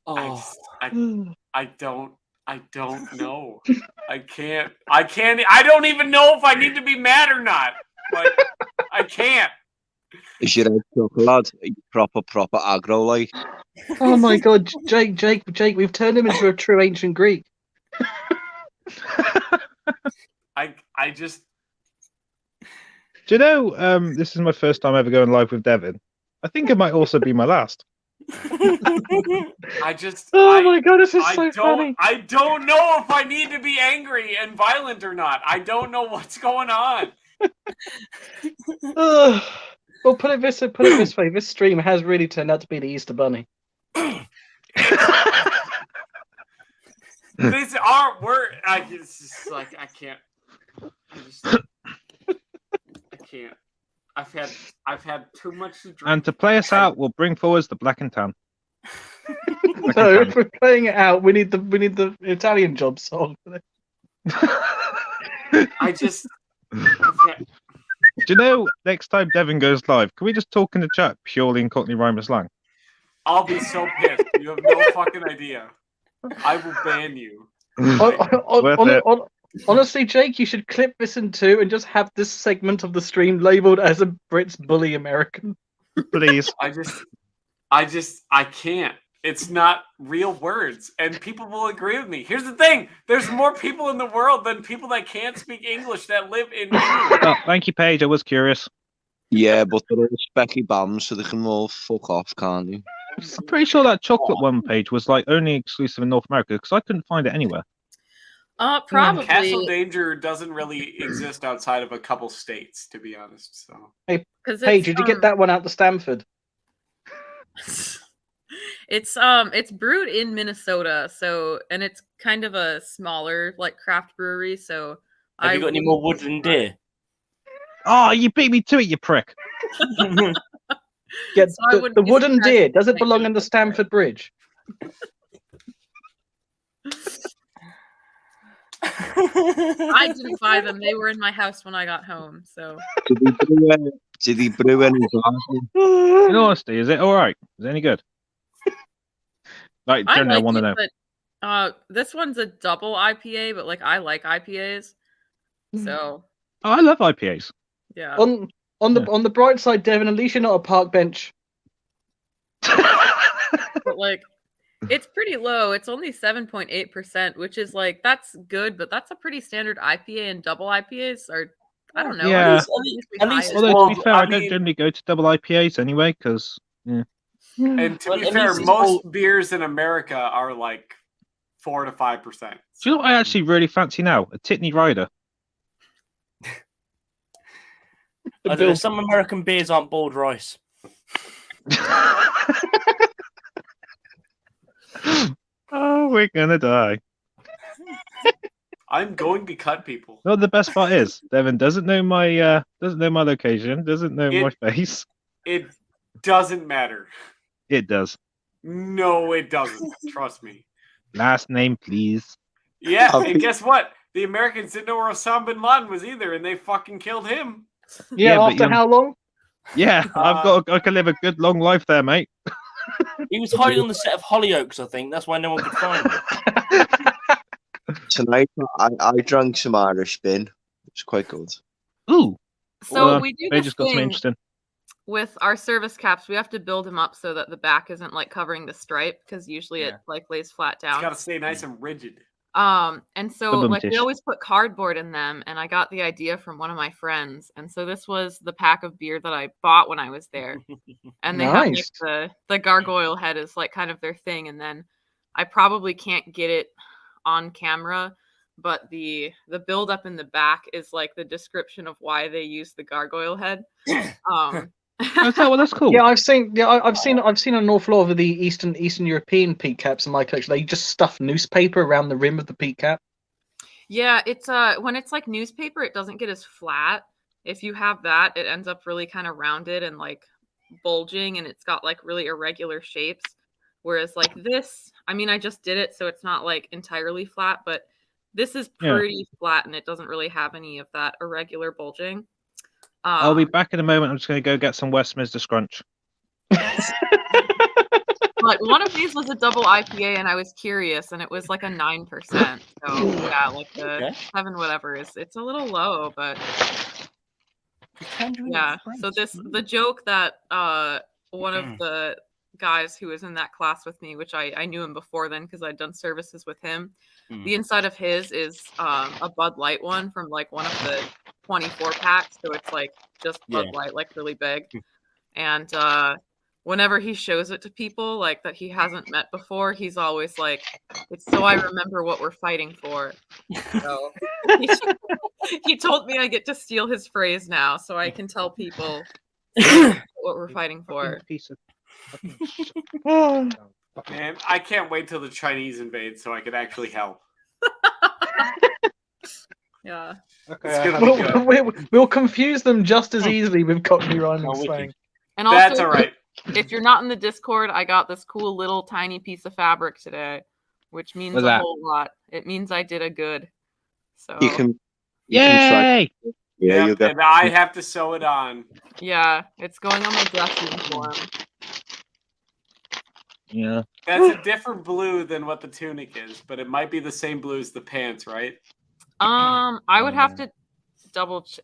I don't know. I can't. I don't even know if I need to be mad or not. Like, I can't. Is your head chocolate? Proper aggro, like. Oh my God, Jake, we've turned him into a true ancient Greek. I just. Do you know? This is my first time ever going live with Devin. I think it might also be my last. I just. Oh my God, this is so funny. I don't know if I need to be angry and violent or not. I don't know what's going on. Well, put it this way: this stream has really turned out to be the Easter Bunny. These aren't words. It's just like I can't. I can't. I've had too much to drink. And to play us out, we'll bring forward the black and tan. So if we're playing it out, we need the Italian Job song. I just. Do you know, next time Devin goes live, can we just talk in the chat purely in Cockney rhyme and slang? I'll be so pissed. You have no fucking idea. I will ban you. Honestly, Jake, you should clip this in two and just have this segment of the stream labeled as a Brits bully American. Please. I can't. It's not real words, and people will agree with me. Here's the thing: there's more people in the world than people that can't speak English that live in England. Oh, thank you, Paige. I was curious. Yeah, but they're all specky bums, so they can all fuck off, can't they? I'm pretty sure that chocolate one page was like only exclusive in North America because I couldn't find it anywhere. Probably. Castle Danger doesn't really exist outside of a couple states, to be honest. So, hey, Paige, did you get that one out to Stanford? It's brewed in Minnesota, so, and it's kind of a smaller like craft brewery. So, have you got any more wood than deer? Oh, you beat me to it, you prick! Yeah, So I the wouldn't be wooden surprised deer. if Does it they belong did in the that. Stamford Bridge? I didn't buy them. They were in my house when I got home. So Did he brew any In honesty, is it all right? Is it any good? Like, I generally, I like want to it, know. but this one's a double IPA, but like I like IPAs. So Oh, I love IPAs. yeah. On the bright side, Devin, at least you're not a park bench. But like it's pretty low. It's only 7.8%, which is like that's good, but that's a pretty standard IPA, and double IPAs are I don't know. Yeah. Usually At least higher. Although, Well, to be fair, I I don't mean- generally go to double IPAs anyway, because And to Well, be at fair, least it's most all- beers in America are like 4 to 5%. do you know what I actually really fancy now? A Titney Rider. I don't know, some American beers aren't boiled rice. Oh, we're gonna die. I'm going to cut people. No, the best part is Devin doesn't know my location, doesn't know my face. It doesn't matter. It does. No, it doesn't. Trust me. Last name, please. Yeah, and guess what? The Americans didn't know where Osama bin Laden was either, and they fucking killed him. Yeah, but after how long? Yeah, I can live a good long life there, mate. He was hiding on the set of Hollyoaks, I think. That's why no one could find him. Tonight, I drank some Irish bin. It's quite good. Ooh. So we do They this just got some thing interesting. with our service caps. We have to build them up so that the back isn't like covering the stripe, because usually it like lays flat It's down. got to stay nice and rigid. And so like we Ba-boom-tish. always put cardboard in them, and I got the idea from one of my friends. And so this was the pack of beer that I bought when I was there. And they have Nice. like the gargoyle head is like kind of their thing. And then I probably can't get it on camera, but the build up in the back is like the description of why they use the gargoyle head. Well, that's cool. Yeah, I've seen an awful lot of the Eastern European peak caps in my collection. They just stuff newspaper around the rim of the peak cap. Yeah, it's when it's like newspaper, it doesn't get as flat. If you have that, it ends up really kind of rounded and like bulging, and it's got like really irregular shapes. Whereas like this, I mean, I just did it, so it's not like entirely flat, but this is pretty flat, and it doesn't really have any of that irregular bulging. I'll be back in a moment. I'm just going to go get some Westminster Scrunch. But one of these was a double IPA, and I was curious, and it was like a 9%. So yeah, like the 7 whatever it's a little low, but yeah. So the joke that one of the guys who was in that class with me, which I knew him before then because I'd done services with him. The inside of his is a Bud Light one from like one of the 24 packs, so it's like just Bud Light, like really big. And whenever he shows it to people like that he hasn't met before, he's always like, "It's so I remember what we're fighting for." So he told me I get to steal his phrase now, so I can tell people what we're fighting for. Man, I can't wait till the Chinese invade so I can actually help. Yeah. It's gonna be good. We'll confuse them just as easily with Cockney rhyming slang. And also, That's all right. If you're not in the Discord, I got this cool little tiny piece of fabric today, which means What's a that? whole lot. It means I did a good. So You can Yay! Yeah, you'll Yep, get. and I have to sew it on. yeah, it's going on my dress uniform. Yeah. That's a different blue than what the tunic is, but it might be the same blue as the pants, right? I would have to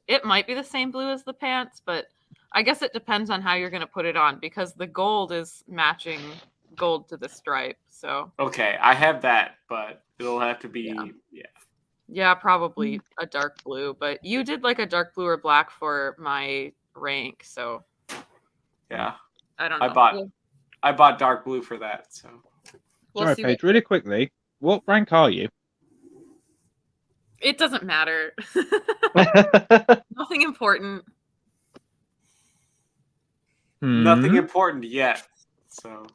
it might be the same blue as the pants, but I guess it depends on how you're going to put it on, because the gold is matching gold to the stripe. So Okay, I have that, but it'll have to be yeah, probably a dark blue. But you did like a dark blue or black for my rank, so yeah. I don't know. I bought dark blue for that, so We'll Sorry, see Paige, really quickly. What rank are you? It doesn't matter. Nothing important. nothing important yet. So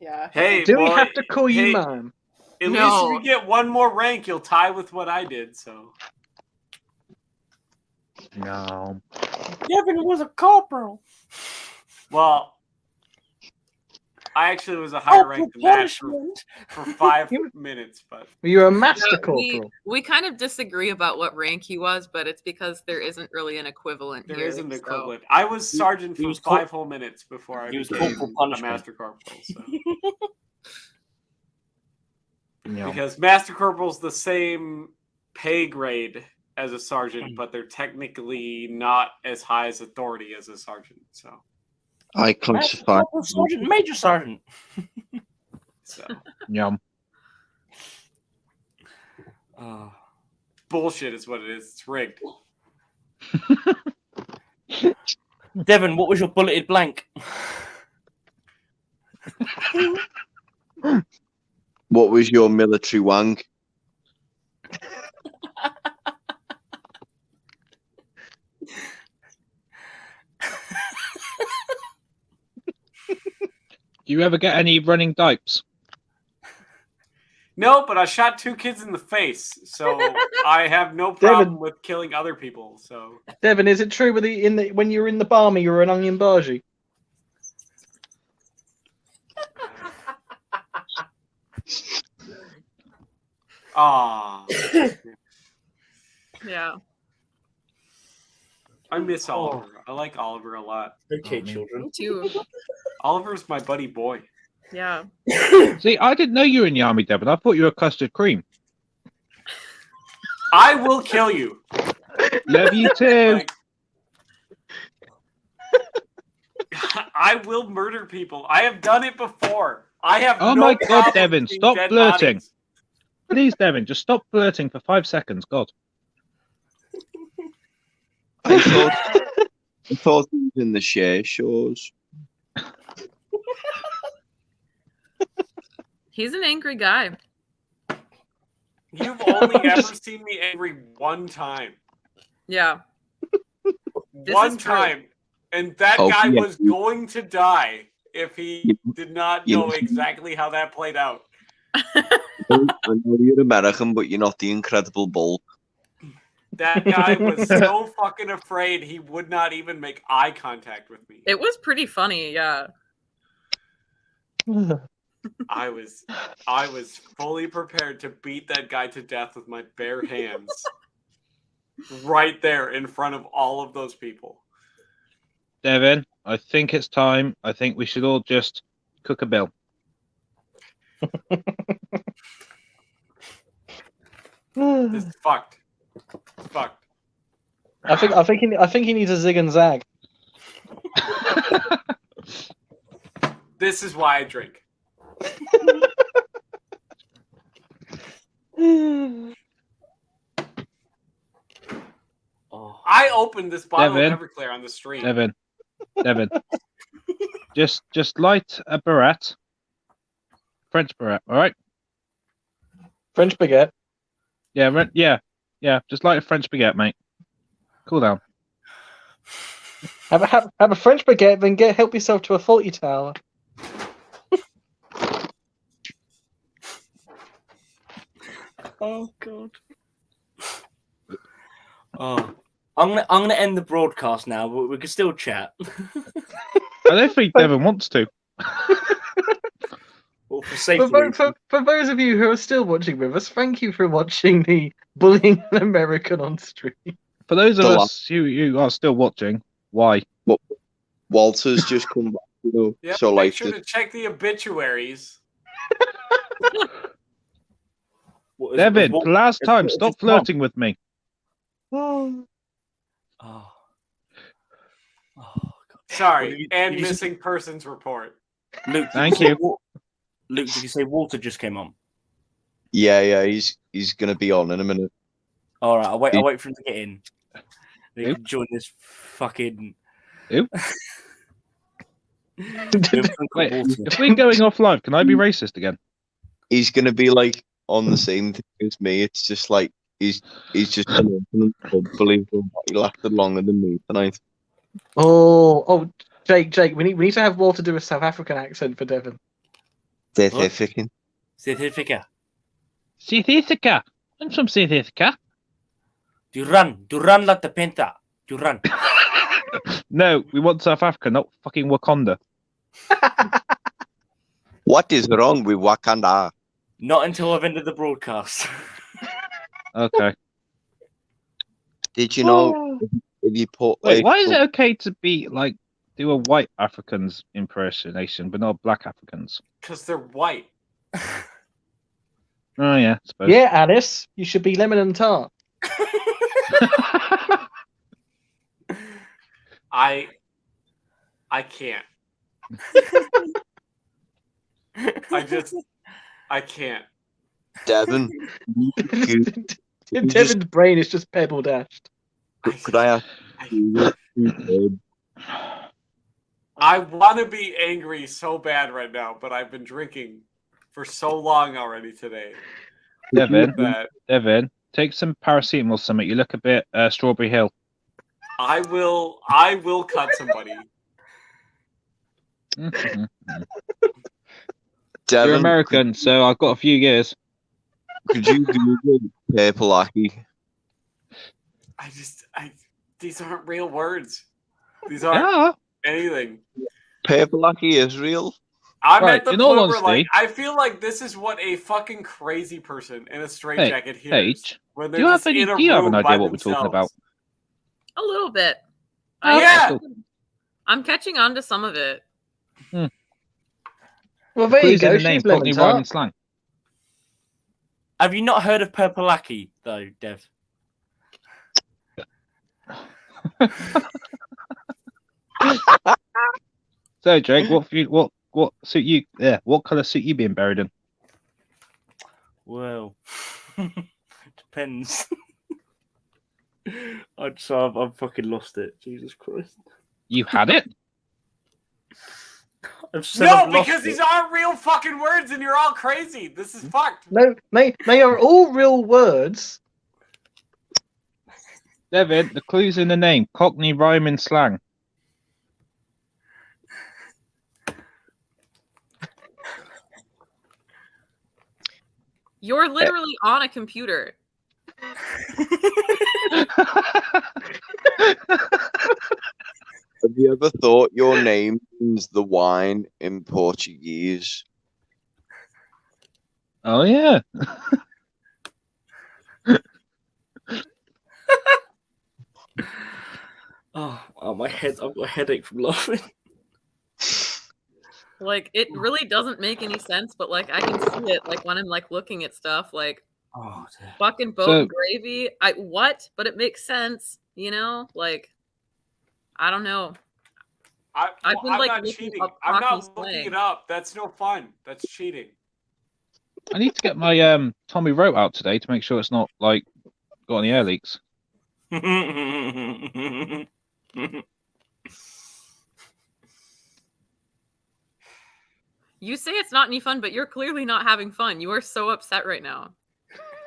Yeah. hey, Do we well, have to call you hey, man? At No. least if you get one more rank, you'll tie with what I did. So No. Devin was a corporal. Well, I actually was a higher rank than that for 5 minutes, but You're a master Yeah, corporal. we kind of disagree about what rank he was, but it's because there isn't really an equivalent there here. isn't an so- equivalent. I was sergeant he for was 5 whole minutes before I he was became corporal a punishment. master corporal. So. No. Because master corporal's the same pay grade as a sergeant, but they're technically not as high as authority as a sergeant. So, I Master classify. Corporal Sergeant, Major Sergeant. so Yum. bullshit is what it is. It's rigged. Devin, what was your bulleted blank? What was your military wang? Do you ever get any running dipes? No, but I shot 2 kids in the face, so I have no problem with killing other people. So, Devin, is it true when you were in the barmy, you were an onion bargee? Yeah. I miss Oliver. I like Oliver a lot. Okay, children. Me too. Oliver's my buddy boy. Yeah. See, I didn't know you were in the army, Devin. I thought you were custard cream. I will kill you. Love you too. Like, I will murder people. I have done it before. I have. Oh no my God, problem Devin, seeing stop dead flirting. bodies. Please, Devin, just stop flirting for 5 seconds. God. I thought he was in the share shows. He's an angry guy. You've only ever seen me angry one time. Yeah. One is true. time. And that Oh, guy yeah. was going to die if he did not You know know- exactly how that played out. I know you're American, but you're not the Incredible Bulk. That guy was so fucking afraid he would not even make eye contact with me. It was pretty funny, yeah. I was fully prepared to beat that guy to death with my bare hands. Right there in front of all of those people. Devin, I think it's time. I think we should all just cook a bill. This is fucked. It's fucked. I think he needs a zig and zag. This is why I drink. Oh. I opened this bottle Devin. of Everclear on the stream. Devin. just light a barrette. French barrette, all right? French baguette. Yeah. Just light a French baguette, mate. Cool down. Have a French baguette, then help yourself to a faulty tower. Oh God. Oh, I'm gonna end the broadcast now, but we can still chat. I don't think Devin wants to. Well, for safety For those of you who are still watching with us, thank you for watching the bullying an American on stream. For those of Go us who are still watching, why? Walter's just come back, you know. Yep, So make like, sure to check the obituaries. What is- Devin, what- for the last time, it's stop just Tom. flirting with me. Oh. Oh God. Sorry, Well, you- and you- missing persons report. Luke, did Thank say you. Luke, did you say Walter just came on? yeah, he's gonna be on in a minute. All right, I'll wait for him to get in. He Who? can join this fucking. Who? Wait, Walter. if we're going off live, can I be racist again? He's gonna be like on the same thing as me. It's just like he's just an unbelievable. He lasted longer than me tonight. Oh, Jake, we need to have Walter do a South African accent for Devin. Certificate. Certifica. South Africa. I'm from South Africa. Do run like the penta. You run. No, we want South Africa, not fucking Wakanda. What is wrong with Wakanda? Not until I've ended the broadcast. Okay. Did you know if you put Wait, like why is it okay to be like do a white Africans impersonation, but not black Africans? Because they're white. Oh yeah, I suppose. Yeah, Alice, you should be lemon and tart. I can't. I can't. Devon? Devin's brain is just pebble dashed. Could I ask you? I want to be angry so bad right now, but I've been drinking for so long already today. Devin, That Devin, take some paracetamol. Something. You look a bit Strawberry Hill. I will cut somebody. Mhm. Devon, You're American, so I've got a few years. could you Google Purple Lucky? These aren't real words. These aren't Yeah. anything. Purple Lucky is real. I'm Right, at the in all point where, like, honesty- I feel like this is what a fucking crazy person in a straitjacket hears. Paige, when do they're you have just any? in a Do you have an room by idea what we're talking about? themselves. A little bit. Oh, Yeah. cool. I'm catching on to some of it. Well, there you Clues in go. the name, She's lemon Cockney rhyming tart. slang. Have you not heard of Purple Lucky, though, Dev? So, Jake, what suit you? Yeah, what color suit you being buried in? Well, depends. I've fucking lost it. Jesus Christ. You had it. I've said No, I've lost because it. these aren't real fucking words and you're all crazy. This is fucked. No, they are all real words. Devin, the clues in the name, Cockney rhyming slang. You're literally on a computer. Have you ever thought your name means the wine in Portuguese? Oh yeah. Oh, my head! I've got a headache from laughing. Like, it really doesn't make any sense, but like I can see it like when I'm like looking at stuff like Oh, dear. fucking boat So- and gravy. What? But it makes sense, you know? Like, I don't know. I've been, I'm like, not looking cheating. up I'm Cockney not looking slang. it up. That's no fun. That's cheating. I need to get my Tommy Rote out today to make sure it's not like got any air leaks. You say it's not any fun, but you're clearly not having fun. You are so upset right now.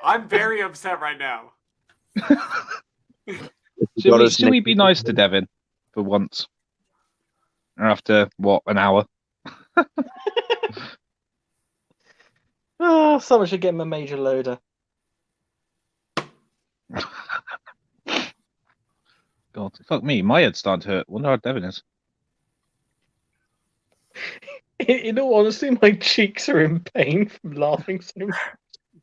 I'm very upset right now. Should we be nice to Devin for once? After what, an hour? Oh, someone should get him a major loader. God, fuck me, my head's starting to hurt. Wonder how Devin is. In all honesty, my cheeks are in pain from laughing so much.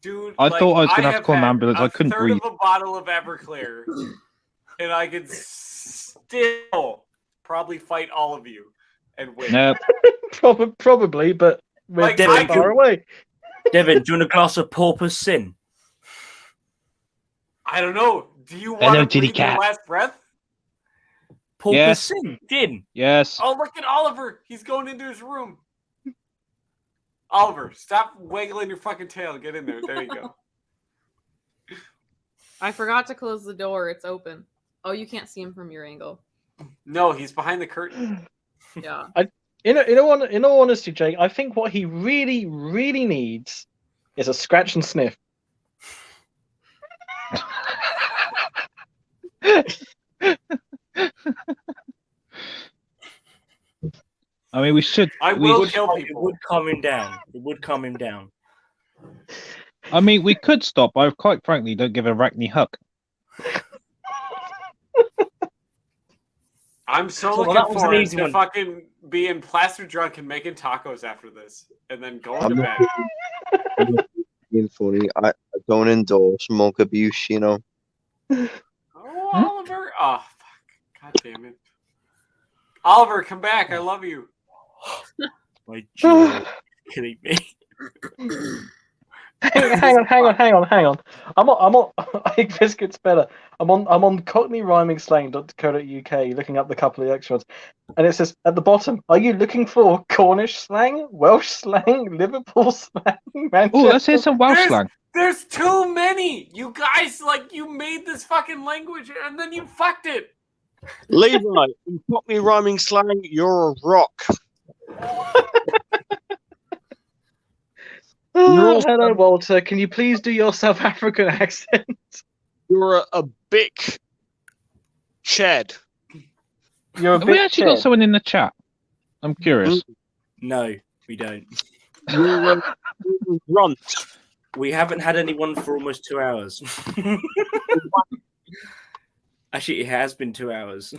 Dude, I thought I was gonna have to have call an had ambulance. I a couldn't third breathe. of a bottle of Everclear, and I could still probably fight all of you and win. No, Probably, but we're Like, too I far could- away. Devin, do you want a glass of Pauper's Sin? I don't know. Do you Hello, want to Kitty breathe your cat. last breath? Pauper's Yes. Sin, Din. yes. Oh, look at Oliver. He's going into his room. Oliver, stop wiggling your fucking tail. Get in there. There you go. I forgot to close the door. It's open. Oh, you can't see him from your angle. No, he's behind the curtain. Yeah. In all honesty, Jake, I think what he really, really needs is a scratch and sniff. I mean, we should. I we will would- kill It people. would calm him down. It would calm him down. I mean, we could stop. I quite frankly don't give a Rackney huck. I'm so Well, looking that was an forward easy to one. fucking being plastered drunk and making tacos after this, and then going I'm to not bed. being funny. I don't endorse monk abuse, you know. Oh, Oliver! Oh, fuck! God damn it! Oliver, come back! I love you. My jaw killing me. Hang on. I'm on. I think this gets better. I'm on CockneyRhymingSlang.co.uk looking up the couple of extra ones, and it says at the bottom, "Are you looking for Cornish slang, Welsh slang, Liverpool slang, Manchester?" Oh, let's hear some Welsh slang. There's too many. You guys, like, you made this fucking language and then you fucked it. Levi, in Cockney rhyming slang, you're a rock. Oh, hello, Walter. Can you please do your South African accent? You're a big shed. You're a Have we bit actually got Ched. someone in the chat? I'm curious. No, we don't. You're a runt. We haven't had anyone for almost 2 hours. Actually, it has been 2 hours.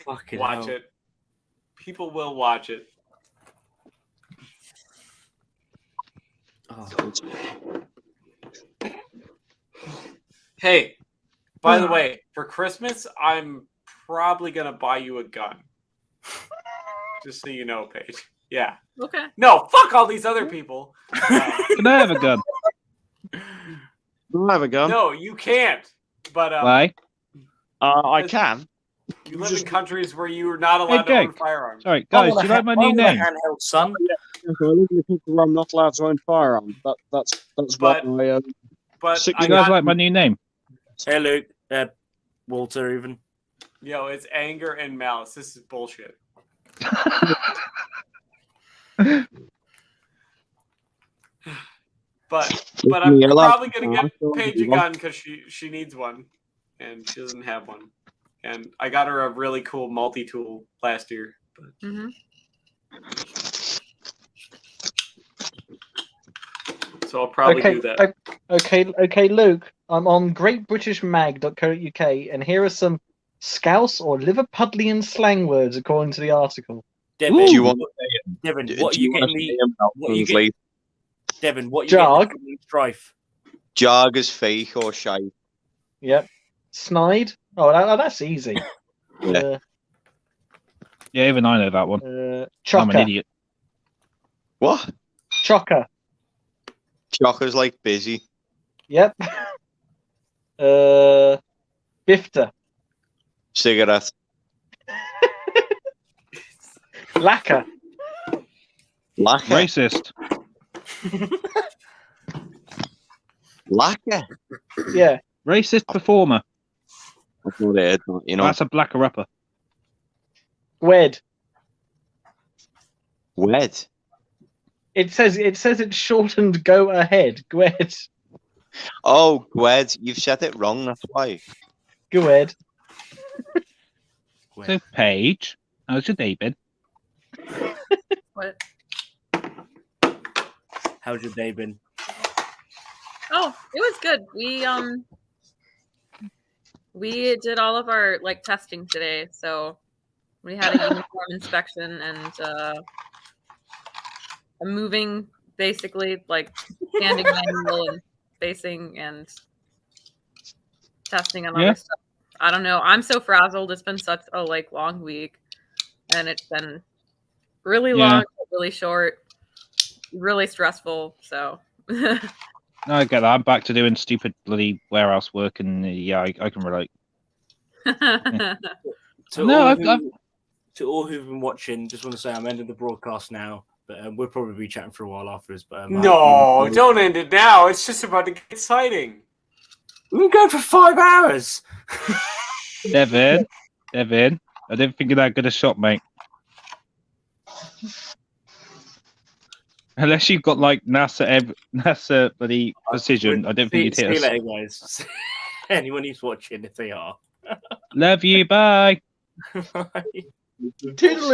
Fucking Watch hell. it. People will watch it. Oh. Hey, by the way, for Christmas, I'm probably gonna buy you a gun. Just so you know, Paige. Yeah. Okay. No, fuck all these other people. Can I have a gun? I have a gun. No, you can't. But Why? I can. you live in countries where you are not allowed to Jake. own firearms. Sorry, guys, do you like my new name? Handheld, son. I live in a country where I'm not allowed to own firearms. That's But- what I. But Sick Do I you guys got, like my new name? Hey, Luke. Walter, even. yo, it's anger and malice. This is bullshit. But I'm Me, I like probably gonna get firearms. Paige a gun because she needs one, and she doesn't have one. And I got her a really cool multi-tool last year. But Hmm. so I'll probably do that. Okay, Luke. I'm on greatbritishmag.co.uk, and here are some Scouse or Liverpudlian slang words according to the article. Devin, Ooh. Do you want Devin, do what are you you want getting to me? say about What are you translate Devin, what are you Jog. getting me from Strife? Jog is fake or shy? Yep. Snide. Oh, that's easy. Yeah. Yeah, even I know that one. I'm an Chocker. idiot. What? Chocker. Chocker's like busy. Yep. Bifter. Cigarette. Lacquer. Lacquer. Racist. Lacquer. Yeah. Racist performer. I've not heard that, you know. That's a blacker rapper. Gwed. Wed. It says it's shortened. Go ahead. Gwed. Oh, Gwed. You've said it wrong, that's why. Gwed. So, Paige, how's your day been? What? How's your day been? Oh, it was good. We did all of our like testing today, so we had a uniform inspection and a moving, basically like standing manual and spacing and testing and Yeah. other stuff. I don't know. I'm so frazzled. It's been such a like long week, and it's been really Yeah. long, really short, really stressful. So. No, I get that. I'm back to doing stupid bloody warehouse work, and yeah, I can relate. To No, all who've been watching, just want to say I'm ending the broadcast now, but we'll probably be chatting for a while afterwards. But No, don't end it now. It's just about to get exciting. we can go for 5 hours. Devin, I didn't think you're that good a shot, mate. Unless you've got like NASA bloody precision, I don't think you'd See hit you us. later, guys. Anyone who's watching, if they are. Love you, bye. Bye. Toodaloo.